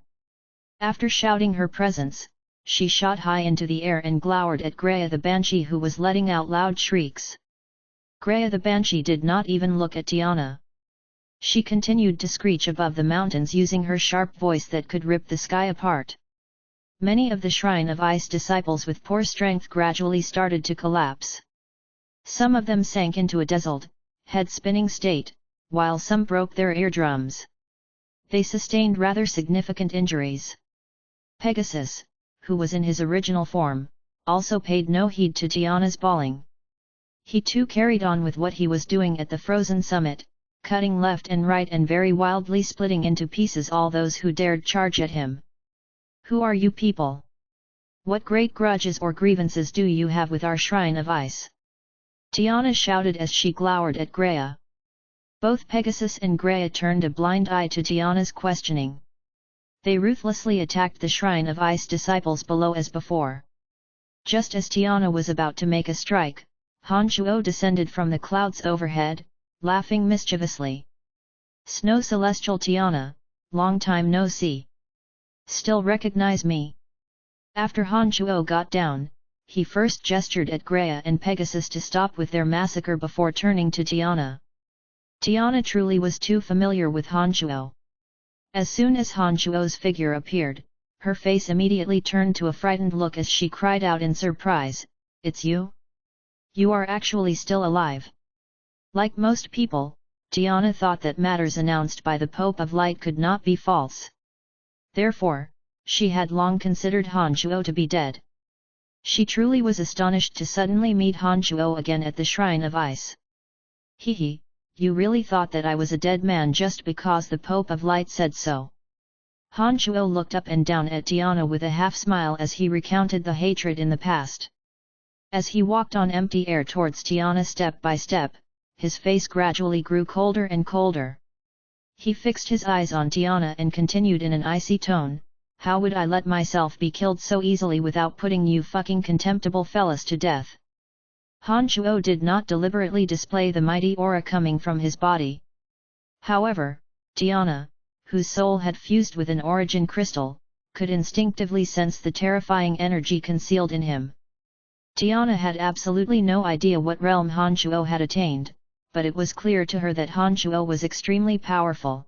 After shouting her presence, she shot high into the air and glowered at Greya the Banshee who was letting out loud shrieks. Greya the Banshee did not even look at Tiana. She continued to screech above the mountains using her sharp voice that could rip the sky apart. Many of the Shrine of Ice disciples with poor strength gradually started to collapse. Some of them sank into a dazzled, head-spinning state, while some broke their eardrums. They sustained rather significant injuries. Pegasus, who was in his original form, also paid no heed to Tiana's bawling. He too carried on with what he was doing at the frozen summit, cutting left and right and very wildly splitting into pieces all those who dared charge at him. "Who are you people? What great grudges or grievances do you have with our Shrine of Ice?" Tiana shouted as she glowered at Greya. Both Pegasus and Greya turned a blind eye to Tiana's questioning. They ruthlessly attacked the Shrine of Ice disciples below as before. Just as Tiana was about to make a strike, Han Chuo descended from the clouds overhead, laughing mischievously. "Snow Celestial Tiana, long time no see. Still recognize me?" After Han Chuo got down, he first gestured at Greya and Pegasus to stop with their massacre before turning to Tiana. Tiana truly was too familiar with Han Chuo. As soon as Han Chuo's figure appeared, her face immediately turned to a frightened look as she cried out in surprise, "It's you? You are actually still alive." Like most people, Tiana thought that matters announced by the Pope of Light could not be false. Therefore, she had long considered Han Chuo to be dead. She truly was astonished to suddenly meet Han Chuo again at the Shrine of Ice. "Hehe, you really thought that I was a dead man just because the Pope of Light said so?" Han Chuo looked up and down at Tiana with a half-smile as he recounted the hatred in the past. As he walked on empty air towards Tiana step by step, his face gradually grew colder and colder. He fixed his eyes on Tiana and continued in an icy tone, "How would I let myself be killed so easily without putting you fucking contemptible fellas to death?" Han Chuo did not deliberately display the mighty aura coming from his body, However, Diana, whose soul had fused with an origin crystal, could instinctively sense the terrifying energy concealed in him. Diana had absolutely no idea what realm Han Shuo had attained, but it was clear to her that Han Shuo was extremely powerful.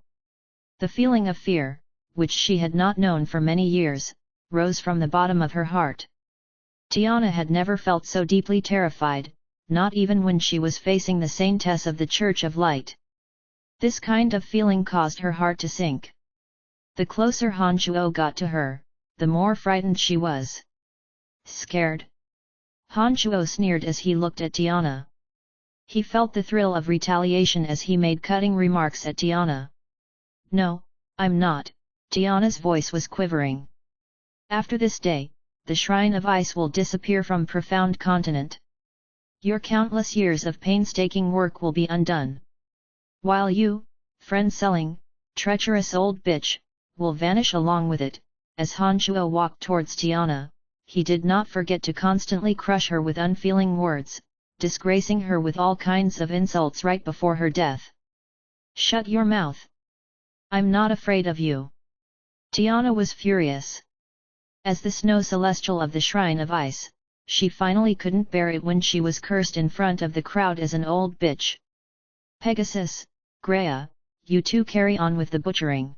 The feeling of fear, which she had not known for many years, rose from the bottom of her heart. Diana had never felt so deeply terrified, not even when she was facing the saintess of the Church of Light. This kind of feeling caused her heart to sink. The closer Han Shuo got to her, the more frightened she was. Scared? Han Shuo sneered as he looked at Diana. He felt the thrill of retaliation as he made cutting remarks at Diana. No, I'm not, Diana's voice was quivering. After this day, the Shrine of Ice will disappear from Profound Continent. Your countless years of painstaking work will be undone. While you, friend-selling, treacherous old bitch, will vanish along with it. As Han Shuo walked towards Diana, he did not forget to constantly crush her with unfeeling words, disgracing her with all kinds of insults right before her death. Shut your mouth! I'm not afraid of you. Diana was furious. As the snow celestial of the Shrine of Ice, she finally couldn't bear it when she was cursed in front of the crowd as an old bitch. Pegasus, Greya, you two carry on with the butchering.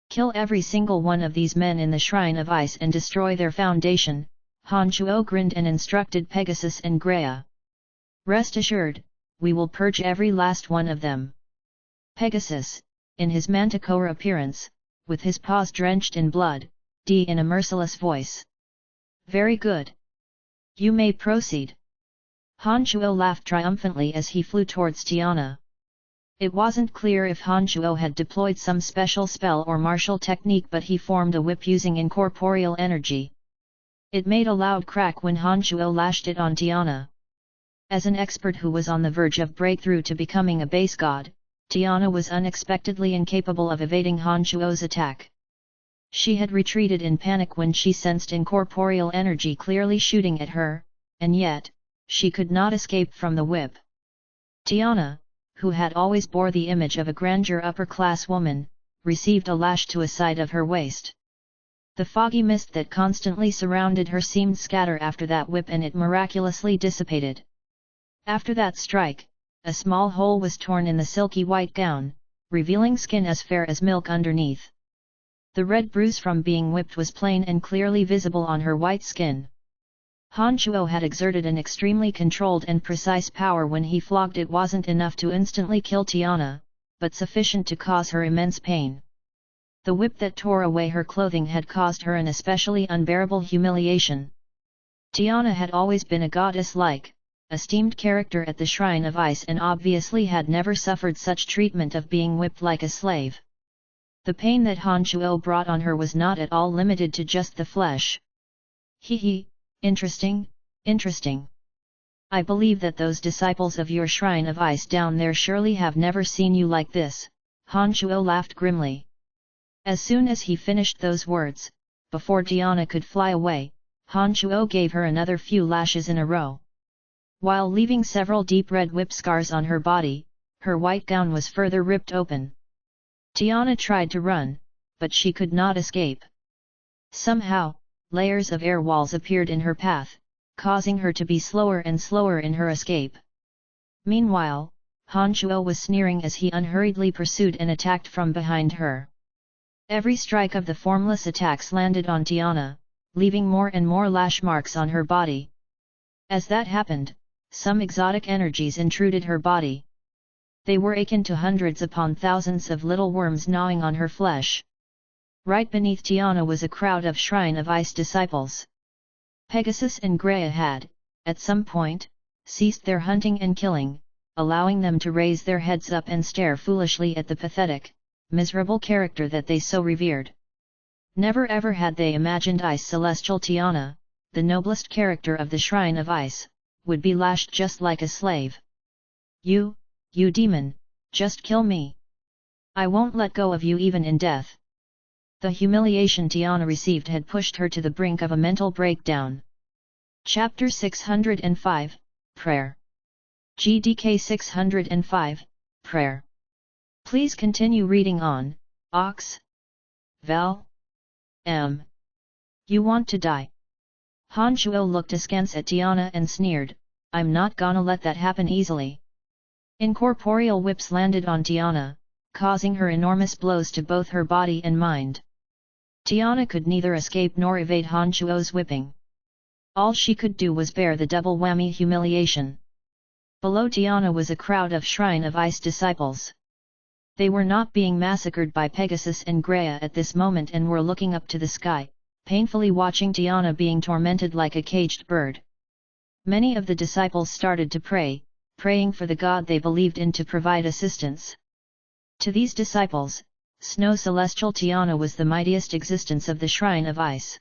Kill every single one of these men in the Shrine of Ice and destroy their foundation, Han Shuo grinned and instructed Pegasus and Greya. Rest assured, we will purge every last one of them. Pegasus, in his manticore appearance, with his paws drenched in blood, in a merciless voice. Very good. You may proceed. Han Shuo laughed triumphantly as he flew towards Diana. It wasn't clear if Han Shuo had deployed some special spell or martial technique, but he formed a whip using incorporeal energy. It made a loud crack when Han Shuo lashed it on Diana. As an expert who was on the verge of breakthrough to becoming a base god, Diana was unexpectedly incapable of evading Han Shuo's attack. She had retreated in panic when she sensed incorporeal energy clearly shooting at her, and yet, she could not escape from the whip. Diana, who had always bore the image of a grandeur upper-class woman, received a lash to a side of her waist. The foggy mist that constantly surrounded her seemed scatter after that whip, and it miraculously dissipated. After that strike, a small hole was torn in the silky white gown, revealing skin as fair as milk underneath. The red bruise from being whipped was plain and clearly visible on her white skin. Han Shuo had exerted an extremely controlled and precise power when he flogged. It wasn't enough to instantly kill Diana, but sufficient to cause her immense pain. The whip that tore away her clothing had caused her an especially unbearable humiliation. Diana had always been a goddess-like, esteemed character at the Shrine of Ice, and obviously had never suffered such treatment of being whipped like a slave. The pain that Han Shuo brought on her was not at all limited to just the flesh. Hee. Interesting, interesting. I believe that those disciples of your Shrine of Ice down there surely have never seen you like this, Han Shuo laughed grimly. As soon as he finished those words, before Diana could fly away, Han Shuo gave her another few lashes in a row. While leaving several deep red whip scars on her body, her white gown was further ripped open. Diana tried to run, but she could not escape. Somehow, layers of air walls appeared in her path, causing her to be slower and slower in her escape. Meanwhile, Han Shuo was sneering as he unhurriedly pursued and attacked from behind her. Every strike of the formless attacks landed on Diana, leaving more and more lash marks on her body. As that happened, some exotic energies intruded her body. They were akin to hundreds upon thousands of little worms gnawing on her flesh. Right beneath Diana was a crowd of Shrine of Ice disciples. Pegasus and Greya had, at some point, ceased their hunting and killing, allowing them to raise their heads up and stare foolishly at the pathetic, miserable character that they so revered. Never ever had they imagined Ice Celestial Diana, the noblest character of the Shrine of Ice, would be lashed just like a slave. You demon, just kill me. I won't let go of you even in death. The humiliation Diana received had pushed her to the brink of a mental breakdown. Chapter 605, Prayer. GDK 605, Prayer. Please continue reading on, Ox. Vel. You want to die? Han Shuo looked askance at Tiana and sneered, I'm not gonna let that happen easily. Incorporeal whips landed on Tiana, causing her enormous blows to both her body and mind. Tiana could neither escape nor evade Han Shuo's whipping. All she could do was bear the double whammy humiliation. Below Tiana was a crowd of Shrine of Ice disciples. They were not being massacred by Pegasus and Greya at this moment and were looking up to the sky, painfully watching Tiana being tormented like a caged bird. Many of the disciples started to pray, praying for the god they believed in to provide assistance. To these disciples, Snow Celestial Tiana was the mightiest existence of the Shrine of Ice.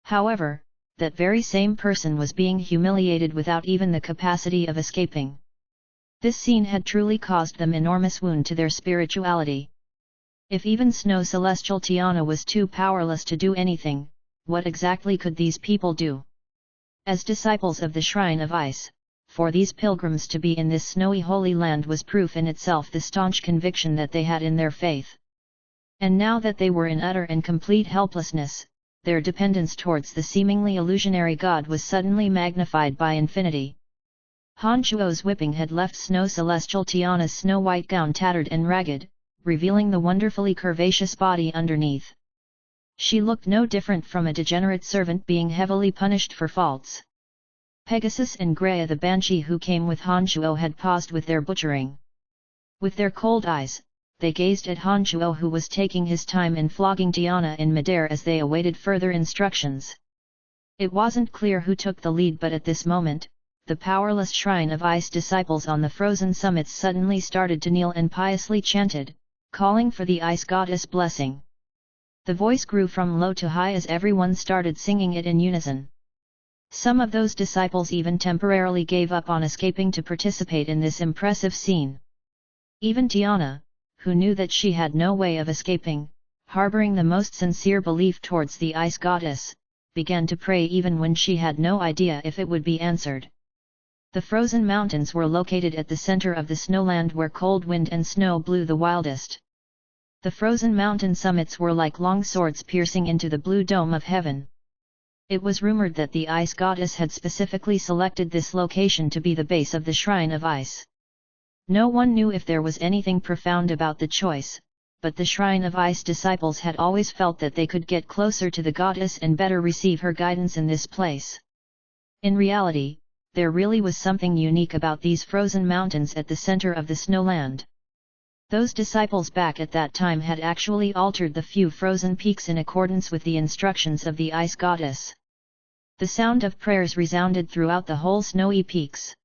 However, that very same person was being humiliated without even the capacity of escaping. This scene had truly caused them enormous wound to their spirituality. If even Snow Celestial Tiana was too powerless to do anything, what exactly could these people do? As disciples of the Shrine of Ice, for these pilgrims to be in this snowy holy land was proof in itself the staunch conviction that they had in their faith. And now that they were in utter and complete helplessness, their dependence towards the seemingly illusionary god was suddenly magnified by infinity. Han Shuo's whipping had left Snow Celestial Tiana's snow-white gown tattered and ragged, revealing the wonderfully curvaceous body underneath. She looked no different from a degenerate servant being heavily punished for faults. Pegasus and Greya the Banshee who came with Han Shuo had paused with their butchering. With their cold eyes, they gazed at Han Shuo who was taking his time in flogging Tiana in midair as they awaited further instructions. It wasn't clear who took the lead, but at this moment, the powerless Shrine of Ice disciples on the frozen summits suddenly started to kneel and piously chanted, calling for the Ice Goddess' blessing. The voice grew from low to high as everyone started singing it in unison. Some of those disciples even temporarily gave up on escaping to participate in this impressive scene. Even Tiana, who knew that she had no way of escaping, harboring the most sincere belief towards the Ice Goddess, began to pray even when she had no idea if it would be answered. The frozen mountains were located at the center of the snowland where cold wind and snow blew the wildest. The frozen mountain summits were like long swords piercing into the blue dome of heaven. It was rumored that the Ice Goddess had specifically selected this location to be the base of the Shrine of Ice. No one knew if there was anything profound about the choice, but the Shrine of Ice disciples had always felt that they could get closer to the goddess and better receive her guidance in this place. In reality, there really was something unique about these frozen mountains at the center of the snowland. Those disciples back at that time had actually altered the few frozen peaks in accordance with the instructions of the Ice Goddess. The sound of prayers resounded throughout the whole snowy peaks.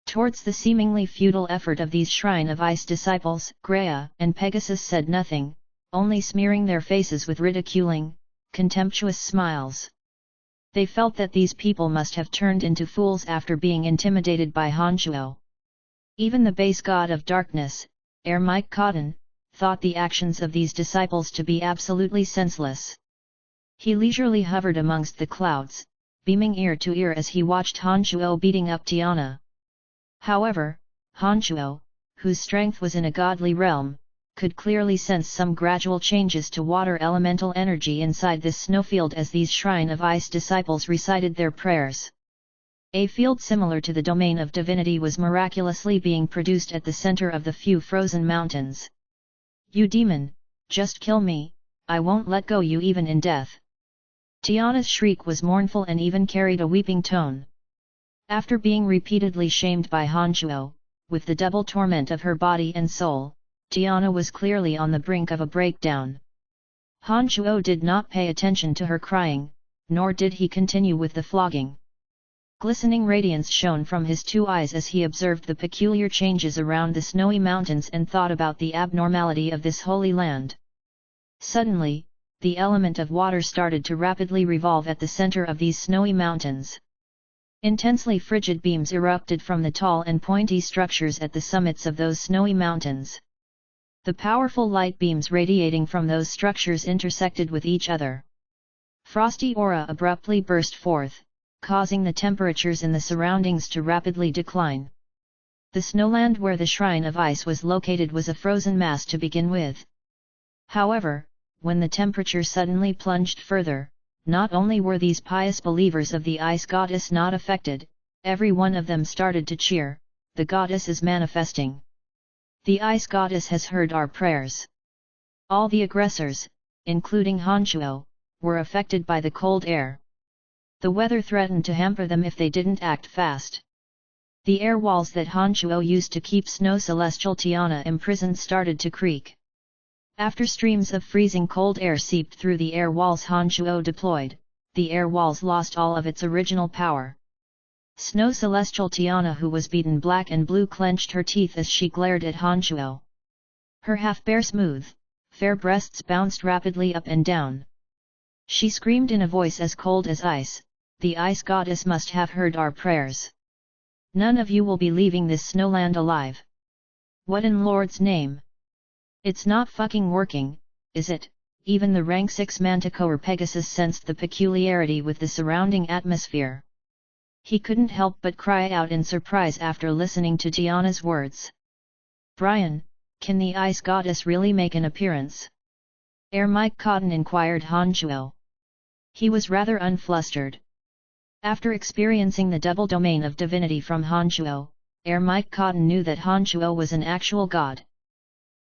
Towards the seemingly futile effort of these Shrine of Ice disciples, Greya and Pegasus said nothing, only smearing their faces with ridiculing, contemptuous smiles. They felt that these people must have turned into fools after being intimidated by Han Shuo. Even the base god of darkness, Mike Cotton, thought the actions of these disciples to be absolutely senseless. He leisurely hovered amongst the clouds, beaming ear to ear as he watched Han Shuo beating up Tiana. However, Han Shuo, whose strength was in a godly realm, could clearly sense some gradual changes to water elemental energy inside this snowfield as these Shrine of Ice disciples recited their prayers. A field similar to the domain of divinity was miraculously being produced at the center of the few frozen mountains. You demon, just kill me, I won't let go you even in death. Tiana's shriek was mournful and even carried a weeping tone. After being repeatedly shamed by Han Shuo, with the double torment of her body and soul, Tiana was clearly on the brink of a breakdown. Han Shuo did not pay attention to her crying, nor did he continue with the flogging. Glistening radiance shone from his two eyes as he observed the peculiar changes around the snowy mountains and thought about the abnormality of this holy land. Suddenly, the element of water started to rapidly revolve at the center of these snowy mountains. Intensely frigid beams erupted from the tall and pointy structures at the summits of those snowy mountains. The powerful light beams radiating from those structures intersected with each other. Frosty aura abruptly burst forth, causing the temperatures in the surroundings to rapidly decline. The snowland where the shrine of ice was located was a frozen mass to begin with. However, when the temperature suddenly plunged further, not only were these pious believers of the ice goddess not affected, every one of them started to cheer, the goddess is manifesting. The ice goddess has heard our prayers. All the aggressors, including Hanchuo, were affected by the cold air. The weather threatened to hamper them if they didn't act fast. The air walls that Hanchuo used to keep Snow Celestial Tiana imprisoned started to creak. After streams of freezing cold air seeped through the air walls Hanchuo deployed, the air walls lost all of its original power. Snow Celestial Tiana, who was beaten black and blue, clenched her teeth as she glared at Hanchuo. Her half-bare smooth, fair breasts bounced rapidly up and down. She screamed in a voice as cold as ice, "The ice goddess must have heard our prayers. None of you will be leaving this snowland alive. What in Lord's name? It's not fucking working, is it?" Even the rank 6 Manticore Pegasus sensed the peculiarity with the surrounding atmosphere. He couldn't help but cry out in surprise after listening to Tiana's words. "Brian, can the ice goddess really make an appearance?" Air Mike Cotton inquired Hanchuo. He was rather unflustered. After experiencing the double domain of divinity from Hanchuo, Air Mike Cotton knew that Hanchuo was an actual god.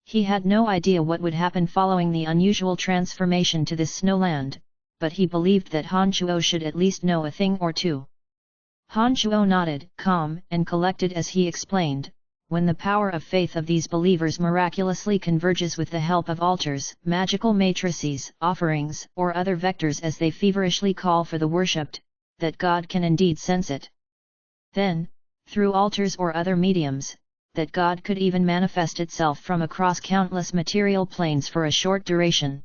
He had no idea what would happen following the unusual transformation to this snowland, but he believed that Hanchuo should at least know a thing or two. Hanchuo nodded, calm and collected as he explained, "When the power of faith of these believers miraculously converges with the help of altars, magical matrices, offerings, or other vectors as they feverishly call for the worshipped, that God can indeed sense it. Then, through altars or other mediums, that God could even manifest itself from across countless material planes for a short duration."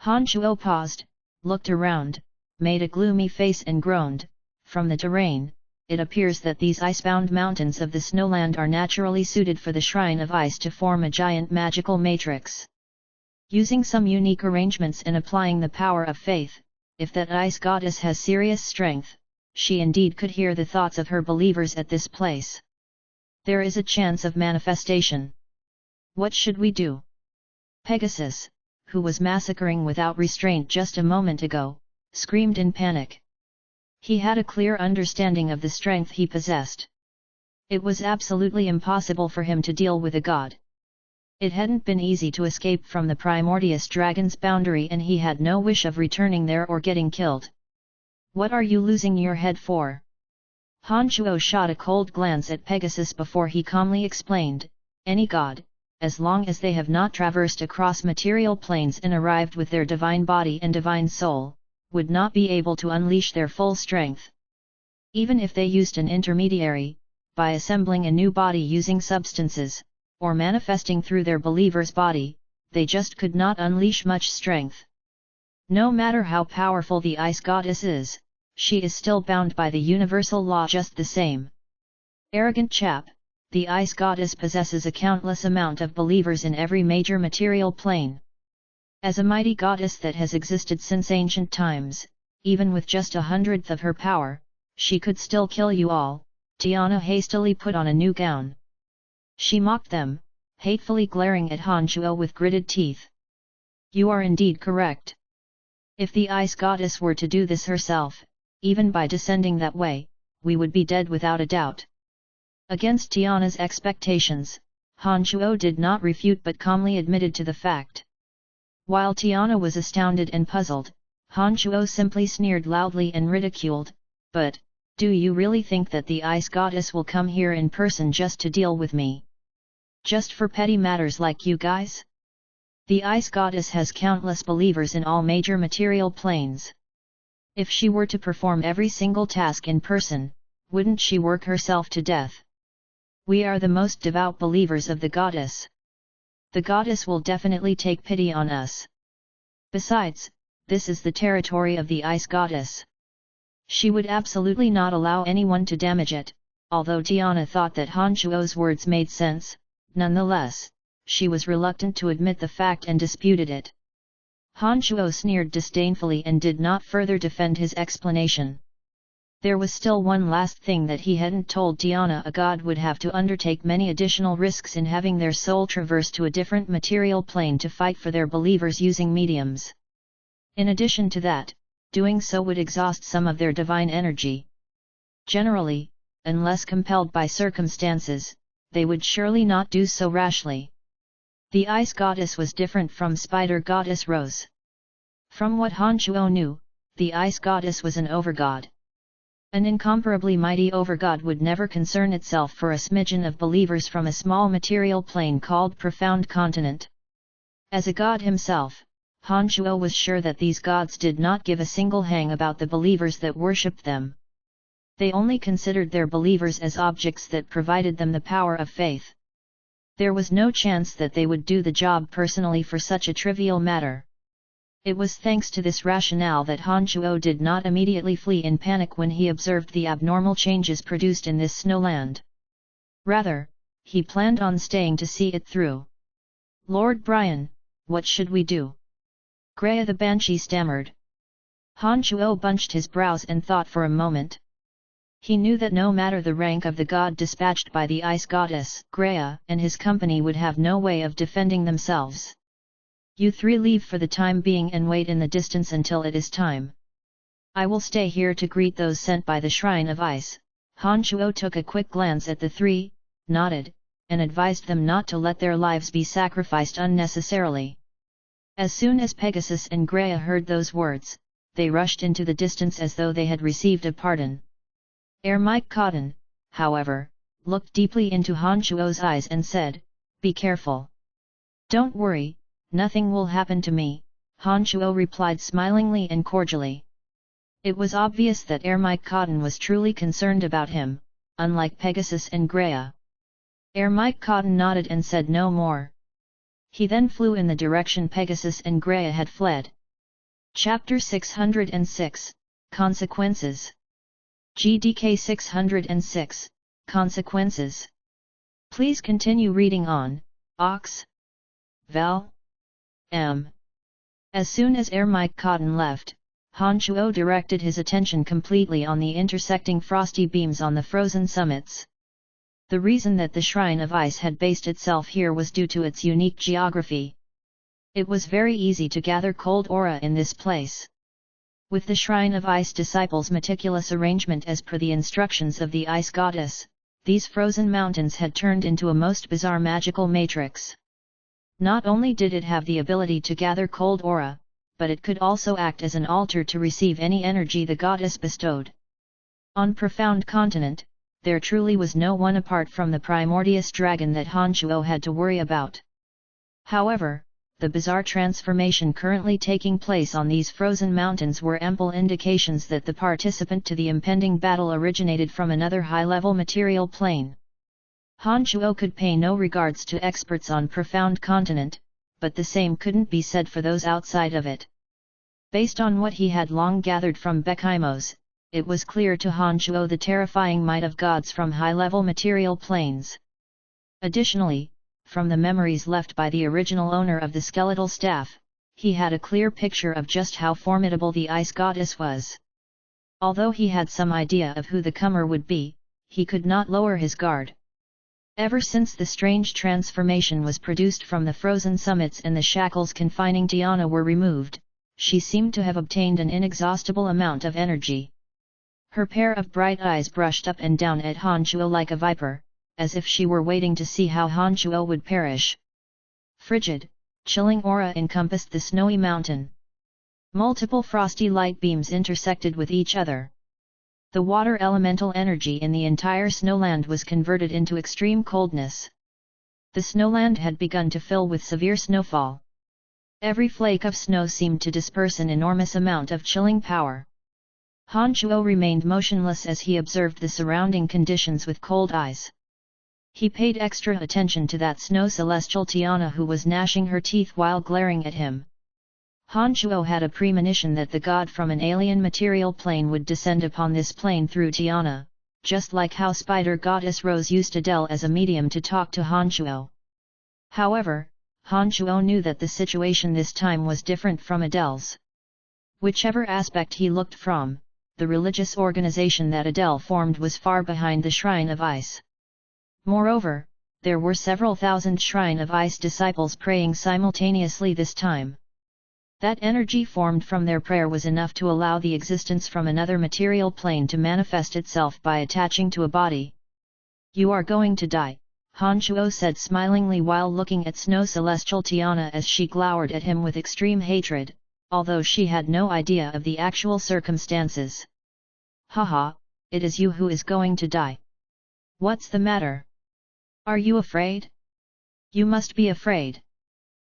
Hanchuo paused, looked around, made a gloomy face and groaned, "From the terrain, it appears that these icebound mountains of the snowland are naturally suited for the shrine of ice to form a giant magical matrix. Using some unique arrangements and applying the power of faith, if that ice goddess has serious strength, she indeed could hear the thoughts of her believers at this place. There is a chance of manifestation. What should we do?" Pegasus, who was massacring without restraint just a moment ago, screamed in panic. He had a clear understanding of the strength he possessed. It was absolutely impossible for him to deal with a god. It hadn't been easy to escape from the Primordius Dragon's boundary, and he had no wish of returning there or getting killed. "What are you losing your head for?" Hanchuo shot a cold glance at Pegasus before he calmly explained, "Any god, as long as they have not traversed across material planes and arrived with their divine body and divine soul, would not be able to unleash their full strength. Even if they used an intermediary, by assembling a new body using substances, or manifesting through their believer's body, they just could not unleash much strength. No matter how powerful the ice goddess is, she is still bound by the universal law just the same. Arrogant chap, the ice goddess possesses a countless amount of believers in every major material plane. As a mighty goddess that has existed since ancient times, even with just 1/100th of her power, she could still kill you all." Tiana hastily put on a new gown. She mocked them, hatefully glaring at Hanchuo with gritted teeth. "You are indeed correct. If the ice goddess were to do this herself, even by descending that way, we would be dead without a doubt." Against Tiana's expectations, Hanchuo did not refute but calmly admitted to the fact. While Tiana was astounded and puzzled, Hanchuo simply sneered loudly and ridiculed, "But, do you really think that the ice goddess will come here in person just to deal with me? Just for petty matters like you guys? The ice goddess has countless believers in all major material planes. If she were to perform every single task in person, wouldn't she work herself to death? We are the most devout believers of the goddess. The goddess will definitely take pity on us. Besides, this is the territory of the ice goddess. She would absolutely not allow anyone to damage it." Although Tiana thought that Hanchuo's words made sense, nonetheless, she was reluctant to admit the fact and disputed it. Hanchuo sneered disdainfully and did not further defend his explanation. There was still one last thing that he hadn't told Tiana. A god would have to undertake many additional risks in having their soul traverse to a different material plane to fight for their believers using mediums. In addition to that, doing so would exhaust some of their divine energy. Generally, unless compelled by circumstances, they would surely not do so rashly. The ice goddess was different from spider goddess Rose. From what Han Chuo knew, the ice goddess was an overgod. An incomparably mighty overgod would never concern itself for a smidgen of believers from a small material plane called Profound Continent. As a god himself, Han Chuo was sure that these gods did not give a single hang about the believers that worshipped them. They only considered their believers as objects that provided them the power of faith. There was no chance that they would do the job personally for such a trivial matter. It was thanks to this rationale that Han Chuo did not immediately flee in panic when he observed the abnormal changes produced in this snowland. Rather, he planned on staying to see it through. "Lord Brian, what should we do?" Greya the Banshee stammered. Han Chuo bunched his brows and thought for a moment. He knew that no matter the rank of the god dispatched by the ice goddess, Greya and his company would have no way of defending themselves. "You three leave for the time being and wait in the distance until it is time. I will stay here to greet those sent by the Shrine of Ice." Han Chuo took a quick glance at the three, nodded, and advised them not to let their lives be sacrificed unnecessarily. As soon as Pegasus and Greya heard those words, they rushed into the distance as though they had received a pardon. Mike Cotton, however, looked deeply into Han Chuo's eyes and said, "Be careful." "Don't worry, nothing will happen to me," Han Chuo replied smilingly and cordially. It was obvious that Mike Cotton was truly concerned about him, unlike Pegasus and Greya. Mike Cotton nodded and said no more. He then flew in the direction Pegasus and Greya had fled. Chapter 606, Consequences. GDK 606, Consequences. Please continue reading on, Ox. Val. M. As soon as Mike Cotton left, Han Chuo directed his attention completely on the intersecting frosty beams on the frozen summits. The reason that the Shrine of Ice had based itself here was due to its unique geography. It was very easy to gather cold aura in this place. With the Shrine of Ice disciples' meticulous arrangement as per the instructions of the Ice Goddess, these frozen mountains had turned into a most bizarre magical matrix. Not only did it have the ability to gather cold aura, but it could also act as an altar to receive any energy the goddess bestowed. On Profound Continent, there truly was no one apart from the primordious dragon that Han Chuo had to worry about. However, the bizarre transformation currently taking place on these frozen mountains were ample indications that the participant to the impending battle originated from another high-level material plane. Han Chuo could pay no regards to experts on Profound Continent, but the same couldn't be said for those outside of it. Based on what he had long gathered from Bekiimos, it was clear to Han Chuo the terrifying might of gods from high-level material planes. Additionally, from the memories left by the original owner of the skeletal staff, he had a clear picture of just how formidable the ice goddess was. Although he had some idea of who the comer would be, he could not lower his guard. Ever since the strange transformation was produced from the frozen summits and the shackles confining Tiana were removed, she seemed to have obtained an inexhaustible amount of energy. Her pair of bright eyes brushed up and down at Han Chuo like a viper, as if she were waiting to see how Han Chuo would perish. Frigid, chilling aura encompassed the snowy mountain. Multiple frosty light beams intersected with each other. The water elemental energy in the entire snowland was converted into extreme coldness. The snowland had begun to fill with severe snowfall. Every flake of snow seemed to disperse an enormous amount of chilling power. Han Chuo remained motionless as he observed the surrounding conditions with cold eyes. He paid extra attention to that snow celestial Tiana who was gnashing her teeth while glaring at him. Han Chuo had a premonition that the god from an alien material plane would descend upon this plane through Tiana, just like how spider goddess Rose used Adele as a medium to talk to Han Chuo. However, Han Chuo knew that the situation this time was different from Adele's. Whichever aspect he looked from, the religious organization that Adele formed was far behind the Shrine of Ice. Moreover, there were several thousand Shrine of Ice disciples praying simultaneously this time. That energy formed from their prayer was enough to allow the existence from another material plane to manifest itself by attaching to a body. "You are going to die," Han Shuo said smilingly while looking at Snow Celestial Tiana as she glowered at him with extreme hatred, although she had no idea of the actual circumstances. "Haha, it is you who is going to die. What's the matter? Are you afraid? You must be afraid.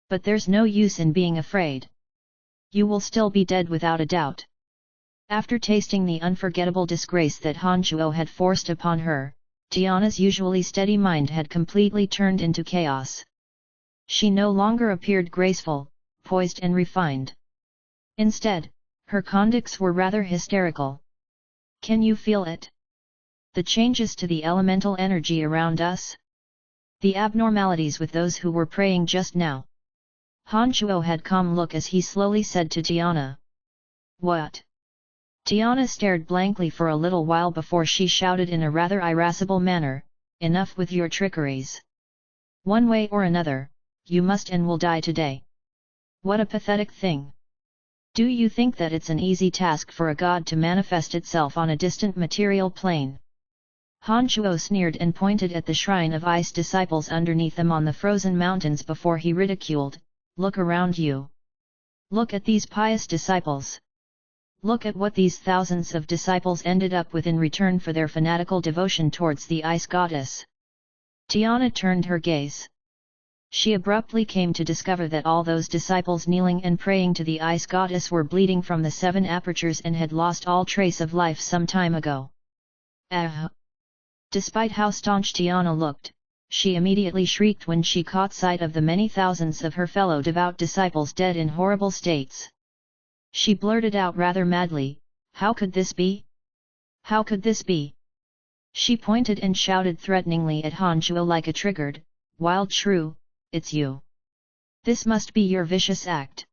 But there's no use in being afraid. You will still be dead without a doubt." After tasting the unforgettable disgrace that Han Shuo had forced upon her, Tiana's usually steady mind had completely turned into chaos. She no longer appeared graceful, poised and refined. Instead, her conducts were rather hysterical. "Can you feel it? The changes to the elemental energy around us? The abnormalities with those who were praying just now?" Han Shuo had calm look as he slowly said to Tiana. "What?" Tiana stared blankly for a little while before she shouted in a rather irascible manner, "Enough with your trickeries. One way or another, you must and will die today. What a pathetic thing! Do you think that it's an easy task for a god to manifest itself on a distant material plane?" Han Shuo sneered and pointed at the Shrine of Ice disciples underneath them on the frozen mountains before he ridiculed, "Look around you. Look at these pious disciples. Look at what these thousands of disciples ended up with in return for their fanatical devotion towards the Ice Goddess." Tiana turned her gaze. She abruptly came to discover that all those disciples kneeling and praying to the Ice Goddess were bleeding from the 7 apertures and had lost all trace of life some time ago. Despite how staunch Tiana looked, she immediately shrieked when she caught sight of the many thousands of her fellow devout disciples dead in horrible states. She blurted out rather madly, "How could this be? How could this be?" She pointed and shouted threateningly at Han Shuo like a triggered, wild shrew, "It's you! This must be your vicious act!"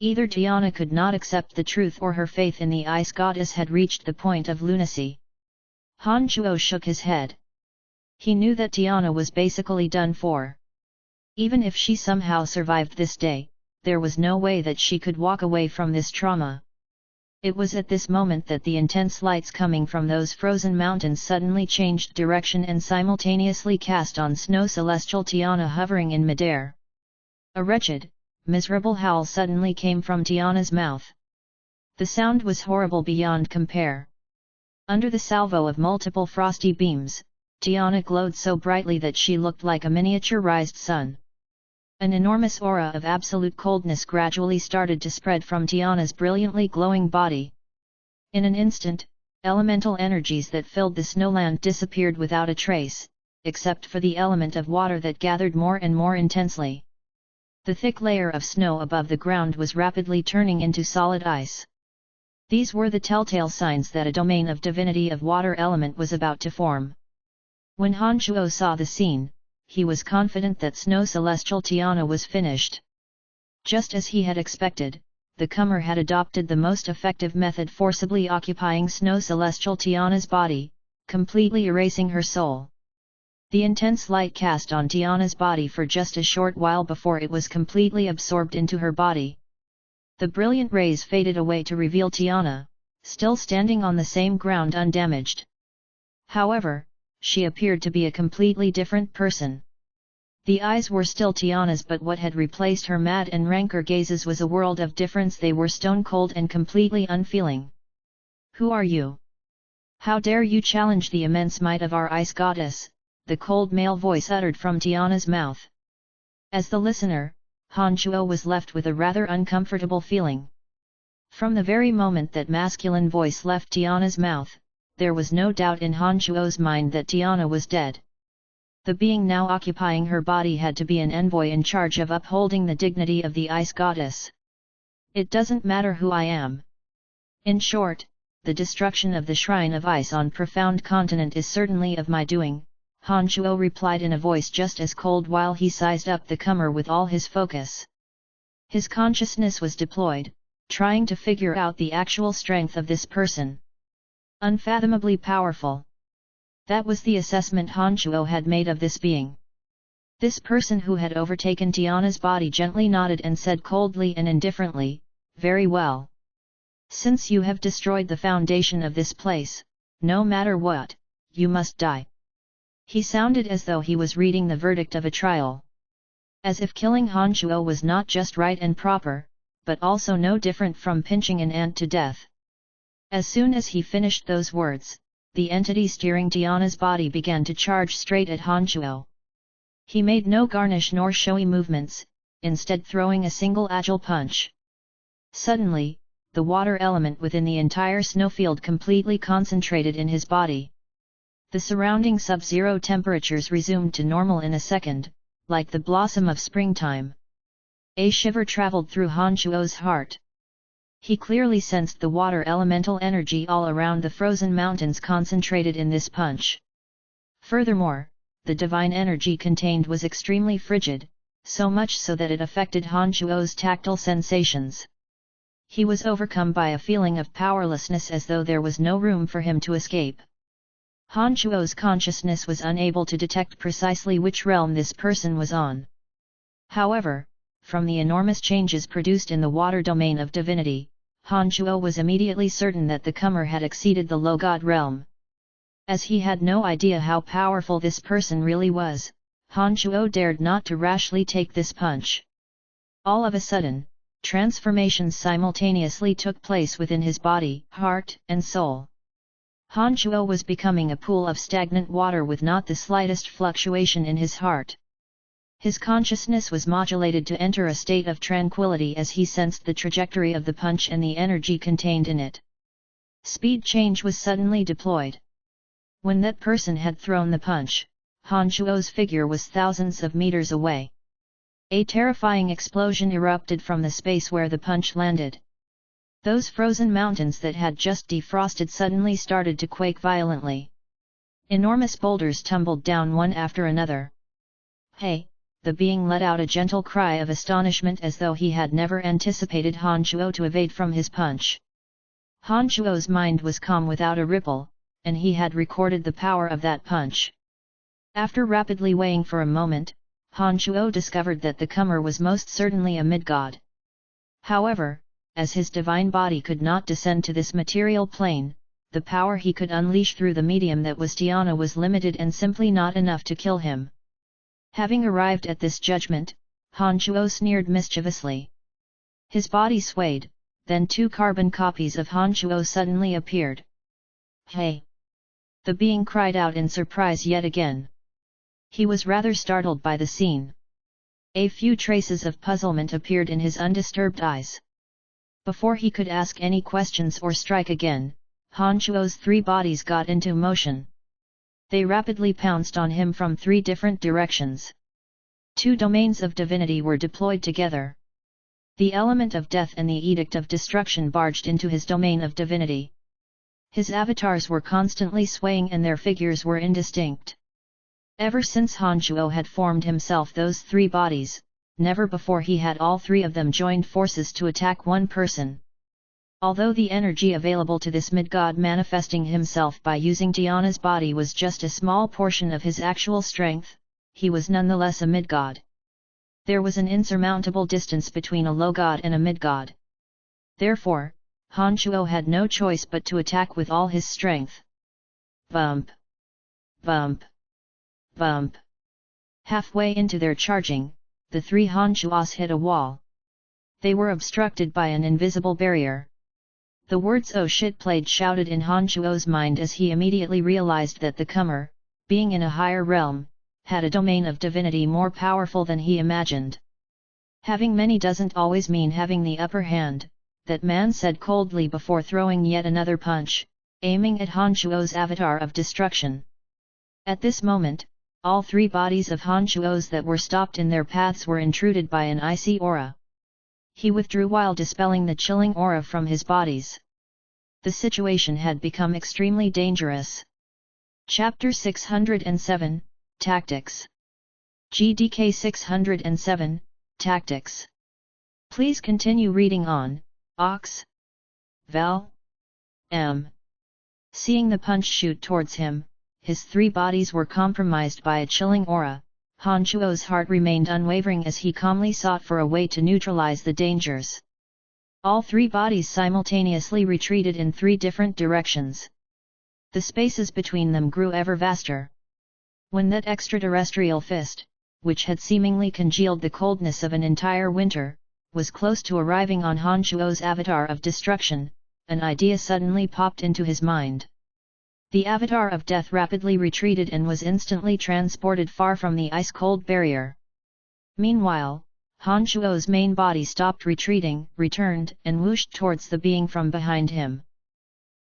Either Tiana could not accept the truth or her faith in the Ice Goddess had reached the point of lunacy. Han Shuo shook his head. He knew that Tiana was basically done for. Even if she somehow survived this day, there was no way that she could walk away from this trauma. It was at this moment that the intense lights coming from those frozen mountains suddenly changed direction and simultaneously cast on Snow Celestial Tiana hovering in midair. A wretched, miserable howl suddenly came from Tiana's mouth. The sound was horrible beyond compare. Under the salvo of multiple frosty beams, Tiana glowed so brightly that she looked like a miniaturized sun. An enormous aura of absolute coldness gradually started to spread from Tiana's brilliantly glowing body. In an instant, elemental energies that filled the snowland disappeared without a trace, except for the element of water that gathered more and more intensely. The thick layer of snow above the ground was rapidly turning into solid ice. These were the telltale signs that a domain of divinity of water element was about to form. When Han Shuo saw the scene, he was confident that Snow Celestial Tiana was finished. Just as he had expected, the comer had adopted the most effective method, forcibly occupying Snow Celestial Tiana's body, completely erasing her soul. The intense light cast on Tiana's body for just a short while before it was completely absorbed into her body. The brilliant rays faded away to reveal Tiana, still standing on the same ground undamaged. However, she appeared to be a completely different person. The eyes were still Tiana's, but what had replaced her mad and rancor gazes was a world of difference. They were stone cold and completely unfeeling. "Who are you? How dare you challenge the immense might of our Ice Goddess?" the cold male voice uttered from Tiana's mouth. As the listener, Han Shuo was left with a rather uncomfortable feeling. From the very moment that masculine voice left Tiana's mouth, there was no doubt in Han Shuo's mind that Tiana was dead. The being now occupying her body had to be an envoy in charge of upholding the dignity of the Ice Goddess. "It doesn't matter who I am. In short, the destruction of the Shrine of Ice on Profound Continent is certainly of my doing," Han Shuo replied in a voice just as cold while he sized up the comer with all his focus. His consciousness was deployed, trying to figure out the actual strength of this person. Unfathomably powerful. That was the assessment Han Chuo had made of this being. This person who had overtaken Tiana's body gently nodded and said coldly and indifferently, "Very well. Since you have destroyed the foundation of this place, no matter what, you must die." He sounded as though he was reading the verdict of a trial. As if killing Han Chuo was not just right and proper, but also no different from pinching an ant to death. As soon as he finished those words, the entity steering Tiana's body began to charge straight at Han Chuo. He made no garnish nor showy movements, instead throwing a single agile punch. Suddenly, the water element within the entire snowfield completely concentrated in his body. The surrounding sub-zero temperatures resumed to normal in a second, like the blossom of springtime. A shiver traveled through Han Chuo's heart. He clearly sensed the water elemental energy all around the frozen mountains concentrated in this punch. Furthermore, the divine energy contained was extremely frigid, so much so that it affected Han Chuo's tactile sensations. He was overcome by a feeling of powerlessness as though there was no room for him to escape. Han Chuo's consciousness was unable to detect precisely which realm this person was on. However, from the enormous changes produced in the water domain of divinity, Han Chuo was immediately certain that the comer had exceeded the low god realm. As he had no idea how powerful this person really was, Han Chuo dared not to rashly take this punch. All of a sudden, transformations simultaneously took place within his body, heart, and soul. Han Chuo was becoming a pool of stagnant water with not the slightest fluctuation in his heart. His consciousness was modulated to enter a state of tranquility as he sensed the trajectory of the punch and the energy contained in it. Speed change was suddenly deployed. When that person had thrown the punch, Han Chuo's figure was thousands of meters away. A terrifying explosion erupted from the space where the punch landed. Those frozen mountains that had just defrosted suddenly started to quake violently. Enormous boulders tumbled down one after another. "Hey!" The being let out a gentle cry of astonishment as though he had never anticipated Han Chuo to evade from his punch. Han Chuo's mind was calm without a ripple, and he had recorded the power of that punch. After rapidly weighing for a moment, Han Chuo discovered that the comer was most certainly a mid-god. However, as his divine body could not descend to this material plane, the power he could unleash through the medium that was Tiana was limited and simply not enough to kill him. Having arrived at this judgment, Han Chuo sneered mischievously. His body swayed, then two carbon copies of Han Chuo suddenly appeared. "Hey!" The being cried out in surprise yet again. He was rather startled by the scene. A few traces of puzzlement appeared in his undisturbed eyes. Before he could ask any questions or strike again, Han Chuo's three bodies got into motion. They rapidly pounced on him from three different directions. Two domains of divinity were deployed together. The element of death and the edict of destruction barged into his domain of divinity. His avatars were constantly swaying and their figures were indistinct. Ever since Han Chuo had formed himself those three bodies, never before he had all three of them joined forces to attack one person. Although the energy available to this mid-god manifesting himself by using Tiana's body was just a small portion of his actual strength, he was nonetheless a mid-god. There was an insurmountable distance between a low god and a mid-god. Therefore, Han Chuo had no choice but to attack with all his strength. Bump! Bump! Bump! Halfway into their charging, the three Han Chuos hit a wall. They were obstructed by an invisible barrier. The words "oh shit" played shouted in Han Chuo's mind as he immediately realized that the comer, being in a higher realm, had a domain of divinity more powerful than he imagined. Having many doesn't always mean having the upper hand, that man said coldly before throwing yet another punch, aiming at Han Chuo's avatar of destruction. At this moment, all three bodies of Han Chuo's that were stopped in their paths were intruded by an icy aura. He withdrew while dispelling the chilling aura from his bodies. The situation had become extremely dangerous. Chapter 607, Tactics. GDK 607, Tactics. Please continue reading on. Ox. Val. M. Seeing the punch shoot towards him, his three bodies were compromised by a chilling aura. Han Chuo's heart remained unwavering as he calmly sought for a way to neutralize the dangers. All three bodies simultaneously retreated in three different directions. The spaces between them grew ever vaster. When that extraterrestrial fist, which had seemingly congealed the coldness of an entire winter, was close to arriving on Han Chuo's avatar of destruction, an idea suddenly popped into his mind. The avatar of death rapidly retreated and was instantly transported far from the ice-cold barrier. Meanwhile, Han Chuo's main body stopped retreating, returned, and whooshed towards the being from behind him.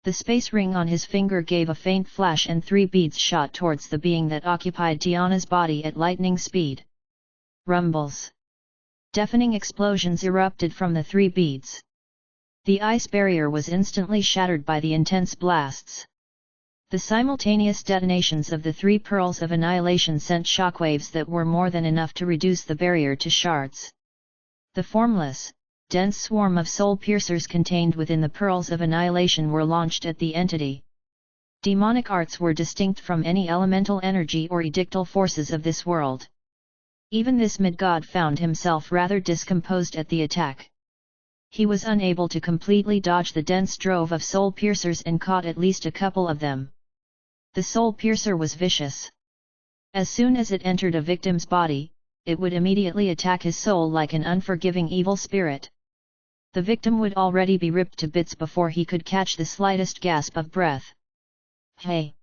The space ring on his finger gave a faint flash and three beads shot towards the being that occupied Tiana's body at lightning speed. Rumbles. Deafening explosions erupted from the three beads. The ice barrier was instantly shattered by the intense blasts. The simultaneous detonations of the three pearls of annihilation sent shockwaves that were more than enough to reduce the barrier to shards. The formless, dense swarm of soul piercers contained within the pearls of annihilation were launched at the entity. Demonic arts were distinct from any elemental energy or edictal forces of this world. Even this mid-god found himself rather discomposed at the attack. He was unable to completely dodge the dense drove of soul piercers and caught at least a couple of them. The soul piercer was vicious. As soon as it entered a victim's body, it would immediately attack his soul like an unforgiving evil spirit. The victim would already be ripped to bits before he could catch the slightest gasp of breath. "Hey!"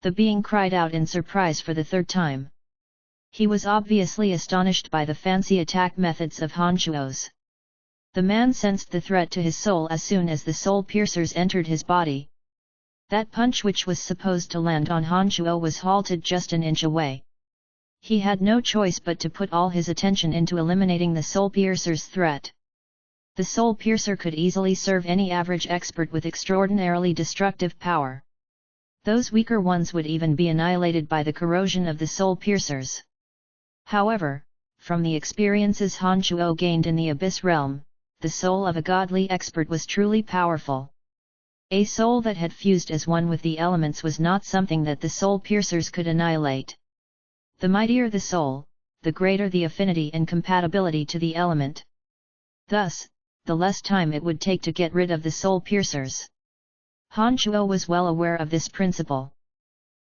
the being cried out in surprise for the third time. He was obviously astonished by the fancy attack methods of Han Chuo's. The man sensed the threat to his soul as soon as the soul piercers entered his body. That punch which was supposed to land on Han Chuo was halted just an inch away. He had no choice but to put all his attention into eliminating the soul piercer's threat. The soul piercer could easily serve any average expert with extraordinarily destructive power. Those weaker ones would even be annihilated by the corrosion of the soul piercers. However, from the experiences Han Chuo gained in the Abyss realm, the soul of a godly expert was truly powerful. A soul that had fused as one with the elements was not something that the soul piercers could annihilate. The mightier the soul, the greater the affinity and compatibility to the element. Thus, the less time it would take to get rid of the soul piercers. Han Chuo was well aware of this principle.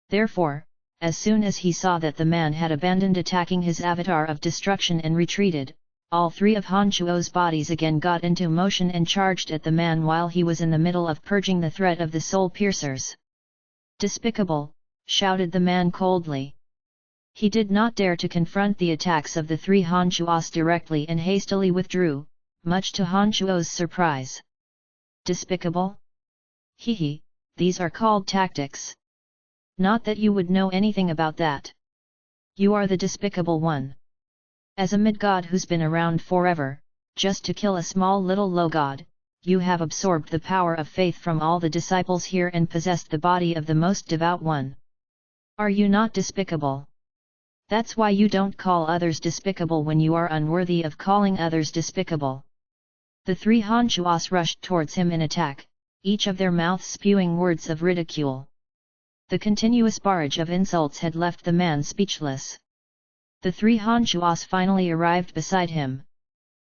Therefore, as soon as he saw that the man had abandoned attacking his avatar of destruction and retreated, all three of Han Chuo's bodies again got into motion and charged at the man while he was in the middle of purging the threat of the soul piercers. "Despicable!" shouted the man coldly. He did not dare to confront the attacks of the three Han Chuos directly and hastily withdrew, much to Han Chuo's surprise. "Despicable? Hehe, these are called tactics. Not that you would know anything about that. You are the despicable one. As a mid-god who's been around forever, just to kill a small little low-god, you have absorbed the power of faith from all the disciples here and possessed the body of the most devout one. Are you not despicable? That's why you don't call others despicable when you are unworthy of calling others despicable." The three Han Chuos rushed towards him in attack, each of their mouths spewing words of ridicule. The continuous barrage of insults had left the man speechless. The three Han Chuos finally arrived beside him.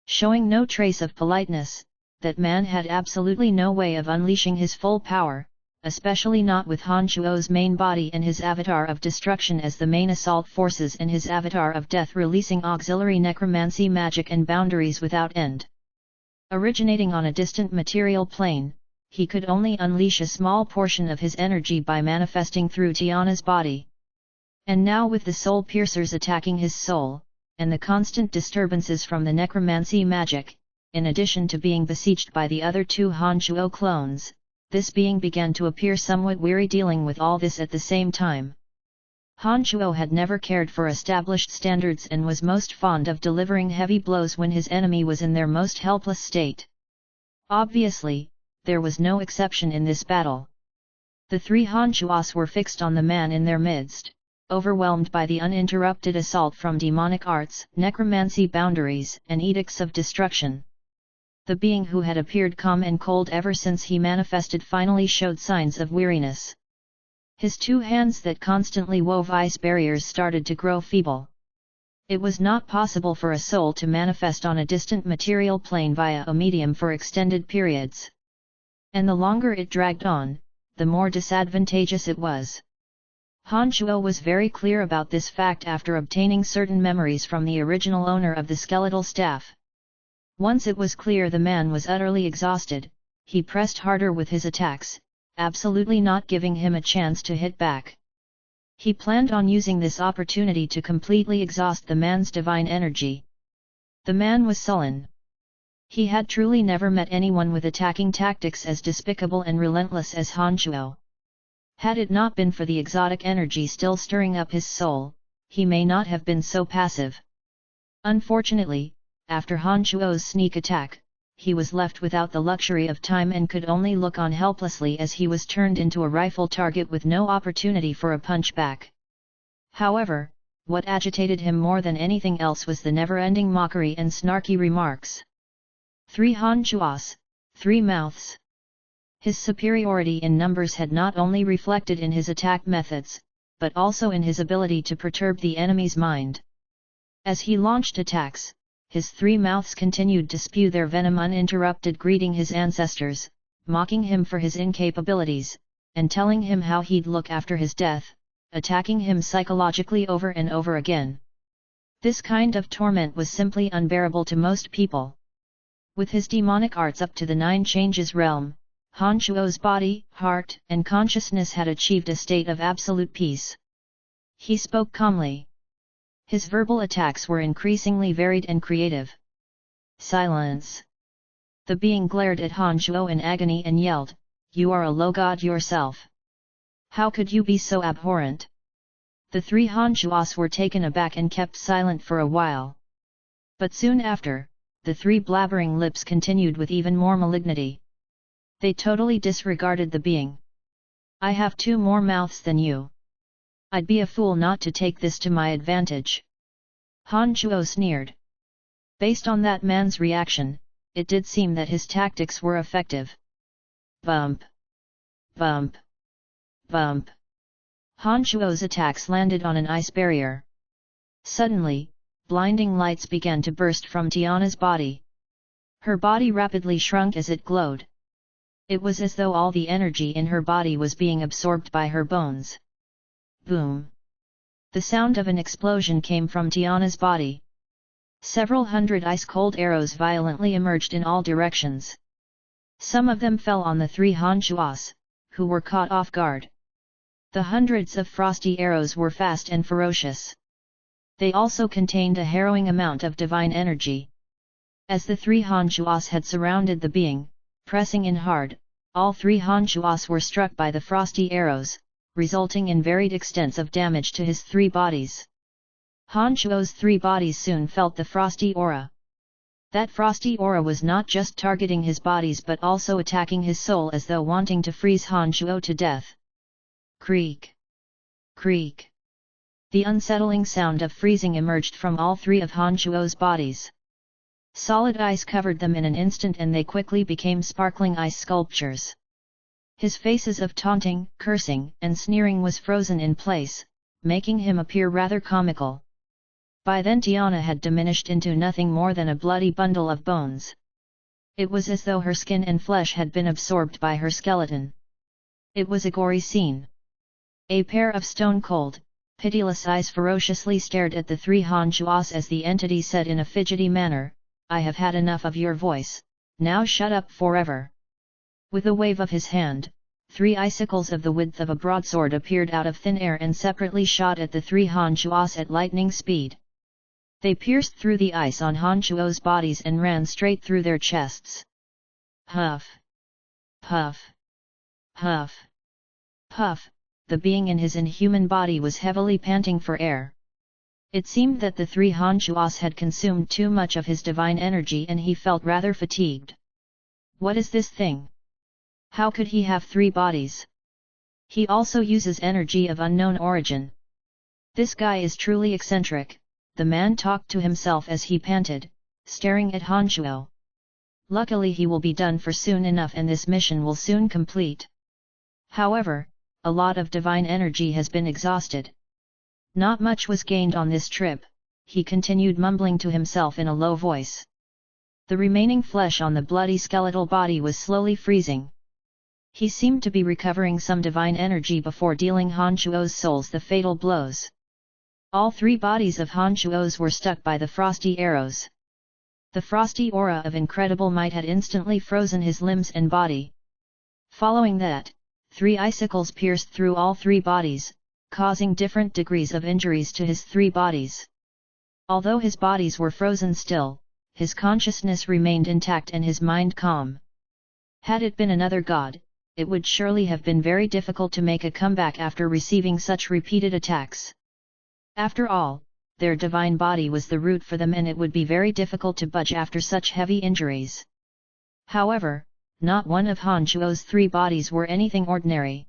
Showing no trace of politeness, that man had absolutely no way of unleashing his full power, especially not with Han Chuo's main body and his avatar of destruction as the main assault forces and his avatar of death releasing auxiliary necromancy magic and boundaries without end. Originating on a distant material plane, he could only unleash a small portion of his energy by manifesting through Tiana's body. And now with the soul piercers attacking his soul, and the constant disturbances from the necromancy magic, in addition to being besieged by the other two Han Chuo clones, this being began to appear somewhat weary dealing with all this at the same time. Han Chuo had never cared for established standards and was most fond of delivering heavy blows when his enemy was in their most helpless state. Obviously, there was no exception in this battle. The three Han Chuos were fixed on the man in their midst, overwhelmed by the uninterrupted assault from demonic arts, necromancy boundaries, and edicts of destruction. The being who had appeared calm and cold ever since he manifested finally showed signs of weariness. His two hands that constantly wove ice barriers started to grow feeble. It was not possible for a soul to manifest on a distant material plane via a medium for extended periods. And the longer it dragged on, the more disadvantageous it was. Han Shuo was very clear about this fact after obtaining certain memories from the original owner of the skeletal staff. Once it was clear the man was utterly exhausted, he pressed harder with his attacks, absolutely not giving him a chance to hit back. He planned on using this opportunity to completely exhaust the man's divine energy. The man was sullen. He had truly never met anyone with attacking tactics as despicable and relentless as Han Shuo. Had it not been for the exotic energy still stirring up his soul, he may not have been so passive. Unfortunately, after Han Shuo's sneak attack, he was left without the luxury of time and could only look on helplessly as he was turned into a rifle target with no opportunity for a punch back. However, what agitated him more than anything else was the never-ending mockery and snarky remarks. 3 Han Chuas, 3 mouths. His superiority in numbers had not only reflected in his attack methods, but also in his ability to perturb the enemy's mind. As he launched attacks, his 3 mouths continued to spew their venom uninterrupted, greeting his ancestors, mocking him for his incapabilities, and telling him how he'd look after his death, attacking him psychologically over and over again. This kind of torment was simply unbearable to most people. With his demonic arts up to the 9 changes realm, Han Shuo's body, heart, and consciousness had achieved a state of absolute peace. He spoke calmly. His verbal attacks were increasingly varied and creative. Silence! The being glared at Han Shuo in agony and yelled, "You are a low god yourself. How could you be so abhorrent?" The 3 Han Shuas were taken aback and kept silent for a while. But soon after, the 3 blabbering lips continued with even more malignity. They totally disregarded the being. "I have 2 more mouths than you. I'd be a fool not to take this to my advantage." Han Shuo sneered. Based on that man's reaction, it did seem that his tactics were effective. Bump! Bump! Bump! Han Shuo's attacks landed on an ice barrier. Suddenly, blinding lights began to burst from Tiana's body. Her body rapidly shrunk as it glowed. It was as though all the energy in her body was being absorbed by her bones. Boom! The sound of an explosion came from Tiana's body. Several hundred ice-cold arrows violently emerged in all directions. Some of them fell on the 3 Han Shuas, who were caught off guard. The hundreds of frosty arrows were fast and ferocious. They also contained a harrowing amount of divine energy. As the 3 Han Shuas had surrounded the being, pressing in hard, all 3 Han Shuas were struck by the frosty arrows, resulting in varied extents of damage to his 3 bodies. Han Shuo's 3 bodies soon felt the frosty aura. That frosty aura was not just targeting his bodies but also attacking his soul as though wanting to freeze Han Shuo to death. Creak! Creak! The unsettling sound of freezing emerged from all 3 of Han Shuo's bodies. Solid ice covered them in an instant and they quickly became sparkling ice sculptures. His faces of taunting, cursing, and sneering was frozen in place, making him appear rather comical. By then Tiana had diminished into nothing more than a bloody bundle of bones. It was as though her skin and flesh had been absorbed by her skeleton. It was a gory scene. A pair of stone-cold, pitiless eyes ferociously stared at the 3 Han Shuas as the entity said in a fidgety manner, "I have had enough of your voice, now shut up forever." With a wave of his hand, 3 icicles of the width of a broadsword appeared out of thin air and separately shot at the 3 Han Shuas at lightning speed. They pierced through the ice on Han Shuo's bodies and ran straight through their chests. Huff! Puff! Huff! Puff! The being in his inhuman body was heavily panting for air. It seemed that the 3 Han Shuas had consumed too much of his divine energy and he felt rather fatigued. What is this thing? How could he have 3 bodies? He also uses energy of unknown origin. This guy is truly eccentric, the man talked to himself as he panted, staring at Han Shuo. Luckily he will be done for soon enough and this mission will soon complete. However, a lot of divine energy has been exhausted. Not much was gained on this trip, he continued mumbling to himself in a low voice. The remaining flesh on the bloody skeletal body was slowly freezing. He seemed to be recovering some divine energy before dealing Han Chuo's souls the fatal blows. All three bodies of Han Chuo's were stuck by the frosty arrows. The frosty aura of incredible might had instantly frozen his limbs and body. Following that, 3 icicles pierced through all 3 bodies, causing different degrees of injuries to his 3 bodies. Although his bodies were frozen still, his consciousness remained intact and his mind calm. Had it been another god, it would surely have been very difficult to make a comeback after receiving such repeated attacks. After all, their divine body was the root for them and it would be very difficult to budge after such heavy injuries. However, not one of Han Chuo's 3 bodies were anything ordinary.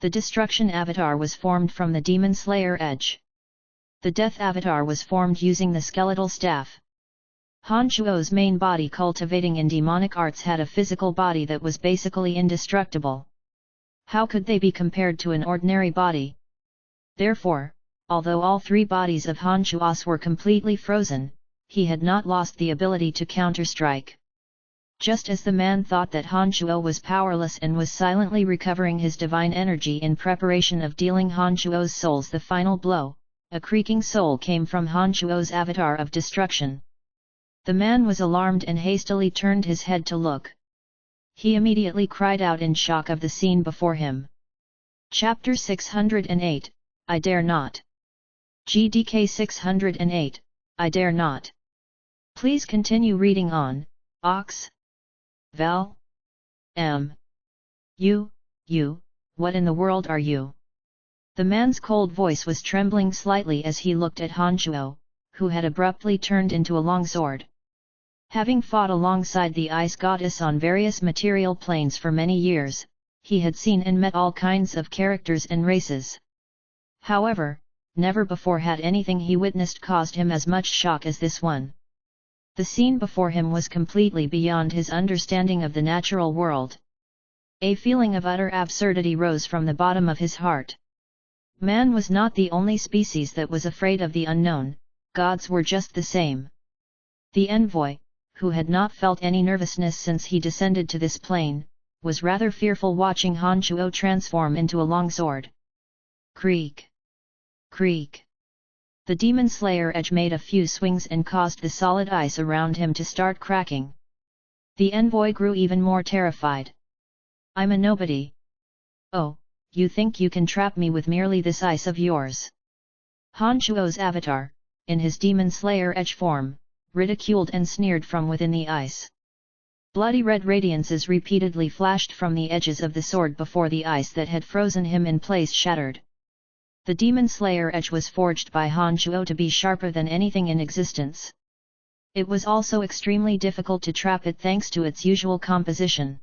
The destruction avatar was formed from the demon slayer edge. The death avatar was formed using the skeletal staff. Han Chuo's main body cultivating in demonic arts had a physical body that was basically indestructible. How could they be compared to an ordinary body? Therefore, although all 3 bodies of Han Chuo's were completely frozen, he had not lost the ability to counterstrike. Just as the man thought that Han Chuo was powerless and was silently recovering his divine energy in preparation of dealing Han Chuo's souls the final blow, a creaking soul came from Han Chuo's avatar of destruction. The man was alarmed and hastily turned his head to look. He immediately cried out in shock of the scene before him. Chapter 608, I Dare Not. GDK 608, I Dare Not. Please continue reading on, Ox. Val? You, what in the world are you? The man's cold voice was trembling slightly as he looked at Han Chuo, who had abruptly turned into a longsword. Having fought alongside the ice goddess on various material planes for many years, he had seen and met all kinds of characters and races. However, never before had anything he witnessed caused him as much shock as this one. The scene before him was completely beyond his understanding of the natural world. A feeling of utter absurdity rose from the bottom of his heart. Man was not the only species that was afraid of the unknown, gods were just the same. The envoy, who had not felt any nervousness since he descended to this plane, was rather fearful watching Han Chuo transform into a longsword. Creak! Creak! The demon slayer edge made a few swings and caused the solid ice around him to start cracking. The envoy grew even more terrified. I'm a nobody. Oh, you think you can trap me with merely this ice of yours? Han Chuo's avatar, in his demon slayer edge form, ridiculed and sneered from within the ice. Bloody red radiances repeatedly flashed from the edges of the sword before the ice that had frozen him in place shattered. The demon slayer edge was forged by Han Chuo to be sharper than anything in existence. It was also extremely difficult to trap it thanks to its usual composition.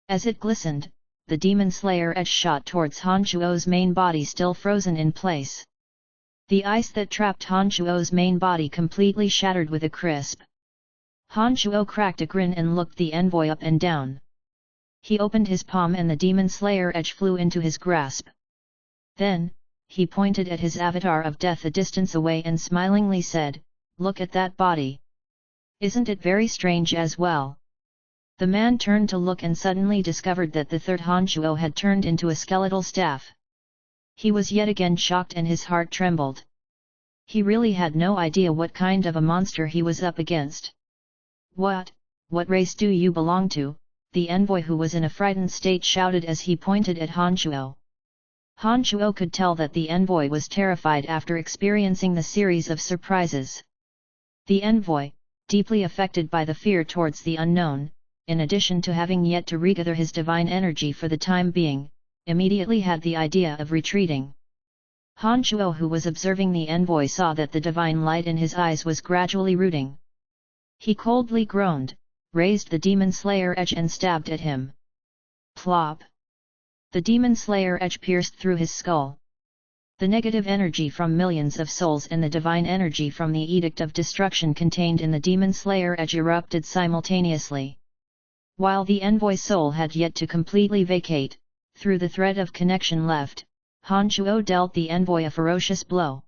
As it glistened, the demon slayer edge shot towards Han Chuo's main body still frozen in place. The ice that trapped Han Chuo's main body completely shattered with a crisp. Han Chuo cracked a grin and looked the envoy up and down. He opened his palm and the demon slayer edge flew into his grasp. Then, he pointed at his avatar of death a distance away and smilingly said, "Look at that body. Isn't it very strange as well?" The man turned to look and suddenly discovered that the third Han Chuo had turned into a skeletal staff. He was yet again shocked and his heart trembled. He really had no idea what kind of a monster he was up against. What race do you belong to?" the envoy who was in a frightened state shouted as he pointed at Han Chuo. Han Chuo could tell that the envoy was terrified after experiencing the series of surprises. The envoy, deeply affected by the fear towards the unknown, in addition to having yet to regather his divine energy for the time being, immediately had the idea of retreating. Han Chuo, who was observing the envoy, saw that the divine light in his eyes was gradually rooting. He coldly groaned, raised the demon slayer edge and stabbed at him. Plop! The demon slayer edge pierced through his skull. The negative energy from millions of souls and the divine energy from the edict of destruction contained in the demon slayer edge erupted simultaneously. While the envoy soul had yet to completely vacate, through the thread of connection left, Han Chuo dealt the envoy a ferocious blow.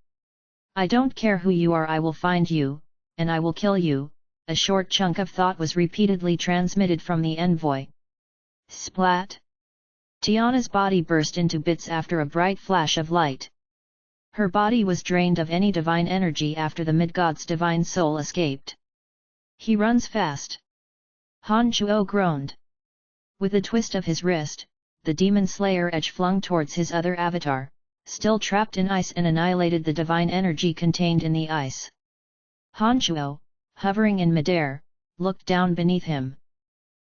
"I don't care who you are, I will find you, and I will kill you," a short chunk of thought was repeatedly transmitted from the envoy. Splat! Tiana's body burst into bits after a bright flash of light. Her body was drained of any divine energy after the mid-god's divine soul escaped. "He runs fast." Han Chuo groaned. With a twist of his wrist, the demon slayer edge flung towards his other avatar, still trapped in ice, and annihilated the divine energy contained in the ice. Han Chuo, hovering in midair, looked down beneath him.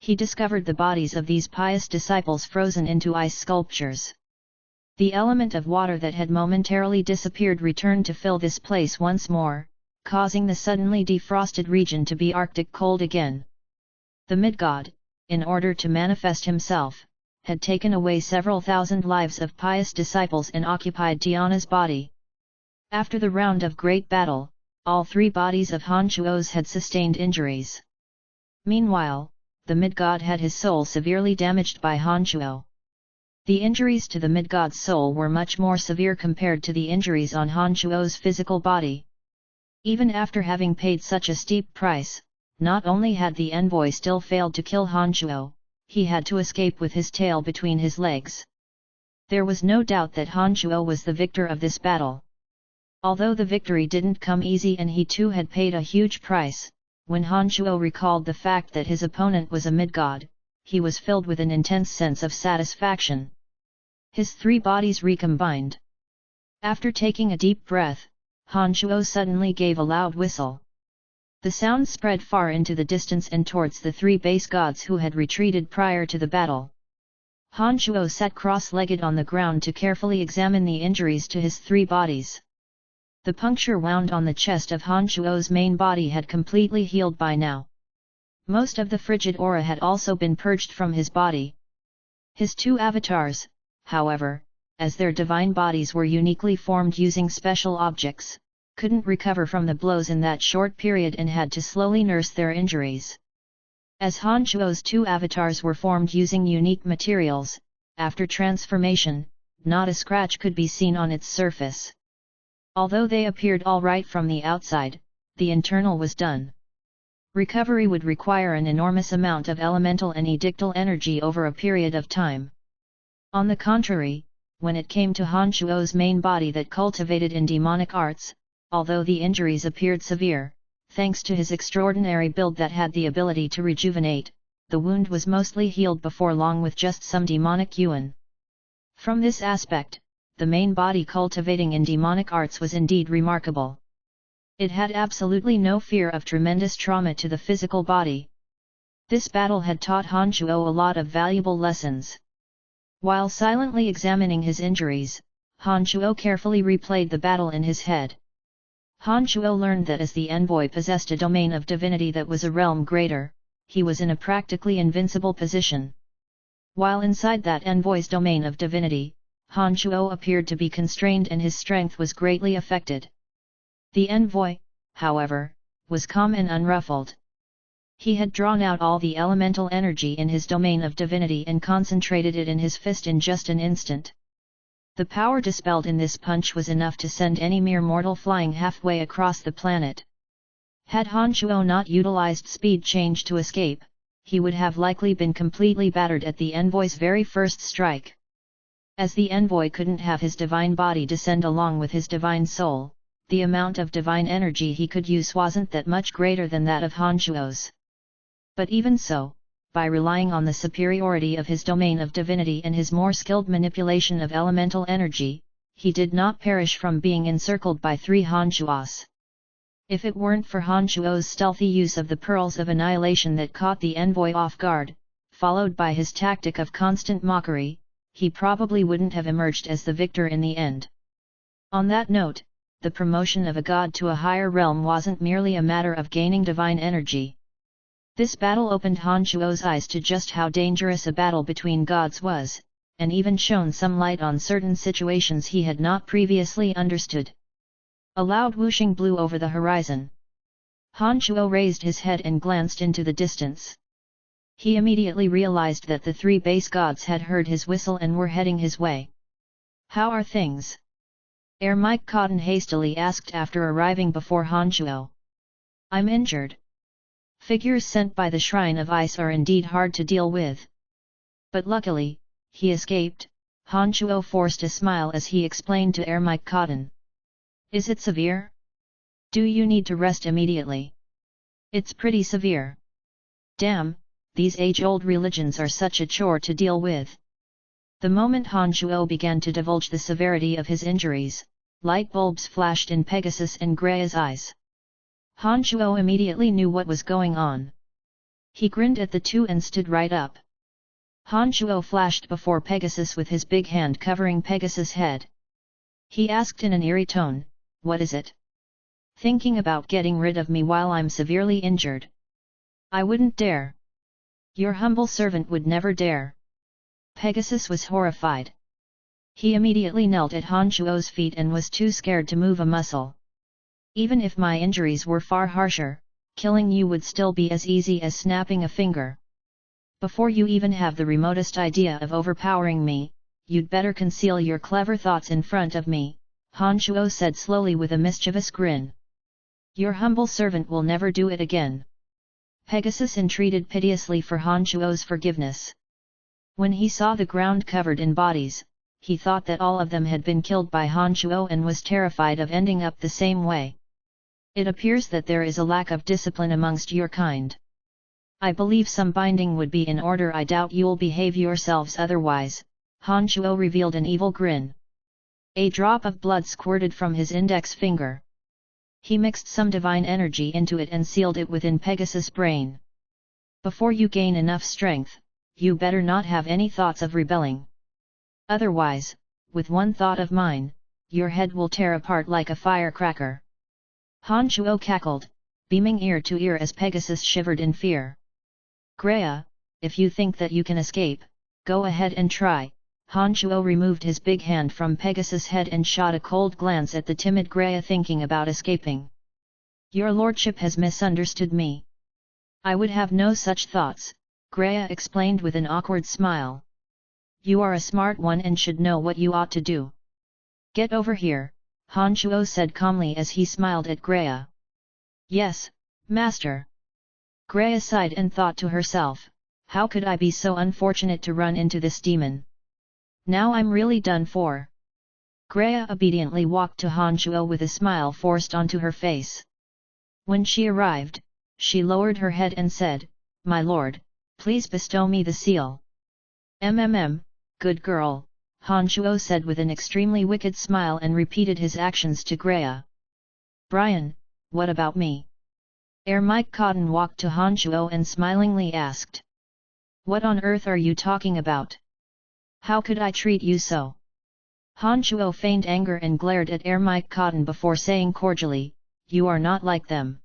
He discovered the bodies of these pious disciples frozen into ice sculptures. The element of water that had momentarily disappeared returned to fill this place once more, causing the suddenly defrosted region to be arctic cold again. The mid-god, in order to manifest himself, had taken away several thousand lives of pious disciples and occupied Tiana's body. After the round of great battle, all three bodies of Han Chuo's had sustained injuries. Meanwhile, the mid-god had his soul severely damaged by Han Chuo. The injuries to the mid-god's soul were much more severe compared to the injuries on Han Chuo's physical body. Even after having paid such a steep price, not only had the envoy still failed to kill Han Chuo, he had to escape with his tail between his legs. There was no doubt that Han Chuo was the victor of this battle. Although the victory didn't come easy and he too had paid a huge price, when Han Chuo recalled the fact that his opponent was a mid-god, he was filled with an intense sense of satisfaction. His three bodies recombined. After taking a deep breath, Han Chuo suddenly gave a loud whistle. The sound spread far into the distance and towards the three base gods who had retreated prior to the battle. Han Chuo sat cross-legged on the ground to carefully examine the injuries to his three bodies. The puncture wound on the chest of Han Chuo's main body had completely healed by now. Most of the frigid aura had also been purged from his body. His two avatars, however, as their divine bodies were uniquely formed using special objects, couldn't recover from the blows in that short period and had to slowly nurse their injuries. As Han Chuo's two avatars were formed using unique materials, after transformation, not a scratch could be seen on its surface. Although they appeared all right from the outside, the internal was done. Recovery would require an enormous amount of elemental and edictal energy over a period of time. On the contrary, when it came to Han Chuo's main body that cultivated in demonic arts, although the injuries appeared severe, thanks to his extraordinary build that had the ability to rejuvenate, the wound was mostly healed before long with just some demonic yuan. From this aspect, the main body cultivating in demonic arts was indeed remarkable. It had absolutely no fear of tremendous trauma to the physical body. This battle had taught Han Chuo a lot of valuable lessons. While silently examining his injuries, Han Chuo carefully replayed the battle in his head. Han Chuo learned that as the envoy possessed a domain of divinity that was a realm greater, he was in a practically invincible position. While inside that envoy's domain of divinity, Han Chuo appeared to be constrained and his strength was greatly affected. The envoy, however, was calm and unruffled. He had drawn out all the elemental energy in his domain of divinity and concentrated it in his fist in just an instant. The power dispelled in this punch was enough to send any mere mortal flying halfway across the planet. Had Han Chuo not utilized speed change to escape, he would have likely been completely battered at the envoy's very first strike. As the envoy couldn't have his divine body descend along with his divine soul, the amount of divine energy he could use wasn't that much greater than that of Han Chuo's. But even so, by relying on the superiority of his domain of divinity and his more skilled manipulation of elemental energy, he did not perish from being encircled by three Han Chuos. If it weren't for Han Chuo's stealthy use of the pearls of annihilation that caught the envoy off guard, followed by his tactic of constant mockery, he probably wouldn't have emerged as the victor in the end. On that note, the promotion of a god to a higher realm wasn't merely a matter of gaining divine energy. This battle opened Han Chuo's eyes to just how dangerous a battle between gods was, and even shone some light on certain situations he had not previously understood. A loud whooshing blew over the horizon. Han Shuo raised his head and glanced into the distance. He immediately realized that the three base gods had heard his whistle and were heading his way. "How are things?" Air Mike Cotton hastily asked after arriving before Han Shuo. "I'm injured. Figures sent by the Shrine of Ice are indeed hard to deal with. But luckily, he escaped." Han Shuo forced a smile as he explained to Air Mike Cotton. "Is it severe? Do you need to rest immediately?" "It's pretty severe. Damn, these age-old religions are such a chore to deal with." The moment Han Shuo began to divulge the severity of his injuries, light bulbs flashed in Pegasus and Grea's eyes. Han Shuo immediately knew what was going on. He grinned at the two and stood right up. Han Shuo flashed before Pegasus with his big hand covering Pegasus' head. He asked in an eerie tone, "What is it? Thinking about getting rid of me while I'm severely injured? I wouldn't dare. Your humble servant would never dare." Pegasus was horrified. He immediately knelt at Han Shuo's feet and was too scared to move a muscle. "Even if my injuries were far harsher, killing you would still be as easy as snapping a finger. Before you even have the remotest idea of overpowering me, you'd better conceal your clever thoughts in front of me," Han Shuo said slowly with a mischievous grin. "Your humble servant will never do it again." Pegasus entreated piteously for Han Shuo's forgiveness. When he saw the ground covered in bodies, he thought that all of them had been killed by Han Shuo and was terrified of ending up the same way. "It appears that there is a lack of discipline amongst your kind. I believe some binding would be in order. I doubt you'll behave yourselves otherwise." Han Shuo revealed an evil grin. A drop of blood squirted from his index finger. He mixed some divine energy into it and sealed it within Pegasus' brain. "Before you gain enough strength, you better not have any thoughts of rebelling. Otherwise, with one thought of mine, your head will tear apart like a firecracker." Han Shuo cackled, beaming ear to ear as Pegasus shivered in fear. "Grea, if you think that you can escape, go ahead and try." Han Shuo removed his big hand from Pegasus' head and shot a cold glance at the timid Grea thinking about escaping. "Your lordship has misunderstood me. I would have no such thoughts," Grea explained with an awkward smile. "You are a smart one and should know what you ought to do." "Get over here," Han Shuo said calmly as he smiled at Grea. "Yes, master." Grea sighed and thought to herself, "How could I be so unfortunate to run into this demon? Now I'm really done for." Grea obediently walked to Han Shuo with a smile forced onto her face. When she arrived, she lowered her head and said, "My lord, please bestow me the seal." Good girl," Han Shuo said with an extremely wicked smile and repeated his actions to Grea. "Brian, what about me?" Air Mike Cotton walked to Han Shuo and smilingly asked. "What on earth are you talking about? How could I treat you so?" Han Shuo feigned anger and glared at Air Mike Cotton before saying cordially, "You are not like them.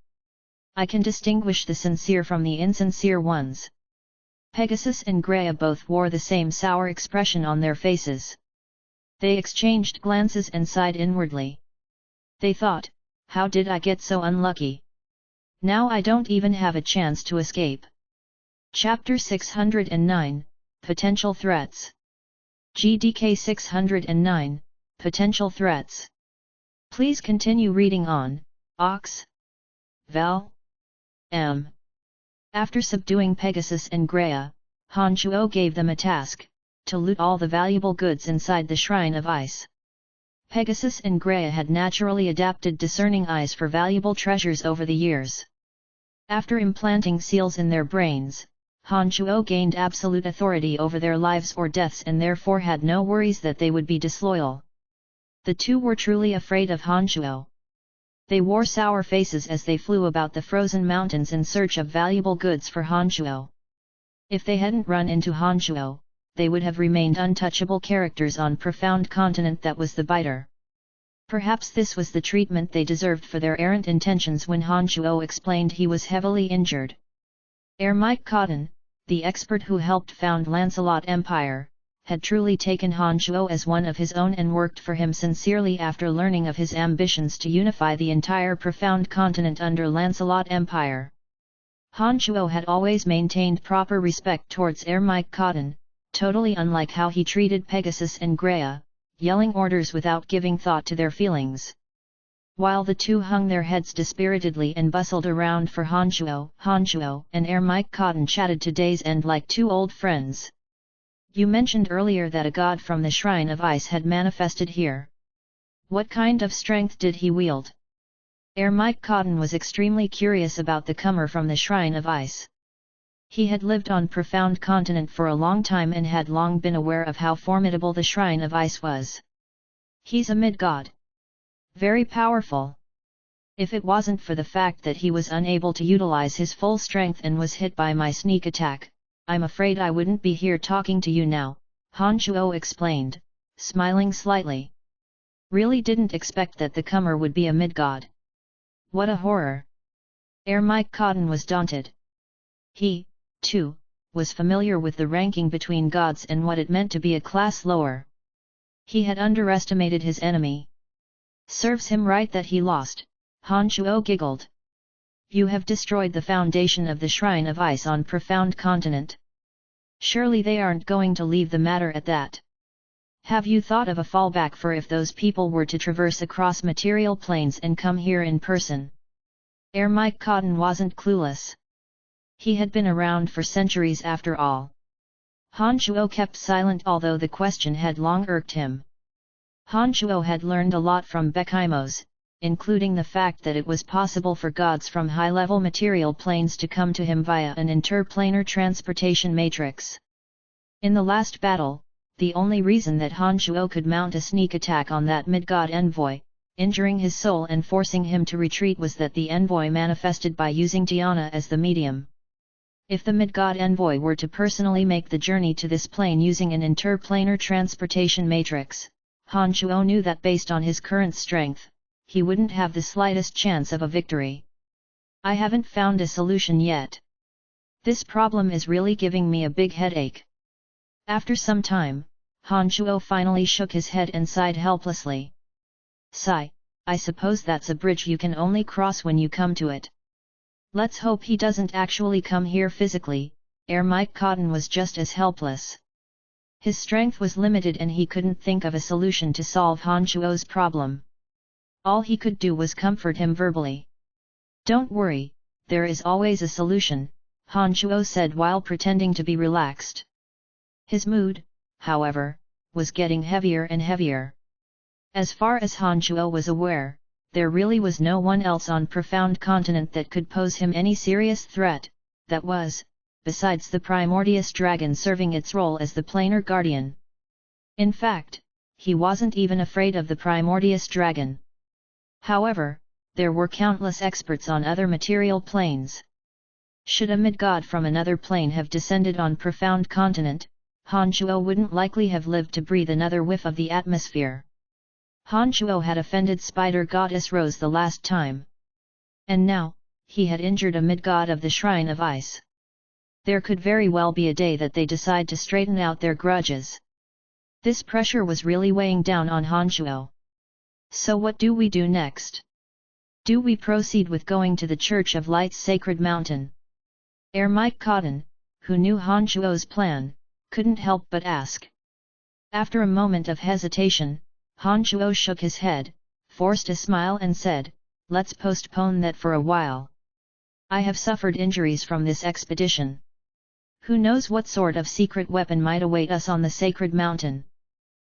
I can distinguish the sincere from the insincere ones." Pegasus and Grea both wore the same sour expression on their faces. They exchanged glances and sighed inwardly. They thought, "How did I get so unlucky? Now I don't even have a chance to escape." Chapter 609, Potential Threats. GDK 609, Potential Threats. Please continue reading on, Ox. Val. M. After subduing Pegasus and Grea, Han Shuo gave them a task, to loot all the valuable goods inside the Shrine of Ice. Pegasus and Grea had naturally adapted discerning eyes for valuable treasures over the years. After implanting seals in their brains, Han Shuo gained absolute authority over their lives or deaths and therefore had no worries that they would be disloyal. The two were truly afraid of Han Shuo. They wore sour faces as they flew about the frozen mountains in search of valuable goods for Han Shuo. If they hadn't run into Han Shuo, they would have remained untouchable characters on profound continent that was the Biter. Perhaps this was the treatment they deserved for their errant intentions when Han Shuo explained he was heavily injured. Air Mike Cotton, the expert who helped found Lancelot Empire, had truly taken Han Shuo as one of his own and worked for him sincerely after learning of his ambitions to unify the entire profound continent under Lancelot Empire. Han Shuo had always maintained proper respect towards Mike Cotton, totally unlike how he treated Pegasus and Greya, yelling orders without giving thought to their feelings. While the two hung their heads dispiritedly and bustled around for Han Shuo and Mike Cotton chatted to day's end like two old friends. You mentioned earlier that a god from the Shrine of Ice had manifested here. What kind of strength did he wield? Mike Cotton was extremely curious about the comer from the Shrine of Ice. He had lived on Profound Continent for a long time and had long been aware of how formidable the Shrine of Ice was. He's a mid-god. Very powerful. If it wasn't for the fact that he was unable to utilize his full strength and was hit by my sneak attack, I'm afraid I wouldn't be here talking to you now, Han Shuo explained, smiling slightly. Really didn't expect that the comer would be a mid-god. What a horror! Mike Cotton was daunted. He, too, was familiar with the ranking between gods and what it meant to be a class lower. He had underestimated his enemy. Serves him right that he lost, Han Shuo giggled. You have destroyed the foundation of the Shrine of Ice on Profound Continent. Surely they aren't going to leave the matter at that. Have you thought of a fallback for if those people were to traverse across material planes and come here in person? Mike Cotton wasn't clueless. He had been around for centuries after all. Han Shuo kept silent although the question had long irked him. Han Shuo had learned a lot from Bekhimos, including the fact that it was possible for gods from high-level material planes to come to him via an interplanar transportation matrix. In the last battle, the only reason that Han Shuo could mount a sneak attack on that mid-god envoy, injuring his soul and forcing him to retreat was that the envoy manifested by using Tiana as the medium. If the mid-god envoy were to personally make the journey to this plane using an interplanar transportation matrix, Han Shuo knew that based on his current strength, he wouldn't have the slightest chance of a victory. I haven't found a solution yet. This problem is really giving me a big headache. After some time, Han Shuo finally shook his head and sighed helplessly. Sigh, I suppose that's a bridge you can only cross when you come to it. Let's hope he doesn't actually come here physically. Mike Cotton was just as helpless. His strength was limited and he couldn't think of a solution to solve Han Shuo's problem. All he could do was comfort him verbally. Don't worry, there is always a solution, Han Shuo said while pretending to be relaxed. His mood, however, was getting heavier and heavier. As far as Han Shuo was aware, there really was no one else on Profound Continent that could pose him any serious threat, that was, besides the Primordius dragon serving its role as the planar guardian. In fact, he wasn't even afraid of the Primordius dragon. However, there were countless experts on other material planes. Should a mid-god from another plane have descended on Profound Continent, Han Shuo wouldn't likely have lived to breathe another whiff of the atmosphere. Han Shuo had offended Spider Goddess Rose the last time. And now, he had injured a mid-god of the Shrine of Ice. There could very well be a day that they decide to straighten out their grudges. This pressure was really weighing down on Han Shuo. So what do we do next? Do we proceed with going to the Church of Light's sacred mountain? Mike Cotton, who knew Han Shuo's plan, couldn't help but ask. After a moment of hesitation, Han Shuo shook his head, forced a smile and said, let's postpone that for a while. I have suffered injuries from this expedition. Who knows what sort of secret weapon might await us on the sacred mountain?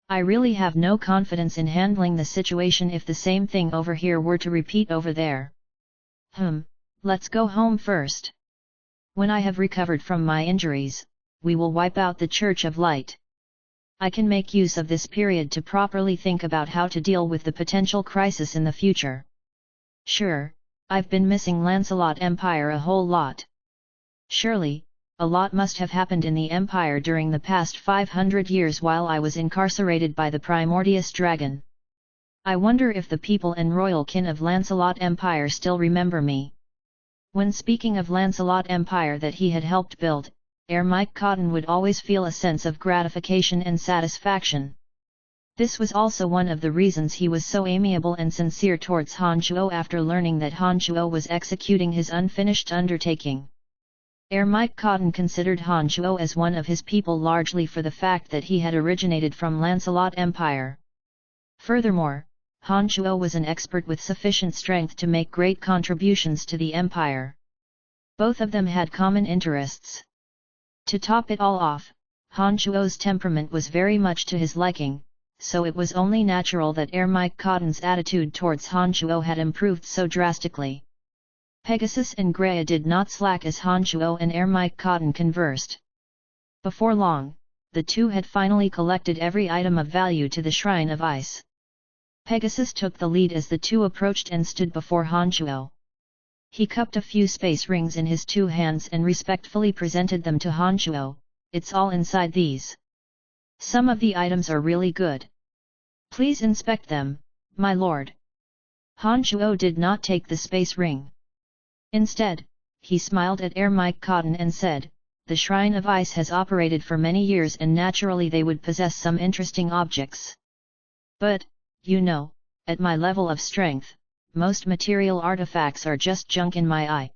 I really have no confidence in handling the situation if the same thing over here were to repeat over there. Let's go home first. When I have recovered from my injuries, we will wipe out the Church of Light. I can make use of this period to properly think about how to deal with the potential crisis in the future. Sure, I've been missing Lancelot Empire a whole lot. Surely, a lot must have happened in the Empire during the past 500 years while I was incarcerated by the Primordius dragon. I wonder if the people and royal kin of Lancelot Empire still remember me. When speaking of Lancelot Empire that he had helped build, Air Mike Cotton would always feel a sense of gratification and satisfaction. This was also one of the reasons he was so amiable and sincere towards Han Chuo after learning that Han Chuo was executing his unfinished undertaking. Air Mike Cotton considered Han Chuo as one of his people largely for the fact that he had originated from Lancelot Empire. Furthermore, Han Chuo was an expert with sufficient strength to make great contributions to the empire. Both of them had common interests. To top it all off, Han Chuo's temperament was very much to his liking, so it was only natural that Air Mike Cotton's attitude towards Han Chuo had improved so drastically. Pegasus and Greya did not slack as Han Chuo and Air Mike Cotton conversed. Before long, the two had finally collected every item of value to the Shrine of Ice. Pegasus took the lead as the two approached and stood before Han Chuo. He cupped a few space rings in his two hands and respectfully presented them to Han Chuo. "It's all inside these. Some of the items are really good. Please inspect them, my lord." Han Chuo did not take the space ring. Instead, he smiled at Air Mike Cotton and said, "The Shrine of Ice has operated for many years and naturally they would possess some interesting objects. But, you know, at my level of strength, most material artifacts are just junk in my eye.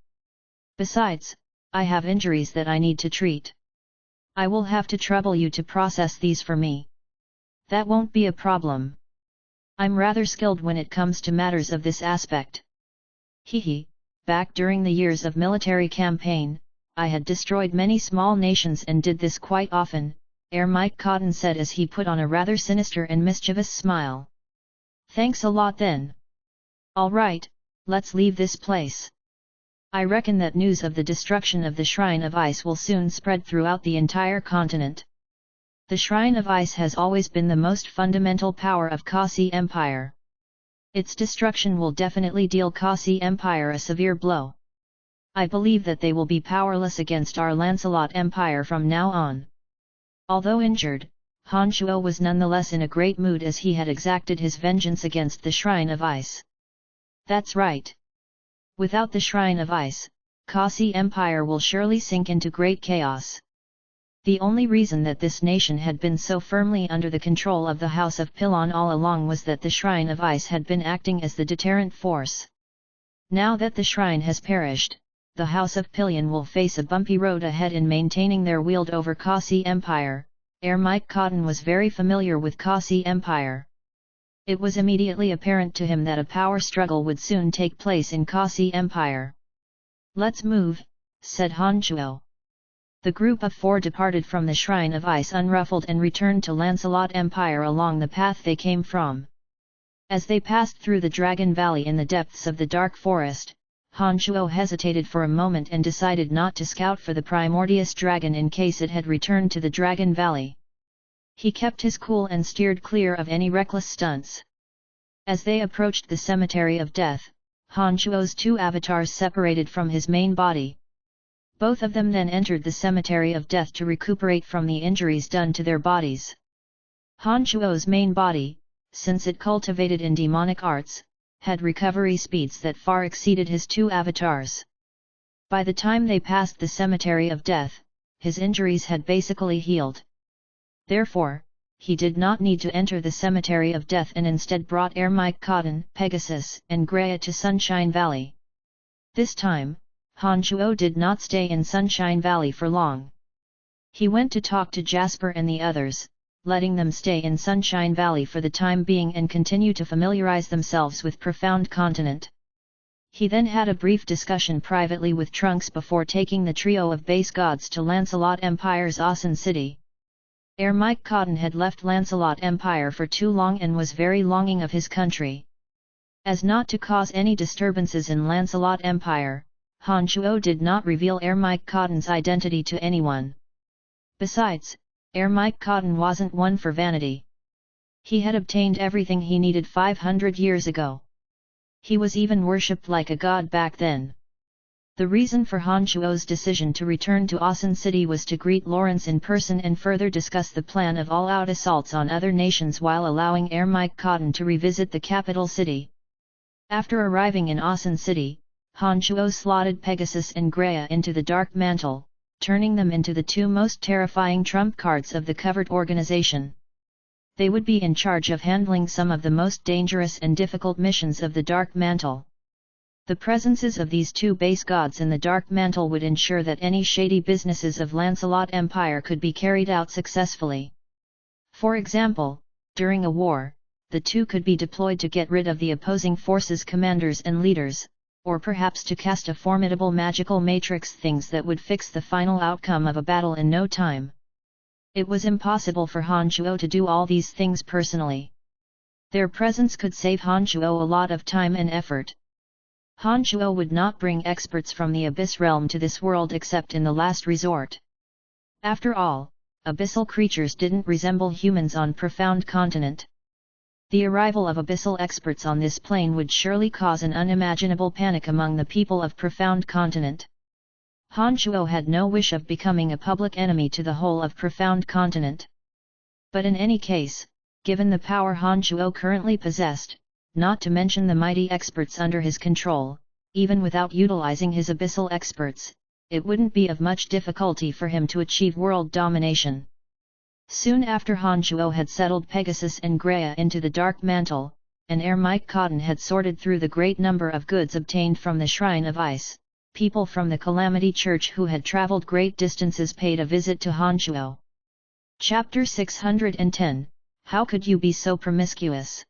Besides, I have injuries that I need to treat. I will have to trouble you to process these for me. That won't be a problem. I'm rather skilled when it comes to matters of this aspect." Hehe, back during the years of military campaign, I had destroyed many small nations and did this quite often, Air Mike Cotton said as he put on a rather sinister and mischievous smile. "Thanks a lot then. Alright, let's leave this place. I reckon that news of the destruction of the Shrine of Ice will soon spread throughout the entire continent. The Shrine of Ice has always been the most fundamental power of Kasi Empire. Its destruction will definitely deal Kasi Empire a severe blow. I believe that they will be powerless against our Lancelot Empire from now on." Although injured, Han Chuo was nonetheless in a great mood as he had exacted his vengeance against the Shrine of Ice. "That's right. Without the Shrine of Ice, Kasi Empire will surely sink into great chaos. The only reason that this nation had been so firmly under the control of the House of Pilon all along was that the Shrine of Ice had been acting as the deterrent force. Now that the shrine has perished, the House of Pilon will face a bumpy road ahead in maintaining their wield over Kasi Empire." Air Mike Cotton was very familiar with Kasi Empire. It was immediately apparent to him that a power struggle would soon take place in Kasi Empire. "Let's move," said Han Chuo. The group of four departed from the Shrine of Ice unruffled and returned to Lancelot Empire along the path they came from. As they passed through the Dragon Valley in the depths of the dark forest, Han Chuo hesitated for a moment and decided not to scout for the Primordius Dragon in case it had returned to the Dragon Valley. He kept his cool and steered clear of any reckless stunts. As they approached the Cemetery of Death, Han Chuo's two avatars separated from his main body. Both of them then entered the Cemetery of Death to recuperate from the injuries done to their bodies. Han Chuo's main body, since it cultivated in demonic arts, had recovery speeds that far exceeded his two avatars. By the time they passed the Cemetery of Death, his injuries had basically healed. Therefore, he did not need to enter the Cemetery of Death and instead brought Air Mike Cotton, Pegasus and Greya to Sunshine Valley. This time, Han Chuo did not stay in Sunshine Valley for long. He went to talk to Jasper and the others, letting them stay in Sunshine Valley for the time being and continue to familiarize themselves with Profound Continent. He then had a brief discussion privately with Trunks before taking the trio of base gods to Lancelot Empire's Asen City. Air Mike Cotton had left Lancelot Empire for too long and was very longing of his country. As not to cause any disturbances in Lancelot Empire, Han Chuo did not reveal Air Mike Cotton's identity to anyone. Besides, Air Mike Cotton wasn't one for vanity. He had obtained everything he needed 500 years ago. He was even worshipped like a god back then. The reason for Han Chuo's decision to return to Asen City was to greet Lawrence in person and further discuss the plan of all-out assaults on other nations while allowing Air Mike Cotton to revisit the capital city. After arriving in Asen City, Han Chuo slotted Pegasus and Greya into the Dark Mantle, turning them into the two most terrifying trump cards of the covert organization. They would be in charge of handling some of the most dangerous and difficult missions of the Dark Mantle. The presences of these two base gods in the Dark Mantle would ensure that any shady businesses of Lancelot Empire could be carried out successfully. For example, during a war, the two could be deployed to get rid of the opposing forces' commanders and leaders, or perhaps to cast a formidable magical matrix things that would fix the final outcome of a battle in no time. It was impossible for Han Shuo to do all these things personally. Their presence could save Han Shuo a lot of time and effort. Han Shuo would not bring experts from the Abyss realm to this world except in the last resort. After all, abyssal creatures didn't resemble humans on Profound Continent. The arrival of abyssal experts on this plane would surely cause an unimaginable panic among the people of Profound Continent. Han Shuo had no wish of becoming a public enemy to the whole of Profound Continent. But in any case, given the power Han Shuo currently possessed, not to mention the mighty experts under his control, even without utilizing his abyssal experts, it wouldn't be of much difficulty for him to achieve world domination. Soon after Han Shuo had settled Pegasus and Greya into the Dark Mantle, and ere Mike Cotton had sorted through the great number of goods obtained from the Shrine of Ice, people from the Calamity Church who had traveled great distances paid a visit to Han Shuo. Chapter 610, How Could You Be So Promiscuous?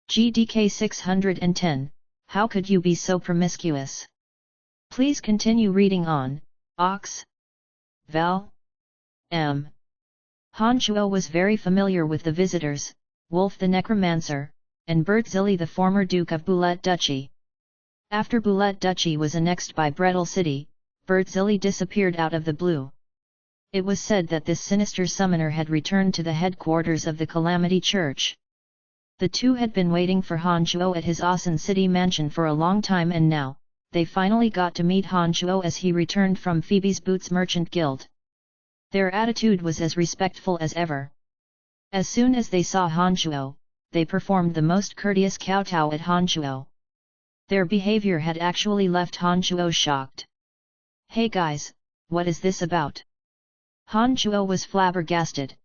GDK 610, How Could You Be So Promiscuous? Please continue reading on, Ox. Val. M. Han Shuo was very familiar with the visitors, Wolf the Necromancer, and Bert Zilli the former Duke of Bulette Duchy. After Bulette Duchy was annexed by Brettle City, Bert Zilli disappeared out of the blue. It was said that this sinister summoner had returned to the headquarters of the Calamity Church. The two had been waiting for Han Shuo at his Asen City mansion for a long time, and now, they finally got to meet Han Shuo as he returned from Phoebe's Boots Merchant Guild. Their attitude was as respectful as ever. As soon as they saw Han Shuo, they performed the most courteous kowtow at Han Shuo. Their behavior had actually left Han Shuo shocked. "Hey guys, what is this about?" Han Shuo was flabbergasted.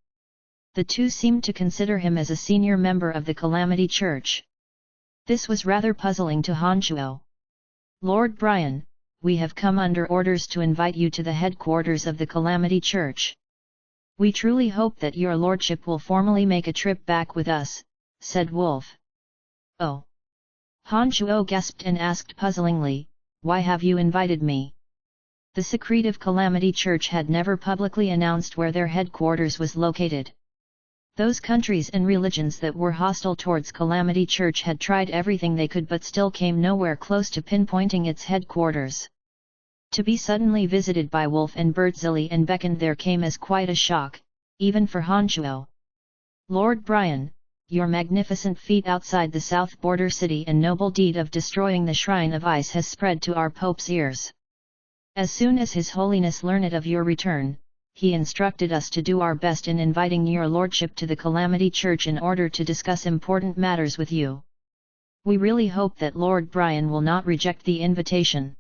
The two seemed to consider him as a senior member of the Calamity Church. This was rather puzzling to Han Shuo. "Lord Brian, we have come under orders to invite you to the headquarters of the Calamity Church. We truly hope that your lordship will formally make a trip back with us," said Wolf. "Oh." Han Shuo gasped and asked puzzlingly, "Why have you invited me?" The secretive Calamity Church had never publicly announced where their headquarters was located. Those countries and religions that were hostile towards Calamity Church had tried everything they could but still came nowhere close to pinpointing its headquarters. To be suddenly visited by Wolf and Bert Zilli and beckoned there came as quite a shock, even for Han Shuo. "Lord Brian, your magnificent feat outside the south border city and noble deed of destroying the Shrine of Ice has spread to our Pope's ears. As soon as His Holiness learned of your return, he instructed us to do our best in inviting your lordship to the Calamity Church in order to discuss important matters with you. We really hope that Lord Brian will not reject the invitation."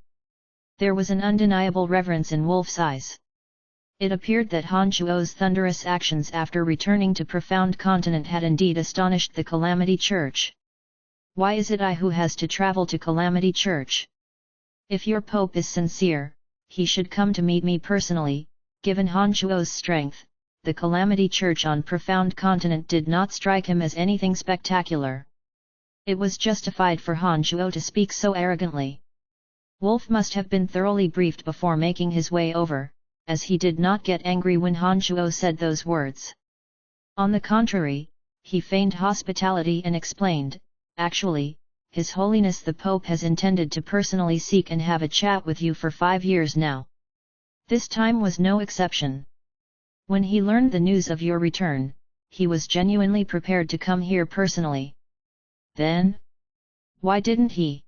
There was an undeniable reverence in Wolf's eyes. It appeared that Han Shuo's thunderous actions after returning to Profound Continent had indeed astonished the Calamity Church. "Why is it I who has to travel to Calamity Church? If your Pope is sincere, he should come to meet me personally." Given Han Shuo's strength, the Calamity Church on Profound Continent did not strike him as anything spectacular. It was justified for Han Shuo to speak so arrogantly. Wolf must have been thoroughly briefed before making his way over, as he did not get angry when Han Shuo said those words. On the contrary, he feigned hospitality and explained, "Actually, His Holiness the Pope has intended to personally seek and have a chat with you for 5 years now. This time was no exception. When he learned the news of your return, he was genuinely prepared to come here personally." "Then? Why didn't he?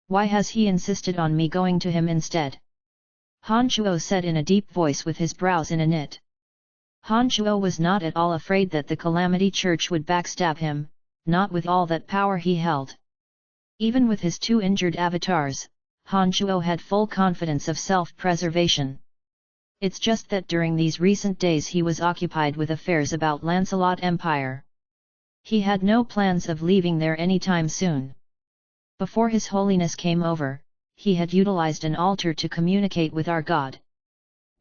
Why has he insisted on me going to him instead?" Han Shuo said in a deep voice with his brows in a knit. Han Shuo was not at all afraid that the Calamity Church would backstab him, not with all that power he held. Even with his 2 injured avatars, Han Shuo had full confidence of self-preservation. It's just that during these recent days he was occupied with affairs about Lancelot Empire. He had no plans of leaving there anytime soon. Before His Holiness came over, he had utilized an altar to communicate with our God.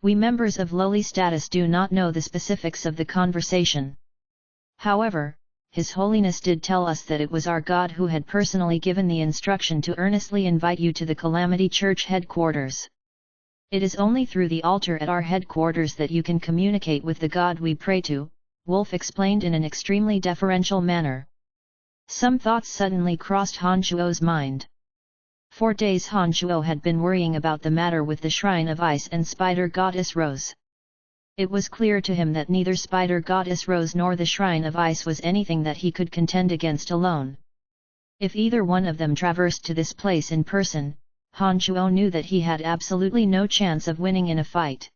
We members of lowly status do not know the specifics of the conversation. However, His Holiness did tell us that it was our God who had personally given the instruction to earnestly invite you to the Calamity Church headquarters. It is only through the altar at our headquarters that you can communicate with the God we pray to, Wolf explained in an extremely deferential manner. Some thoughts suddenly crossed Han Shuo's mind. For days Han Shuo had been worrying about the matter with the Shrine of Ice and Spider Goddess Rose. It was clear to him that neither Spider Goddess Rose nor the Shrine of Ice was anything that he could contend against alone. If either one of them traversed to this place in person, Han Shuo knew that he had absolutely no chance of winning in a fight.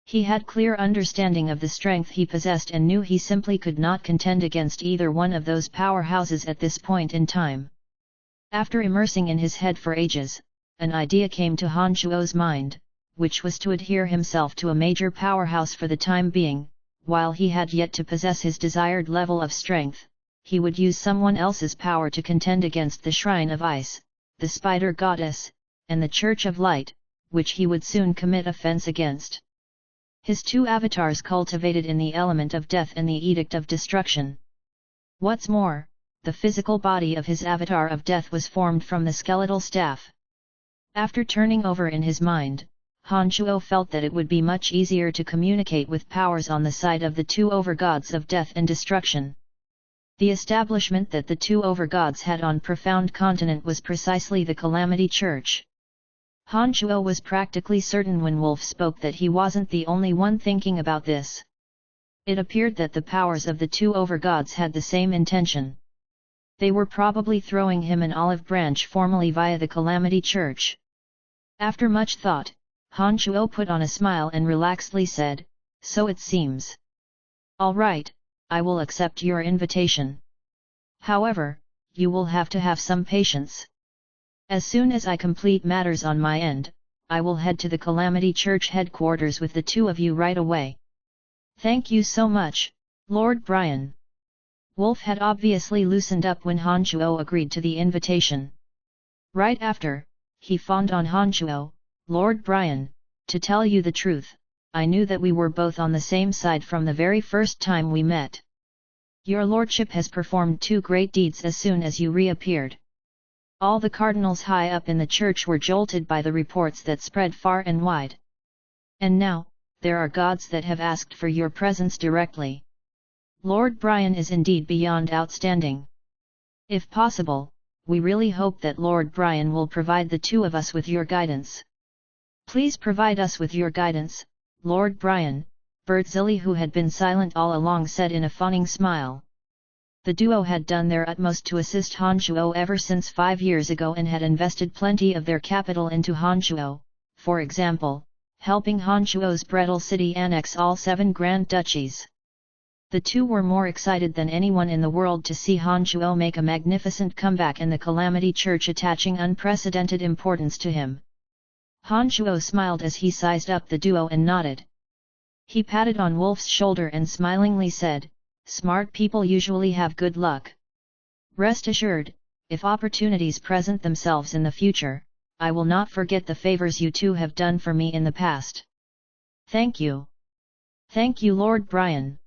He had clear understanding of the strength he possessed and knew he simply could not contend against either one of those powerhouses at this point in time. After immersing in his head for ages, an idea came to Han Shuo's mind, which was to adhere himself to a major powerhouse for the time being. While he had yet to possess his desired level of strength, he would use someone else's power to contend against the Shrine of Ice, the Spider Goddess, and the Church of Light, which he would soon commit offense against. His two avatars cultivated in the element of death and the edict of destruction. What's more, the physical body of his avatar of death was formed from the skeletal staff. After turning over in his mind, Han Shuo felt that it would be much easier to communicate with powers on the side of the two overgods of death and destruction. The establishment that the two overgods had on Profound Continent was precisely the Calamity Church. Han Shuo was practically certain when Wolf spoke that he wasn't the only one thinking about this. It appeared that the powers of the two overgods had the same intention. They were probably throwing him an olive branch formally via the Calamity Church. After much thought, Han Shuo put on a smile and relaxedly said, "So it seems. All right, I will accept your invitation. However, you will have to have some patience. As soon as I complete matters on my end, I will head to the Calamity Church headquarters with the two of you right away." "Thank you so much, Lord Brian." Wolf had obviously loosened up when Han Shuo agreed to the invitation. Right after, he fawned on Han Shuo, "Lord Brian, to tell you the truth, I knew that we were both on the same side from the very first time we met. Your lordship has performed two great deeds as soon as you reappeared." All the cardinals high up in the church were jolted by the reports that spread far and wide. "And now, there are gods that have asked for your presence directly. Lord Brian is indeed beyond outstanding. If possible, we really hope that Lord Brian will provide the two of us with your guidance." "Please provide us with your guidance, Lord Brian," Bertzilli, who had been silent all along, said in a fawning smile. The duo had done their utmost to assist Han Shuo ever since 5 years ago and had invested plenty of their capital into Han Shuo, for example, helping Han Shuo's Brettle City annex all 7 Grand Duchies. The two were more excited than anyone in the world to see Han Shuo make a magnificent comeback and the Calamity Church attaching unprecedented importance to him. Han Shuo smiled as he sized up the duo and nodded. He patted on Wolf's shoulder and smilingly said, "Smart people usually have good luck. Rest assured, if opportunities present themselves in the future, I will not forget the favors you two have done for me in the past." "Thank you. Thank you, Lord Brian."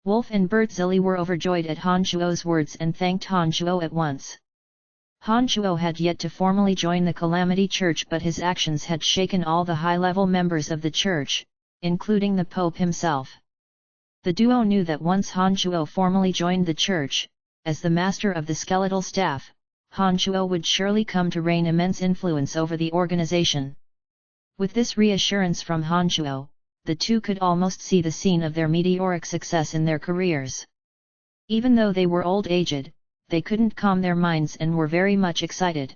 Wolf and Bertzilli were overjoyed at Han Shuo's words and thanked Han Shuo at once. Han Shuo had yet to formally join the Calamity Church, but his actions had shaken all the high-level members of the church, including the Pope himself. The duo knew that once Han Shuo formally joined the church, as the master of the skeletal staff, Han Shuo would surely come to reign immense influence over the organization. With this reassurance from Han Shuo, the two could almost see the scene of their meteoric success in their careers. Even though they were old-aged, they couldn't calm their minds and were very much excited.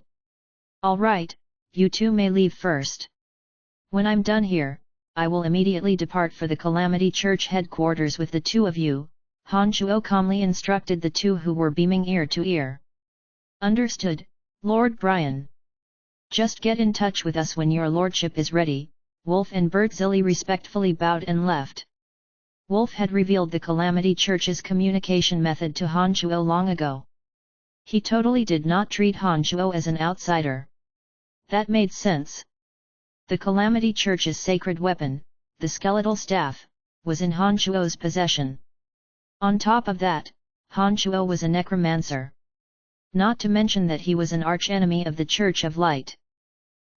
"All right, you two may leave first. When I'm done here, I will immediately depart for the Calamity Church headquarters with the two of you," Han Shuo calmly instructed the two who were beaming ear to ear. "Understood, Lord Brian. Just get in touch with us when your lordship is ready," Wolf and Bertzilli respectfully bowed and left. Wolf had revealed the Calamity Church's communication method to Han Shuo long ago. He totally did not treat Han Shuo as an outsider. That made sense. The Calamity Church's sacred weapon, the skeletal staff, was in Han Shuo's possession. On top of that, Han Shuo was a necromancer. Not to mention that he was an archenemy of the Church of Light.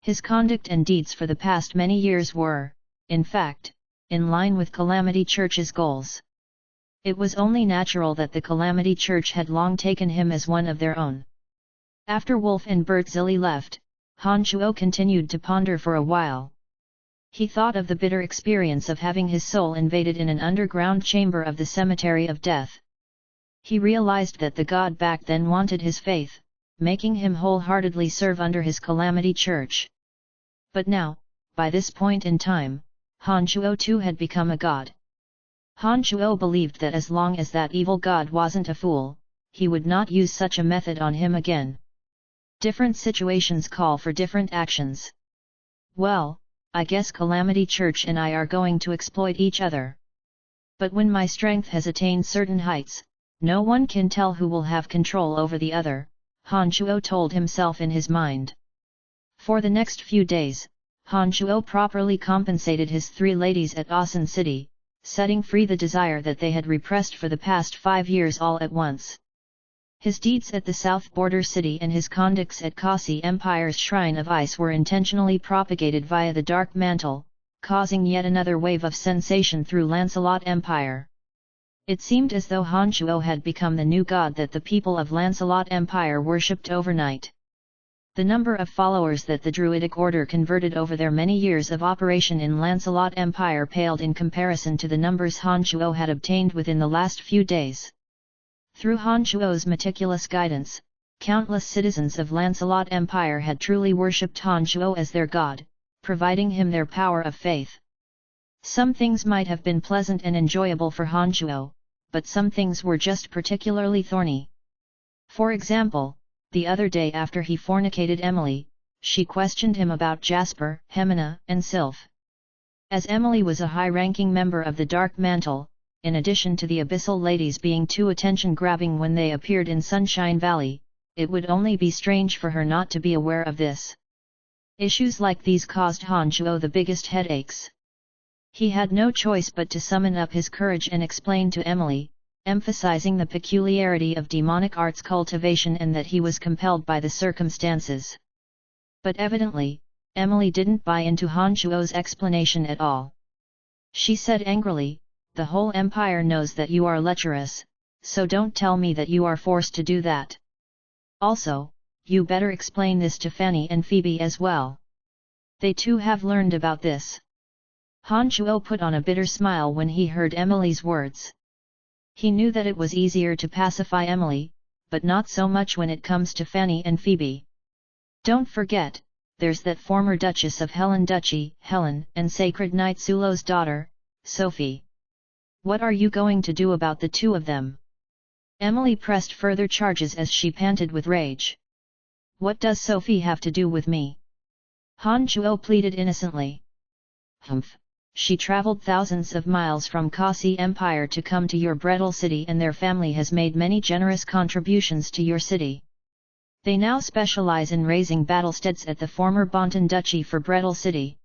His conduct and deeds for the past many years were, in fact, in line with Calamity Church's goals. It was only natural that the Calamity Church had long taken him as one of their own. After Wolf and Bertzilli left, Han Shuo continued to ponder for a while. He thought of the bitter experience of having his soul invaded in an underground chamber of the Cemetery of Death. He realized that the god back then wanted his faith, making him wholeheartedly serve under his Calamity Church. But now, by this point in time, Han Shuo too had become a god. Han Shuo believed that as long as that evil god wasn't a fool, he would not use such a method on him again. Different situations call for different actions. Well, I guess Calamity Church and I are going to exploit each other. But when my strength has attained certain heights, no one can tell who will have control over the other, Han Shuo told himself in his mind. For the next few days, Han Shuo properly compensated his three ladies at Asan City, setting free the desire that they had repressed for the past 5 years all at once. His deeds at the South Border City and his conducts at Kasi Empire's Shrine of Ice were intentionally propagated via the Dark Mantle, causing yet another wave of sensation through Lancelot Empire. It seemed as though Han Shuo had become the new god that the people of Lancelot Empire worshipped overnight. The number of followers that the Druidic Order converted over their many years of operation in Lancelot Empire paled in comparison to the numbers Han Shuo had obtained within the last few days. Through Han Shuo's meticulous guidance, countless citizens of Lancelot Empire had truly worshipped Han Shuo as their god, providing him their power of faith. Some things might have been pleasant and enjoyable for Han Shuo, but some things were just particularly thorny. For example, the other day after he fornicated Emily, she questioned him about Jasper, Hemina, and Sylph. As Emily was a high-ranking member of the Dark Mantle, in addition to the Abyssal ladies being too attention-grabbing when they appeared in Sunshine Valley, it would only be strange for her not to be aware of this. Issues like these caused Han Shuo the biggest headaches. He had no choice but to summon up his courage and explain to Emily, emphasizing the peculiarity of demonic arts cultivation and that he was compelled by the circumstances. But evidently, Emily didn't buy into Han Shuo's explanation at all. She said angrily, "The whole empire knows that you are lecherous, so don't tell me that you are forced to do that. Also, you better explain this to Fanny and Phoebe as well. They too have learned about this." Han Shuo put on a bitter smile when he heard Emily's words. He knew that it was easier to pacify Emily, but not so much when it comes to Fanny and Phoebe. Don't forget, there's that former Duchess of Helen Duchy, Helen, and Sacred Knight Sulo's daughter, Sophie. What are you going to do about the two of them? Emily pressed further charges as she panted with rage. What does Sophie have to do with me? Han Shuo pleaded innocently. Humph. She traveled thousands of miles from Kasi Empire to come to your Brettle city and their family has made many generous contributions to your city. They now specialize in raising battlesteads at the former Bonton Duchy for Brettle city.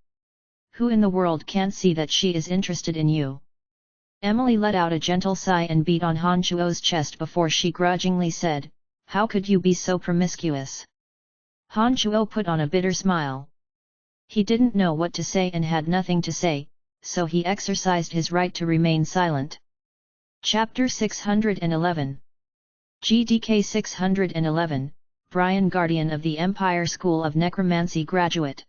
Who in the world can't see that she is interested in you? Emily let out a gentle sigh and beat on Han Shuo's chest before she grudgingly said, "How could you be so promiscuous?" Han Shuo put on a bitter smile. He didn't know what to say and had nothing to say, so he exercised his right to remain silent. Chapter 611 GDK 611, Brian Guardian of the Empire School of Necromancy graduate.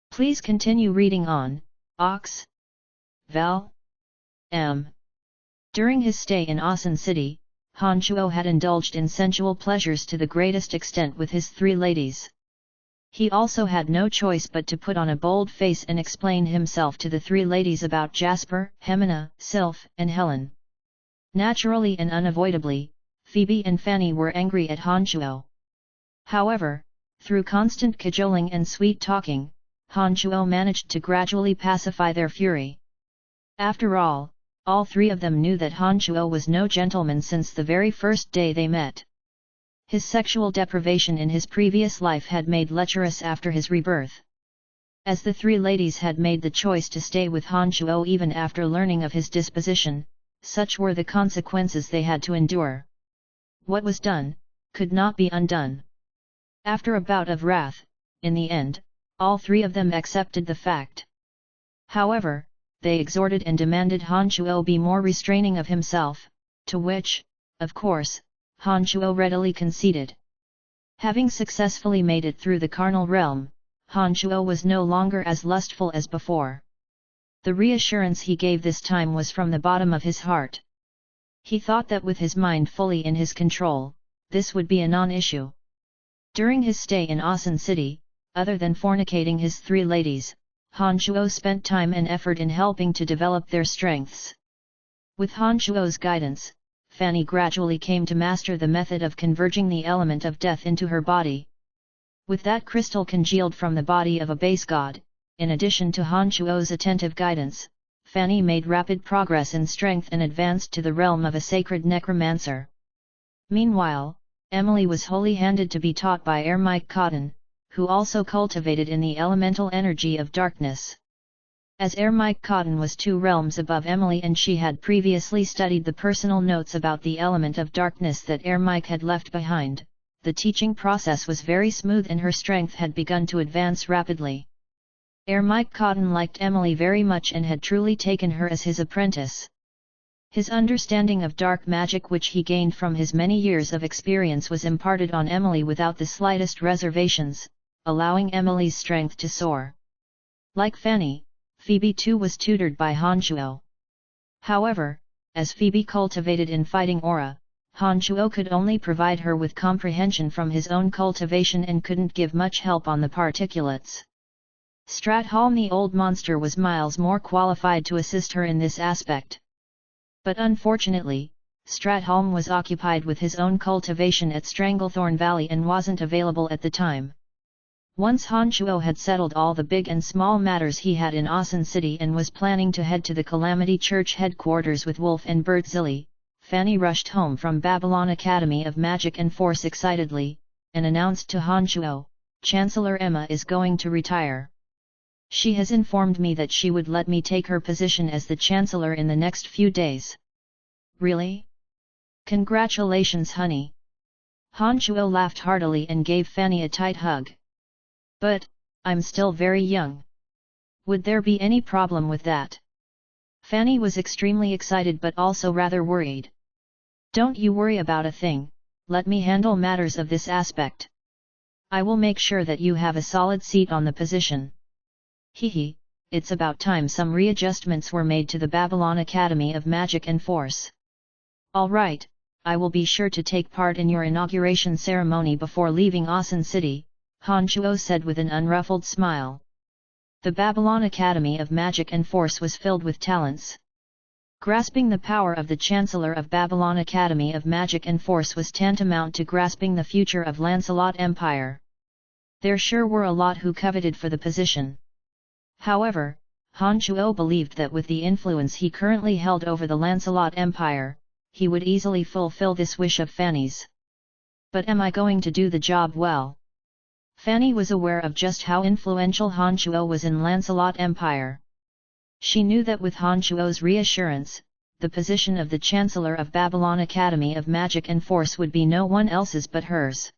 Please continue reading on, Ox. Val. M. During his stay in Asan City, Han Shuo had indulged in sensual pleasures to the greatest extent with his three ladies. He also had no choice but to put on a bold face and explain himself to the three ladies about Jasper, Hemina, Sylph, and Helen. Naturally and unavoidably, Phoebe and Fanny were angry at Han Shuo. However, through constant cajoling and sweet talking, Han Chuo managed to gradually pacify their fury. After all three of them knew that Han Chuo was no gentleman since the very first day they met. His sexual deprivation in his previous life had made lecherous after his rebirth. As the three ladies had made the choice to stay with Han Chuo even after learning of his disposition, such were the consequences they had to endure. What was done, could not be undone. After a bout of wrath, in the end, all three of them accepted the fact. However, they exhorted and demanded Han Chuo be more restraining of himself, to which, of course, Han Chuo readily conceded. Having successfully made it through the carnal realm, Han Chuo was no longer as lustful as before. The reassurance he gave this time was from the bottom of his heart. He thought that with his mind fully in his control, this would be a non-issue. During his stay in Asan City, other than fornicating his three ladies, Han Chuo spent time and effort in helping to develop their strengths. With Han Chuo's guidance, Fanny gradually came to master the method of converging the element of death into her body. With that crystal congealed from the body of a base god, in addition to Han Chuo's attentive guidance, Fanny made rapid progress in strength and advanced to the realm of a sacred necromancer. Meanwhile, Emily was wholly handed to be taught by Mike Cotton, who also cultivated in the elemental energy of darkness. As Mike Cotton was 2 realms above Emily and she had previously studied the personal notes about the element of darkness that Mike had left behind, the teaching process was very smooth and her strength had begun to advance rapidly. Mike Cotton liked Emily very much and had truly taken her as his apprentice. His understanding of dark magic which he gained from his many years of experience was imparted on Emily without the slightest reservations, allowing Emily's strength to soar. Like Fanny, Phoebe too was tutored by Han Chuo. However, as Phoebe cultivated in fighting aura, Han Chuo could only provide her with comprehension from his own cultivation and couldn't give much help on the particulates. Stratholm the old monster was miles more qualified to assist her in this aspect. But unfortunately, Stratholm was occupied with his own cultivation at Stranglethorn Valley and wasn't available at the time. Once Han Chuo had settled all the big and small matters he had in Asan City and was planning to head to the Calamity Church headquarters with Wolf and Bert Zilli, Fanny rushed home from Babylon Academy of Magic and Force excitedly, and announced to Han Chuo, "Chancellor Emma is going to retire. She has informed me that she would let me take her position as the Chancellor in the next few days." "Really? Congratulations, honey." Han Chuo laughed heartily and gave Fanny a tight hug. "But, I'm still very young. Would there be any problem with that?" Fanny was extremely excited but also rather worried. "Don't you worry about a thing, let me handle matters of this aspect. I will make sure that you have a solid seat on the position." Hehe, it's about time some readjustments were made to the Babylon Academy of Magic and Force. "All right, I will be sure to take part in your inauguration ceremony before leaving Asan City," Han Chuo said with an unruffled smile. The Babylon Academy of Magic and Force was filled with talents. Grasping the power of the Chancellor of Babylon Academy of Magic and Force was tantamount to grasping the future of Lancelot Empire. There sure were a lot who coveted for the position. However, Han Chuo believed that with the influence he currently held over the Lancelot Empire, he would easily fulfill this wish of Fanny's. "But am I going to do the job well?" Fanny was aware of just how influential Han Chuo was in Lancelot Empire. She knew that with Han Chuo's reassurance, the position of the Chancellor of Babylon Academy of Magic and Force would be no one else's but hers.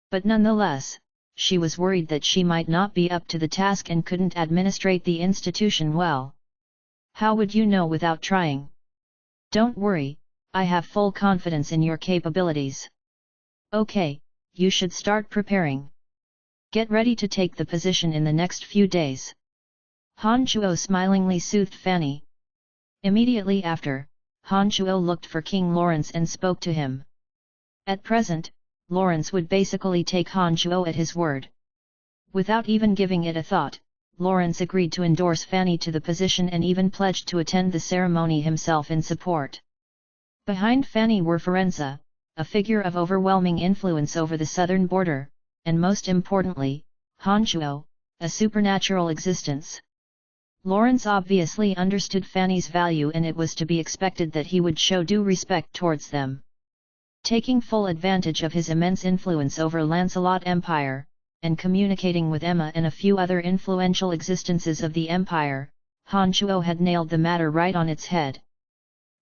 But nonetheless, she was worried that she might not be up to the task and couldn't administrate the institution well. "How would you know without trying?" "Don't worry, I have full confidence in your capabilities." "Okay, you should start preparing. Get ready to take the position in the next few days." Han Chuo smilingly soothed Fanny. Immediately after, Han Chuo looked for King Lawrence and spoke to him. At present, Lawrence would basically take Han Chuo at his word. Without even giving it a thought, Lawrence agreed to endorse Fanny to the position and even pledged to attend the ceremony himself in support. Behind Fanny were Firenze, a figure of overwhelming influence over the southern border, and most importantly, Han Chuo, a supernatural existence. Lawrence obviously understood Fanny's value, and it was to be expected that he would show due respect towards them. Taking full advantage of his immense influence over Lancelot Empire, and communicating with Emma and a few other influential existences of the Empire, Han Chuo had nailed the matter right on its head.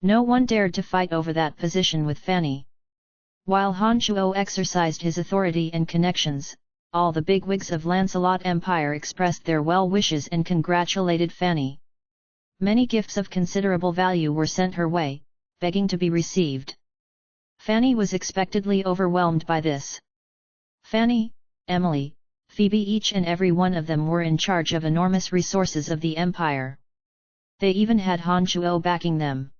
No one dared to fight over that position with Fanny. While Han Chuo exercised his authority and connections, all the bigwigs of Lancelot Empire expressed their well wishes and congratulated Fanny. Many gifts of considerable value were sent her way, begging to be received. Fanny was expectedly overwhelmed by this. Fanny, Emily, Phoebe, each and every one of them were in charge of enormous resources of the Empire. They even had Han Chuo backing them.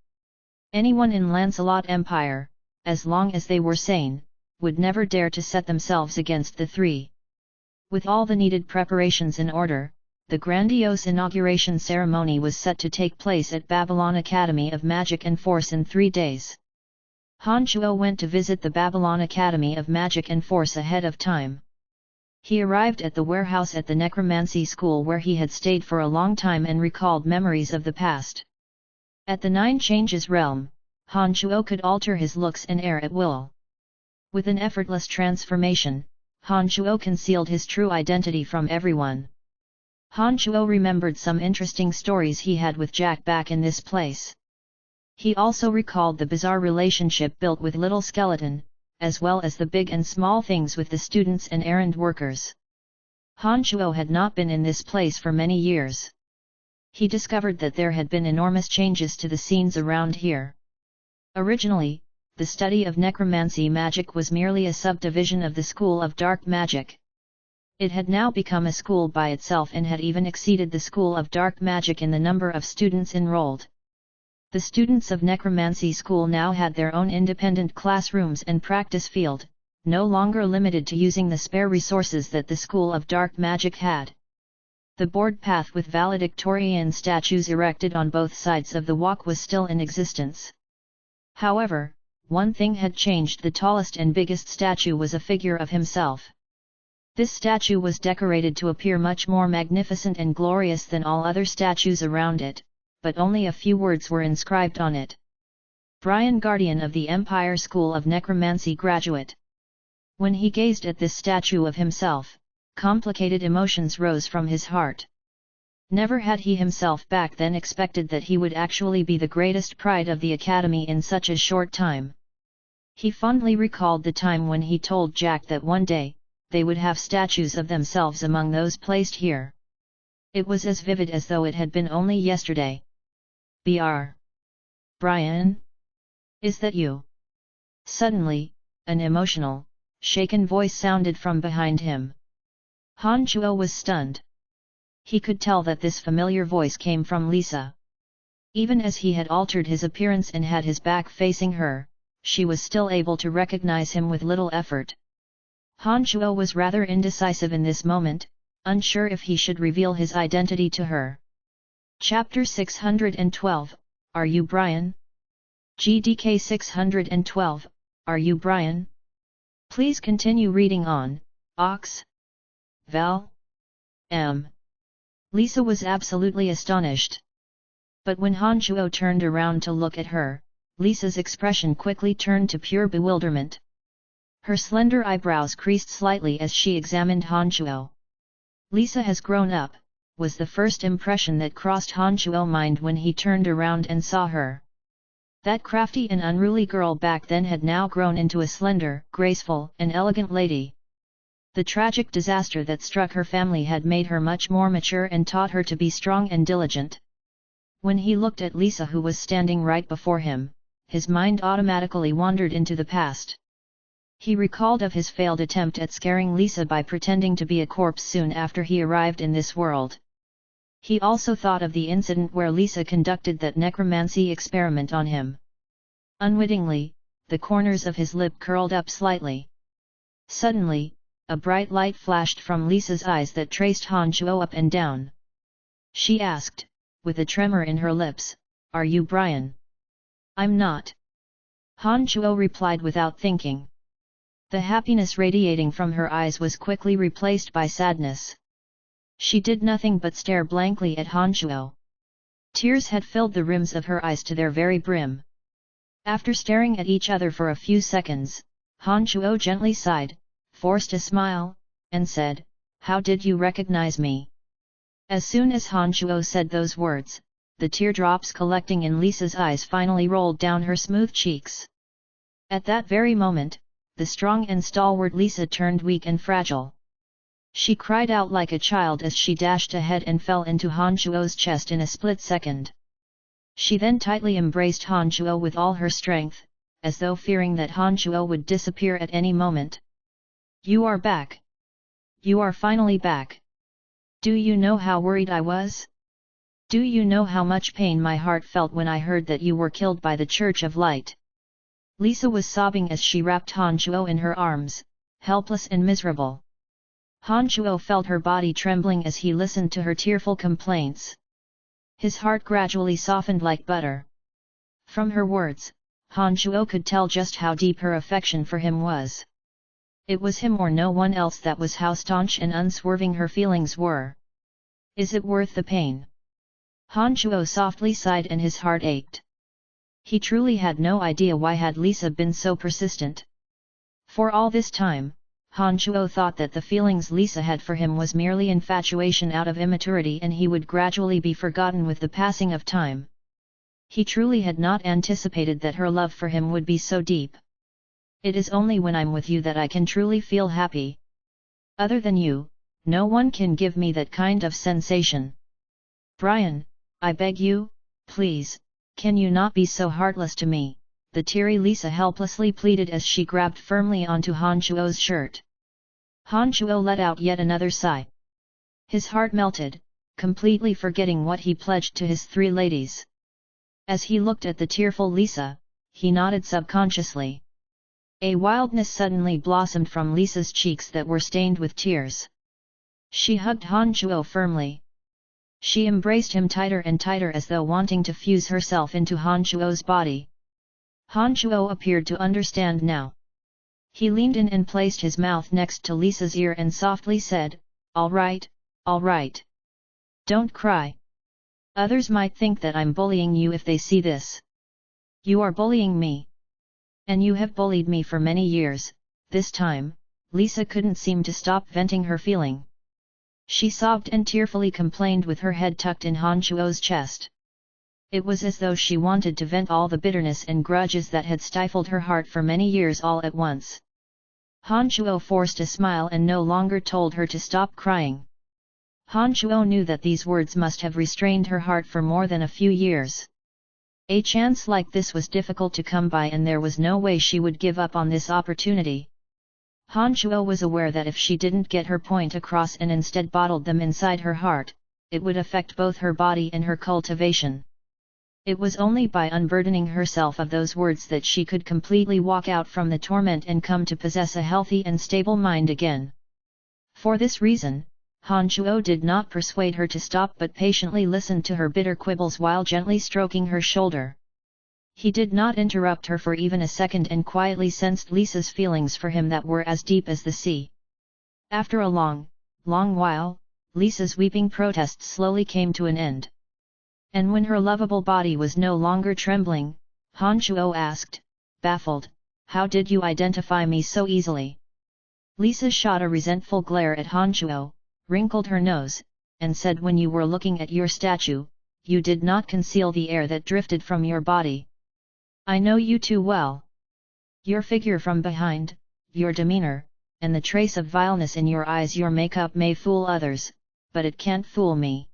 Anyone in Lancelot Empire, as long as they were sane, would never dare to set themselves against the three. With all the needed preparations in order, the grandiose inauguration ceremony was set to take place at Babylon Academy of Magic and Force in 3 days. Han Chuo went to visit the Babylon Academy of Magic and Force ahead of time. He arrived at the warehouse at the necromancy school where he had stayed for a long time and recalled memories of the past. At the Nine Changes realm, Han Chuo could alter his looks and air at will. With an effortless transformation, Han Chuo concealed his true identity from everyone. Han Chuo remembered some interesting stories he had with Jack back in this place. He also recalled the bizarre relationship built with Little Skeleton, as well as the big and small things with the students and errand workers. Han Chuo had not been in this place for many years. He discovered that there had been enormous changes to the scenes around here. Originally, the study of necromancy magic was merely a subdivision of the School of Dark Magic. It had now become a school by itself and had even exceeded the School of Dark Magic in the number of students enrolled. The students of Necromancy School now had their own independent classrooms and practice field, no longer limited to using the spare resources that the School of Dark Magic had. The board path with valedictorian statues erected on both sides of the walk was still in existence. However, one thing had changed. The tallest and biggest statue was a figure of himself. This statue was decorated to appear much more magnificent and glorious than all other statues around it, but only a few words were inscribed on it. Brian, Guardian of the Empire School of Necromancy Graduate. When he gazed at this statue of himself, complicated emotions rose from his heart. Never had he himself back then expected that he would actually be the greatest pride of the Academy in such a short time. He fondly recalled the time when he told Jack that one day, they would have statues of themselves among those placed here. It was as vivid as though it had been only yesterday. "Br. Brian? Is that you?" Suddenly, an emotional, shaken voice sounded from behind him. Han Chuo was stunned. He could tell that this familiar voice came from Lisa. Even as he had altered his appearance and had his back facing her, she was still able to recognize him with little effort. Han Chuo was rather indecisive in this moment, unsure if he should reveal his identity to her. Chapter 612, Are You Brian? GDK 612, Are You Brian? Please continue reading on, Ox. Val. M. Lisa was absolutely astonished. But when Han Chuo turned around to look at her, Lisa's expression quickly turned to pure bewilderment. Her slender eyebrows creased slightly as she examined Han Chuo. "Lisa has grown up," was the first impression that crossed Han Chuo's mind when he turned around and saw her. That crafty and unruly girl back then had now grown into a slender, graceful, and elegant lady. The tragic disaster that struck her family had made her much more mature and taught her to be strong and diligent. When he looked at Lisa, who was standing right before him, his mind automatically wandered into the past. He recalled of his failed attempt at scaring Lisa by pretending to be a corpse soon after he arrived in this world. He also thought of the incident where Lisa conducted that necromancy experiment on him. Unwittingly, the corners of his lip curled up slightly. Suddenly, a bright light flashed from Lisa's eyes that traced Han Chuo up and down. She asked, with a tremor in her lips, "Are you Brian?" "I'm not." Han Chuo replied without thinking. The happiness radiating from her eyes was quickly replaced by sadness. She did nothing but stare blankly at Han Shuo. Tears had filled the rims of her eyes to their very brim. After staring at each other for a few seconds, Han Shuo gently sighed, forced a smile, and said, "How did you recognize me?" As soon as Han Shuo said those words, the teardrops collecting in Lisa's eyes finally rolled down her smooth cheeks. At that very moment, the strong and stalwart Lisa turned weak and fragile. She cried out like a child as she dashed ahead and fell into Han Shuo's chest in a split second. She then tightly embraced Han Shuo with all her strength, as though fearing that Han Shuo would disappear at any moment. "You are back! You are finally back! Do you know how worried I was? Do you know how much pain my heart felt when I heard that you were killed by the Church of Light?" Lisa was sobbing as she wrapped Han Shuo in her arms, helpless and miserable. Han Shuo felt her body trembling as he listened to her tearful complaints. His heart gradually softened like butter. From her words, Han Shuo could tell just how deep her affection for him was. It was him or no one else that was how staunch and unswerving her feelings were. "Is it worth the pain?" Han Shuo softly sighed and his heart ached. He truly had no idea why had Lisa been so persistent. For all this time, Han Shuo thought that the feelings Lisa had for him was merely infatuation out of immaturity and he would gradually be forgotten with the passing of time. He truly had not anticipated that her love for him would be so deep. "It is only when I'm with you that I can truly feel happy. Other than you, no one can give me that kind of sensation. Brian, I beg you, please, can you not be so heartless to me?" the teary Lisa helplessly pleaded as she grabbed firmly onto Han Shuo's shirt. Han Shuo let out yet another sigh. His heart melted, completely forgetting what he pledged to his three ladies. As he looked at the tearful Lisa, he nodded subconsciously. A wildness suddenly blossomed from Lisa's cheeks that were stained with tears. She hugged Han Shuo firmly. She embraced him tighter and tighter as though wanting to fuse herself into Han Shuo's body. Han Shuo appeared to understand now. He leaned in and placed his mouth next to Lisa's ear and softly said, all right. Don't cry. Others might think that I'm bullying you if they see this. You are bullying me. And you have bullied me for many years." This time, Lisa couldn't seem to stop venting her feeling. She sobbed and tearfully complained with her head tucked in Han Shuo's chest. It was as though she wanted to vent all the bitterness and grudges that had stifled her heart for many years all at once. Han Shuo forced a smile and no longer told her to stop crying. Han Shuo knew that these words must have restrained her heart for more than a few years. A chance like this was difficult to come by and there was no way she would give up on this opportunity. Han Shuo was aware that if she didn't get her point across and instead bottled them inside her heart, it would affect both her body and her cultivation. It was only by unburdening herself of those words that she could completely walk out from the torment and come to possess a healthy and stable mind again. For this reason, Han Shuo did not persuade her to stop but patiently listened to her bitter quibbles while gently stroking her shoulder. He did not interrupt her for even a second and quietly sensed Lisa's feelings for him that were as deep as the sea. After a long while, Lisa's weeping protests slowly came to an end. And when her lovable body was no longer trembling, Han Shuo asked, baffled, "How did you identify me so easily?" Lisa shot a resentful glare at Han Shuo, wrinkled her nose, and said, "When you were looking at your statue, you did not conceal the air that drifted from your body. I know you too well. Your figure from behind, your demeanor, and the trace of vileness in your eyes. Your makeup may fool others, but it can't fool me,"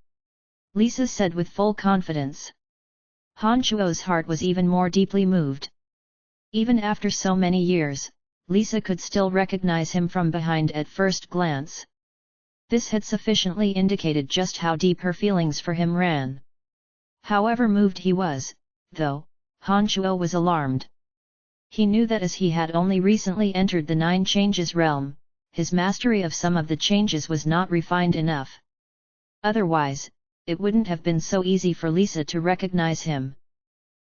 Lisa said with full confidence. Han Shuo's heart was even more deeply moved. Even after so many years, Lisa could still recognize him from behind at first glance. This had sufficiently indicated just how deep her feelings for him ran. However moved he was, though, Han Shuo was alarmed. He knew that as he had only recently entered the 9 changes realm, his mastery of some of the changes was not refined enough. Otherwise, it wouldn't have been so easy for Lisa to recognize him.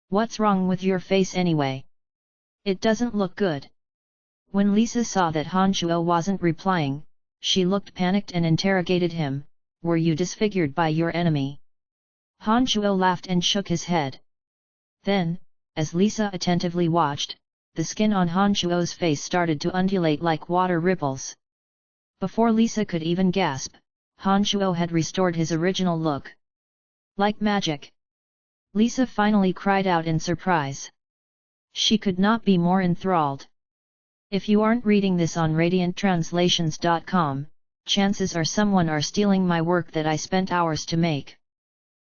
"What's wrong with your face anyway? It doesn't look good." When Lisa saw that Han Shuo wasn't replying, she looked panicked and interrogated him, were you disfigured by your enemy? Han Shuo laughed and shook his head. Then, as Lisa attentively watched, the skin on Han Shuo's face started to undulate like water ripples. Before Lisa could even gasp, Han Shuo had restored his original look. Like magic! Lisa finally cried out in surprise. She could not be more enthralled. If you aren't reading this on RadiantTranslations.com, chances are someone are stealing my work that I spent hours to make.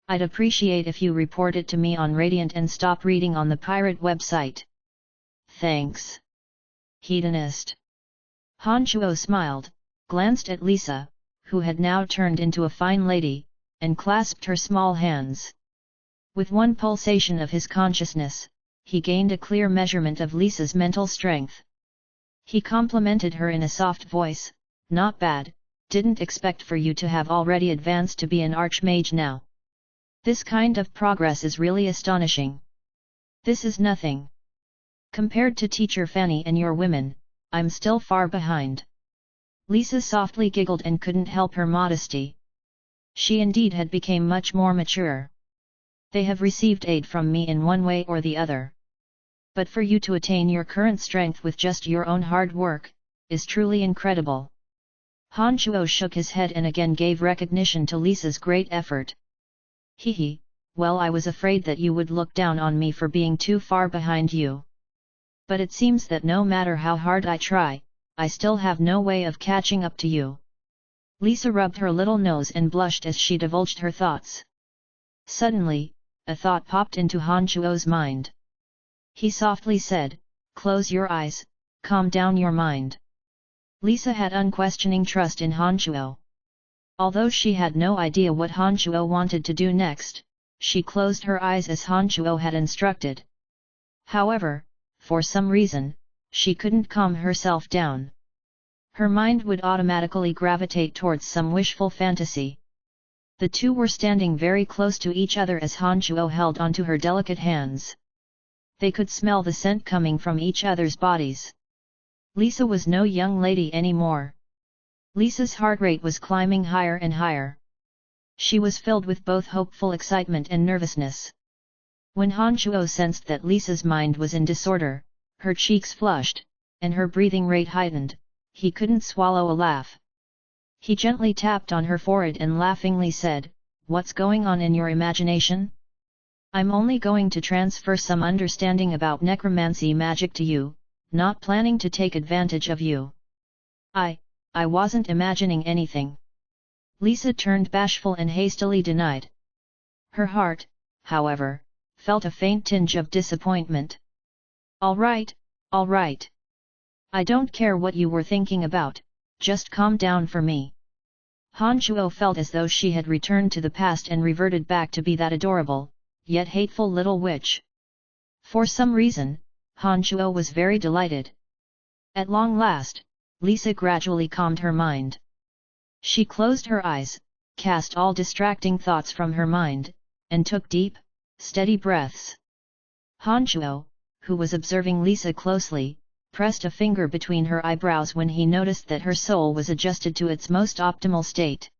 I'd appreciate if you report it to me on Radiant and stop reading on the pirate website. Thanks. Hedonist. Han Shuo smiled, glanced at Lisa, who had now turned into a fine lady, and clasped her small hands. With one pulsation of his consciousness, he gained a clear measurement of Lisa's mental strength. He complimented her in a soft voice, "Not bad, didn't expect for you to have already advanced to be an archmage now. This kind of progress is really astonishing. This is nothing. Compared to Teacher Fanny and your women, I'm still far behind." Lisa softly giggled and couldn't help her modesty. She indeed had become much more mature. They have received aid from me in one way or the other. But for you to attain your current strength with just your own hard work, is truly incredible. Han Shuo shook his head and again gave recognition to Lisa's great effort. Hehe, well, I was afraid that you would look down on me for being too far behind you. But it seems that no matter how hard I try, I still have no way of catching up to you. Lisa rubbed her little nose and blushed as she divulged her thoughts. Suddenly, a thought popped into Han Shuo's mind. He softly said, "Close your eyes, calm down your mind." Lisa had unquestioning trust in Han Shuo. Although she had no idea what Han Shuo wanted to do next, she closed her eyes as Han Shuo had instructed. However, for some reason, she couldn't calm herself down. Her mind would automatically gravitate towards some wishful fantasy. The two were standing very close to each other as Han Shuo held onto her delicate hands. They could smell the scent coming from each other's bodies. Lisa was no young lady anymore. Lisa's heart rate was climbing higher and higher. She was filled with both hopeful excitement and nervousness. When Han Shuo sensed that Lisa's mind was in disorder, her cheeks flushed, and her breathing rate heightened, he couldn't swallow a laugh. He gently tapped on her forehead and laughingly said, "What's going on in your imagination? I'm only going to transfer some understanding about necromancy magic to you, not planning to take advantage of you." I wasn't imagining anything." Lisa turned bashful and hastily denied. Her heart, however, felt a faint tinge of disappointment. All right. I don't care what you were thinking about, just calm down for me." Han Shuo felt as though she had returned to the past and reverted back to be that adorable, yet hateful little witch. For some reason, Han Shuo was very delighted. At long last, Lisa gradually calmed her mind. She closed her eyes, cast all distracting thoughts from her mind, and took deep, steady breaths. Han Shuo, who was observing Lisa closely, pressed a finger between her eyebrows when he noticed that her soul was adjusted to its most optimal state.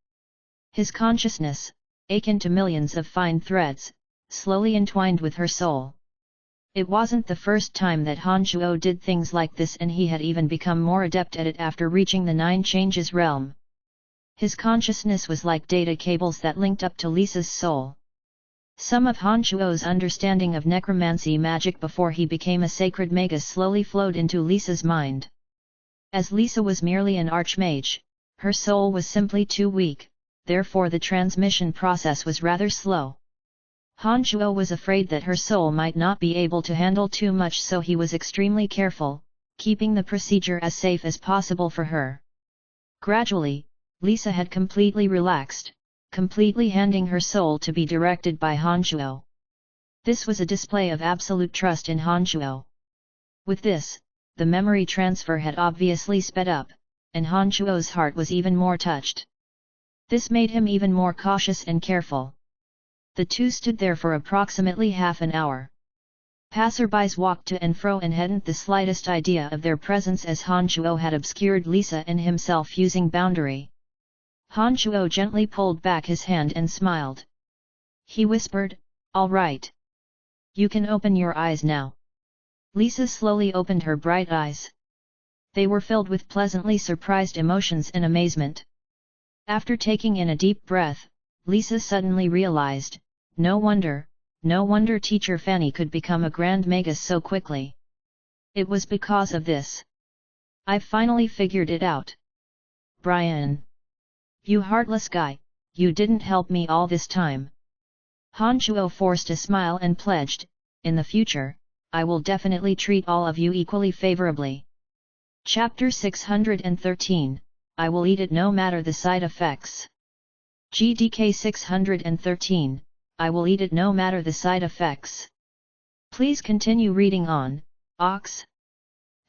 His consciousness, akin to millions of fine threads, slowly entwined with her soul. It wasn't the first time that Han Shuo did things like this, and he had even become more adept at it after reaching the Nine Changes realm. His consciousness was like data cables that linked up to Lisa's soul. Some of Han Shuo's understanding of necromancy magic before he became a sacred magus slowly flowed into Lisa's mind. As Lisa was merely an archmage, her soul was simply too weak, therefore the transmission process was rather slow. Han Shuo was afraid that her soul might not be able to handle too much, so he was extremely careful, keeping the procedure as safe as possible for her. Gradually, Lisa had completely relaxed, completely handing her soul to be directed by Han Shuo. This was a display of absolute trust in Han Shuo. With this, the memory transfer had obviously sped up, and Han Shuo's heart was even more touched. This made him even more cautious and careful. The two stood there for approximately half an hour. Passerbys walked to and fro and hadn't the slightest idea of their presence, as Han Shuo had obscured Lisa and himself using boundary. Han Shuo gently pulled back his hand and smiled. He whispered, "All right. You can open your eyes now." Lisa slowly opened her bright eyes. They were filled with pleasantly surprised emotions and amazement. After taking in a deep breath, Lisa suddenly realized, no wonder teacher Fanny could become a grand magus so quickly. It was because of this. "I've finally figured it out. Brian. You heartless guy, you didn't help me all this time." Han Shuo forced a smile and pledged, "In the future, I will definitely treat all of you equally favorably." Chapter 613, I will eat it no matter the side effects. GDK 613, I will eat it no matter the side effects. Please continue reading on, Ox.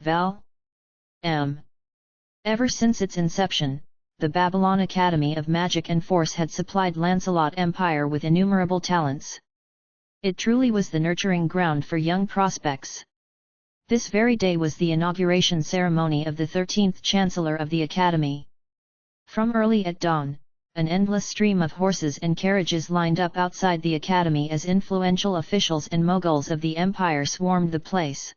Val. M. Ever since its inception, the Babylon Academy of Magic and Force had supplied Lancelot Empire with innumerable talents. It truly was the nurturing ground for young prospects. This very day was the inauguration ceremony of the 13th Chancellor of the Academy. From early at dawn, an endless stream of horses and carriages lined up outside the Academy as influential officials and moguls of the Empire swarmed the place.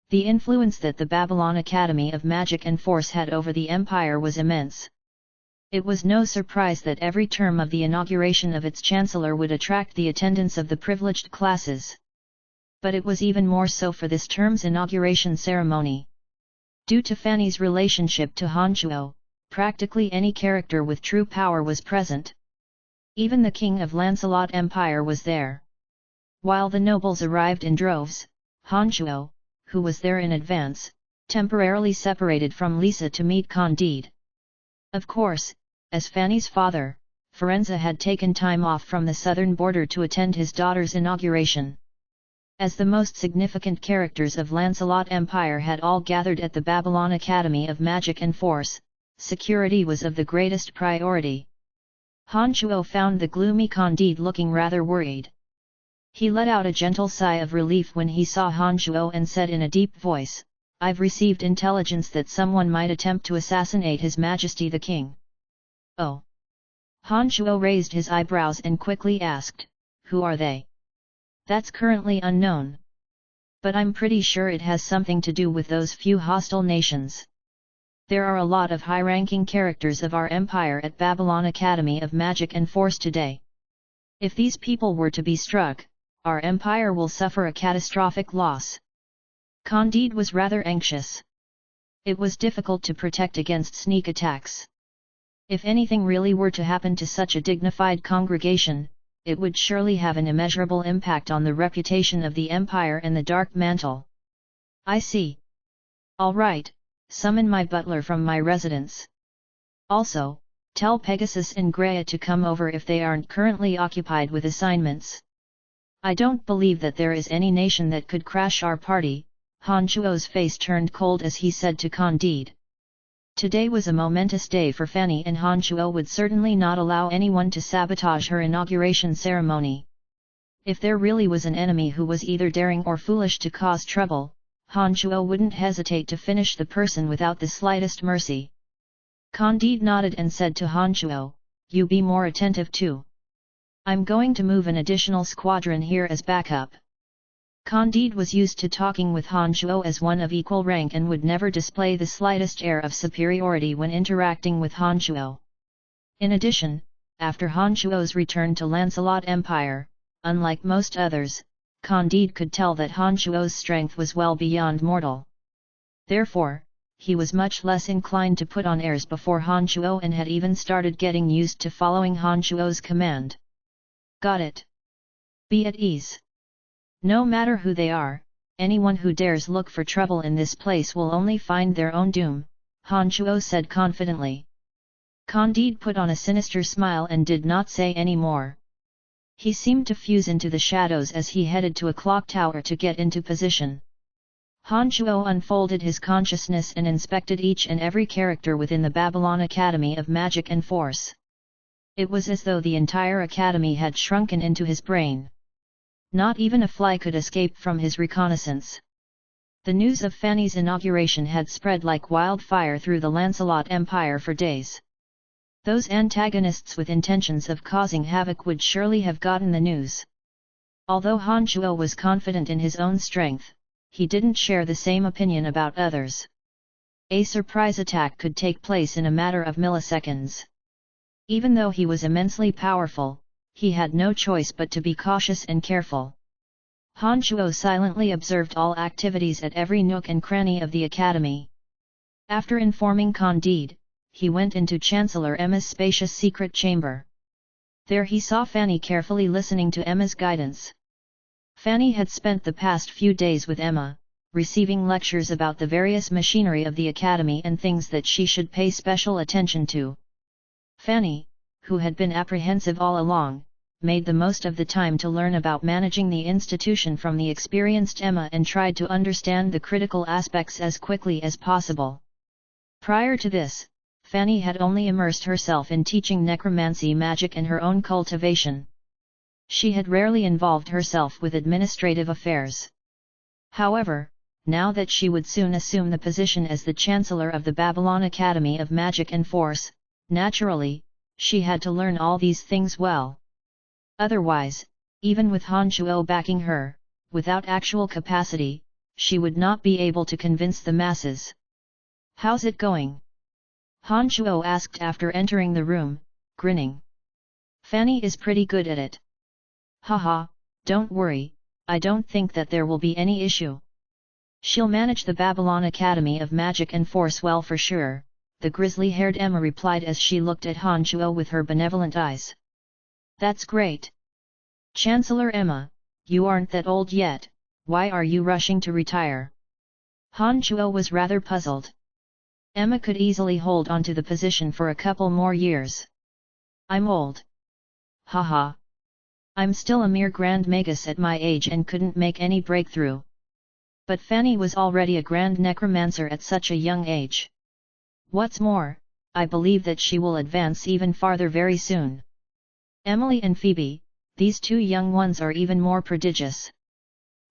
The influence that the Babylon Academy of Magic and Force had over the Empire was immense. It was no surprise that every term of the inauguration of its chancellor would attract the attendance of the privileged classes. But it was even more so for this term's inauguration ceremony. Due to Fanny's relationship to Han Shuo, practically any character with true power was present. Even the king of Lancelot Empire was there. While the nobles arrived in droves, Han Shuo, who was there in advance, temporarily separated from Lisa to meet Candide. Of course, as Fanny's father, Firenze had taken time off from the southern border to attend his daughter's inauguration. As the most significant characters of Lancelot Empire had all gathered at the Babylon Academy of Magic and Force, security was of the greatest priority. Han Shuo found the gloomy Candide looking rather worried. He let out a gentle sigh of relief when he saw Han Shuo and said in a deep voice, "I've received intelligence that someone might attempt to assassinate His Majesty the King." "Oh." Han Shuo raised his eyebrows and quickly asked, "Who are they?" "That's currently unknown. But I'm pretty sure it has something to do with those few hostile nations. There are a lot of high-ranking characters of our empire at Babylon Academy of Magic and Force today. If these people were to be struck, our empire will suffer a catastrophic loss." Candide was rather anxious. It was difficult to protect against sneak attacks. If anything really were to happen to such a dignified congregation, it would surely have an immeasurable impact on the reputation of the Empire and the Dark Mantle. "I see. All right, summon my butler from my residence. Also, tell Pegasus and Greya to come over if they aren't currently occupied with assignments. I don't believe that there is any nation that could crash our party." Han Shuo's face turned cold as he said to Candide. Today was a momentous day for Fanny, and Han Shuo would certainly not allow anyone to sabotage her inauguration ceremony. If there really was an enemy who was either daring or foolish to cause trouble, Han Shuo wouldn't hesitate to finish the person without the slightest mercy. Candide nodded and said to Han Shuo, "You be more attentive too. I'm going to move an additional squadron here as backup." Candide was used to talking with Han Shuo as one of equal rank and would never display the slightest air of superiority when interacting with Han Shuo. In addition, after Han Shuo's return to Lancelot Empire, unlike most others, Candide could tell that Han Shuo's strength was well beyond mortal. Therefore, he was much less inclined to put on airs before Han Shuo and had even started getting used to following Han Shuo's command. "Got it. Be at ease. No matter who they are, anyone who dares look for trouble in this place will only find their own doom," Han Shuo said confidently. Candide put on a sinister smile and did not say any more. He seemed to fuse into the shadows as he headed to a clock tower to get into position. Han Shuo unfolded his consciousness and inspected each and every character within the Babylon Academy of Magic and Force. It was as though the entire academy had shrunken into his brain. Not even a fly could escape from his reconnaissance. The news of Fanny's inauguration had spread like wildfire through the Lancelot Empire for days. Those antagonists with intentions of causing havoc would surely have gotten the news. Although Han Shuo was confident in his own strength, he didn't share the same opinion about others. A surprise attack could take place in a matter of milliseconds. Even though he was immensely powerful, he had no choice but to be cautious and careful. Han Shuo silently observed all activities at every nook and cranny of the academy. After informing Candide, he went into Chancellor Emma's spacious secret chamber. There he saw Fanny carefully listening to Emma's guidance. Fanny had spent the past few days with Emma, receiving lectures about the various machinery of the academy and things that she should pay special attention to. Fanny, who had been apprehensive all along, made the most of the time to learn about managing the institution from the experienced Emma and tried to understand the critical aspects as quickly as possible. Prior to this, Fanny had only immersed herself in teaching necromancy magic and her own cultivation. She had rarely involved herself with administrative affairs. However, now that she would soon assume the position as the Chancellor of the Babylon Academy of Magic and Force, naturally, she had to learn all these things well. Otherwise, even with Han Shuo backing her, without actual capacity, she would not be able to convince the masses. "How's it going?" Han Shuo asked after entering the room, grinning. "Fanny is pretty good at it." "Haha, don't worry, I don't think that there will be any issue. She'll manage the Babylon Academy of Magic and Force well for sure," the grizzly-haired Emma replied as she looked at Han Shuo with her benevolent eyes. "That's great. Chancellor Emma, you aren't that old yet, why are you rushing to retire?" Han Shuo was rather puzzled. Emma could easily hold on to the position for a couple more years. "I'm old. Haha. I'm still a mere grand magus at my age and couldn't make any breakthrough." But Fanny was already a grand necromancer at such a young age. What's more, I believe that she will advance even farther very soon. Emily and Phoebe, these two young ones are even more prodigious.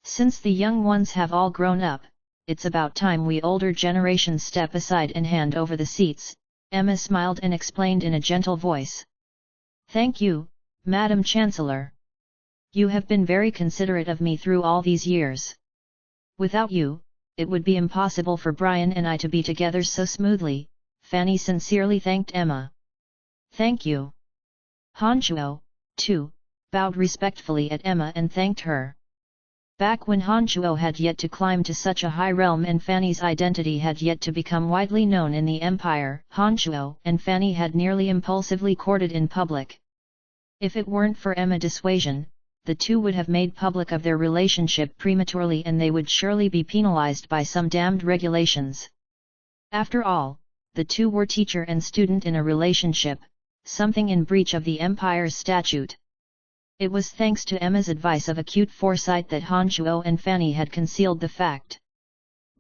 Since the young ones have all grown up, it's about time we older generations step aside and hand over the seats, Emma smiled and explained in a gentle voice. "Thank you, Madam Chancellor. You have been very considerate of me through all these years. Without you, it would be impossible for Brian and I to be together so smoothly," Fanny sincerely thanked Emma. "Thank you." Han Shuo, too, bowed respectfully at Emma and thanked her. Back when Han Shuo had yet to climb to such a high realm and Fanny's identity had yet to become widely known in the empire, Han Shuo and Fanny had nearly impulsively courted in public. If it weren't for Emma's dissuasion, the two would have made public of their relationship prematurely and they would surely be penalized by some damned regulations. After all, the two were teacher and student in a relationship, something in breach of the empire's statute. It was thanks to Emma's advice of acute foresight that Han Shuo and Fanny had concealed the fact.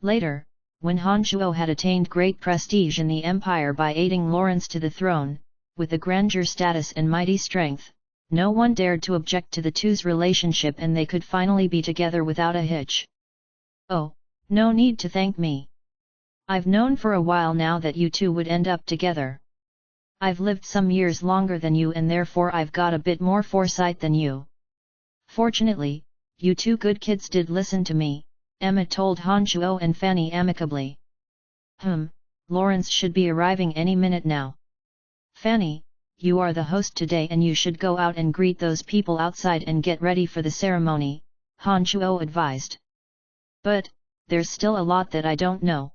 Later, when Han Shuo had attained great prestige in the empire by aiding Lawrence to the throne, with a grandeur status and mighty strength, no one dared to object to the two's relationship and they could finally be together without a hitch. "Oh, no need to thank me. I've known for a while now that you two would end up together. I've lived some years longer than you and therefore I've got a bit more foresight than you. Fortunately, you two good kids did listen to me," Emma told Han Shuo and Fanny amicably. Lawrence should be arriving any minute now. "Fanny, you are the host today and you should go out and greet those people outside and get ready for the ceremony," Han Shuo advised. "But, there's still a lot that I don't know.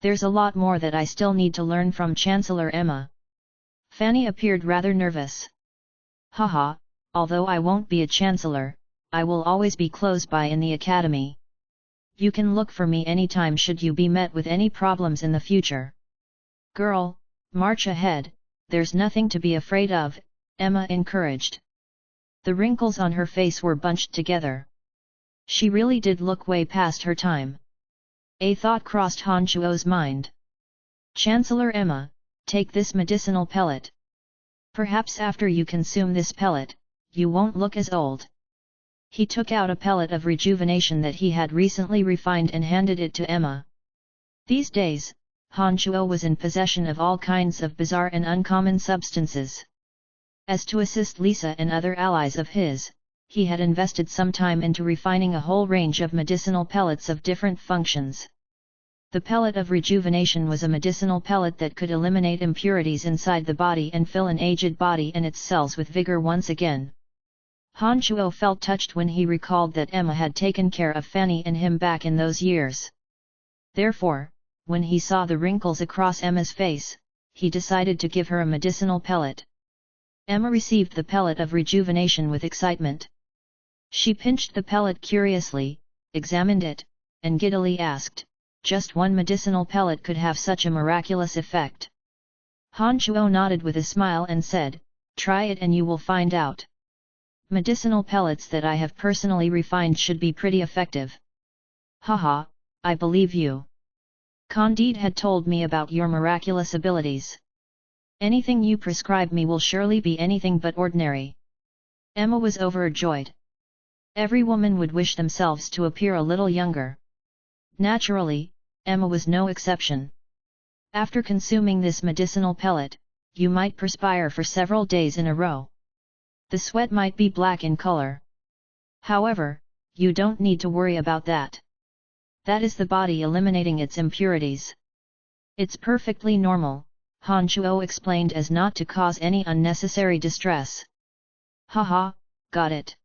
There's a lot more that I still need to learn from Chancellor Emma." Fanny appeared rather nervous. "Haha, although I won't be a chancellor, I will always be close by in the academy. You can look for me anytime should you be met with any problems in the future. Girl, march ahead, there's nothing to be afraid of," Emma encouraged. The wrinkles on her face were bunched together. She really did look way past her time. A thought crossed Han Shuo's mind. "Chancellor Emma, take this medicinal pellet. Perhaps after you consume this pellet, you won't look as old." He took out a pellet of rejuvenation that he had recently refined and handed it to Emma. These days, Han Chuo was in possession of all kinds of bizarre and uncommon substances. As to assist Lisa and other allies of his, he had invested some time into refining a whole range of medicinal pellets of different functions. The pellet of rejuvenation was a medicinal pellet that could eliminate impurities inside the body and fill an aged body and its cells with vigor once again. Han Chuo felt touched when he recalled that Emma had taken care of Fanny and him back in those years. Therefore, when he saw the wrinkles across Emma's face, he decided to give her a medicinal pellet. Emma received the pellet of rejuvenation with excitement. She pinched the pellet curiously, examined it, and giddily asked, "Just one medicinal pellet could have such a miraculous effect?" Han Chuo nodded with a smile and said, "Try it and you will find out. Medicinal pellets that I have personally refined should be pretty effective." "Haha, I believe you. Candide had told me about your miraculous abilities. Anything you prescribe me will surely be anything but ordinary." Emma was overjoyed. Every woman would wish themselves to appear a little younger. Naturally, Emma was no exception. After consuming this medicinal pellet, you might perspire for several days in a row. The sweat might be black in color. However, you don't need to worry about that. That is the body eliminating its impurities. It's perfectly normal, Han Chuo explained as not to cause any unnecessary distress. Haha, got it.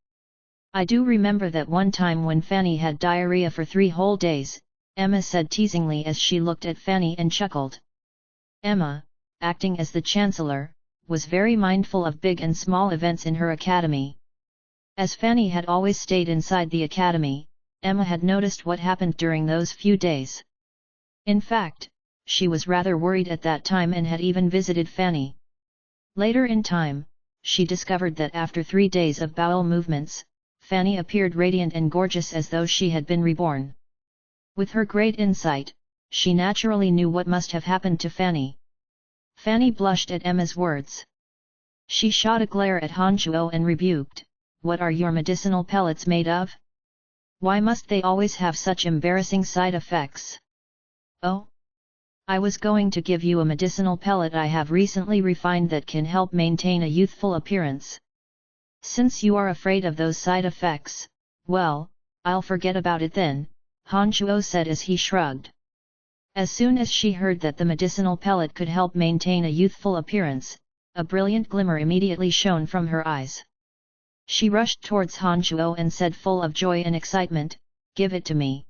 I do remember that one time when Fanny had diarrhea for 3 whole days, Emma said teasingly as she looked at Fanny and chuckled. Emma, acting as the Chancellor, was very mindful of big and small events in her academy. As Fanny had always stayed inside the academy, Emma had noticed what happened during those few days. In fact, she was rather worried at that time and had even visited Fanny. Later in time, she discovered that after 3 days of bowel movements, Fanny appeared radiant and gorgeous as though she had been reborn. With her great insight, she naturally knew what must have happened to Fanny. Fanny blushed at Emma's words. She shot a glare at Han Chuo and rebuked, "What are your medicinal pellets made of? Why must they always have such embarrassing side effects?" "Oh? I was going to give you a medicinal pellet I have recently refined that can help maintain a youthful appearance. Since you are afraid of those side effects, well, I'll forget about it then," Han Chuo said as he shrugged. As soon as she heard that the medicinal pellet could help maintain a youthful appearance, a brilliant glimmer immediately shone from her eyes. She rushed towards Han Chuo and said full of joy and excitement, "Give it to me.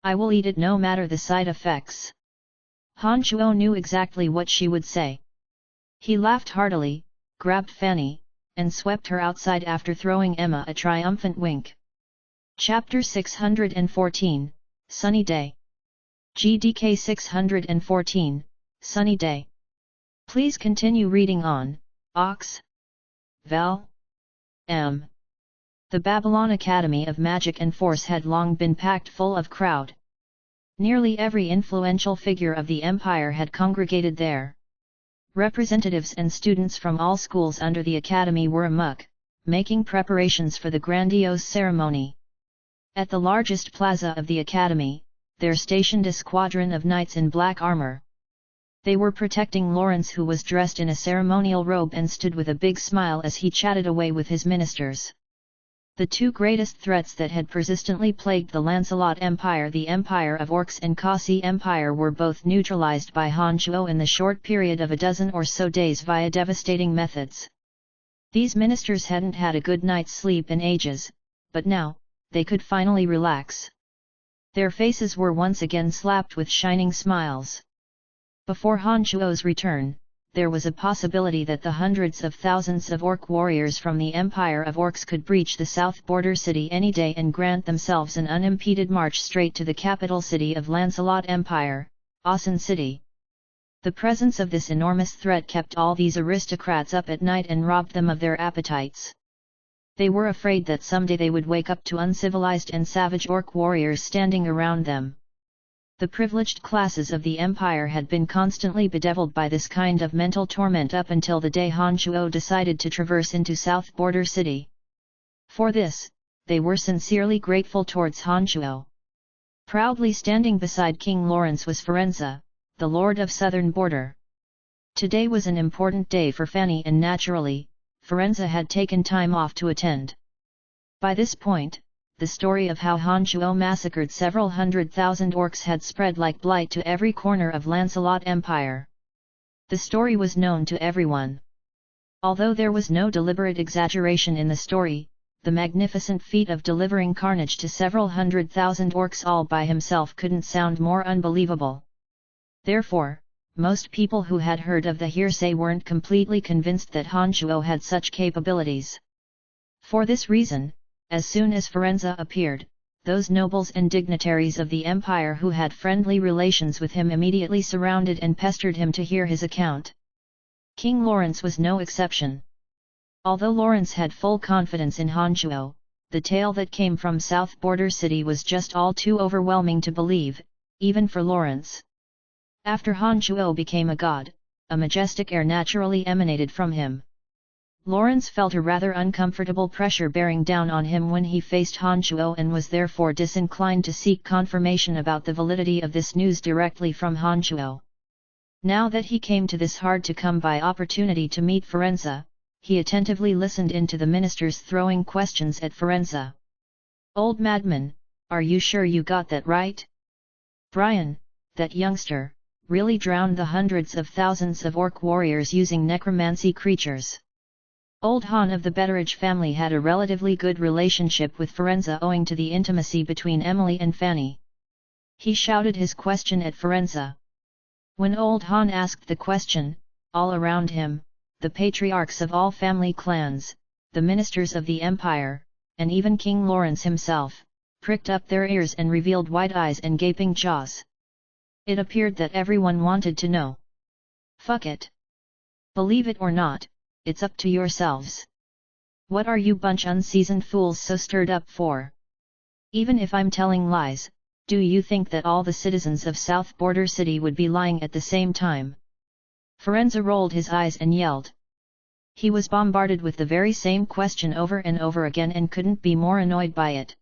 I will eat it no matter the side effects." Han Chuo knew exactly what she would say. He laughed heartily, grabbed Fanny, and swept her outside after throwing Emma a triumphant wink. Chapter 614, Sunny Day. GDK 614, Sunny Day. Please continue reading on, Ox. Vel. M. The Babylon Academy of Magic and Force had long been packed full of crowd. Nearly every influential figure of the empire had congregated there. Representatives and students from all schools under the academy were amuck, making preparations for the grandiose ceremony. At the largest plaza of the academy, there stationed a squadron of knights in black armor. They were protecting Lawrence, who was dressed in a ceremonial robe and stood with a big smile as he chatted away with his ministers. The two greatest threats that had persistently plagued the Lancelot Empire, the Empire of Orcs and Kasi Empire, were both neutralized by Han Chuo in the short period of a dozen or so days via devastating methods. These ministers hadn't had a good night's sleep in ages, but now, they could finally relax. Their faces were once again slapped with shining smiles. Before Han Chuo's return, there was a possibility that the hundreds of thousands of orc warriors from the Empire of Orcs could breach the south border city any day and grant themselves an unimpeded march straight to the capital city of Lancelot Empire, Asen City. The presence of this enormous threat kept all these aristocrats up at night and robbed them of their appetites. They were afraid that someday they would wake up to uncivilized and savage orc warriors standing around them. The privileged classes of the empire had been constantly bedeviled by this kind of mental torment up until the day Han Chuo decided to traverse into South Border City. For this, they were sincerely grateful towards Han Chuo. Proudly standing beside King Lawrence was Forenza, the Lord of Southern Border. Today was an important day for Fanny, and naturally, Firenze had taken time off to attend. By this point, the story of how Han Shuo massacred several 100,000 orcs had spread like blight to every corner of Lancelot Empire. The story was known to everyone. Although there was no deliberate exaggeration in the story, the magnificent feat of delivering carnage to several 100,000 orcs all by himself couldn't sound more unbelievable. Therefore, most people who had heard of the hearsay weren't completely convinced that Han Shuo had such capabilities. For this reason, as soon as Firenze appeared, those nobles and dignitaries of the empire who had friendly relations with him immediately surrounded and pestered him to hear his account. King Lawrence was no exception. Although Lawrence had full confidence in Han Shuo, the tale that came from South Border City was just all too overwhelming to believe, even for Lawrence. After Han Shuo became a god, a majestic air naturally emanated from him. Lawrence felt a rather uncomfortable pressure bearing down on him when he faced Han Shuo, and was therefore disinclined to seek confirmation about the validity of this news directly from Han Shuo. Now that he came to this hard-to-come-by opportunity to meet Firenze, he attentively listened into the ministers throwing questions at Firenze. "Old madman, are you sure you got that right? Brian, that youngster, really drowned the hundreds of thousands of orc warriors using necromancy creatures." Old Han of the Betteridge family had a relatively good relationship with Firenze owing to the intimacy between Emily and Fanny. He shouted his question at Firenze. When Old Han asked the question, all around him, the patriarchs of all family clans, the ministers of the empire, and even King Lawrence himself, pricked up their ears and revealed wide eyes and gaping jaws. It appeared that everyone wanted to know. "Fuck it. Believe it or not, it's up to yourselves. What are you bunch unseasoned fools so stirred up for? Even if I'm telling lies, do you think that all the citizens of South Border City would be lying at the same time?" Firenze rolled his eyes and yelled. He was bombarded with the very same question over and over again and couldn't be more annoyed by it.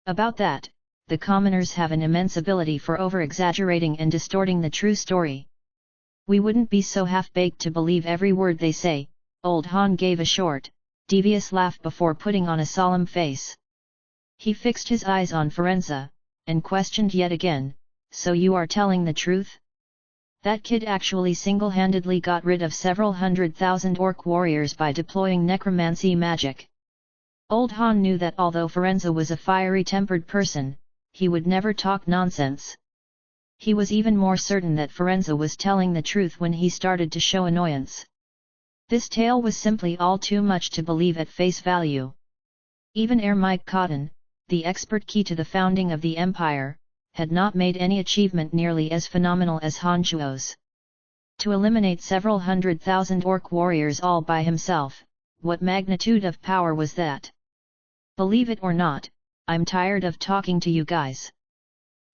About that, the commoners have an immense ability for over-exaggerating and distorting the true story. "We wouldn't be so half-baked to believe every word they say." Old Han gave a short, devious laugh before putting on a solemn face. He fixed his eyes on Firenze, and questioned yet again, "So you are telling the truth? That kid actually single-handedly got rid of several 100,000 orc warriors by deploying necromancy magic?" Old Han knew that although Firenze was a fiery-tempered person, he would never talk nonsense. He was even more certain that Firenze was telling the truth when he started to show annoyance. This tale was simply all too much to believe at face value. Even Mike Cotton, the expert key to the founding of the empire, had not made any achievement nearly as phenomenal as Han Shuo's. To eliminate several 100,000 orc warriors all by himself, what magnitude of power was that? "Believe it or not, I'm tired of talking to you guys."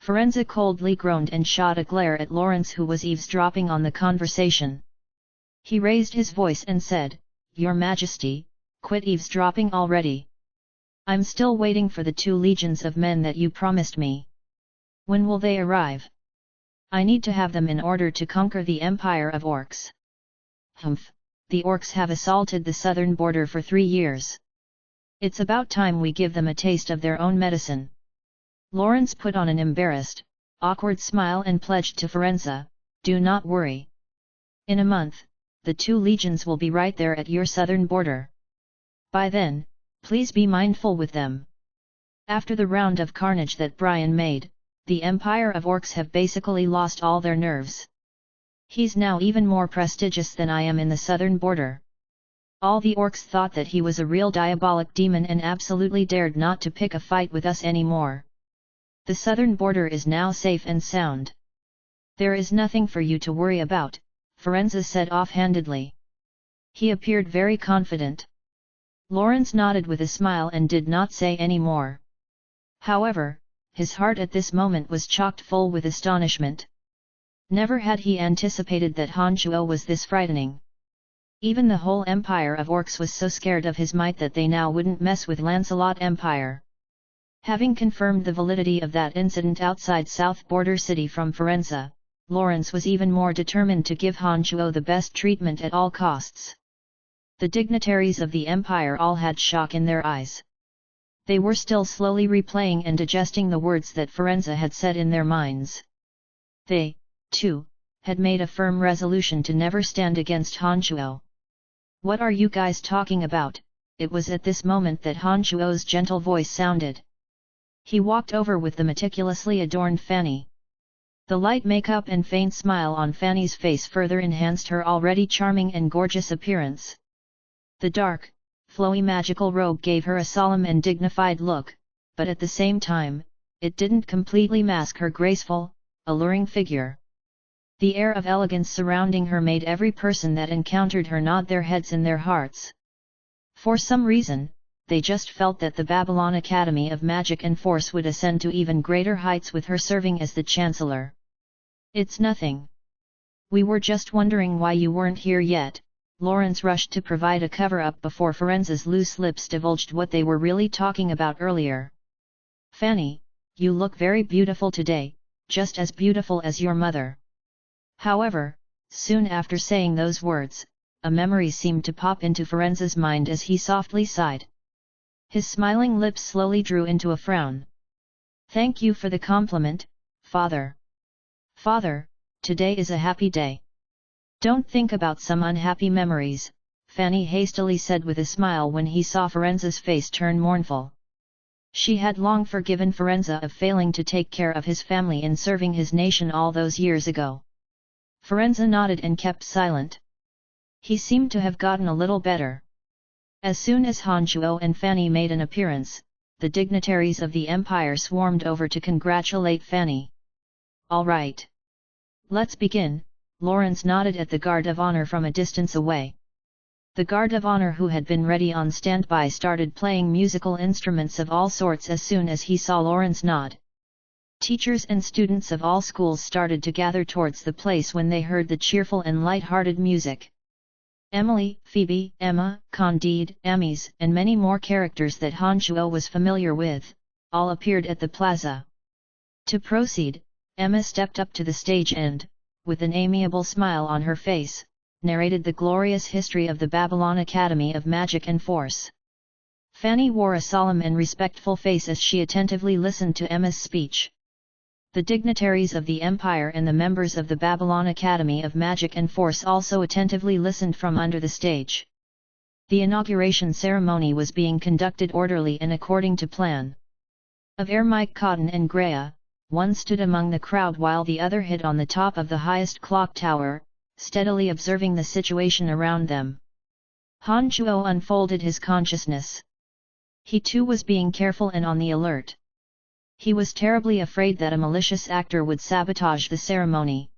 Firenze coldly groaned and shot a glare at Lawrence, who was eavesdropping on the conversation. He raised his voice and said, "Your Majesty, quit eavesdropping already. I'm still waiting for the 2 legions of men that you promised me. When will they arrive? I need to have them in order to conquer the empire of orcs." "Humph, the orcs have assaulted the southern border for 3 years. It's about time we give them a taste of their own medicine." Lawrence put on an embarrassed, awkward smile and pledged to Firenze, "Do not worry. In a month, the 2 legions will be right there at your southern border. By then, please be mindful with them." After the round of carnage that Brian made, the empire of orcs have basically lost all their nerves. He's now even more prestigious than I am in the southern border. All the orcs thought that he was a real diabolic demon and absolutely dared not to pick a fight with us anymore. The southern border is now safe and sound. There is nothing for you to worry about, Firenze said offhandedly. He appeared very confident. Lawrence nodded with a smile and did not say any more. However, his heart at this moment was chock full with astonishment. Never had he anticipated that Han Shuo was this frightening. Even the whole empire of orcs was so scared of his might that they now wouldn't mess with Lancelot Empire. Having confirmed the validity of that incident outside South Border City from Firenze, Lawrence was even more determined to give Han Chuo the best treatment at all costs. The dignitaries of the empire all had shock in their eyes. They were still slowly replaying and digesting the words that Firenze had said in their minds. They, too, had made a firm resolution to never stand against Han Chuo. "What are you guys talking about?" It was at this moment that Han Chuo's gentle voice sounded. He walked over with the meticulously adorned Fanny. The light makeup and faint smile on Fanny's face further enhanced her already charming and gorgeous appearance. The dark, flowy magical robe gave her a solemn and dignified look, but at the same time, it didn't completely mask her graceful, alluring figure. The air of elegance surrounding her made every person that encountered her nod their heads in their hearts. For some reason, they just felt that the Babylon Academy of Magic and Force would ascend to even greater heights with her serving as the Chancellor. "It's nothing. We were just wondering why you weren't here yet." Lawrence rushed to provide a cover-up before Firenze's loose lips divulged what they were really talking about earlier. "Fanny, you look very beautiful today, just as beautiful as your mother." However, soon after saying those words, a memory seemed to pop into Firenze's mind as he softly sighed. His smiling lips slowly drew into a frown. "Thank you for the compliment, father." "Father, today is a happy day. Don't think about some unhappy memories," Fanny hastily said with a smile when he saw Firenze's face turn mournful. She had long forgiven Firenze of failing to take care of his family in serving his nation all those years ago. Firenze nodded and kept silent. He seemed to have gotten a little better. As soon as Han Chuo and Fanny made an appearance, the dignitaries of the empire swarmed over to congratulate Fanny. "All right. Let's begin." Lawrence nodded at the guard of honor from a distance away. The guard of honor, who had been ready on standby, started playing musical instruments of all sorts as soon as he saw Lawrence nod. Teachers and students of all schools started to gather towards the place when they heard the cheerful and light-hearted music. Emily, Phoebe, Emma, Candide, Amis, and many more characters that Han Chuo was familiar with, all appeared at the plaza. To proceed, Emma stepped up to the stage and, with an amiable smile on her face, narrated the glorious history of the Babylon Academy of Magic and Force. Fanny wore a solemn and respectful face as she attentively listened to Emma's speech. The dignitaries of the Empire and the members of the Babylon Academy of Magic and Force also attentively listened from under the stage. The inauguration ceremony was being conducted orderly and according to plan. Of Ermike, Cotton and Greya, one stood among the crowd while the other hid on the top of the highest clock tower, steadily observing the situation around them. Han Chuo unfolded his consciousness. He too was being careful and on the alert. He was terribly afraid that a malicious actor would sabotage the ceremony.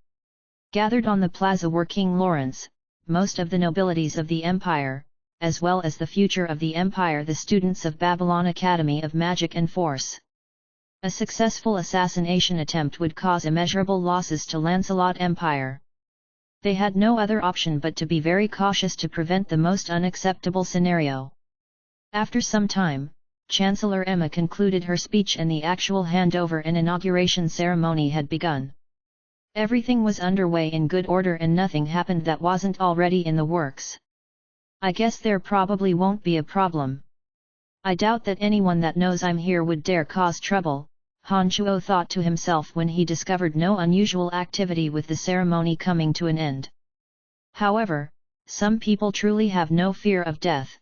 Gathered on the plaza were King Lawrence, most of the nobilities of the empire, as well as the future of the empire, the students of Babylon Academy of Magic and Force. A successful assassination attempt would cause immeasurable losses to Lancelot Empire. They had no other option but to be very cautious to prevent the most unacceptable scenario. After some time, Chancellor Emma concluded her speech and the actual handover and inauguration ceremony had begun. Everything was underway in good order and nothing happened that wasn't already in the works. "I guess there probably won't be a problem. I doubt that anyone that knows I'm here would dare cause trouble," Han Chuo thought to himself when he discovered no unusual activity with the ceremony coming to an end. However, some people truly have no fear of death.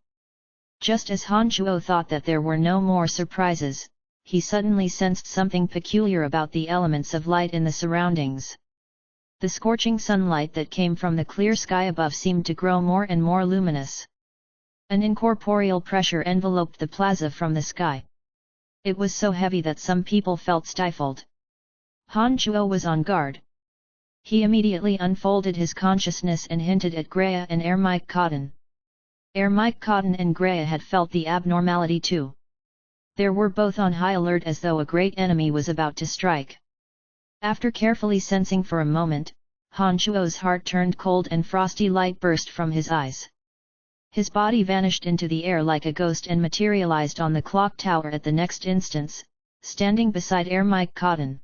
Just as Han Chuo thought that there were no more surprises, he suddenly sensed something peculiar about the elements of light in the surroundings. The scorching sunlight that came from the clear sky above seemed to grow more and more luminous. An incorporeal pressure enveloped the plaza from the sky. It was so heavy that some people felt stifled. Han Chuo was on guard. He immediately unfolded his consciousness and hinted at Greya and Ermike Cotton. Ermike Cotton and Greya had felt the abnormality too. They were both on high alert as though a great enemy was about to strike. After carefully sensing for a moment, Han Chuo's heart turned cold and frosty light burst from his eyes. His body vanished into the air like a ghost and materialized on the clock tower at the next instance, standing beside Ermike Cotton.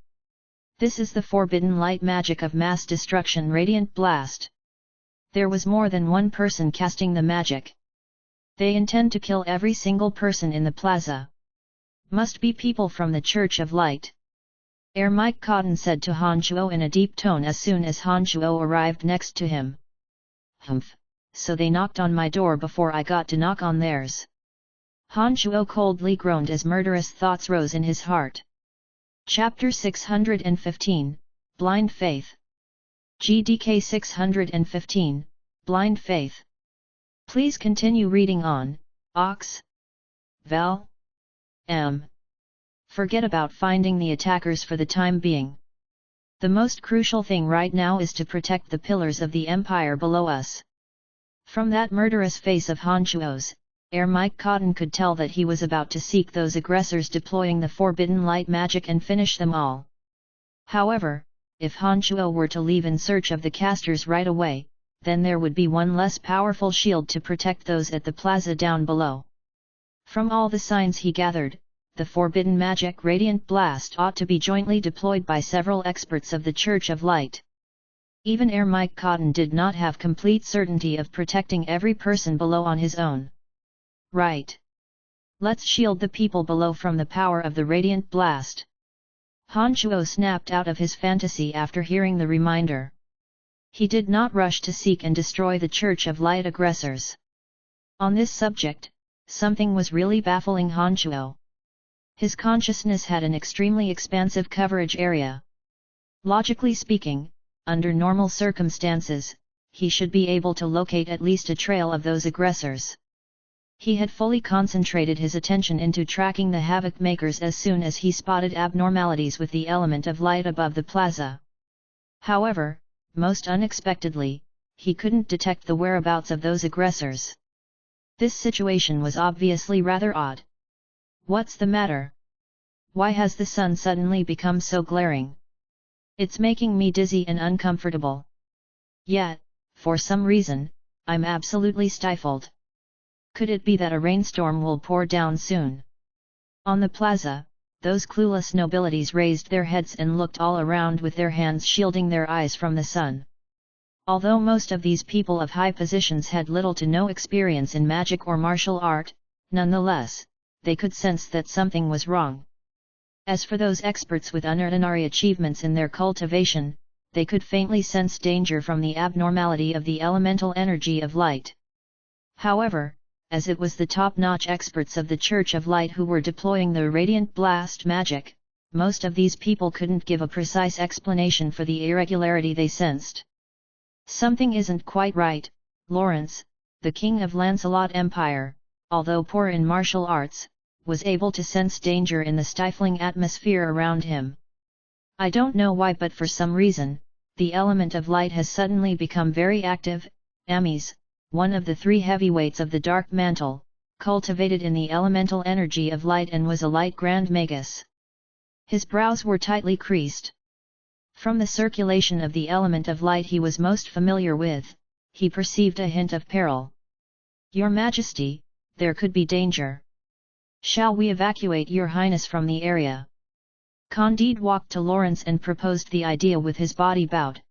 This is the forbidden light magic of mass destruction Radiant Blast. There was more than one person casting the magic. They intend to kill every single person in the plaza. Must be people from the Church of Light. Air Mike Cotton said to Han Chuo in a deep tone as soon as Han Chuo arrived next to him. Humph, so they knocked on my door before I got to knock on theirs. Han Chuo coldly groaned as murderous thoughts rose in his heart. Chapter 615, Blind Faith. GDK 615, Blind Faith. Please continue reading on, Ox. Val. M. Forget about finding the attackers for the time being. The most crucial thing right now is to protect the pillars of the empire below us. From that murderous face of Han Chuo's, Air Mike Cotton could tell that he was about to seek those aggressors deploying the forbidden light magic and finish them all. However, if Han Chuo were to leave in search of the casters right away, then there would be one less powerful shield to protect those at the plaza down below. From all the signs he gathered, the forbidden magic Radiant Blast ought to be jointly deployed by several experts of the Church of Light. Even Air Mike Cotton did not have complete certainty of protecting every person below on his own. Right. Let's shield the people below from the power of the Radiant Blast. Han Chuo snapped out of his fantasy after hearing the reminder. He did not rush to seek and destroy the Church of Light aggressors. On this subject, something was really baffling Han Chuo. His consciousness had an extremely expansive coverage area. Logically speaking, under normal circumstances, he should be able to locate at least a trail of those aggressors. He had fully concentrated his attention into tracking the havoc makers as soon as he spotted abnormalities with the element of light above the plaza. However, most unexpectedly, he couldn't detect the whereabouts of those aggressors. This situation was obviously rather odd. What's the matter? Why has the sun suddenly become so glaring? It's making me dizzy and uncomfortable. Yet, for some reason, I'm absolutely stifled. Could it be that a rainstorm will pour down soon? On the plaza, those clueless nobilities raised their heads and looked all around with their hands shielding their eyes from the sun. Although most of these people of high positions had little to no experience in magic or martial art, nonetheless, they could sense that something was wrong. As for those experts with unordinary achievements in their cultivation, they could faintly sense danger from the abnormality of the elemental energy of light. However, as it was the top-notch experts of the Church of Light who were deploying the Radiant Blast magic, most of these people couldn't give a precise explanation for the irregularity they sensed. Something isn't quite right, Lawrence, the king of Lancelot Empire, although poor in martial arts, was able to sense danger in the stifling atmosphere around him. I don't know why, but for some reason, the element of light has suddenly become very active. Ames, one of the three heavyweights of the Dark Mantle, cultivated in the elemental energy of light and was a light Grand Magus. His brows were tightly creased. From the circulation of the element of light he was most familiar with, he perceived a hint of peril. Your Majesty, there could be danger. Shall we evacuate Your Highness from the area? Candide walked to Lawrence and proposed the idea with his body bowed.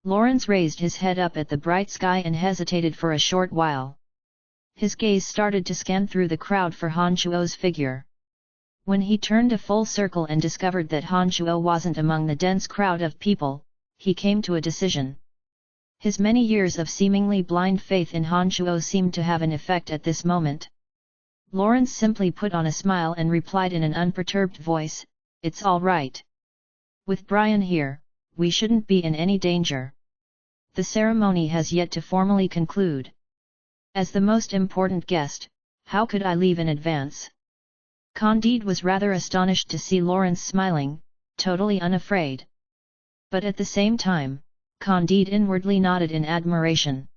Lawrence raised his head up at the bright sky and hesitated for a short while. His gaze started to scan through the crowd for Han Chuo's figure. When he turned a full circle and discovered that Han Chuo wasn't among the dense crowd of people, he came to a decision. His many years of seemingly blind faith in Han Chuo seemed to have an effect at this moment. Lawrence simply put on a smile and replied in an unperturbed voice, "It's all right. With Brian here, we shouldn't be in any danger. The ceremony has yet to formally conclude. As the most important guest, how could I leave in advance?" Candide was rather astonished to see Lawrence smiling, totally unafraid. But at the same time, Candide inwardly nodded in admiration.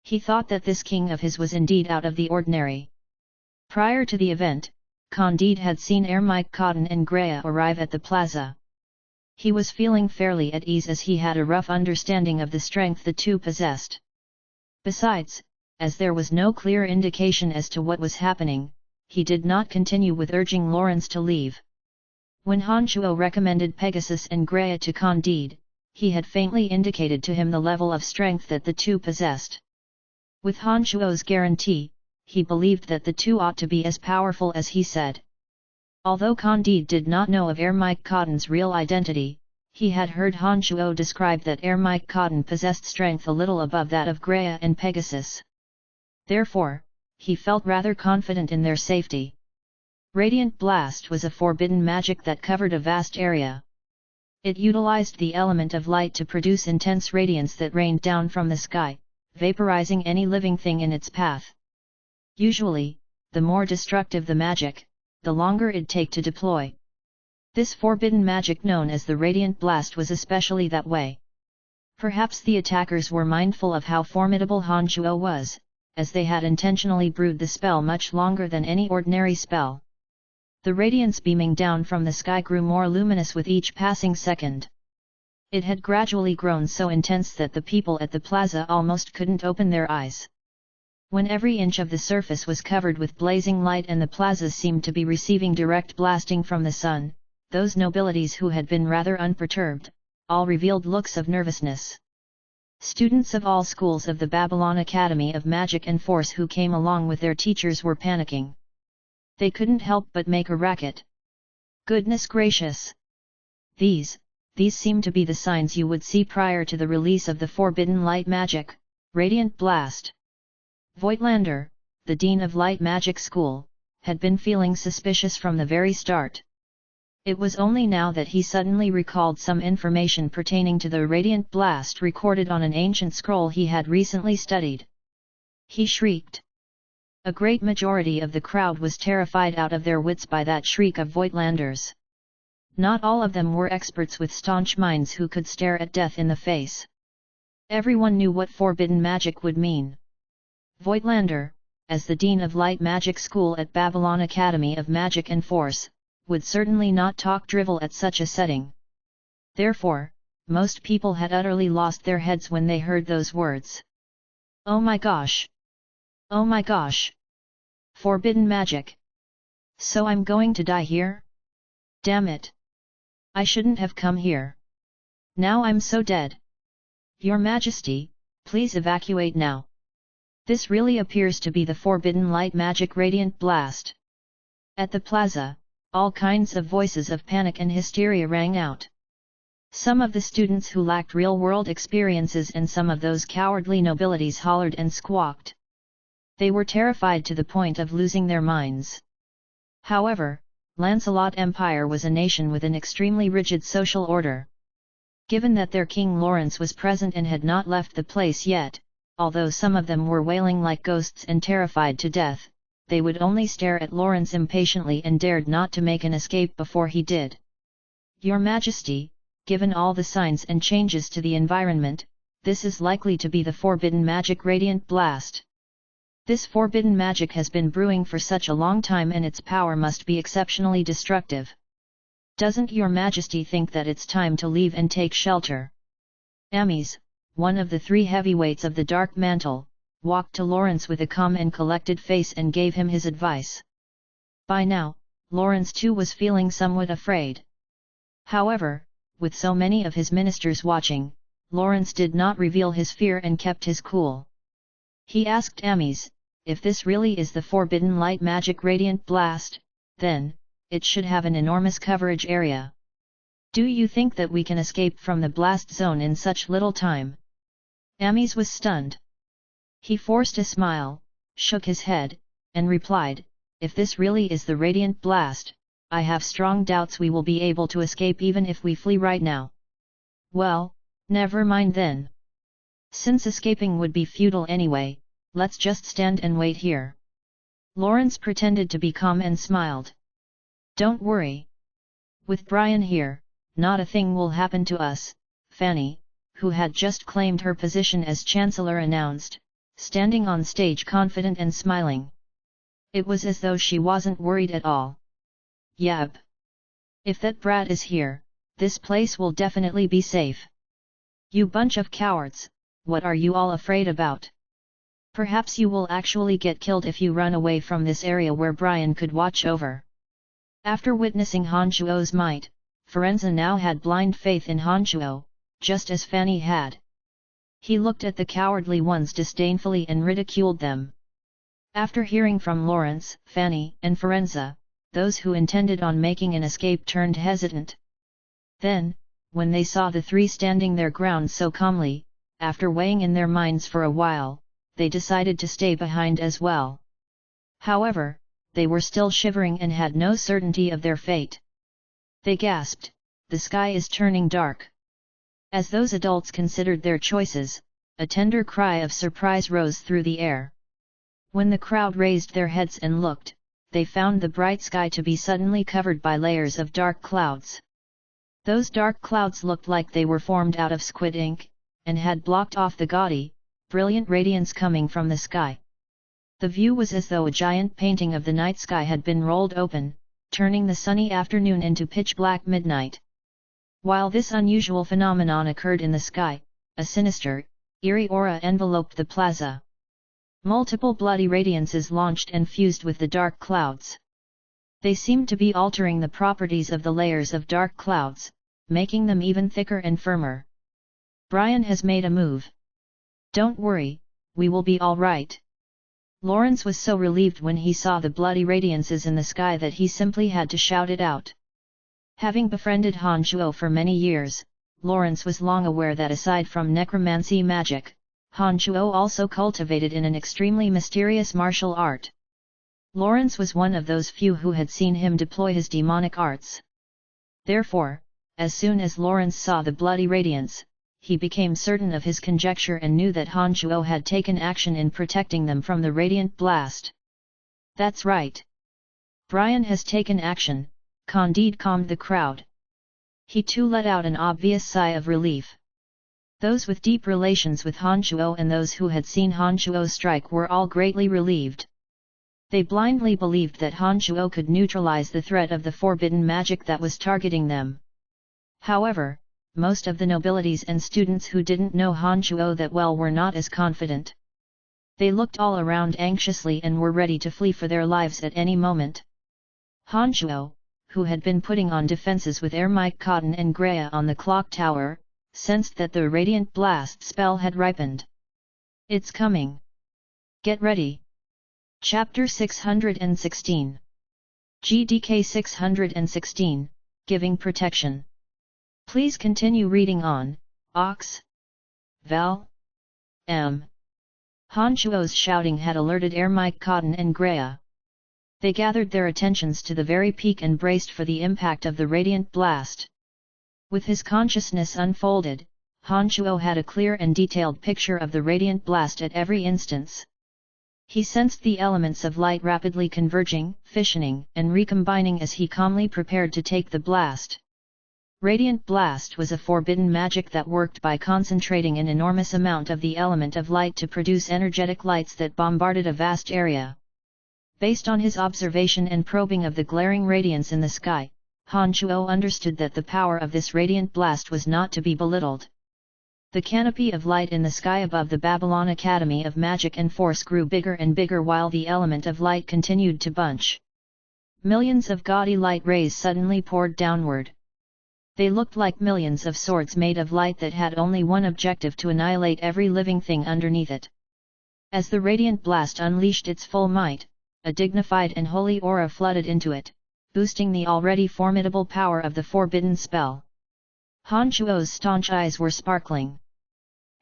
He thought that this king of his was indeed out of the ordinary. Prior to the event, Candide had seen Mike Cotton and Greya arrive at the plaza. He was feeling fairly at ease as he had a rough understanding of the strength the two possessed. Besides, as there was no clear indication as to what was happening, he did not continue with urging Lawrence to leave. When Han Shuo recommended Pegasus and Greya to Candide, he had faintly indicated to him the level of strength that the two possessed. With Han Shuo's guarantee, he believed that the two ought to be as powerful as he said. Although Candide did not know of Ermite Cotton's real identity, he had heard Han Shuo describe that Ermite Cotton possessed strength a little above that of Greya and Pegasus. Therefore, he felt rather confident in their safety. Radiant Blast was a forbidden magic that covered a vast area. It utilized the element of light to produce intense radiance that rained down from the sky, vaporizing any living thing in its path. Usually, the more destructive the magic, the longer it'd take to deploy. This forbidden magic known as the Radiant Blast was especially that way. Perhaps the attackers were mindful of how formidable Han Shuo was, as they had intentionally brewed the spell much longer than any ordinary spell. The radiance beaming down from the sky grew more luminous with each passing second. It had gradually grown so intense that the people at the plaza almost couldn't open their eyes. When every inch of the surface was covered with blazing light and the plaza seemed to be receiving direct blasting from the sun, those nobilities who had been rather unperturbed, all revealed looks of nervousness. Students of all schools of the Babylon Academy of Magic and Force who came along with their teachers were panicking. They couldn't help but make a racket. Goodness gracious! These seemed to be the signs you would see prior to the release of the forbidden light magic, Radiant Blast. Voigtlander, the Dean of Light Magic School, had been feeling suspicious from the very start. It was only now that he suddenly recalled some information pertaining to the Radiant Blast recorded on an ancient scroll he had recently studied. He shrieked. A great majority of the crowd was terrified out of their wits by that shriek of Voigtlander's. Not all of them were experts with staunch minds who could stare at death in the face. Everyone knew what forbidden magic would mean. Voigtlander, as the Dean of Light Magic School at Babylon Academy of Magic and Force, would certainly not talk drivel at such a setting. Therefore, most people had utterly lost their heads when they heard those words. Oh my gosh! Oh my gosh! Forbidden magic! So I'm going to die here? Damn it! I shouldn't have come here. Now I'm so dead. Your Majesty, please evacuate now. This really appears to be the forbidden light magic Radiant Blast. At the plaza, all kinds of voices of panic and hysteria rang out. Some of the students who lacked real-world experiences and some of those cowardly nobilities hollered and squawked. They were terrified to the point of losing their minds. However, Lancelot Empire was a nation with an extremely rigid social order. Given that their King Lawrence was present and had not left the place yet, although some of them were wailing like ghosts and terrified to death, they would only stare at Lawrence impatiently and dared not to make an escape before he did. Your Majesty, given all the signs and changes to the environment, this is likely to be the forbidden magic Radiant Blast. This forbidden magic has been brewing for such a long time and its power must be exceptionally destructive. Doesn't Your Majesty think that it's time to leave and take shelter? Ames, one of the three heavyweights of the Dark Mantle, walked to Lawrence with a calm and collected face and gave him his advice. By now, Lawrence too was feeling somewhat afraid. However, with so many of his ministers watching, Lawrence did not reveal his fear and kept his cool. He asked Ames, if this really is the forbidden light magic Radiant Blast, then, it should have an enormous coverage area. Do you think that we can escape from the blast zone in such little time? Ames was stunned. He forced a smile, shook his head, and replied, if this really is the Radiant Blast, I have strong doubts we will be able to escape even if we flee right now. Well, never mind then. Since escaping would be futile anyway, let's just stand and wait here. Lawrence pretended to be calm and smiled. Don't worry. With Brian here, not a thing will happen to us, Fanny, who had just claimed her position as Chancellor announced, standing on stage confident and smiling. It was as though she wasn't worried at all. Yep. If that brat is here, this place will definitely be safe. You bunch of cowards, what are you all afraid about? Perhaps you will actually get killed if you run away from this area where Brian could watch over. After witnessing Hanchuo's might, Firenze now had blind faith in Hanchuo, just as Fanny had. He looked at the cowardly ones disdainfully and ridiculed them. After hearing from Lawrence, Fanny, and Firenze, those who intended on making an escape turned hesitant. Then, when they saw the three standing their ground so calmly, after weighing in their minds for a while, they decided to stay behind as well. However, they were still shivering and had no certainty of their fate. They gasped, "The sky is turning dark." As those adults considered their choices, a tender cry of surprise rose through the air. When the crowd raised their heads and looked, they found the bright sky to be suddenly covered by layers of dark clouds. Those dark clouds looked like they were formed out of squid ink, and had blocked off the gaudy, brilliant radiance coming from the sky. The view was as though a giant painting of the night sky had been rolled open, turning the sunny afternoon into pitch-black midnight. While this unusual phenomenon occurred in the sky, a sinister, eerie aura enveloped the plaza. Multiple bloody radiances launched and fused with the dark clouds. They seemed to be altering the properties of the layers of dark clouds, making them even thicker and firmer. "Brian has made a move. Don't worry, we will be all right." Lawrence was so relieved when he saw the bloody radiances in the sky that he simply had to shout it out. Having befriended Hanchuo for many years, Lawrence was long aware that aside from necromancy magic, Hanchuo also cultivated in an extremely mysterious martial art. Lawrence was one of those few who had seen him deploy his demonic arts. Therefore, as soon as Lawrence saw the bloody radiance, he became certain of his conjecture and knew that Hanchuo had taken action in protecting them from the radiant blast. "That's right. Brian has taken action," Candide calmed the crowd. He too let out an obvious sigh of relief. Those with deep relations with Hanchuo and those who had seen Hanchuo strike were all greatly relieved. They blindly believed that Hanchuo could neutralize the threat of the forbidden magic that was targeting them. However, most of the nobilities and students who didn't know Hanchuo that well were not as confident. They looked all around anxiously and were ready to flee for their lives at any moment. Hanchuo, who had been putting on defenses with Ermite Cotton and Greya on the clock tower, sensed that the radiant blast spell had ripened. "It's coming. Get ready." Chapter 616. GDK 616, Giving Protection. Please continue reading on, Ox. Val. M. Hanchuo's shouting had alerted Ermite Cotton and Greya. They gathered their attentions to the very peak and braced for the impact of the radiant blast. With his consciousness unfolded, Hanchuo had a clear and detailed picture of the radiant blast at every instance. He sensed the elements of light rapidly converging, fissioning, and recombining as he calmly prepared to take the blast. Radiant blast was a forbidden magic that worked by concentrating an enormous amount of the element of light to produce energetic lights that bombarded a vast area. Based on his observation and probing of the glaring radiance in the sky, Hanchuo understood that the power of this radiant blast was not to be belittled. The canopy of light in the sky above the Babylon Academy of Magic and Force grew bigger and bigger while the element of light continued to bunch. Millions of gaudy light rays suddenly poured downward. They looked like millions of swords made of light that had only one objective: to annihilate every living thing underneath it. As the radiant blast unleashed its full might, a dignified and holy aura flooded into it, boosting the already formidable power of the forbidden spell. Hanchuo's staunch eyes were sparkling.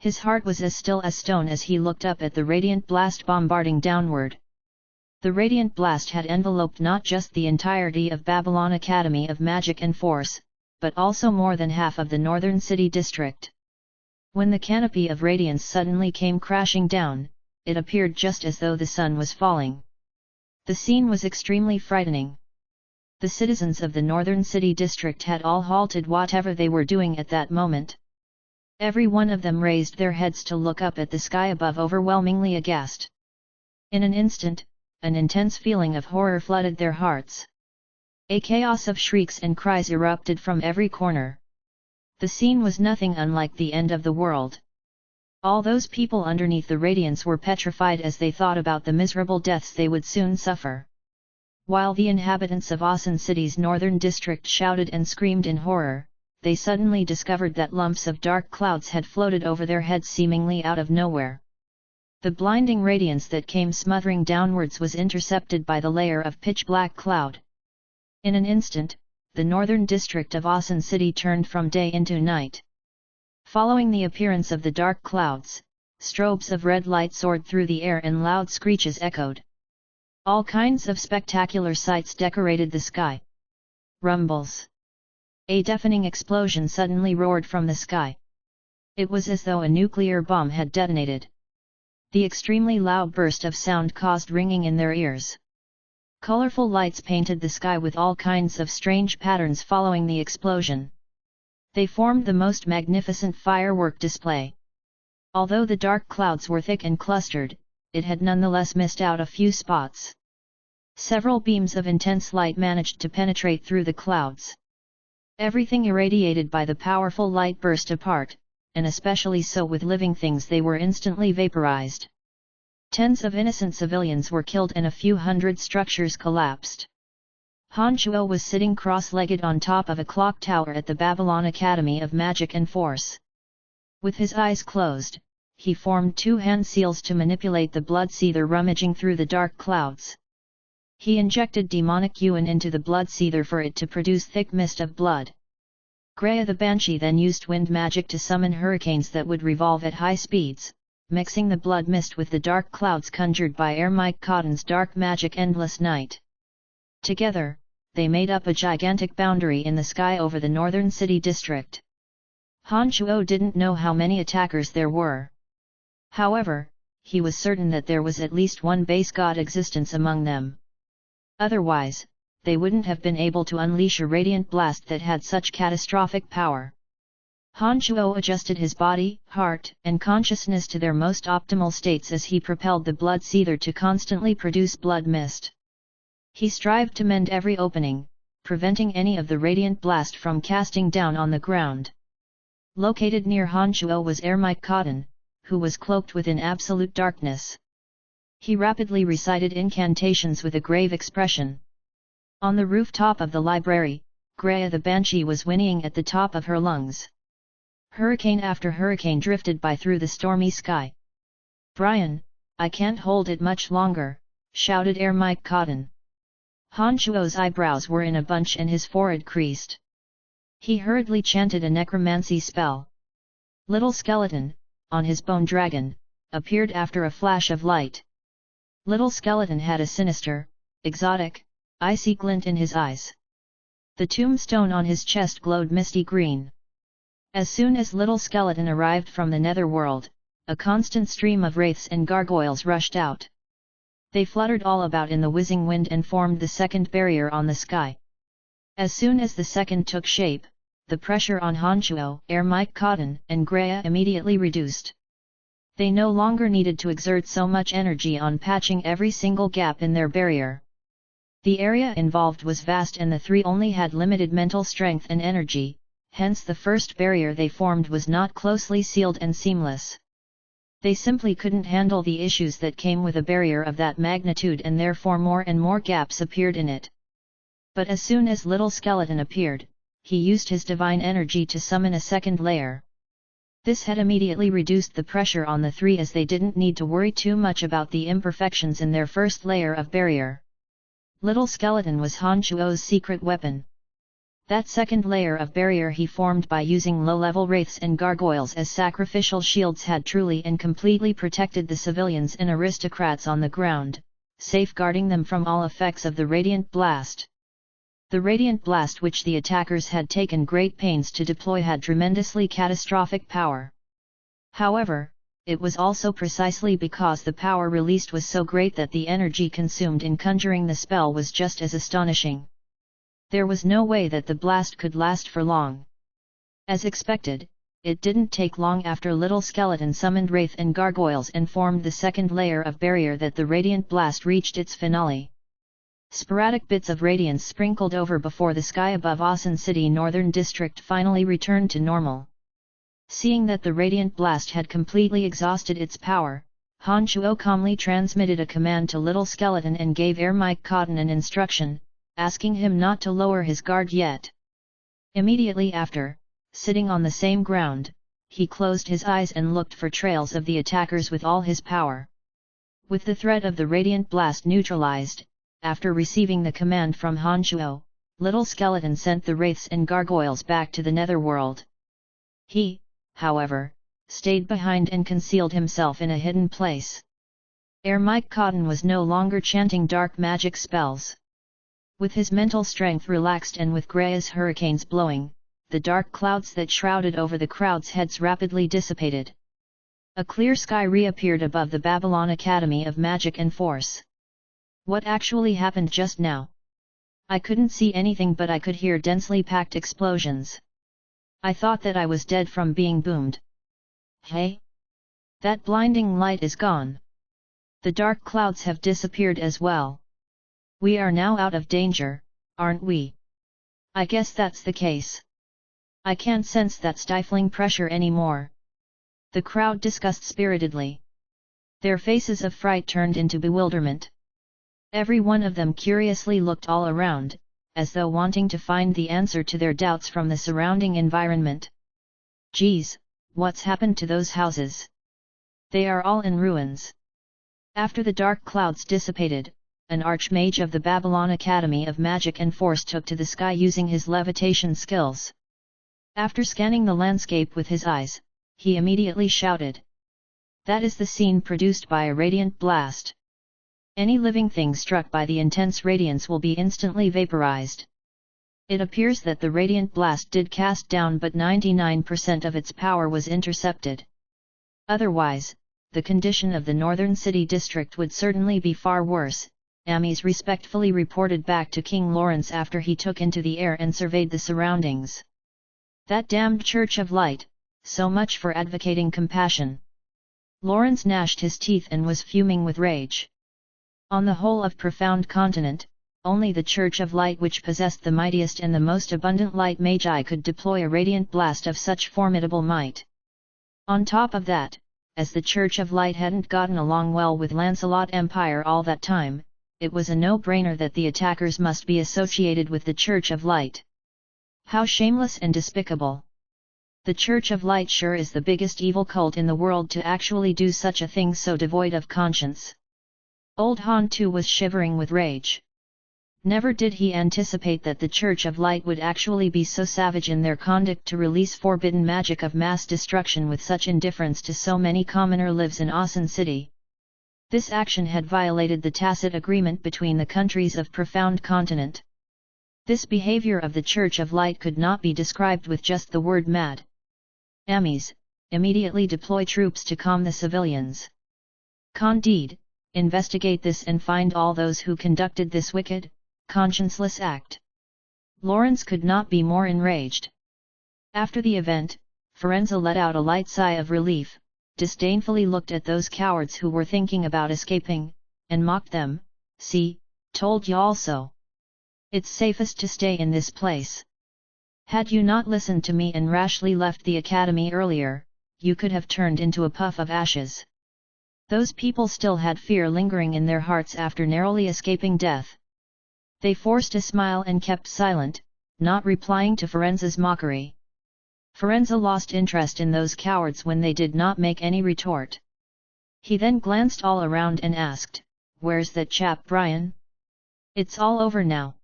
His heart was as still as stone as he looked up at the radiant blast bombarding downward. The radiant blast had enveloped not just the entirety of Babylon Academy of Magic and Force, but also more than half of the northern city district. When the canopy of radiance suddenly came crashing down, it appeared just as though the sun was falling. The scene was extremely frightening. The citizens of the northern city district had all halted whatever they were doing at that moment. Every one of them raised their heads to look up at the sky above, overwhelmingly aghast. In an instant, an intense feeling of horror flooded their hearts. A chaos of shrieks and cries erupted from every corner. The scene was nothing unlike the end of the world. All those people underneath the radiance were petrified as they thought about the miserable deaths they would soon suffer. While the inhabitants of Asan City's northern district shouted and screamed in horror, they suddenly discovered that lumps of dark clouds had floated over their heads seemingly out of nowhere. The blinding radiance that came smothering downwards was intercepted by the layer of pitch-black cloud. In an instant, the northern district of Asan City turned from day into night. Following the appearance of the dark clouds, strobes of red light soared through the air and loud screeches echoed. All kinds of spectacular sights decorated the sky. Rumbles. A deafening explosion suddenly roared from the sky. It was as though a nuclear bomb had detonated. The extremely loud burst of sound caused ringing in their ears. Colorful lights painted the sky with all kinds of strange patterns following the explosion. They formed the most magnificent firework display. Although the dark clouds were thick and clustered, it had nonetheless missed out a few spots. Several beams of intense light managed to penetrate through the clouds. Everything irradiated by the powerful light burst apart, and especially so with living things, they were instantly vaporized. Tens of innocent civilians were killed and a few hundred structures collapsed. Han Chuo was sitting cross-legged on top of a clock tower at the Babylon Academy of Magic and Force. With his eyes closed, he formed two hand seals to manipulate the blood seether rummaging through the dark clouds. He injected demonic yuan into the blood seether for it to produce thick mist of blood. Greya the Banshee then used wind magic to summon hurricanes that would revolve at high speeds, mixing the blood mist with the dark clouds conjured by Ermite Cotton's dark magic Endless Night. Together, they made up a gigantic boundary in the sky over the northern city district. Han Chuo didn't know how many attackers there were. However, he was certain that there was at least one base god existence among them. Otherwise, they wouldn't have been able to unleash a radiant blast that had such catastrophic power. Han Chuo adjusted his body, heart, and consciousness to their most optimal states as he propelled the blood seether to constantly produce blood mist. He strived to mend every opening, preventing any of the radiant blast from casting down on the ground. Located near Han Chuo was Ermite Cotton, who was cloaked within absolute darkness. He rapidly recited incantations with a grave expression. On the rooftop of the library, Greya the Banshee was whinnying at the top of her lungs. Hurricane after hurricane drifted by through the stormy sky. "Brian, I can't hold it much longer," shouted Ermite Cotton. Han Chuo's eyebrows were in a bunch and his forehead creased. He hurriedly chanted a necromancy spell. Little Skeleton, on his bone dragon, appeared after a flash of light. Little Skeleton had a sinister, exotic, icy glint in his eyes. The tombstone on his chest glowed misty green. As soon as Little Skeleton arrived from the netherworld, a constant stream of wraiths and gargoyles rushed out. They fluttered all about in the whizzing wind and formed the second barrier on the sky. As soon as the second took shape, the pressure on Han Chuo, Ermite Cotton, and Greya immediately reduced. They no longer needed to exert so much energy on patching every single gap in their barrier. The area involved was vast and the three only had limited mental strength and energy, hence the first barrier they formed was not closely sealed and seamless. They simply couldn't handle the issues that came with a barrier of that magnitude and therefore more and more gaps appeared in it. But as soon as Little Skeleton appeared, he used his divine energy to summon a second layer. This had immediately reduced the pressure on the three as they didn't need to worry too much about the imperfections in their first layer of barrier. Little Skeleton was Han Chuo's secret weapon. That second layer of barrier he formed by using low-level wraiths and gargoyles as sacrificial shields had truly and completely protected the civilians and aristocrats on the ground, safeguarding them from all effects of the radiant blast. The radiant blast which the attackers had taken great pains to deploy had tremendously catastrophic power. However, it was also precisely because the power released was so great that the energy consumed in conjuring the spell was just as astonishing. There was no way that the blast could last for long. As expected, it didn't take long after Little Skeleton summoned wraith and gargoyles and formed the second layer of barrier that the radiant blast reached its finale. Sporadic bits of radiance sprinkled over before the sky above Asan City Northern District finally returned to normal. Seeing that the radiant blast had completely exhausted its power, Han Shuo calmly transmitted a command to Little Skeleton and gave Mike Cotton an instruction, asking him not to lower his guard yet. Immediately after, sitting on the same ground, he closed his eyes and looked for trails of the attackers with all his power. With the threat of the radiant blast neutralized, after receiving the command from Han Shuo, Little Skeleton sent the wraiths and gargoyles back to the netherworld. He, however, stayed behind and concealed himself in a hidden place. Mike Cotton was no longer chanting dark magic spells. With his mental strength relaxed and with grey as hurricanes blowing, the dark clouds that shrouded over the crowd's heads rapidly dissipated. A clear sky reappeared above the Babylon Academy of Magic and Force. What actually happened just now? I couldn't see anything, but I could hear densely packed explosions. I thought that I was dead from being boomed. Hey? That blinding light is gone. The dark clouds have disappeared as well. We are now out of danger, aren't we? I guess that's the case. I can't sense that stifling pressure anymore. The crowd discussed spiritedly. Their faces of fright turned into bewilderment. Every one of them curiously looked all around, as though wanting to find the answer to their doubts from the surrounding environment. Geez, what's happened to those houses? They are all in ruins. After the dark clouds dissipated, an archmage of the Babylon Academy of Magic and Force took to the sky using his levitation skills. After scanning the landscape with his eyes, he immediately shouted. That is the scene produced by a radiant blast. Any living thing struck by the intense radiance will be instantly vaporized. It appears that the radiant blast did cast down, but 99% of its power was intercepted. Otherwise, the condition of the northern city district would certainly be far worse, Ames respectfully reported back to King Lawrence after he took into the air and surveyed the surroundings. That damned Church of Light, so much for advocating compassion. Lawrence gnashed his teeth and was fuming with rage. On the whole of Profound Continent, only the Church of Light, which possessed the mightiest and the most abundant light magi, could deploy a radiant blast of such formidable might. On top of that, as the Church of Light hadn't gotten along well with Lancelot Empire all that time, it was a no-brainer that the attackers must be associated with the Church of Light. How shameless and despicable! The Church of Light sure is the biggest evil cult in the world to actually do such a thing so devoid of conscience. Old Han too was shivering with rage. Never did he anticipate that the Church of Light would actually be so savage in their conduct to release forbidden magic of mass destruction with such indifference to so many commoner lives in Asen City. This action had violated the tacit agreement between the countries of Profound Continent. This behavior of the Church of Light could not be described with just the word mad. Ames, immediately deploy troops to calm the civilians. Candide, investigate this and find all those who conducted this wicked, conscienceless act. Lawrence could not be more enraged. After the event, Firenze let out a light sigh of relief, disdainfully looked at those cowards who were thinking about escaping, and mocked them. See, told y'all so. It's safest to stay in this place. Had you not listened to me and rashly left the academy earlier, you could have turned into a puff of ashes. Those people still had fear lingering in their hearts after narrowly escaping death. They forced a smile and kept silent, not replying to Firenze's mockery. Firenze lost interest in those cowards when they did not make any retort. He then glanced all around and asked, "Where's that chap Brian? It's all over now.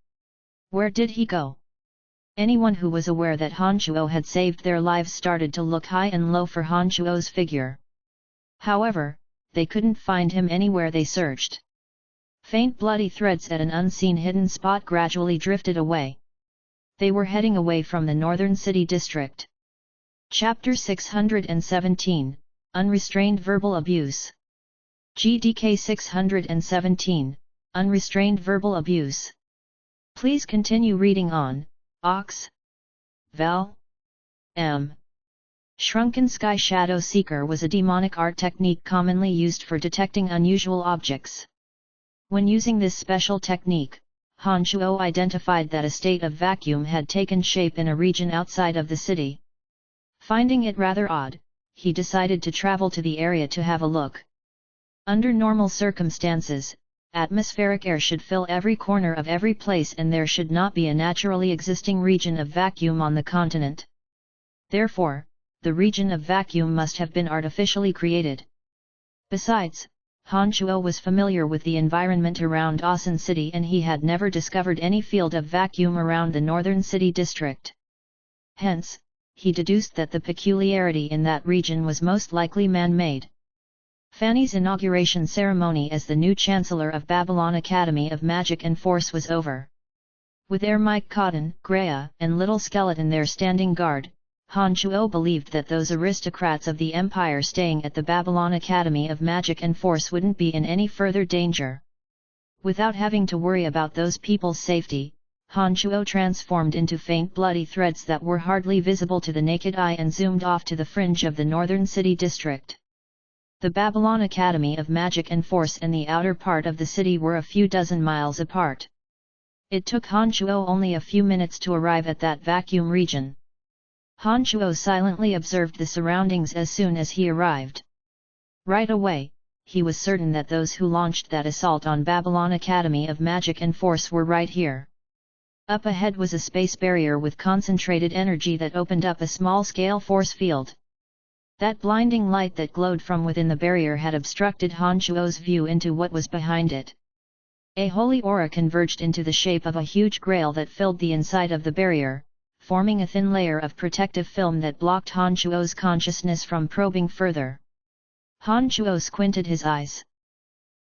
Where did he go?" Anyone who was aware that Han Shuo had saved their lives started to look high and low for Han Shuo's figure. However, they couldn't find him anywhere they searched. Faint bloody threads at an unseen hidden spot gradually drifted away. They were heading away from the northern city district. Chapter 617, Unrestrained Verbal Abuse. GDK 617, Unrestrained Verbal Abuse. Please continue reading on. Ox. Vel. M. Shrunken Sky Shadow Seeker was a demonic art technique commonly used for detecting unusual objects. When using this special technique, Han Shuo identified that a state of vacuum had taken shape in a region outside of the city. Finding it rather odd, he decided to travel to the area to have a look. Under normal circumstances, atmospheric air should fill every corner of every place and there should not be a naturally existing region of vacuum on the continent. Therefore, the region of vacuum must have been artificially created. Besides, Han Chuo was familiar with the environment around Asan City and he had never discovered any field of vacuum around the northern city district. Hence, he deduced that the peculiarity in that region was most likely man-made. Fanny's inauguration ceremony as the new Chancellor of Babylon Academy of Magic and Force was over. With Mike Cotton, Greya, and Little Skeleton there standing guard, Han Chuo believed that those aristocrats of the empire staying at the Babylon Academy of Magic and Force wouldn't be in any further danger. Without having to worry about those people's safety, Han Chuo transformed into faint bloody threads that were hardly visible to the naked eye and zoomed off to the fringe of the northern city district. The Babylon Academy of Magic and Force and the outer part of the city were a few dozen miles apart. It took Han Chuo only a few minutes to arrive at that vacuum region. Han Chuo silently observed the surroundings as soon as he arrived. Right away, he was certain that those who launched that assault on Babylon Academy of Magic and Force were right here. Up ahead was a space barrier with concentrated energy that opened up a small-scale force field. That blinding light that glowed from within the barrier had obstructed Han Chuo's view into what was behind it. A holy aura converged into the shape of a huge grail that filled the inside of the barrier, forming a thin layer of protective film that blocked Han Chuo's consciousness from probing further. Han Chuo squinted his eyes.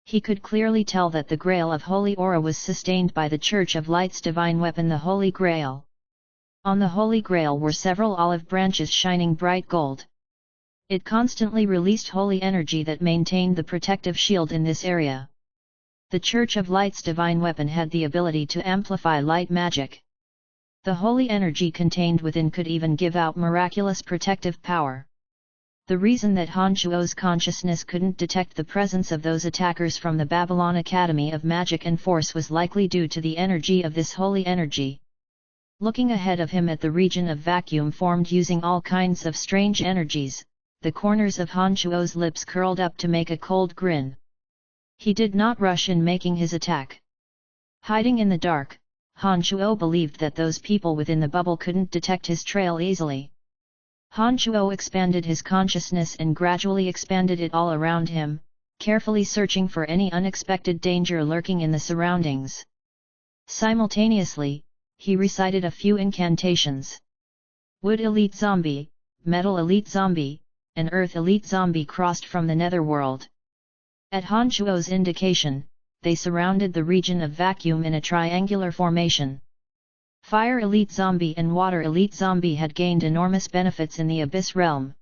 He could clearly tell that the Grail of Holy Aura was sustained by the Church of Light's divine weapon, the Holy Grail. On the Holy Grail were several olive branches shining bright gold. It constantly released holy energy that maintained the protective shield in this area. The Church of Light's divine weapon had the ability to amplify light magic. The holy energy contained within could even give out miraculous protective power. The reason that Han Chuo's consciousness couldn't detect the presence of those attackers from the Babylon Academy of Magic and Force was likely due to the energy of this holy energy. Looking ahead of him at the region of vacuum formed using all kinds of strange energies, the corners of Han Chuo's lips curled up to make a cold grin. He did not rush in making his attack. Hiding in the dark, Han Chuo believed that those people within the bubble couldn't detect his trail easily. Han Chuo expanded his consciousness and gradually expanded it all around him, carefully searching for any unexpected danger lurking in the surroundings. Simultaneously, he recited a few incantations. Wood Elite Zombie, Metal Elite Zombie, and Earth Elite Zombie crossed from the netherworld. At Han Chuo's indication, they surrounded the region of vacuum in a triangular formation. Fire Elite Zombie and Water Elite Zombie had gained enormous benefits in the Abyss realm.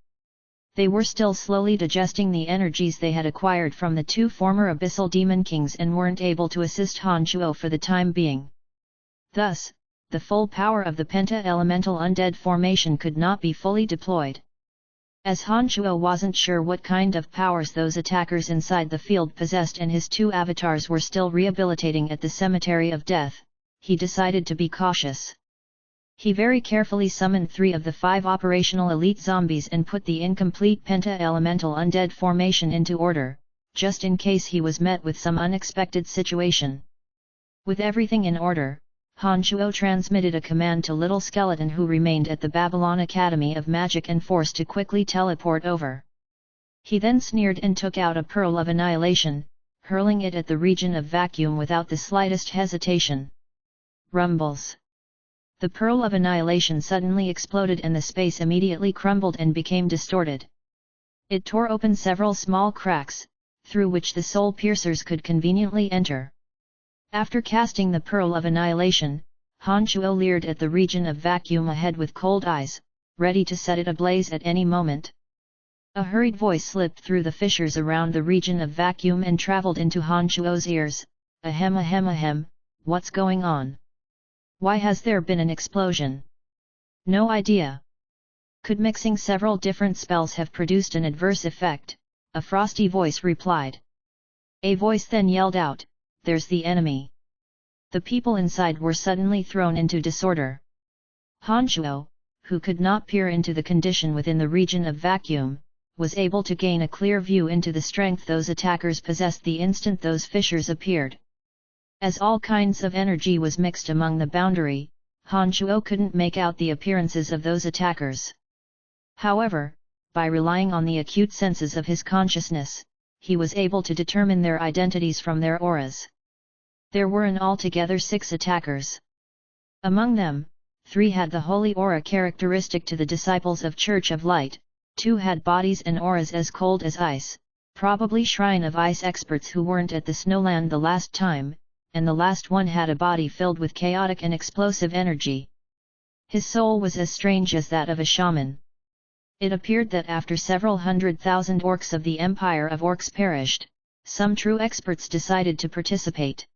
They were still slowly digesting the energies they had acquired from the two former Abyssal Demon Kings and weren't able to assist Han Chuo for the time being. Thus, the full power of the Penta-Elemental Undead formation could not be fully deployed. As Han Chuo wasn't sure what kind of powers those attackers inside the field possessed and his two avatars were still rehabilitating at the Cemetery of Death, he decided to be cautious. He very carefully summoned 3 of the 5 operational elite zombies and put the incomplete Penta-Elemental Undead formation into order, just in case he was met with some unexpected situation. With everything in order, Han Chuo transmitted a command to Little Skeleton, who remained at the Babylon Academy of Magic and Force, to quickly teleport over. He then sneered and took out a Pearl of Annihilation, hurling it at the region of vacuum without the slightest hesitation. Rumbles. The Pearl of Annihilation suddenly exploded and the space immediately crumbled and became distorted. It tore open several small cracks, through which the soul piercers could conveniently enter. After casting the Pearl of Annihilation, Han Chuo leered at the region of vacuum ahead with cold eyes, ready to set it ablaze at any moment. A hurried voice slipped through the fissures around the region of vacuum and traveled into Han Chuo's ears. Ahem ahem ahem, what's going on? Why has there been an explosion? No idea. Could mixing several different spells have produced an adverse effect? A frosty voice replied. A voice then yelled out, there's the enemy. The people inside were suddenly thrown into disorder. Han Chuo, who could not peer into the condition within the region of vacuum, was able to gain a clear view into the strength those attackers possessed the instant those fissures appeared. As all kinds of energy was mixed among the boundary, Han Shuo couldn't make out the appearances of those attackers. However, by relying on the acute senses of his consciousness, he was able to determine their identities from their auras. There were in altogether 6 attackers. Among them, 3 had the holy aura characteristic to the disciples of Church of Light, 2 had bodies and auras as cold as ice, probably Shrine of Ice experts who weren't at the Snowland the last time, and the last one had a body filled with chaotic and explosive energy. His soul was as strange as that of a shaman. It appeared that after several 100,000 orcs of the Empire of Orcs perished, some true experts decided to participate.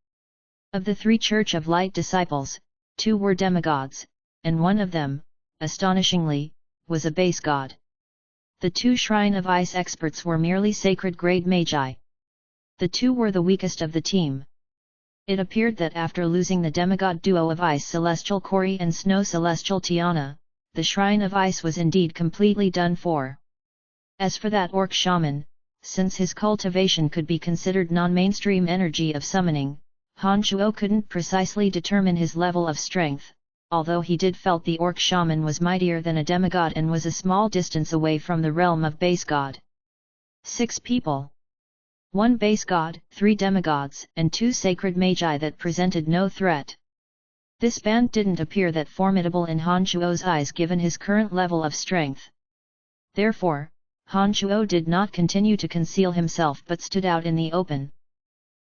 Of the 3 Church of Light disciples, 2 were demigods, and one of them, astonishingly, was a base god. The 2 Shrine of Ice experts were merely sacred grade magi. The 2 were the weakest of the team. It appeared that after losing the demigod duo of Ice Celestial Kori and Snow Celestial Tiana, the Shrine of Ice was indeed completely done for. As for that orc shaman, since his cultivation could be considered non-mainstream energy of summoning, Han Shuo couldn't precisely determine his level of strength, although he did felt the orc shaman was mightier than a demigod and was a small distance away from the realm of base god. 6 people. 1 base god, 3 demigods, and 2 sacred magi that presented no threat. This band didn't appear that formidable in Han Shuo's eyes given his current level of strength. Therefore, Han Shuo did not continue to conceal himself but stood out in the open.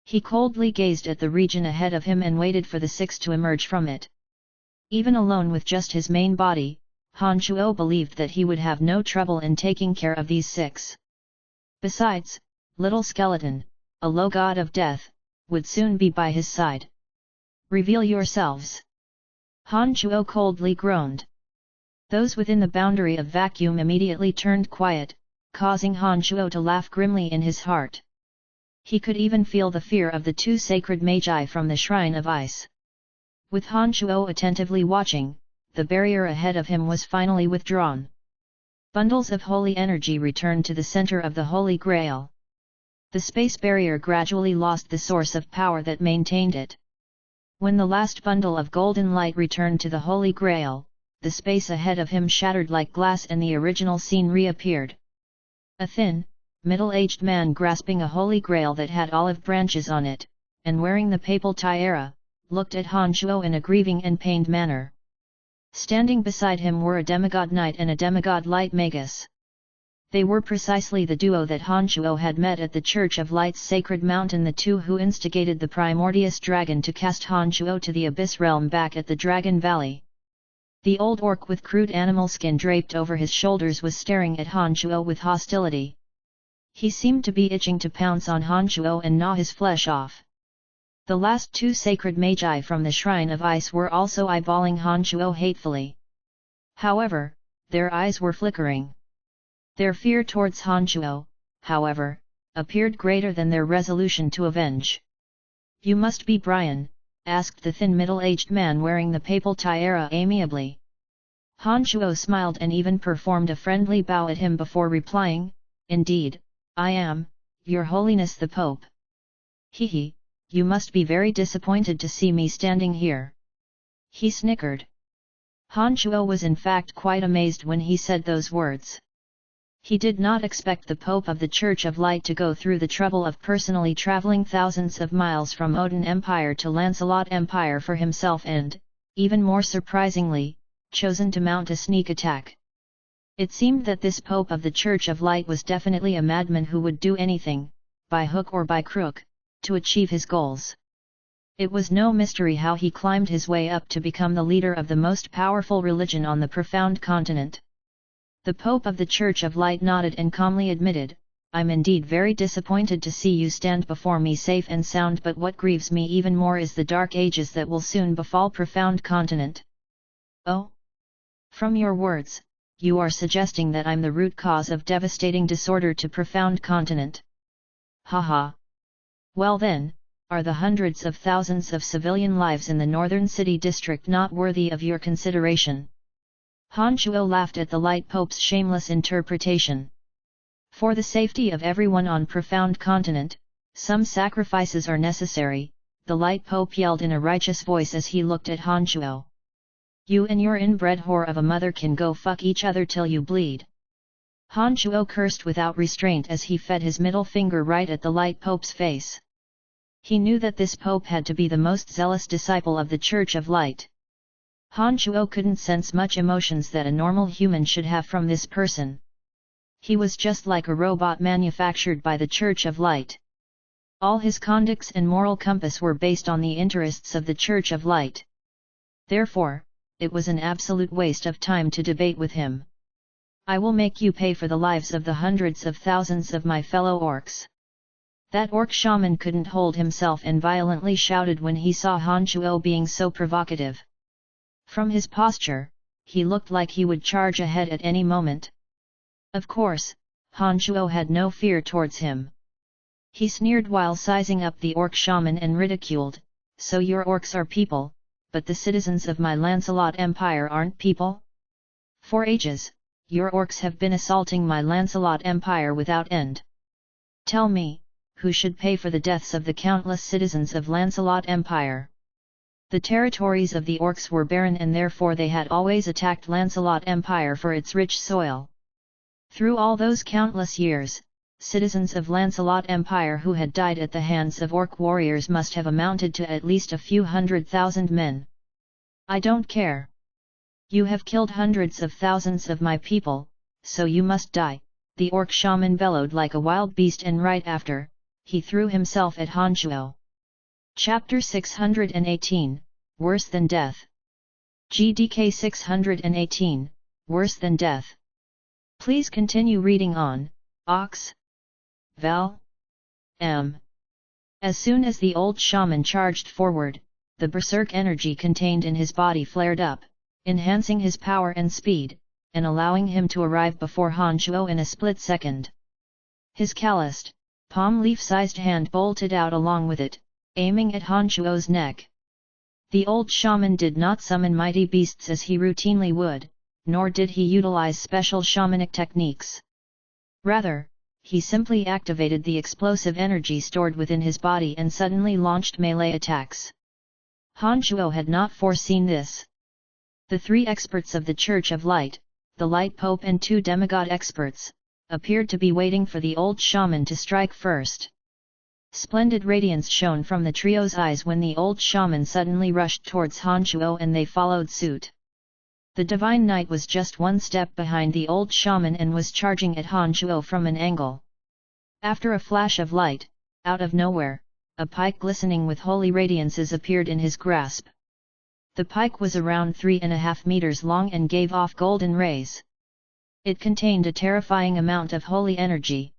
He coldly gazed at the region ahead of him and waited for the 6 to emerge from it. Even alone with just his main body, Han Shuo believed that he would have no trouble in taking care of these 6. Besides, Little Skeleton, a low god of death, would soon be by his side. Reveal yourselves. Han Shuo coldly groaned. Those within the boundary of vacuum immediately turned quiet, causing Han Shuo to laugh grimly in his heart. He could even feel the fear of the 2 sacred magi from the Shrine of Ice. With Han Shuo attentively watching, the barrier ahead of him was finally withdrawn. Bundles of holy energy returned to the center of the Holy Grail. The space barrier gradually lost the source of power that maintained it. When the last bundle of golden light returned to the Holy Grail, the space ahead of him shattered like glass and the original scene reappeared. A thin, middle-aged man grasping a Holy Grail that had olive branches on it, and wearing the papal tiara, looked at Han Shuo in a grieving and pained manner. Standing beside him were a demigod knight and a demigod light magus. They were precisely the duo that Han Shuo had met at the Church of Light's sacred mountain, the 2 who instigated the primordious dragon to cast Han Shuo to the abyss realm back at the Dragon Valley. The old orc with crude animal skin draped over his shoulders was staring at Han Shuo with hostility. He seemed to be itching to pounce on Han Shuo and gnaw his flesh off. The last 2 sacred magi from the Shrine of Ice were also eyeballing Han Shuo hatefully. However, their eyes were flickering. Their fear towards Han Shuo, however, appeared greater than their resolution to avenge. "You must be Brian?" asked the thin middle-aged man wearing the papal tiara amiably. Han Shuo smiled and even performed a friendly bow at him before replying, "Indeed, I am, Your Holiness the Pope." "Hehe, you must be very disappointed to see me standing here." He snickered. Han Shuo was in fact quite amazed when he said those words. He did not expect the Pope of the Church of Light to go through the trouble of personally traveling thousands of miles from Odin Empire to Lancelot Empire for himself and, even more surprisingly, chosen to mount a sneak attack. It seemed that this Pope of the Church of Light was definitely a madman who would do anything, by hook or by crook, to achieve his goals. It was no mystery how he climbed his way up to become the leader of the most powerful religion on the profound continent. The Pope of the Church of Light nodded and calmly admitted, "I'm indeed very disappointed to see you stand before me safe and sound, but what grieves me even more is the dark ages that will soon befall profound continent." "Oh? From your words, you are suggesting that I'm the root cause of devastating disorder to profound continent. Haha. Well then, are the hundreds of thousands of civilian lives in the northern city district not worthy of your consideration?" Han Shuo laughed at the Light Pope's shameless interpretation. For the safety of everyone on profound continent, some sacrifices are necessary, the Light Pope yelled in a righteous voice as he looked at Han Shuo. You and your inbred whore of a mother can go fuck each other till you bleed. Han Shuo cursed without restraint as he fed his middle finger right at the Light Pope's face. He knew that this Pope had to be the most zealous disciple of the Church of Light. Han Shuo couldn't sense much emotions that a normal human should have from this person. He was just like a robot manufactured by the Church of Light. All his conducts and moral compass were based on the interests of the Church of Light. Therefore, it was an absolute waste of time to debate with him. I will make you pay for the lives of the hundreds of thousands of my fellow orcs. That orc shaman couldn't hold himself and violently shouted when he saw Han Shuo being so provocative. From his posture, he looked like he would charge ahead at any moment. Of course, Han Shuo had no fear towards him. He sneered while sizing up the orc shaman and ridiculed, so your orcs are people, but the citizens of my Lancelot Empire aren't people? For ages, your orcs have been assaulting my Lancelot Empire without end. Tell me, who should pay for the deaths of the countless citizens of Lancelot Empire? The territories of the orcs were barren and therefore they had always attacked Lancelot Empire for its rich soil. Through all those countless years, citizens of Lancelot Empire who had died at the hands of orc warriors must have amounted to at least a few 100,000 men. I don't care. You have killed hundreds of thousands of my people, so you must die, the orc shaman bellowed like a wild beast, and right after, he threw himself at Han Shuo. Chapter 618, Worse Than Death. GDK 618, Worse Than Death. Please continue reading on, Ox. Val. M. As soon as the old shaman charged forward, the berserk energy contained in his body flared up, enhancing his power and speed, and allowing him to arrive before Han Shuo in a split second. His calloused, palm leaf-sized hand bolted out along with it, aiming at Han Shuo's neck. The old shaman did not summon mighty beasts as he routinely would, nor did he utilize special shamanic techniques. Rather, he simply activated the explosive energy stored within his body and suddenly launched melee attacks. Han Shuo had not foreseen this. The three experts of the Church of Light, the Light Pope and two demigod experts, appeared to be waiting for the old shaman to strike first. Splendid radiance shone from the trio's eyes when the old shaman suddenly rushed towards Han Shuo and they followed suit. The Divine Knight was just one step behind the old shaman and was charging at Han Shuo from an angle. After a flash of light, out of nowhere, a pike glistening with holy radiances appeared in his grasp. The pike was around 3.5 meters long and gave off golden rays. It contained a terrifying amount of holy energy.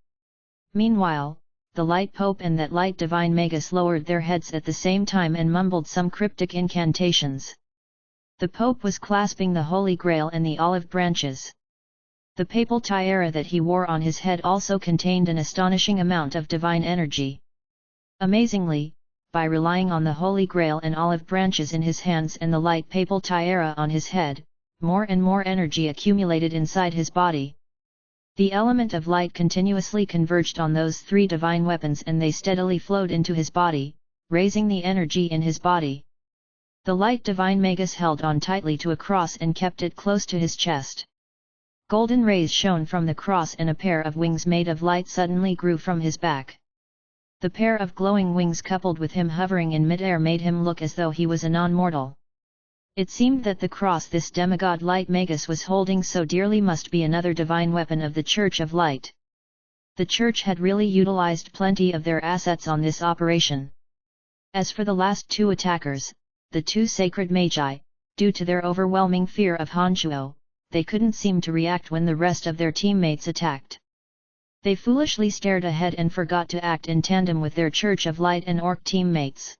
Meanwhile, the Light Pope and that Light Divine Magus lowered their heads at the same time and mumbled some cryptic incantations. The Pope was clasping the Holy Grail and the olive branches. The papal tiara that he wore on his head also contained an astonishing amount of divine energy. Amazingly, by relying on the Holy Grail and olive branches in his hands and the light papal tiara on his head, more and more energy accumulated inside his body. The element of light continuously converged on those three divine weapons and they steadily flowed into his body, raising the energy in his body. The light divine magus held on tightly to a cross and kept it close to his chest. Golden rays shone from the cross and a pair of wings made of light suddenly grew from his back. The pair of glowing wings coupled with him hovering in midair made him look as though he was a non-mortal. It seemed that the cross this demigod light magus was holding so dearly must be another divine weapon of the Church of Light. The Church had really utilized plenty of their assets on this operation. As for the last two attackers, the two sacred magi, due to their overwhelming fear of Han Shuo, they couldn't seem to react when the rest of their teammates attacked. They foolishly stared ahead and forgot to act in tandem with their Church of Light and Orc teammates.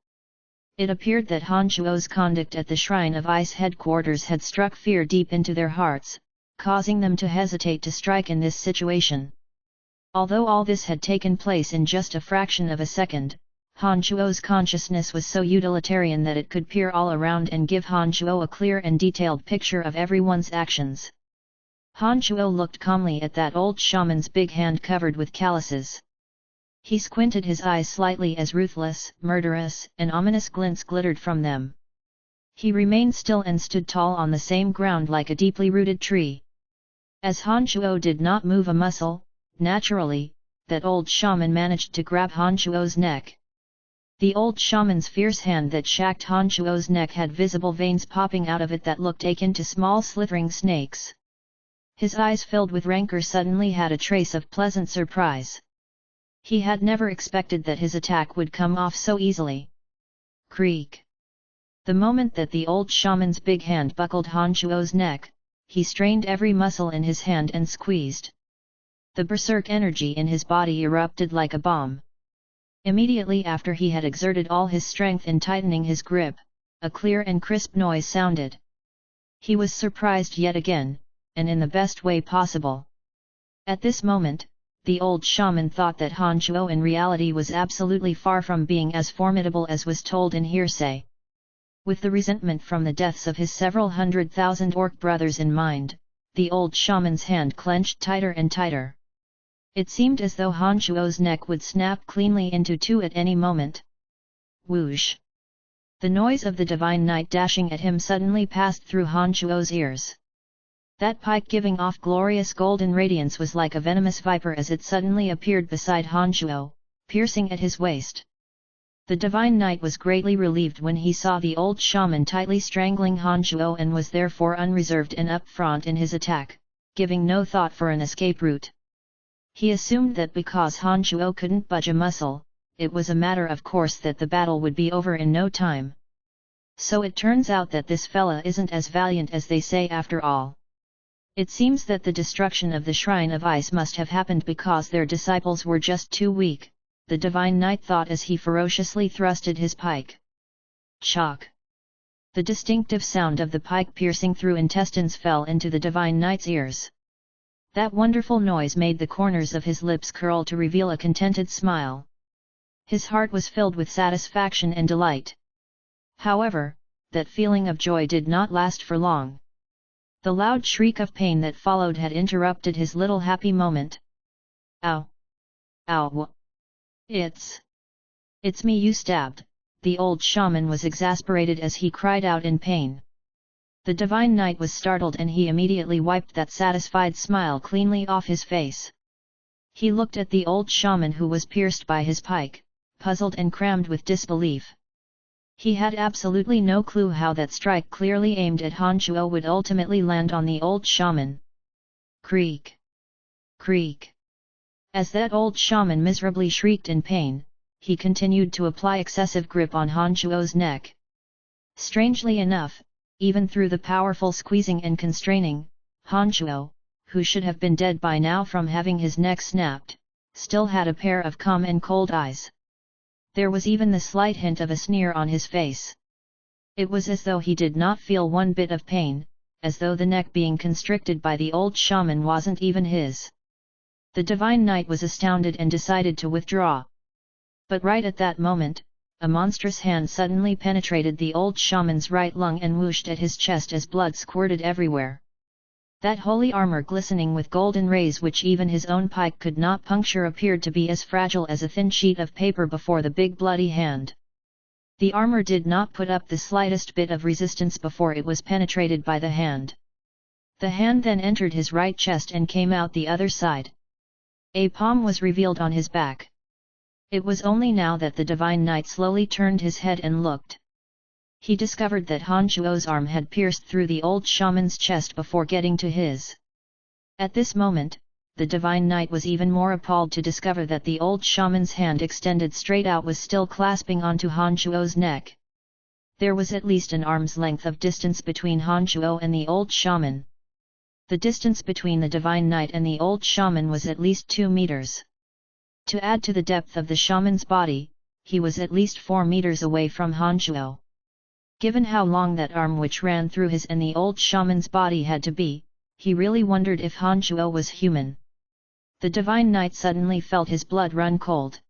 It appeared that Han Shuo's conduct at the Shrine of Ice headquarters had struck fear deep into their hearts, causing them to hesitate to strike in this situation. Although all this had taken place in just a fraction of a second, Han Shuo's consciousness was so utilitarian that it could peer all around and give Han Shuo a clear and detailed picture of everyone's actions. Han Shuo looked calmly at that old shaman's big hand covered with calluses. He squinted his eyes slightly as ruthless, murderous, and ominous glints glittered from them. He remained still and stood tall on the same ground like a deeply rooted tree. As Han Shuo did not move a muscle, naturally, that old shaman managed to grab Han Shuo's neck. The old shaman's fierce hand that shacked Han Shuo's neck had visible veins popping out of it that looked akin to small slithering snakes. His eyes filled with rancor suddenly had a trace of pleasant surprise. He had never expected that his attack would come off so easily. Creak! The moment that the old shaman's big hand buckled Han Shuo's neck, he strained every muscle in his hand and squeezed. The berserk energy in his body erupted like a bomb. Immediately after he had exerted all his strength in tightening his grip, a clear and crisp noise sounded. He was surprised yet again, and in the best way possible. At this moment, the old shaman thought that Han Shuo in reality was absolutely far from being as formidable as was told in hearsay. With the resentment from the deaths of his several 100,000 orc brothers in mind, the old shaman's hand clenched tighter and tighter. It seemed as though Han Shuo's neck would snap cleanly into two at any moment. Whoosh! The noise of the divine knight dashing at him suddenly passed through Han Shuo's ears. That pike giving off glorious golden radiance was like a venomous viper as it suddenly appeared beside Han Shuo, piercing at his waist. The divine knight was greatly relieved when he saw the old shaman tightly strangling Han Shuo and was therefore unreserved and upfront in his attack, giving no thought for an escape route. He assumed that because Han Shuo couldn't budge a muscle, it was a matter of course that the battle would be over in no time. So it turns out that this fella isn't as valiant as they say after all. It seems that the destruction of the Shrine of Ice must have happened because their disciples were just too weak, the divine knight thought as he ferociously thrusted his pike. Chock! The distinctive sound of the pike piercing through intestines fell into the divine knight's ears. That wonderful noise made the corners of his lips curl to reveal a contented smile. His heart was filled with satisfaction and delight. However, that feeling of joy did not last for long. The loud shriek of pain that followed had interrupted his little happy moment. Ow! Ow! It's me you stabbed, the old shaman was exasperated as he cried out in pain. The divine knight was startled and he immediately wiped that satisfied smile cleanly off his face. He looked at the old shaman who was pierced by his pike, puzzled and crammed with disbelief. He had absolutely no clue how that strike clearly aimed at Han Shuo would ultimately land on the old shaman. Creak! Creak! As that old shaman miserably shrieked in pain, he continued to apply excessive grip on Han Shuo's neck. Strangely enough, even through the powerful squeezing and constraining, Han Shuo, who should have been dead by now from having his neck snapped, still had a pair of calm and cold eyes. There was even the slight hint of a sneer on his face. It was as though he did not feel one bit of pain, as though the neck being constricted by the old shaman wasn't even his. The divine knight was astounded and decided to withdraw. But right at that moment, a monstrous hand suddenly penetrated the old shaman's right lung and whooshed at his chest as blood squirted everywhere. That holy armor glistening with golden rays which even his own pike could not puncture appeared to be as fragile as a thin sheet of paper before the big bloody hand. The armor did not put up the slightest bit of resistance before it was penetrated by the hand. The hand then entered his right chest and came out the other side. A palm was revealed on his back. It was only now that the divine knight slowly turned his head and looked. He discovered that Han Shuo's arm had pierced through the old shaman's chest before getting to his. At this moment, the divine knight was even more appalled to discover that the old shaman's hand extended straight out was still clasping onto Han Shuo's neck. There was at least an arm's length of distance between Han Shuo and the old shaman. The distance between the divine knight and the old shaman was at least 2 meters. To add to the depth of the shaman's body, he was at least 4 meters away from Han Shuo. Given how long that arm which ran through his and the old shaman's body had to be, he really wondered if Han Shuo was human. The divine knight suddenly felt his blood run cold.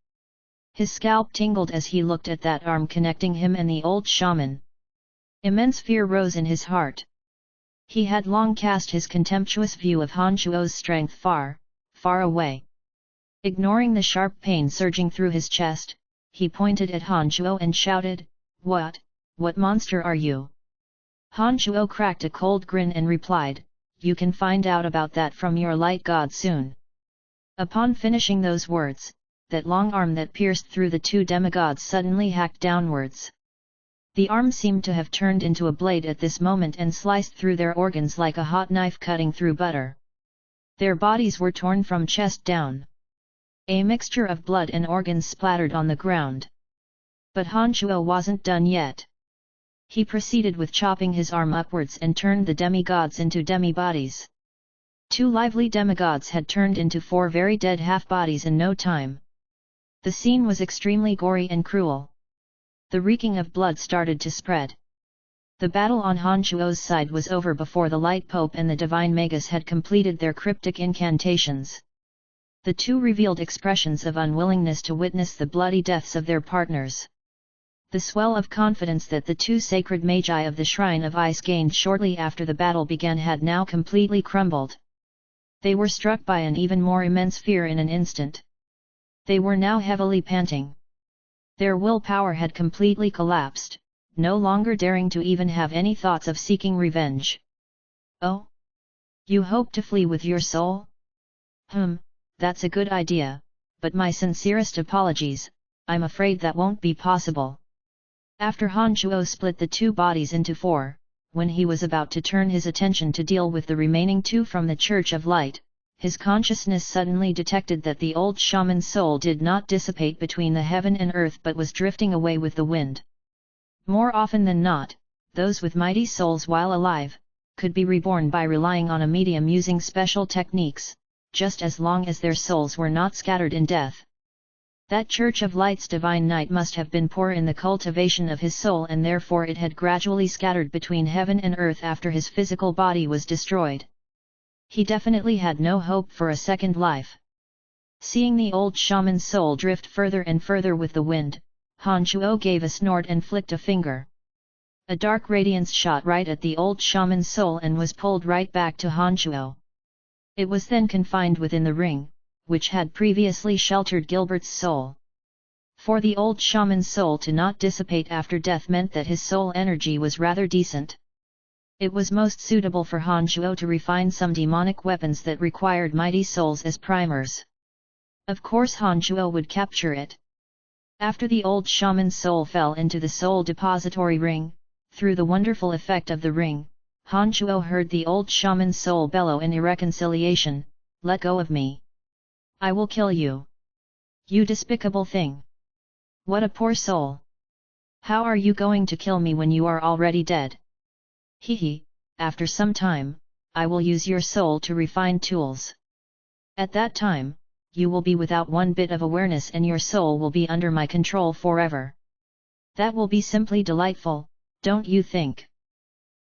His scalp tingled as he looked at that arm connecting him and the old shaman. Immense fear rose in his heart. He had long cast his contemptuous view of Han Shuo's strength far, far away. Ignoring the sharp pain surging through his chest, he pointed at Han Shuo and shouted, What monster are you?" Han Shuo cracked a cold grin and replied, "You can find out about that from your light god soon." Upon finishing those words, that long arm that pierced through the two demigods suddenly hacked downwards. The arm seemed to have turned into a blade at this moment and sliced through their organs like a hot knife cutting through butter. Their bodies were torn from chest down. A mixture of blood and organs splattered on the ground. But Han Shuo wasn't done yet. He proceeded with chopping his arm upwards and turned the demigods into demi-bodies. Two lively demigods had turned into four very dead half-bodies in no time. The scene was extremely gory and cruel. The reeking of blood started to spread. The battle on Han Shuo's side was over before the Light Pope and the Divine Magus had completed their cryptic incantations. The two revealed expressions of unwillingness to witness the bloody deaths of their partners. The swell of confidence that the two sacred magi of the Shrine of Ice gained shortly after the battle began had now completely crumbled. They were struck by an even more immense fear in an instant. They were now heavily panting. Their willpower had completely collapsed, no longer daring to even have any thoughts of seeking revenge. "Oh? You hope to flee with your soul? That's a good idea, but my sincerest apologies, I'm afraid that won't be possible." After Han Shuo split the two bodies into four, when he was about to turn his attention to deal with the remaining two from the Church of Light, his consciousness suddenly detected that the old shaman's soul did not dissipate between the heaven and earth but was drifting away with the wind. More often than not, those with mighty souls while alive, could be reborn by relying on a medium using special techniques, just as long as their souls were not scattered in death. That Church of Light's divine knight must have been poor in the cultivation of his soul and therefore it had gradually scattered between heaven and earth after his physical body was destroyed. He definitely had no hope for a second life. Seeing the old shaman's soul drift further and further with the wind, Han Shuo gave a snort and flicked a finger. A dark radiance shot right at the old shaman's soul and was pulled right back to Han Shuo. It was then confined within the ring, which had previously sheltered Gilbert's soul. For the old shaman's soul to not dissipate after death meant that his soul energy was rather decent. It was most suitable for Han Shuo to refine some demonic weapons that required mighty souls as primers. Of course Han Shuo would capture it. After the old shaman's soul fell into the soul depository ring, through the wonderful effect of the ring, Han Shuo heard the old shaman's soul bellow in irreconciliation, "Let go of me! I will kill you! You despicable thing! What a poor soul! How are you going to kill me when you are already dead? Hehe, after some time, I will use your soul to refine tools. At that time, you will be without one bit of awareness and your soul will be under my control forever. That will be simply delightful, don't you think?"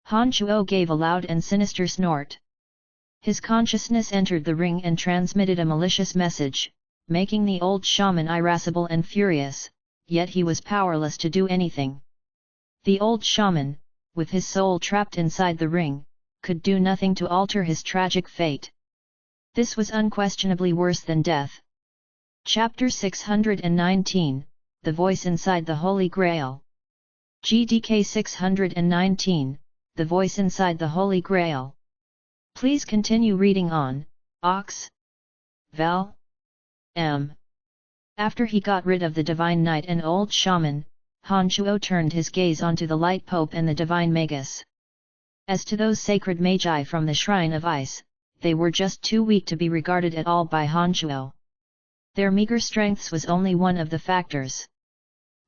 Han Shuo gave a loud and sinister snort. His consciousness entered the ring and transmitted a malicious message, making the old shaman irascible and furious, yet he was powerless to do anything. The old shaman, with his soul trapped inside the ring, could do nothing to alter his tragic fate. This was unquestionably worse than death. Chapter 619, The Voice Inside the Holy Grail. GDK 619, The Voice Inside the Holy Grail. Please continue reading on, Ox. Vel. M. After he got rid of the Divine Knight and old shaman, Han Shuo turned his gaze onto the Light Pope and the Divine Magus. As to those sacred magi from the Shrine of Ice, they were just too weak to be regarded at all by Han Shuo. Their meager strengths was only one of the factors.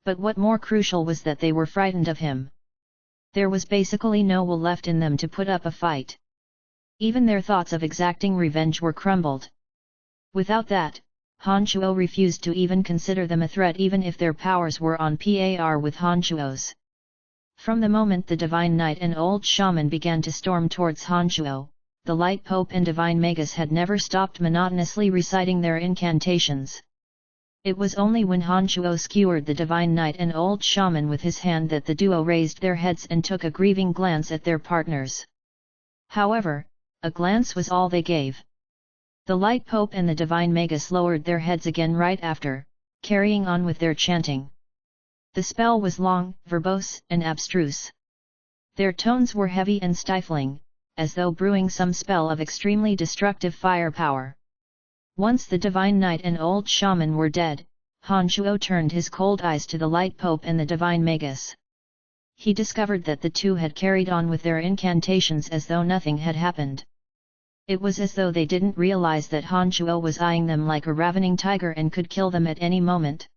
But what more crucial was that they were frightened of him. There was basically no will left in them to put up a fight. Even their thoughts of exacting revenge were crumbled. Without that, Han Shuo refused to even consider them a threat even if their powers were on par with Han Shuo's. From the moment the Divine Knight and old shaman began to storm towards Han Shuo, the Light Pope and Divine Magus had never stopped monotonously reciting their incantations. It was only when Han Shuo skewered the Divine Knight and old shaman with his hand that the duo raised their heads and took a grieving glance at their partners. However, a glance was all they gave. The Light Pope and the Divine Magus lowered their heads again right after, carrying on with their chanting. The spell was long, verbose, and abstruse. Their tones were heavy and stifling, as though brewing some spell of extremely destructive firepower. Once the Divine Knight and old shaman were dead, Han Shuo turned his cold eyes to the Light Pope and the Divine Magus. He discovered that the two had carried on with their incantations as though nothing had happened. It was as though they didn't realize that Han Shuo was eyeing them like a ravening tiger and could kill them at any moment.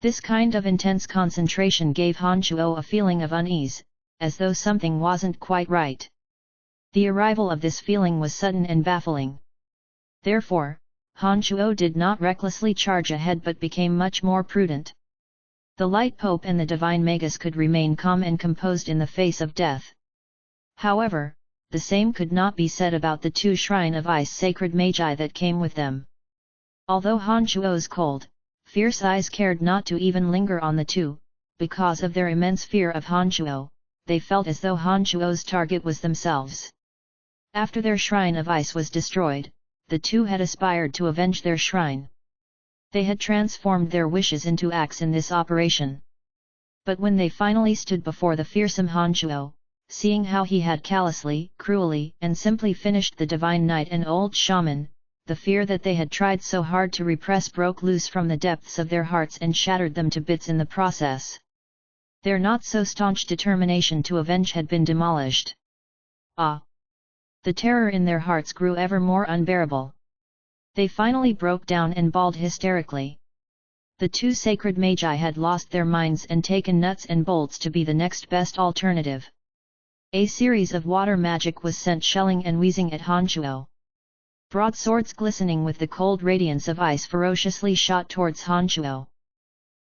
This kind of intense concentration gave Han Shuo a feeling of unease, as though something wasn't quite right. The arrival of this feeling was sudden and baffling. Therefore, Han Shuo did not recklessly charge ahead but became much more prudent. The Light Pope and the Divine Magus could remain calm and composed in the face of death. However, the same could not be said about the two Shrine of Ice sacred magi that came with them. Although Han Shuo's cold, fierce eyes cared not to even linger on the two, because of their immense fear of Han Shuo, they felt as though Han Shuo's target was themselves. After their Shrine of Ice was destroyed, the two had aspired to avenge their shrine. They had transformed their wishes into acts in this operation. But when they finally stood before the fearsome Han Shuo, seeing how he had callously, cruelly, and simply finished the Divine Knight and old shaman, the fear that they had tried so hard to repress broke loose from the depths of their hearts and shattered them to bits in the process. Their not so staunch determination to avenge had been demolished. Ah! The terror in their hearts grew ever more unbearable. They finally broke down and bawled hysterically. The two sacred magi had lost their minds and taken nuts and bolts to be the next best alternative. A series of water magic was sent shelling and wheezing at Han Shuo. Broadswords glistening with the cold radiance of ice ferociously shot towards Han Shuo.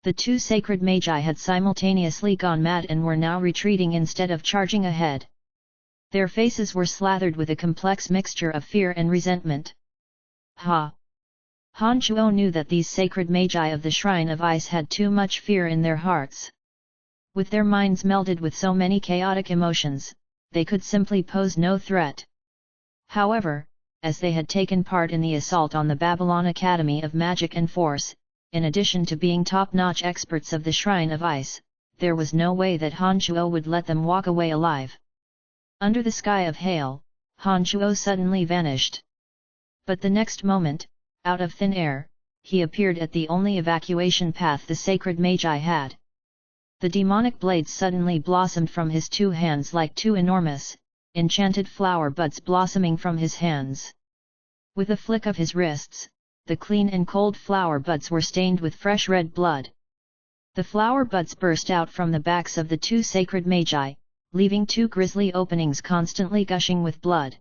The two sacred magi had simultaneously gone mad and were now retreating instead of charging ahead. Their faces were slathered with a complex mixture of fear and resentment. Ha! Han Shuo knew that these sacred magi of the Shrine of Ice had too much fear in their hearts. With their minds melded with so many chaotic emotions, they could simply pose no threat. However, as they had taken part in the assault on the Babylon Academy of Magic and Force, in addition to being top-notch experts of the Shrine of Ice, there was no way that Han Shuo would let them walk away alive. Under the sky of hail, Han Shuo suddenly vanished. But the next moment, out of thin air, he appeared at the only evacuation path the sacred magi had. The demonic blades suddenly blossomed from his two hands like two enormous, enchanted flower buds blossoming from his hands. With a flick of his wrists, the clean and cold flower buds were stained with fresh red blood. The flower buds burst out from the backs of the two sacred magi, leaving two grisly openings constantly gushing with blood.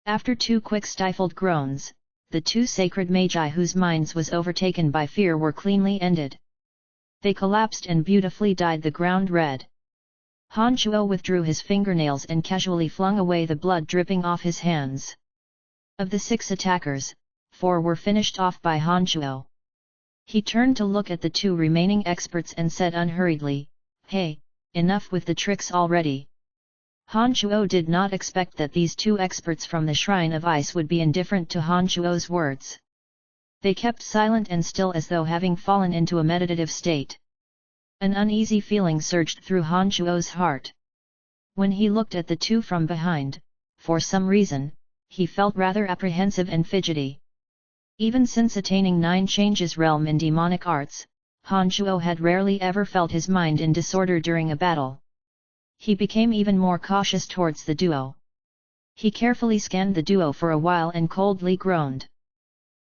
After two quick stifled groans, the two sacred magi whose minds was overtaken by fear were cleanly ended. They collapsed and beautifully dyed the ground red. Han Shuo withdrew his fingernails and casually flung away the blood dripping off his hands. Of the 6 attackers, 4 were finished off by Han Shuo. He turned to look at the 2 remaining experts and said unhurriedly, "Hey, enough with the tricks already." Han Shuo did not expect that these 2 experts from the Shrine of Ice would be indifferent to Han Shuo's words. They kept silent and still as though having fallen into a meditative state. An uneasy feeling surged through Han Shuo's heart. When he looked at the 2 from behind, for some reason, he felt rather apprehensive and fidgety. Even since attaining 9 changes realm in demonic arts, Han Shuo had rarely ever felt his mind in disorder during a battle. He became even more cautious towards the duo. He carefully scanned the duo for a while and coldly groaned.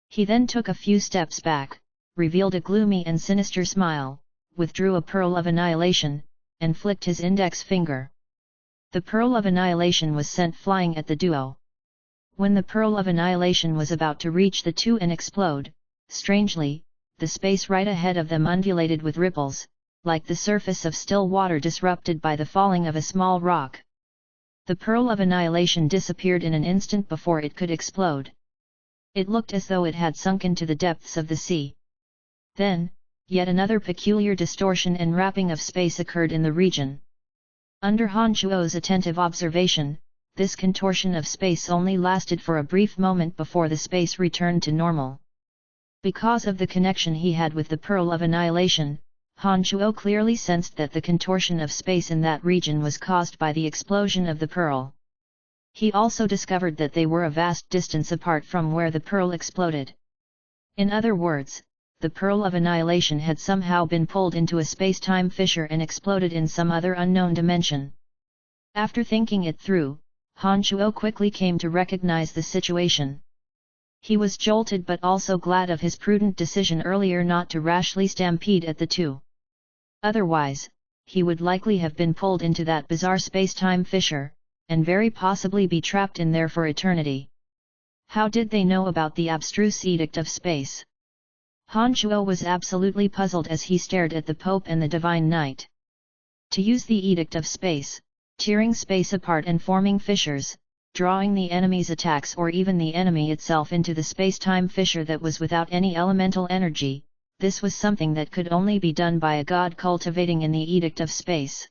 He then took a few steps back, revealed a gloomy and sinister smile, withdrew a pearl of annihilation, and flicked his index finger. The pearl of annihilation was sent flying at the duo. When the pearl of annihilation was about to reach the 2 and explode, strangely, the space right ahead of them undulated with ripples, like the surface of still water disrupted by the falling of a small rock. The pearl of annihilation disappeared in an instant before it could explode. It looked as though it had sunk into the depths of the sea. Then, yet another peculiar distortion and wrapping of space occurred in the region. Under Han Shuo's attentive observation, this contortion of space only lasted for a brief moment before the space returned to normal. Because of the connection he had with the Pearl of Annihilation, Han Chuo clearly sensed that the contortion of space in that region was caused by the explosion of the Pearl. He also discovered that they were a vast distance apart from where the Pearl exploded. In other words, the Pearl of Annihilation had somehow been pulled into a space-time fissure and exploded in some other unknown dimension. After thinking it through, Han Chuo quickly came to recognize the situation. He was jolted but also glad of his prudent decision earlier not to rashly stampede at the two. Otherwise, he would likely have been pulled into that bizarre space-time fissure, and very possibly be trapped in there for eternity. How did they know about the abstruse Edict of Space? Han Chuo was absolutely puzzled as he stared at the Pope and the Divine Knight. To use the Edict of Space, tearing space apart and forming fissures, drawing the enemy's attacks or even the enemy itself into the space-time fissure that was without any elemental energy, this was something that could only be done by a god cultivating in the Edict of Space.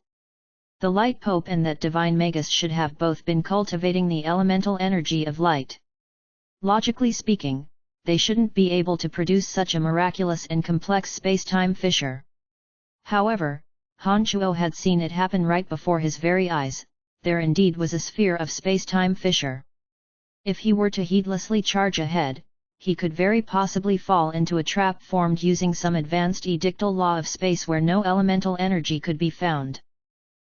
The Light Pope and that Divine Magus should have both been cultivating the elemental energy of light. Logically speaking, they shouldn't be able to produce such a miraculous and complex space-time fissure. However, Han Chuo had seen it happen right before his very eyes. There indeed was a sphere of space-time fissure. If he were to heedlessly charge ahead, he could very possibly fall into a trap formed using some advanced edictal law of space where no elemental energy could be found.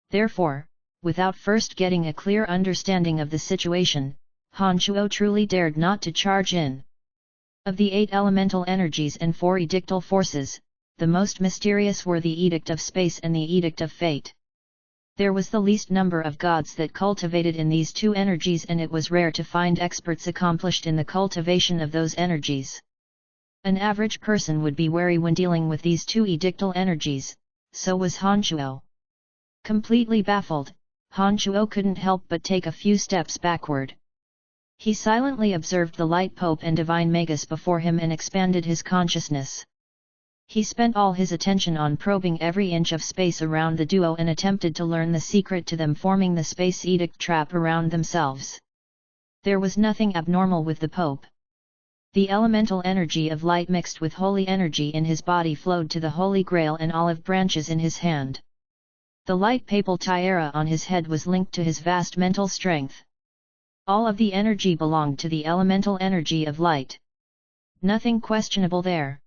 Therefore, without first getting a clear understanding of the situation, Han Chuo truly dared not to charge in. Of the 8 elemental energies and 4 edictal forces, the most mysterious were the Edict of Space and the Edict of Fate. There was the least number of gods that cultivated in these 2 energies, and it was rare to find experts accomplished in the cultivation of those energies. An average person would be wary when dealing with these 2 edictal energies, so was Han Chuo. Completely baffled, Han Chuo couldn't help but take a few steps backward. He silently observed the Light Pope and Divine Magus before him and expanded his consciousness. He spent all his attention on probing every inch of space around the duo and attempted to learn the secret to them forming the space edict trap around themselves. There was nothing abnormal with the Pope. The elemental energy of light mixed with holy energy in his body flowed to the Holy Grail and olive branches in his hand. The light papal tiara on his head was linked to his vast mental strength. All of the energy belonged to the elemental energy of light. Nothing questionable there.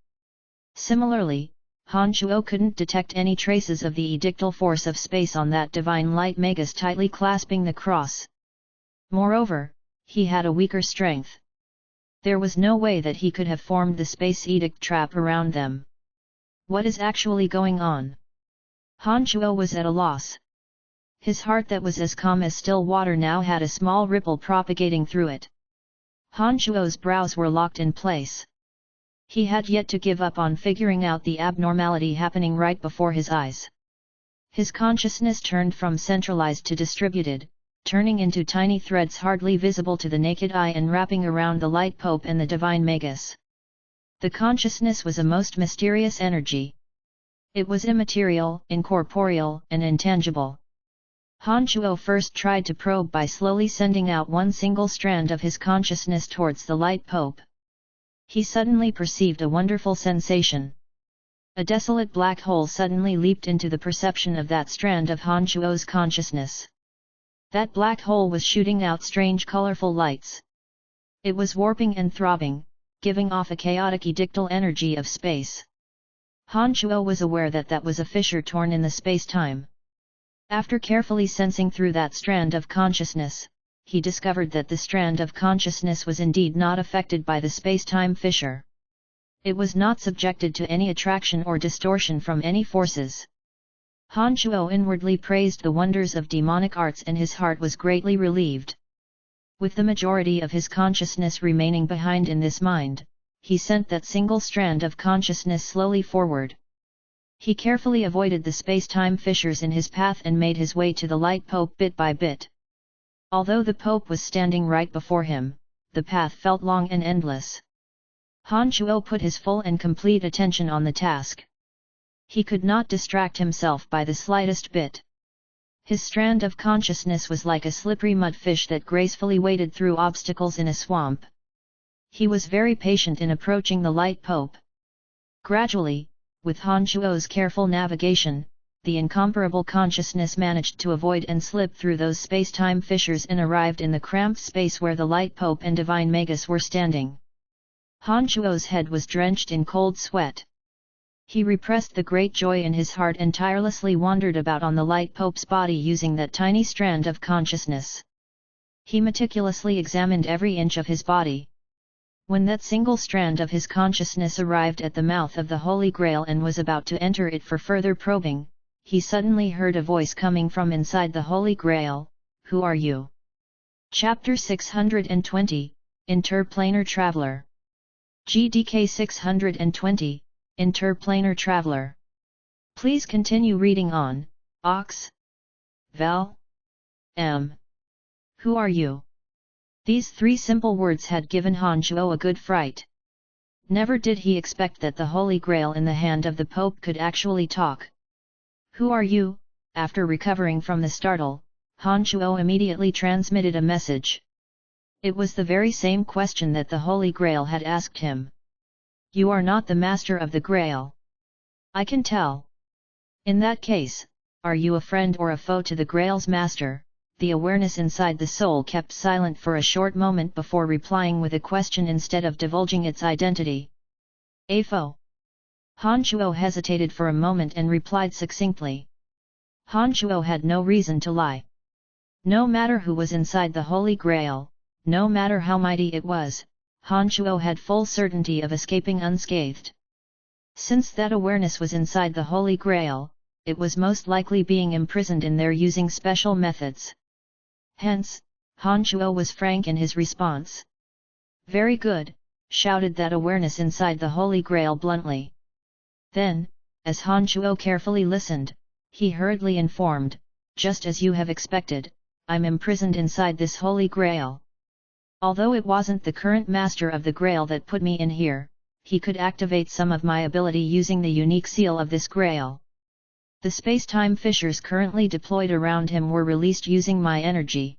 Similarly, Han Chuo couldn't detect any traces of the edictal force of space on that divine light magus tightly clasping the cross. Moreover, he had a weaker strength. There was no way that he could have formed the space edict trap around them. What is actually going on? Han Chuo was at a loss. His heart that was as calm as still water now had a small ripple propagating through it. Han Chuo's brows were locked in place. He had yet to give up on figuring out the abnormality happening right before his eyes. His consciousness turned from centralized to distributed, turning into tiny threads hardly visible to the naked eye and wrapping around the Light Pope and the Divine Magus. The consciousness was a most mysterious energy. It was immaterial, incorporeal, and intangible. Han Chuo first tried to probe by slowly sending out one single strand of his consciousness towards the Light Pope. He suddenly perceived a wonderful sensation. A desolate black hole suddenly leaped into the perception of that strand of Han Chuo's consciousness. That black hole was shooting out strange colorful lights. It was warping and throbbing, giving off a chaotic edictal energy of space. Han Chuo was aware that that was a fissure torn in the space-time. After carefully sensing through that strand of consciousness, he discovered that the strand of consciousness was indeed not affected by the space-time fissure. It was not subjected to any attraction or distortion from any forces. Han Chuo inwardly praised the wonders of demonic arts and his heart was greatly relieved. With the majority of his consciousness remaining behind in this mind, he sent that single strand of consciousness slowly forward. He carefully avoided the space-time fissures in his path and made his way to the Light Pope bit by bit. Although the Pope was standing right before him, the path felt long and endless. Han Chuo put his full and complete attention on the task. He could not distract himself by the slightest bit. His strand of consciousness was like a slippery mudfish that gracefully waded through obstacles in a swamp. He was very patient in approaching the light pope. Gradually, with Han Shuo's careful navigation, the incomparable consciousness managed to avoid and slip through those space-time fissures and arrived in the cramped space where the light pope and divine magus were standing. Han Shuo's head was drenched in cold sweat. He repressed the great joy in his heart and tirelessly wandered about on the light pope's body using that tiny strand of consciousness. He meticulously examined every inch of his body. When that single strand of his consciousness arrived at the mouth of the Holy Grail and was about to enter it for further probing, he suddenly heard a voice coming from inside the Holy Grail. "Who are you?" Chapter 620, Interplanar Traveler. GDK 620, Interplanar Traveler. Please continue reading on. Ox. Val. M. Who are you? These three simple words had given Han Shuo a good fright. Never did he expect that the Holy Grail in the hand of the Pope could actually talk. "Who are you?" After recovering from the startle, Han Shuo immediately transmitted a message. It was the very same question that the Holy Grail had asked him. "You are not the master of the Grail. I can tell. In that case, are you a friend or a foe to the Grail's master?" The awareness inside the soul kept silent for a short moment before replying with a question instead of divulging its identity. "A foe." Han Shuo hesitated for a moment and replied succinctly. Han Shuo had no reason to lie. No matter who was inside the Holy Grail, no matter how mighty it was, Han Shuo had full certainty of escaping unscathed. Since that awareness was inside the Holy Grail, it was most likely being imprisoned in there using special methods. Hence, Han Shuo was frank in his response. "Very good," shouted that awareness inside the Holy Grail bluntly. Then, as Han Shuo carefully listened, he hurriedly informed, "Just as you have expected, I'm imprisoned inside this Holy Grail. Although it wasn't the current master of the Grail that put me in here, he could activate some of my ability using the unique seal of this Grail. The space-time fissures currently deployed around him were released using my energy.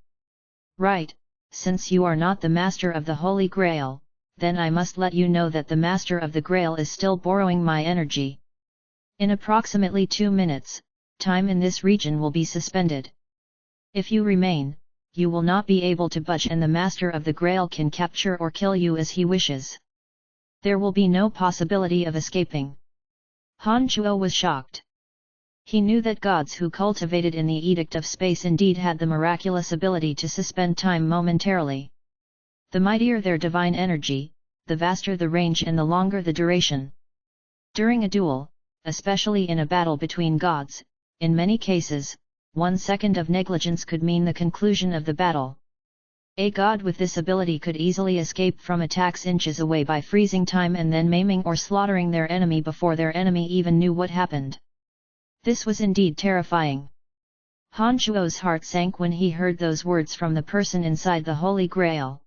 Right, since you are not the master of the Holy Grail, then I must let you know that the master of the Grail is still borrowing my energy. In approximately 2 minutes, time in this region will be suspended. If you remain, you will not be able to budge and the master of the Grail can capture or kill you as he wishes. There will be no possibility of escaping." Han Shuo was shocked. He knew that gods who cultivated in the Edict of Space indeed had the miraculous ability to suspend time momentarily. The mightier their divine energy, the vaster the range and the longer the duration. During a duel, especially in a battle between gods, in many cases, 1 second of negligence could mean the conclusion of the battle. A god with this ability could easily escape from attacks inches away by freezing time and then maiming or slaughtering their enemy before their enemy even knew what happened. This was indeed terrifying. Han Shuo's heart sank when he heard those words from the person inside the Holy Grail.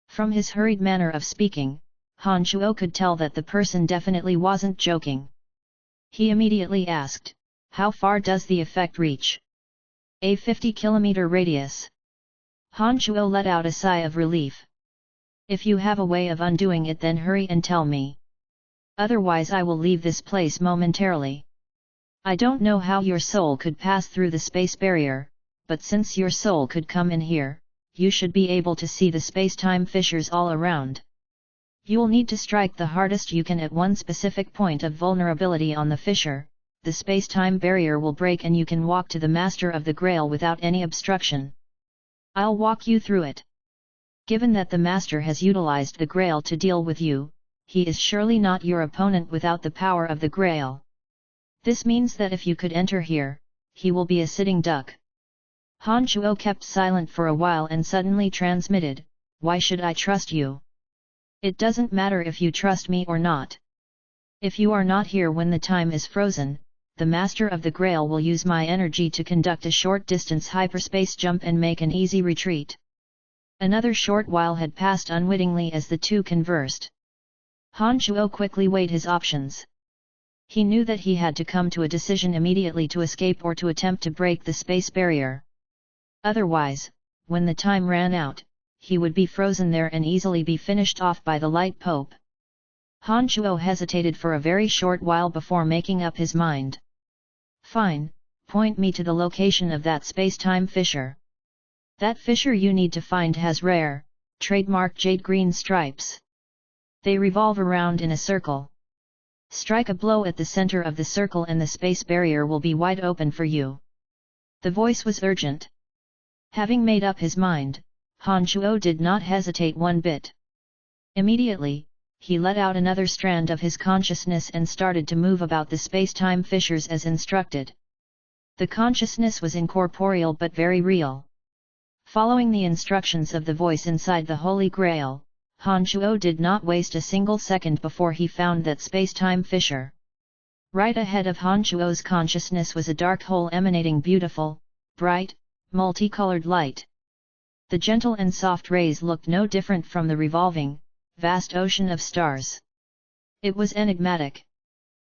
From his hurried manner of speaking, Han Shuo could tell that the person definitely wasn't joking. He immediately asked, "How far does the effect reach?" "A 50-kilometer radius." Han Shuo let out a sigh of relief. "If you have a way of undoing it, then hurry and tell me. Otherwise I will leave this place momentarily. I don't know how your soul could pass through the space barrier, but since your soul could come in here, you should be able to see the space-time fissures all around. You'll need to strike the hardest you can at one specific point of vulnerability on the fissure. The space-time barrier will break and you can walk to the Master of the Grail without any obstruction. I'll walk you through it. Given that the Master has utilized the Grail to deal with you, he is surely not your opponent without the power of the Grail. This means that if you could enter here, he will be a sitting duck." Han Shuo kept silent for a while and suddenly transmitted, "Why should I trust you? It doesn't matter if you trust me or not. If you are not here when the time is frozen, the Master of the Grail will use my energy to conduct a short-distance hyperspace jump and make an easy retreat." Another short while had passed unwittingly as the two conversed. Han Shuo quickly weighed his options. He knew that he had to come to a decision immediately to escape or to attempt to break the space barrier. Otherwise, when the time ran out, he would be frozen there and easily be finished off by the Light Pope. Han Chuo hesitated for a very short while before making up his mind. Fine, point me to the location of that space-time fissure. That fissure you need to find has rare, trademark jade green stripes. They revolve around in a circle. Strike a blow at the center of the circle and the space barrier will be wide open for you. The voice was urgent. Having made up his mind, Han Chuo did not hesitate one bit. Immediately, he let out another strand of his consciousness and started to move about the space-time fissures as instructed. The consciousness was incorporeal but very real. Following the instructions of the voice inside the Holy Grail, Han Chuo did not waste a single second before he found that space-time fissure. Right ahead of Han Chuo's consciousness was a dark hole emanating beautiful, bright, multicolored light. The gentle and soft rays looked no different from the revolving, vast ocean of stars. It was enigmatic.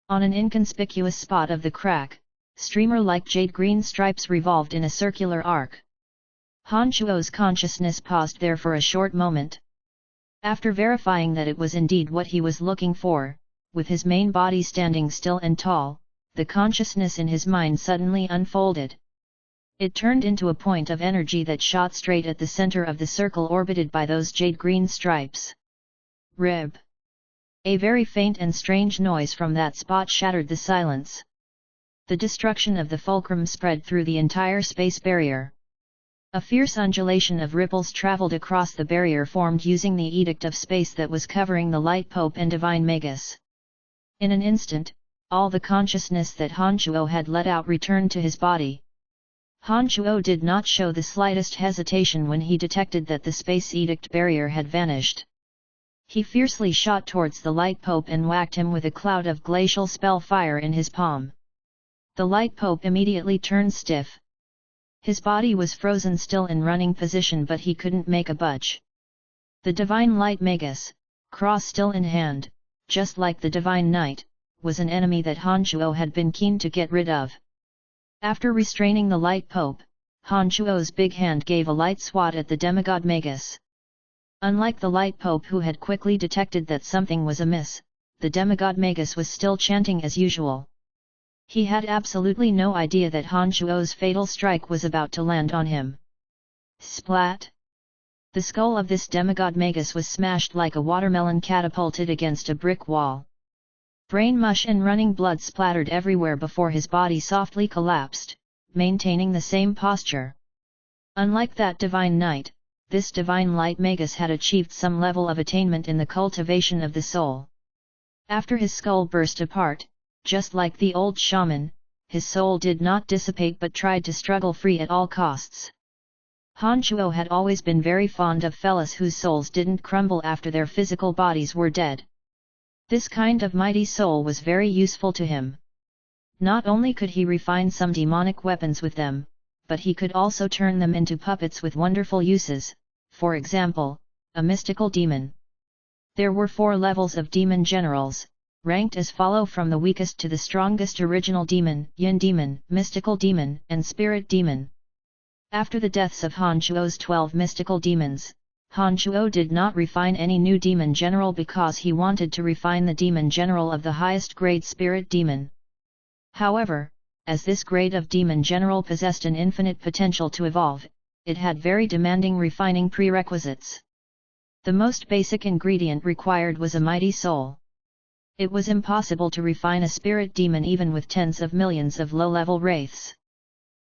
On an inconspicuous spot of the crack, streamer-like jade green stripes revolved in a circular arc. Han Chuo's consciousness paused there for a short moment. After verifying that it was indeed what he was looking for, with his main body standing still and tall, the consciousness in his mind suddenly unfolded. It turned into a point of energy that shot straight at the center of the circle orbited by those jade green stripes. Rib. A very faint and strange noise from that spot shattered the silence. The destruction of the fulcrum spread through the entire space barrier. A fierce undulation of ripples traveled across the barrier formed using the edict of space that was covering the Light Pope and Divine Magus. In an instant, all the consciousness that Han Chuo had let out returned to his body. Han Chuo did not show the slightest hesitation when he detected that the space edict barrier had vanished. He fiercely shot towards the Light Pope and whacked him with a cloud of glacial spell fire in his palm. The Light Pope immediately turned stiff. His body was frozen still in running position but he couldn't make a budge. The Divine Light Magus, cross still in hand, just like the Divine Knight, was an enemy that Han Chuo had been keen to get rid of. After restraining the Light Pope, Han Chuo's big hand gave a light swat at the demigod Magus. Unlike the Light Pope who had quickly detected that something was amiss, the demigod Magus was still chanting as usual. He had absolutely no idea that Han Chuo's fatal strike was about to land on him. Splat! The skull of this demigod Magus was smashed like a watermelon catapulted against a brick wall. Brain mush and running blood splattered everywhere before his body softly collapsed, maintaining the same posture. Unlike that Divine Knight, this Divine Light Magus had achieved some level of attainment in the cultivation of the soul. After his skull burst apart, just like the old shaman, his soul did not dissipate but tried to struggle free at all costs. Han Chuo had always been very fond of fellas whose souls didn't crumble after their physical bodies were dead. This kind of mighty soul was very useful to him. Not only could he refine some demonic weapons with them, but he could also turn them into puppets with wonderful uses, for example, a mystical demon. There were 4 levels of demon generals, ranked as follow from the weakest to the strongest: original demon, yin demon, mystical demon, and spirit demon. After the deaths of Han Chuo's 12 mystical demons, Han Chuo did not refine any new demon general because he wanted to refine the demon general of the highest grade spirit demon. However, as this grade of demon general possessed an infinite potential to evolve, it had very demanding refining prerequisites. The most basic ingredient required was a mighty soul. It was impossible to refine a spirit demon even with tens of millions of low-level wraiths.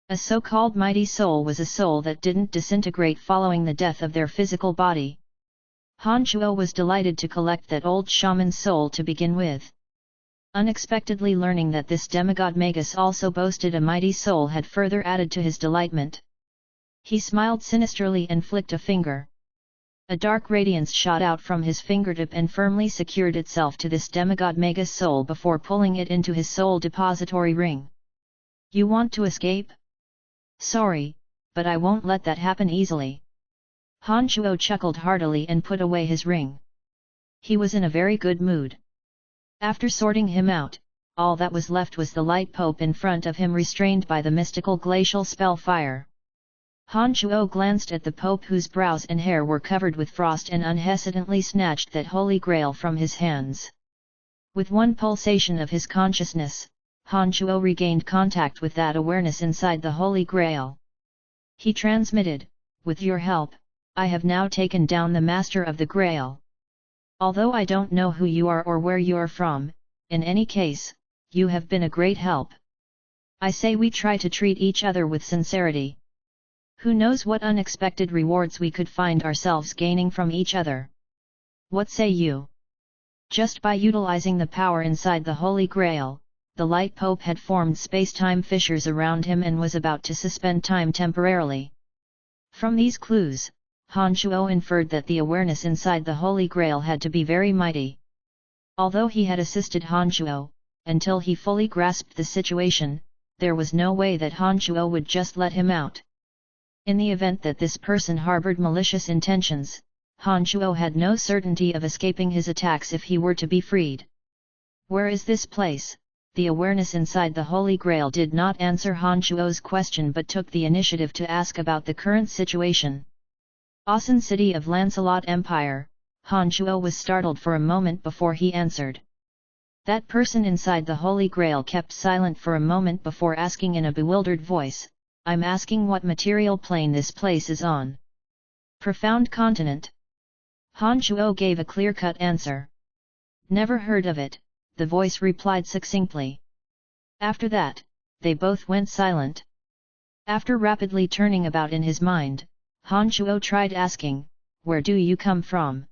A so-called mighty soul was a soul that didn't disintegrate following the death of their physical body. Han Chuo was delighted to collect that old shaman's soul to begin with. Unexpectedly learning that this demigod Magus also boasted a mighty soul had further added to his delightment. He smiled sinisterly and flicked a finger. A dark radiance shot out from his fingertip and firmly secured itself to this demigod Magus soul before pulling it into his soul depository ring. You want to escape? Sorry, but I won't let that happen easily. Han Chuo chuckled heartily and put away his ring. He was in a very good mood. After sorting him out, all that was left was the light Pope in front of him, restrained by the mystical glacial spell fire. Han Chuo glanced at the Pope, whose brows and hair were covered with frost, and unhesitantly snatched that holy grail from his hands. With one pulsation of his consciousness, Han Chuo regained contact with that awareness inside the holy grail. He transmitted, "With your help, I have now taken down the master of the grail. Although I don't know who you are or where you are from, in any case, you have been a great help. I say we try to treat each other with sincerity. Who knows what unexpected rewards we could find ourselves gaining from each other. What say you?" Just by utilizing the power inside the Holy Grail, the Light Pope had formed space-time fissures around him and was about to suspend time temporarily. From these clues, Han Chuo inferred that the awareness inside the Holy Grail had to be very mighty. Although he had assisted Han Chuo, until he fully grasped the situation, there was no way that Han Chuo would just let him out. In the event that this person harbored malicious intentions, Han Chuo had no certainty of escaping his attacks if he were to be freed. "Where is this place?" The awareness inside the Holy Grail did not answer Han Chuo's question, but took the initiative to ask about the current situation. "Asen city of Lancelot Empire." Han Chuo was startled for a moment before he answered. That person inside the Holy Grail kept silent for a moment before asking in a bewildered voice, "I'm asking what material plane this place is on." "Profound continent." Han Chuo gave a clear-cut answer. "Never heard of it," the voice replied succinctly. After that, they both went silent. After rapidly turning about in his mind, Han Chuo tried asking, "Where do you come from?"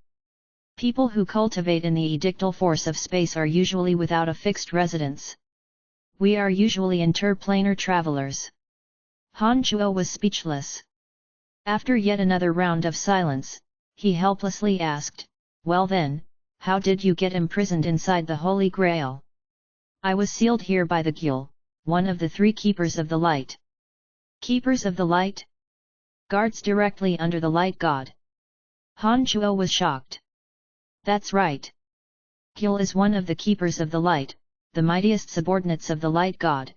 People who cultivate in the edictal force of space are usually without a fixed residence. We are usually interplanar travelers. Han Chuo was speechless. After yet another round of silence, he helplessly asked, "Well then, how did you get imprisoned inside the Holy Grail?" "I was sealed here by the Gyul, one of the 3 keepers of the light." "Keepers of the light?" "Guards directly under the light god." Han Chuo was shocked. "That's right. Gyul is one of the keepers of the light, the mightiest subordinates of the light god.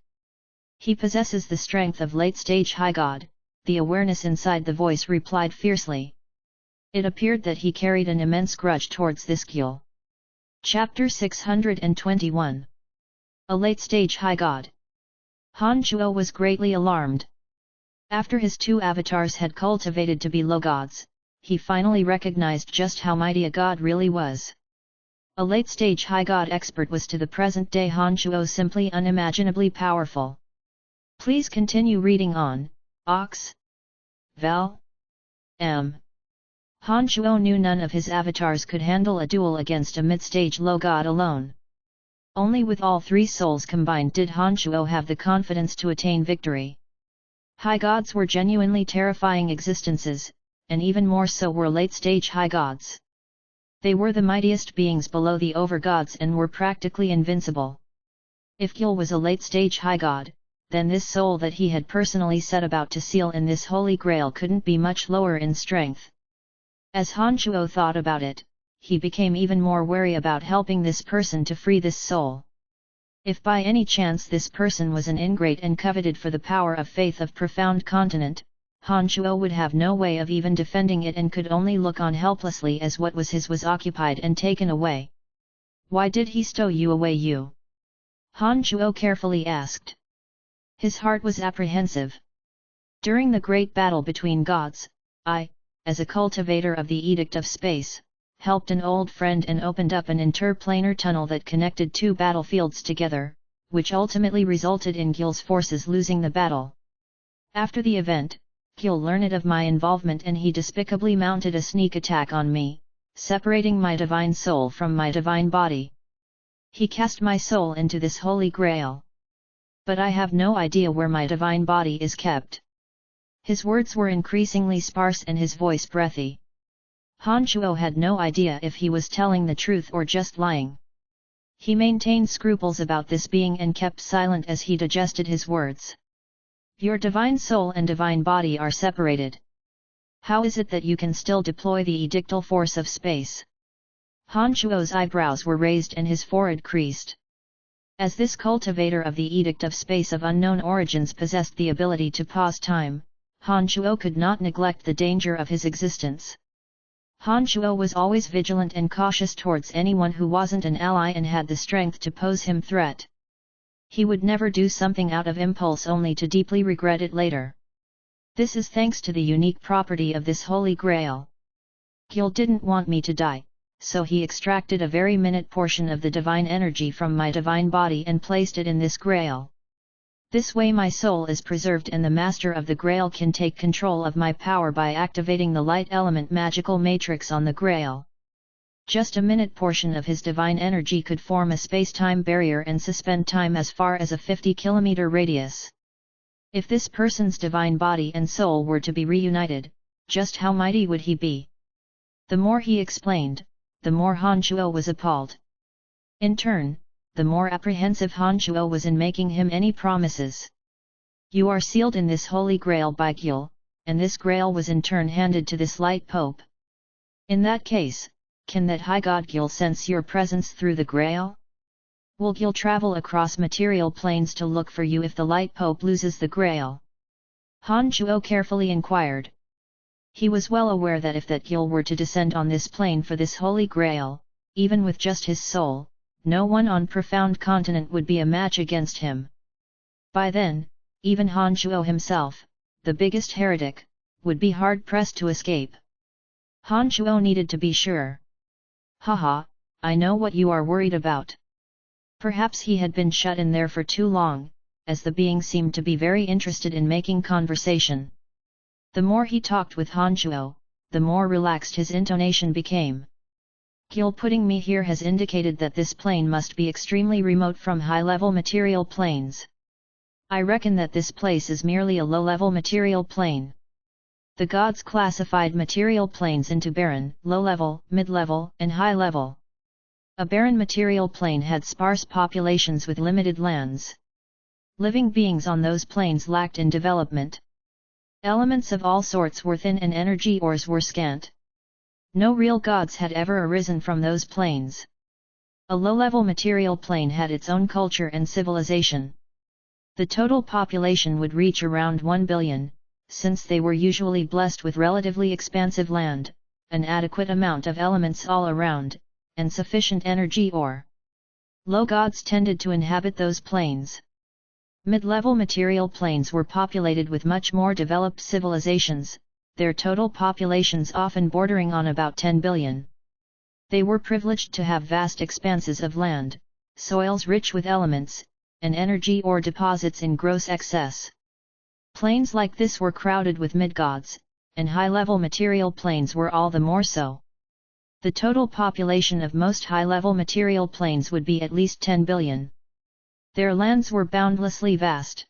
He possesses the strength of late-stage high god," the awareness inside the voice replied fiercely. It appeared that he carried an immense grudge towards this Gyul. Chapter 621. A late-stage high god. Han Chuo was greatly alarmed. After his 2 avatars had cultivated to be low gods, he finally recognized just how mighty a god really was. A late-stage high god expert was to the present day Han Chuo simply unimaginably powerful. Please continue reading on. Ox. Val. M. Han Chuo knew none of his avatars could handle a duel against a mid-stage low god alone. Only with all 3 souls combined did Han Chuo have the confidence to attain victory. High gods were genuinely terrifying existences, and even more so were late-stage high gods. They were the mightiest beings below the over-gods and were practically invincible. If Gyul was a late-stage high god, then this soul that he had personally set about to seal in this Holy Grail couldn't be much lower in strength. As Han Chuo thought about it, he became even more wary about helping this person to free this soul. If by any chance this person was an ingrate and coveted for the power of faith of profound continent, Han Chuo would have no way of even defending it and could only look on helplessly as what was his was occupied and taken away. "Why did he stow you away, you?" Han Chuo carefully asked. His heart was apprehensive. "During the great battle between gods, I, as a cultivator of the Edict of Space, helped an old friend and opened up an interplanar tunnel that connected 2 battlefields together, which ultimately resulted in Gyul's forces losing the battle. After the event, Gyul learned of my involvement and he despicably mounted a sneak attack on me, separating my divine soul from my divine body. He cast my soul into this Holy Grail. But I have no idea where my divine body is kept." His words were increasingly sparse and his voice breathy. Han Chuo had no idea if he was telling the truth or just lying. He maintained scruples about this being and kept silent as he digested his words. "Your divine soul and divine body are separated. How is it that you can still deploy the edictal force of space?" Han Chuo's eyebrows were raised and his forehead creased. As this cultivator of the Edict of Space of unknown origins possessed the ability to pause time, Han Shuo could not neglect the danger of his existence. Han Shuo was always vigilant and cautious towards anyone who wasn't an ally and had the strength to pose him threat. He would never do something out of impulse only to deeply regret it later. This is thanks to the unique property of this Holy Grail. Gil didn't want me to die, so he extracted a very minute portion of the divine energy from my divine body and placed it in this Grail. This way my soul is preserved and the master of the Grail can take control of my power by activating the light element magical matrix on the Grail. Just a minute portion of his divine energy could form a space-time barrier and suspend time as far as a 50-kilometer radius. If this person's divine body and soul were to be reunited, just how mighty would he be? The more he explained, the more Han Shuo was appalled. In turn, the more apprehensive Han Shuo was in making him any promises. You are sealed in this Holy Grail by Gil, and this Grail was in turn handed to this Light Pope. In that case, can that High God Gil sense your presence through the Grail? Will Gil travel across material planes to look for you if the Light Pope loses the Grail? Han Shuo carefully inquired. He was well aware that if that Gil were to descend on this plane for this Holy Grail, even with just his soul, no one on Profound Continent would be a match against him. By then, even Han Shuo himself, the biggest heretic, would be hard-pressed to escape. Han Shuo needed to be sure. Haha, I know what you are worried about. Perhaps he had been shut in there for too long, as the being seemed to be very interested in making conversation. The more he talked with Han Shuo, the more relaxed his intonation became. Gil putting me here has indicated that this plane must be extremely remote from high-level material planes. I reckon that this place is merely a low-level material plane. The gods classified material planes into barren, low-level, mid-level, and high-level. A barren material plane had sparse populations with limited lands. Living beings on those planes lacked in development. Elements of all sorts were thin and energy ores were scant. No real gods had ever arisen from those planes. A low-level material plane had its own culture and civilization. The total population would reach around 1 billion, since they were usually blessed with relatively expansive land, an adequate amount of elements all around, and sufficient energy ore. Low gods tended to inhabit those planes. Mid-level material planes were populated with much more developed civilizations, their total populations often bordering on about 10 billion. They were privileged to have vast expanses of land, soils rich with elements, and energy ore deposits in gross excess. Planes like this were crowded with mid-gods, and high-level material planes were all the more so. The total population of most high-level material planes would be at least 10 billion. Their lands were boundlessly vast.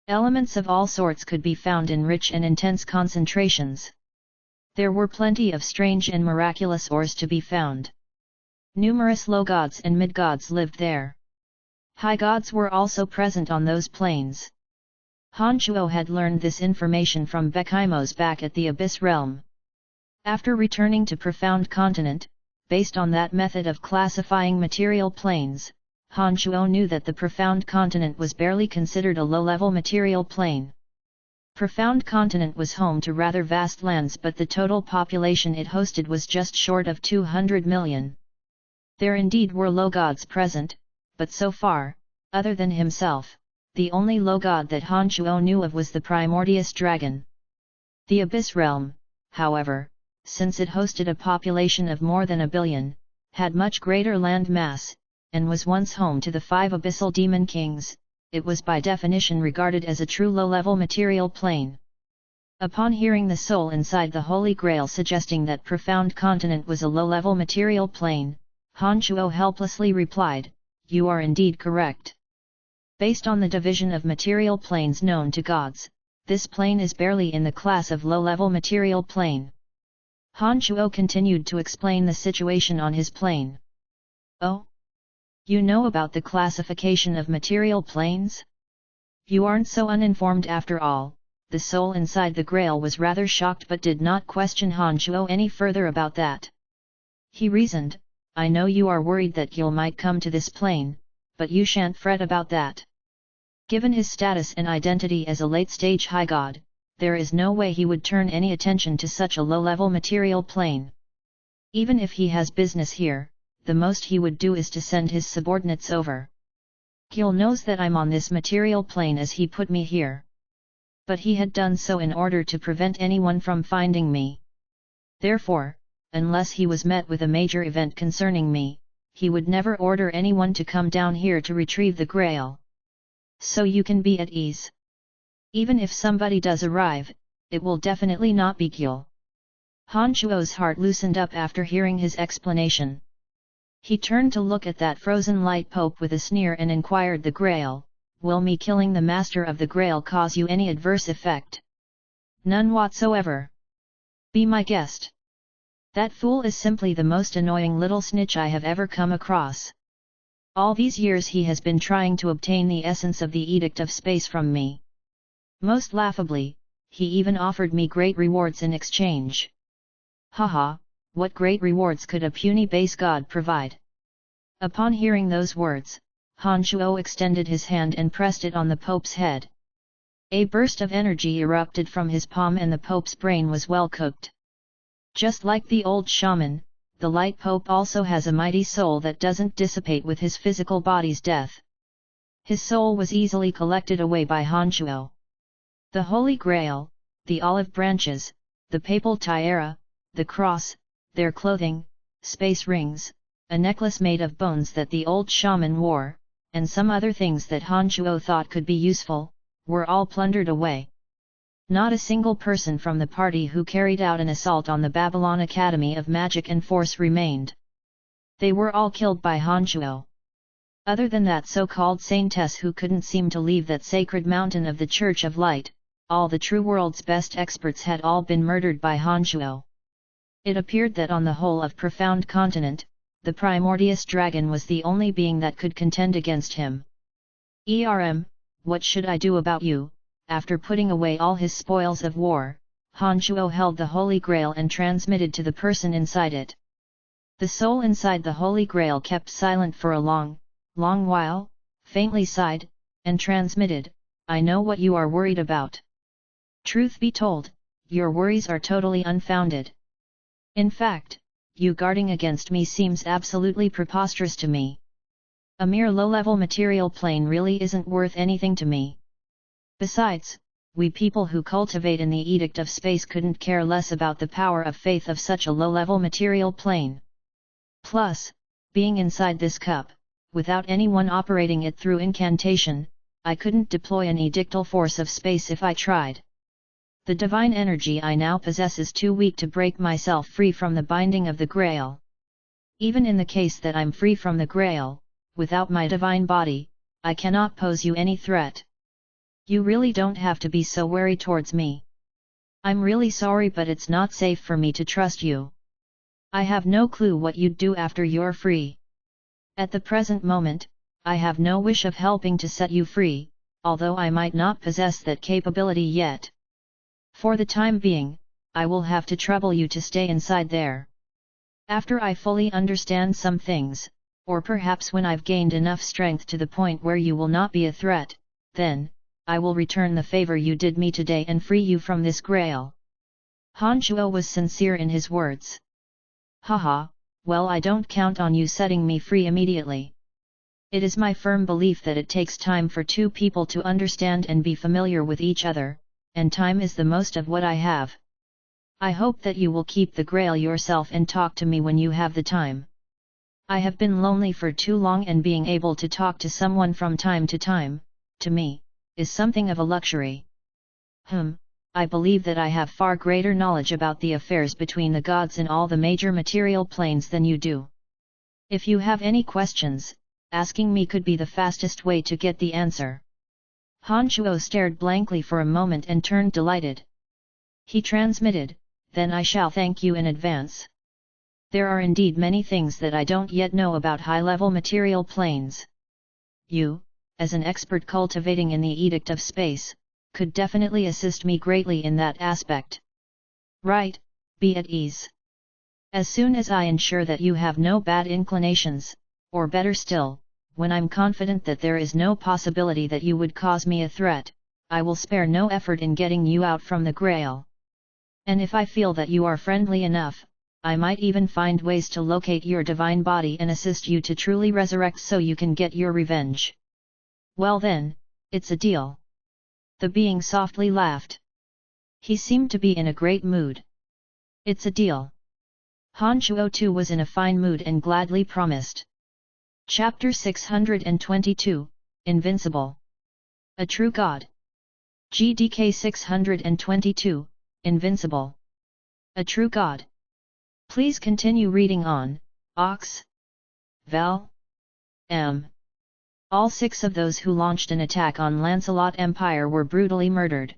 Elements of all sorts could be found in rich and intense concentrations. There were plenty of strange and miraculous ores to be found. Numerous low gods and mid-gods lived there. High gods were also present on those planes. Han Shuo had learned this information from Bekimos back at the Abyss Realm. After returning to Profound Continent, based on that method of classifying material planes, Han Shuo knew that the Profound Continent was barely considered a low-level material plane. Profound Continent was home to rather vast lands, but the total population it hosted was just short of 200 million. There indeed were low gods present, but so far, other than himself, the only low god that Han Shuo knew of was the Primordius Dragon. The Abyss Realm, however, since it hosted a population of more than 1 billion, had much greater land mass, and was once home to the 5 abyssal demon kings. It was by definition regarded as a true low-level material plane. Upon hearing the soul inside the Holy Grail suggesting that Profound Continent was a low-level material plane, Han Shuo helplessly replied, "You are indeed correct. Based on the division of material planes known to gods, this plane is barely in the class of low-level material plane." Han Shuo continued to explain the situation on his plane. "Oh? You know about the classification of material planes? You aren't so uninformed after all." The soul inside the Grail was rather shocked but did not question Han Shuo any further about that. He reasoned, "I know you are worried that Gil might come to this plane, but you shan't fret about that. Given his status and identity as a late-stage high god, there is no way he would turn any attention to such a low-level material plane. Even if he has business here, the most he would do is to send his subordinates over. Gil knows that I'm on this material plane as he put me here. But he had done so in order to prevent anyone from finding me. Therefore, unless he was met with a major event concerning me, he would never order anyone to come down here to retrieve the Grail. So you can be at ease. Even if somebody does arrive, it will definitely not be Gil. Han Chuo's heart loosened up after hearing his explanation. He turned to look at that frozen light Pope with a sneer and inquired, the Grail, will me killing the Master of the Grail cause you any adverse effect? None whatsoever. Be my guest. That fool is simply the most annoying little snitch I have ever come across. All these years he has been trying to obtain the essence of the Edict of Space from me. Most laughably, he even offered me great rewards in exchange. Haha, what great rewards could a puny base god provide? Upon hearing those words, Han Chuo extended his hand and pressed it on the Pope's head. A burst of energy erupted from his palm and the Pope's brain was well cooked. Just like the old shaman, the light Pope also has a mighty soul that doesn't dissipate with his physical body's death. His soul was easily collected away by Han Chuo. The Holy Grail, the olive branches, the papal tiara, the cross, their clothing, space rings, a necklace made of bones that the old shaman wore, and some other things that Han Chuo thought could be useful, were all plundered away. Not a single person from the party who carried out an assault on the Babylon Academy of Magic and Force remained. They were all killed by Han Chuo. Other than that so-called saintess who couldn't seem to leave that sacred mountain of the Church of Light, all the true world's best experts had all been murdered by Han Chuo. It appeared that on the whole of Profound Continent, the Primordius Dragon was the only being that could contend against him. What should I do about you? After putting away all his spoils of war, Han Chuo held the Holy Grail and transmitted to the person inside it. The soul inside the Holy Grail kept silent for a long while, faintly sighed, and transmitted, I know what you are worried about. Truth be told, your worries are totally unfounded. In fact, you guarding against me seems absolutely preposterous to me. A mere low-level material plane really isn't worth anything to me. Besides, we people who cultivate in the Edict of Space couldn't care less about the power of faith of such a low-level material plane. Plus, being inside this cup, without anyone operating it through incantation, I couldn't deploy an edictal force of space if I tried. The divine energy I now possess is too weak to break myself free from the binding of the Grail. Even in the case that I'm free from the Grail, without my divine body, I cannot pose you any threat. You really don't have to be so wary towards me. I'm really sorry, but it's not safe for me to trust you. I have no clue what you'd do after you're free. At the present moment, I have no wish of helping to set you free, although I might not possess that capability yet. For the time being, I will have to trouble you to stay inside there. After I fully understand some things, or perhaps when I've gained enough strength to the point where you will not be a threat, then, I will return the favor you did me today and free you from this Grail. Han Chuo was sincere in his words. Haha, well, I don't count on you setting me free immediately. It is my firm belief that it takes time for two people to understand and be familiar with each other, and time is the most of what I have. I hope that you will keep the Grail yourself and talk to me when you have the time. I have been lonely for too long, and being able to talk to someone from time to time, to me, is something of a luxury. I believe that I have far greater knowledge about the affairs between the gods in all the major material planes than you do. If you have any questions, asking me could be the fastest way to get the answer. Han Chuo stared blankly for a moment and turned delighted. He transmitted, then I shall thank you in advance. There are indeed many things that I don't yet know about high-level material planes. You, as an expert cultivating in the Edict of Space, could definitely assist me greatly in that aspect. Right, be at ease. As soon as I ensure that you have no bad inclinations, or better still, when I'm confident that there is no possibility that you would cause me a threat, I will spare no effort in getting you out from the Grail. And if I feel that you are friendly enough, I might even find ways to locate your divine body and assist you to truly resurrect so you can get your revenge. Well then, it's a deal." The being softly laughed. He seemed to be in a great mood. "It's a deal." Han Shuo too was in a fine mood and gladly promised. Chapter 622, Invincible. A True God. GDK 622, Invincible. A True God. Please continue reading on, Ox. Val. M. All 6 of those who launched an attack on Lancelot Empire were brutally murdered.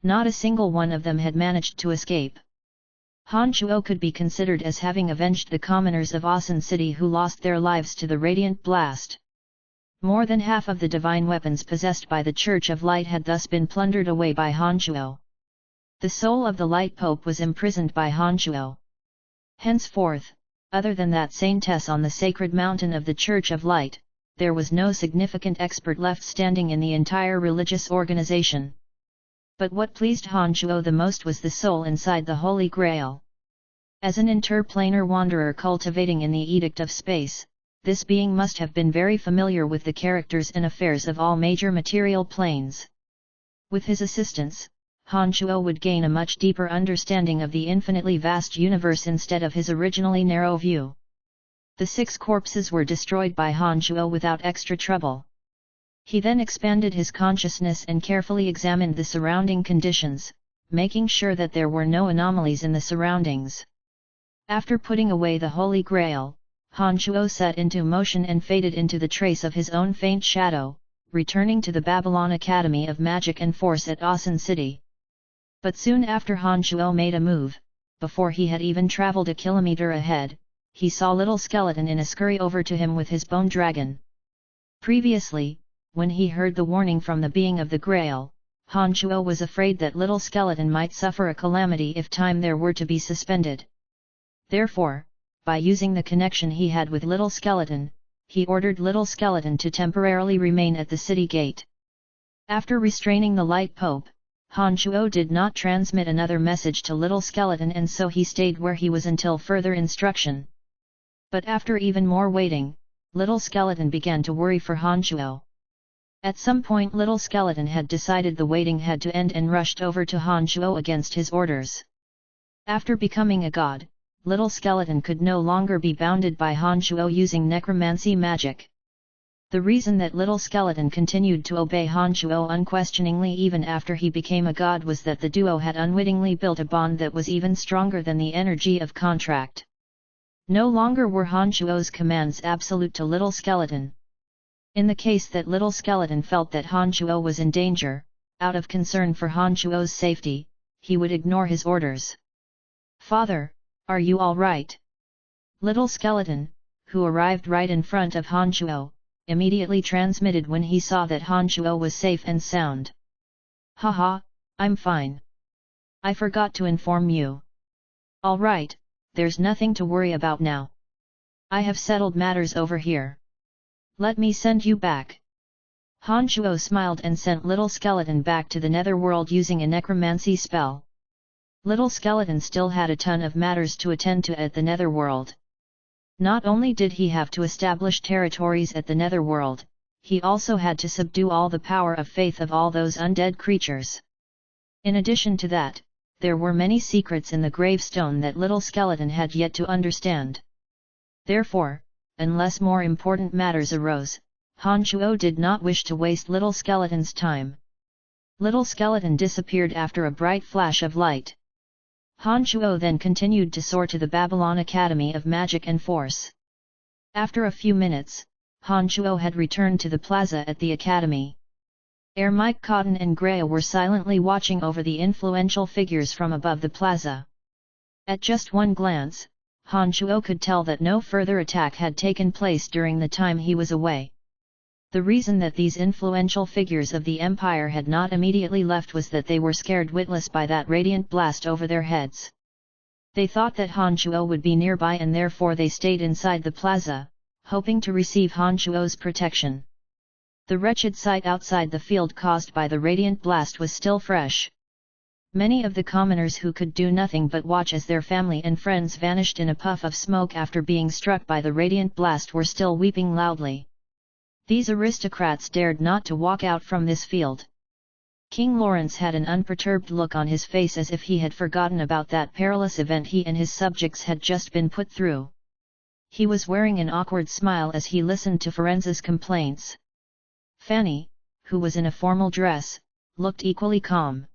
Not a single one of them had managed to escape. Han Shuo could be considered as having avenged the commoners of Asan City who lost their lives to the Radiant Blast. More than half of the divine weapons possessed by the Church of Light had thus been plundered away by Han Shuo. The soul of the Light Pope was imprisoned by Han Shuo. Henceforth, other than that saintess on the sacred mountain of the Church of Light, there was no significant expert left standing in the entire religious organization. But what pleased Han Shuo the most was the soul inside the Holy Grail. As an interplanar wanderer cultivating in the Edict of Space, this being must have been very familiar with the characters and affairs of all major material planes. With his assistance, Han Shuo would gain a much deeper understanding of the infinitely vast universe instead of his originally narrow view. The 6 corpses were destroyed by Han Shuo without extra trouble. He then expanded his consciousness and carefully examined the surrounding conditions, making sure that there were no anomalies in the surroundings. After putting away the Holy Grail, Han Shuo set into motion and faded into the trace of his own faint shadow, returning to the Babylon Academy of Magic and Force at Asan City. But soon after Han Shuo made a move, before he had even traveled a kilometer ahead, he saw Little Skeleton in a scurry over to him with his bone dragon. Previously, when he heard the warning from the being of the Grail, Han Shuo was afraid that Little Skeleton might suffer a calamity if time there were to be suspended. Therefore, by using the connection he had with Little Skeleton, he ordered Little Skeleton to temporarily remain at the city gate. After restraining the Light Pope, Han Shuo did not transmit another message to Little Skeleton and so he stayed where he was until further instruction. But after even more waiting, Little Skeleton began to worry for Han Shuo. At some point Little Skeleton had decided the waiting had to end and rushed over to Han Shuo against his orders. After becoming a god, Little Skeleton could no longer be bounded by Han Shuo using necromancy magic. The reason that Little Skeleton continued to obey Han Shuo unquestioningly even after he became a god was that the duo had unwittingly built a bond that was even stronger than the energy of contract. No longer were Han Shuo's commands absolute to Little Skeleton. In the case that Little Skeleton felt that Han Shuo was in danger, out of concern for Han Shuo's safety, he would ignore his orders. "Father, are you all right?" Little Skeleton, who arrived right in front of Han Shuo, immediately transmitted when he saw that Han Shuo was safe and sound. "Haha, I'm fine. I forgot to inform you. All right, there's nothing to worry about now. I have settled matters over here. Let me send you back." Han Shuo smiled and sent Little Skeleton back to the netherworld using a necromancy spell. Little Skeleton still had a ton of matters to attend to at the netherworld. Not only did he have to establish territories at the netherworld, he also had to subdue all the power of faith of all those undead creatures. In addition to that, there were many secrets in the gravestone that Little Skeleton had yet to understand. Therefore, unless more important matters arose, Han Shuo did not wish to waste Little Skeleton's time. Little Skeleton disappeared after a bright flash of light. Han Shuo then continued to soar to the Babylon Academy of Magic and Force. After a few minutes, Han Shuo had returned to the plaza at the academy. Mike Cotton and Greya were silently watching over the influential figures from above the plaza. At just one glance, Han Shuo could tell that no further attack had taken place during the time he was away. The reason that these influential figures of the Empire had not immediately left was that they were scared witless by that radiant blast over their heads. They thought that Han Shuo would be nearby and therefore they stayed inside the plaza, hoping to receive Han Shuo's protection. The wretched sight outside the field caused by the radiant blast was still fresh. Many of the commoners who could do nothing but watch as their family and friends vanished in a puff of smoke after being struck by the radiant blast were still weeping loudly. These aristocrats dared not to walk out from this field. King Lawrence had an unperturbed look on his face as if he had forgotten about that perilous event he and his subjects had just been put through. He was wearing an awkward smile as he listened to Firenze's complaints. Fanny, who was in a formal dress, looked equally calm.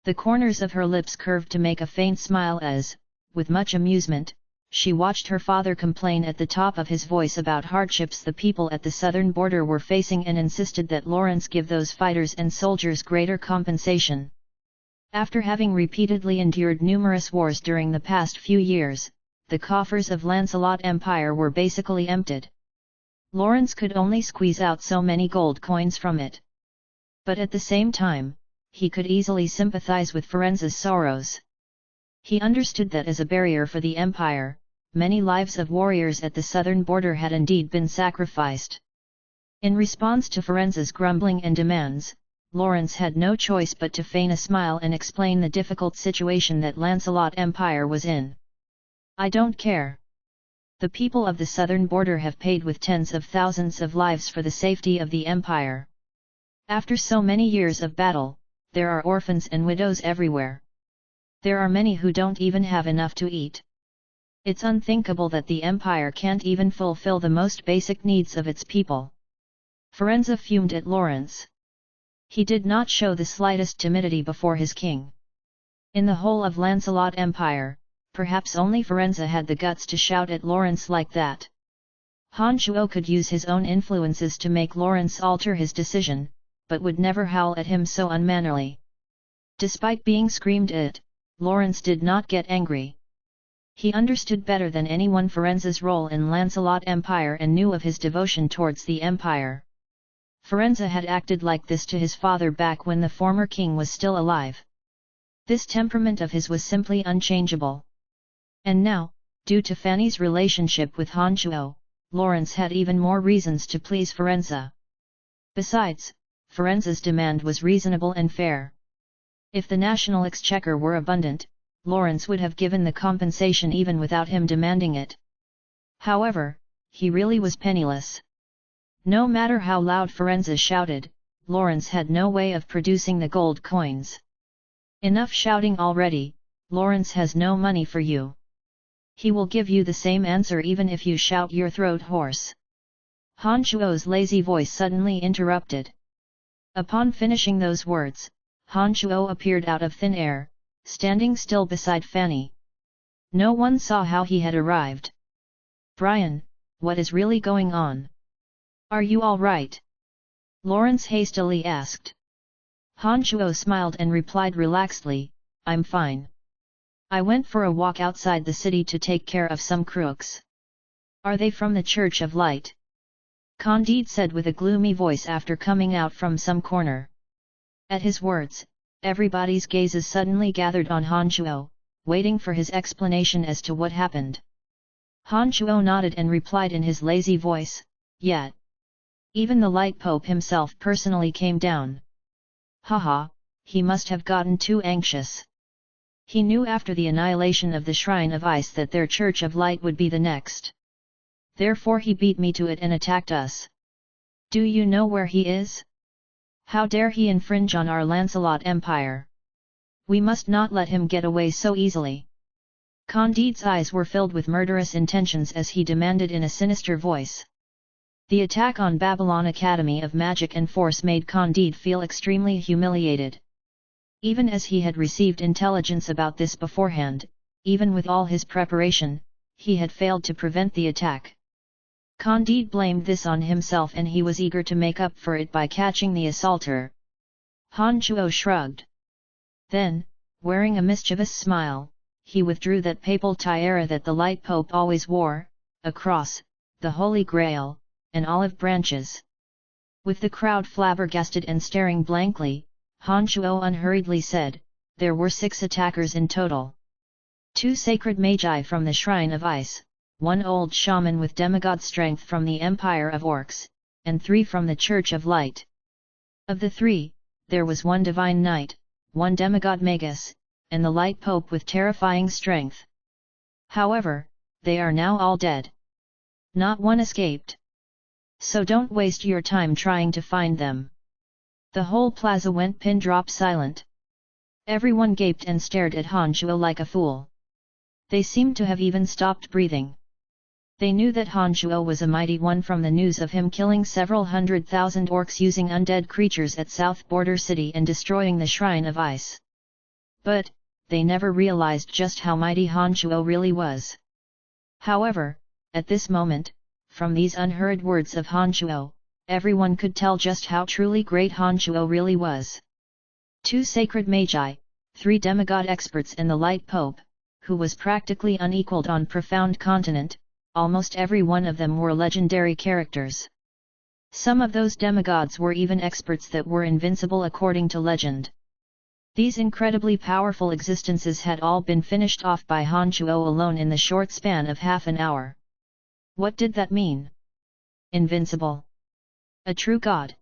The corners of her lips curved to make a faint smile as, with much amusement, she watched her father complain at the top of his voice about hardships the people at the southern border were facing and insisted that Lawrence give those fighters and soldiers greater compensation. After having repeatedly endured numerous wars during the past few years, the coffers of Lancelot Empire were basically emptied. Lawrence could only squeeze out so many gold coins from it. But at the same time, he could easily sympathize with Firenze's sorrows. He understood that as a barrier for the empire, many lives of warriors at the southern border had indeed been sacrificed. In response to Firenze's grumbling and demands, Lawrence had no choice but to feign a smile and explain the difficult situation that Lancelot Empire was in. "I don't care. The people of the southern border have paid with tens of thousands of lives for the safety of the empire. After so many years of battle, there are orphans and widows everywhere. There are many who don't even have enough to eat. It's unthinkable that the empire can't even fulfill the most basic needs of its people." Firenze fumed at Lawrence. He did not show the slightest timidity before his king. In the whole of Lancelot Empire, perhaps only Firenze had the guts to shout at Lawrence like that. Han Shuo could use his own influences to make Lawrence alter his decision, but would never howl at him so unmannerly. Despite being screamed at, Lawrence did not get angry. He understood better than anyone Firenze's role in Lancelot Empire and knew of his devotion towards the empire. Firenze had acted like this to his father back when the former king was still alive. This temperament of his was simply unchangeable. And now, due to Fanny's relationship with Han Shuo, Lawrence had even more reasons to please Firenze. Besides, Firenze's demand was reasonable and fair. If the national exchequer were abundant, Lawrence would have given the compensation even without him demanding it. However, he really was penniless. No matter how loud Firenze shouted, Lawrence had no way of producing the gold coins. "Enough shouting already, Lawrence has no money for you. He will give you the same answer even if you shout your throat hoarse." Han Shuo's lazy voice suddenly interrupted. Upon finishing those words, Han Shuo appeared out of thin air, standing still beside Fanny. No one saw how he had arrived. "Brian, what is really going on? Are you all right?" Lawrence hastily asked. Han Shuo smiled and replied relaxedly, "I'm fine. I went for a walk outside the city to take care of some crooks." "Are they from the Church of Light?" Candide said with a gloomy voice after coming out from some corner. At his words, everybody's gazes suddenly gathered on Han Shuo, waiting for his explanation as to what happened. Han Shuo nodded and replied in his lazy voice, "Yet. Even the Light Pope himself personally came down." Haha, he must have gotten too anxious. He knew after the annihilation of the Shrine of Ice that their Church of Light would be the next. Therefore he beat me to it and attacked us. Do you know where he is? How dare he infringe on our Lancelot Empire? We must not let him get away so easily. Candide's eyes were filled with murderous intentions as he demanded in a sinister voice. The attack on Babylon Academy of Magic and Force made Candide feel extremely humiliated. Even as he had received intelligence about this beforehand, even with all his preparation, he had failed to prevent the attack. Candide blamed this on himself and he was eager to make up for it by catching the assaulter. Han Shuo shrugged. Then, wearing a mischievous smile, he withdrew that papal tiara that the Light Pope always wore, a cross, the Holy Grail, and olive branches. With the crowd flabbergasted and staring blankly, Han Shuo unhurriedly said, "There were 6 attackers in total. 2 sacred magi from the Shrine of Ice, 1 old shaman with demigod strength from the Empire of Orcs, and 3 from the Church of Light. Of the 3, there was 1 divine knight, 1 demigod magus, and the Light Pope with terrifying strength. However, they are now all dead. Not one escaped. So don't waste your time trying to find them. The whole plaza went pin-drop silent. Everyone gaped and stared at Han Shuo like a fool. They seemed to have even stopped breathing. They knew that Han Shuo was a mighty one from the news of him killing several 100,000 orcs using undead creatures at South Border City and destroying the Shrine of Ice. But, they never realized just how mighty Han Shuo really was. However, at this moment, from these unheard words of Han Shuo, everyone could tell just how truly great Han Shuo really was. 2 sacred magi, 3 demigod experts and the Light Pope, who was practically unequaled on Profound Continent. Almost every one of them were legendary characters. Some of those demigods were even experts that were invincible according to legend. These incredibly powerful existences had all been finished off by Han Shuo alone in the short span of half an hour. What did that mean? Invincible. A true god.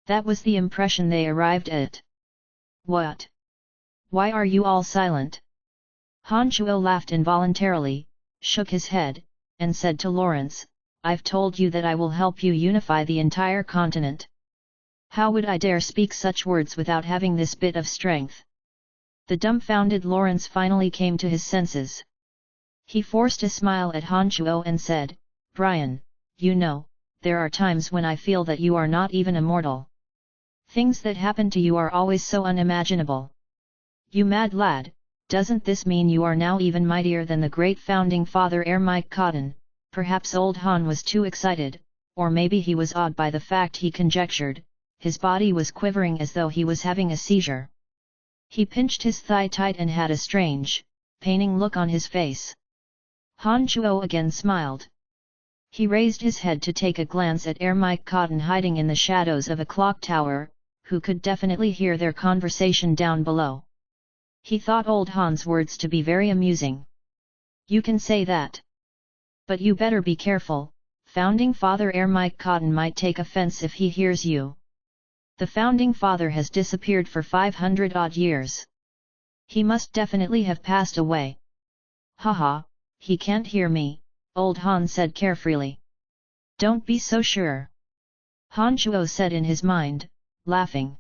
That was the impression they arrived at. What? Why are you all silent? Han Shuo laughed involuntarily, shook his head, and said to Lawrence, I've told you that I will help you unify the entire continent. How would I dare speak such words without having this bit of strength? The dumbfounded Lawrence finally came to his senses. He forced a smile at Han Shuo and said, Brian, you know, there are times when I feel that you are not even immortal. Things that happen to you are always so unimaginable. You mad lad! Doesn't this mean you are now even mightier than the great founding father Ermike Cotton? Perhaps old Han was too excited, or maybe he was awed by the fact he conjectured. His body was quivering as though he was having a seizure. He pinched his thigh tight and had a strange, paining look on his face. Han Shuo again smiled. He raised his head to take a glance at Ermike Cotton hiding in the shadows of a clock tower, who could definitely hear their conversation down below. He thought old Han's words to be very amusing. You can say that. But you better be careful, founding father Ermike Cotton might take offense if he hears you. The founding father has disappeared for 500-odd years. He must definitely have passed away. Haha, he can't hear me, old Han said carefreely. Don't be so sure. Han Shuo said in his mind, laughing.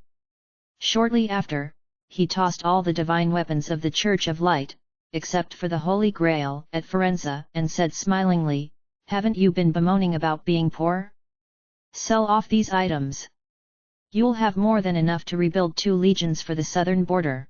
Shortly after, he tossed all the divine weapons of the Church of Light, except for the Holy Grail, at Firenze, and said smilingly, haven't you been bemoaning about being poor? Sell off these items. You'll have more than enough to rebuild 2 legions for the southern border.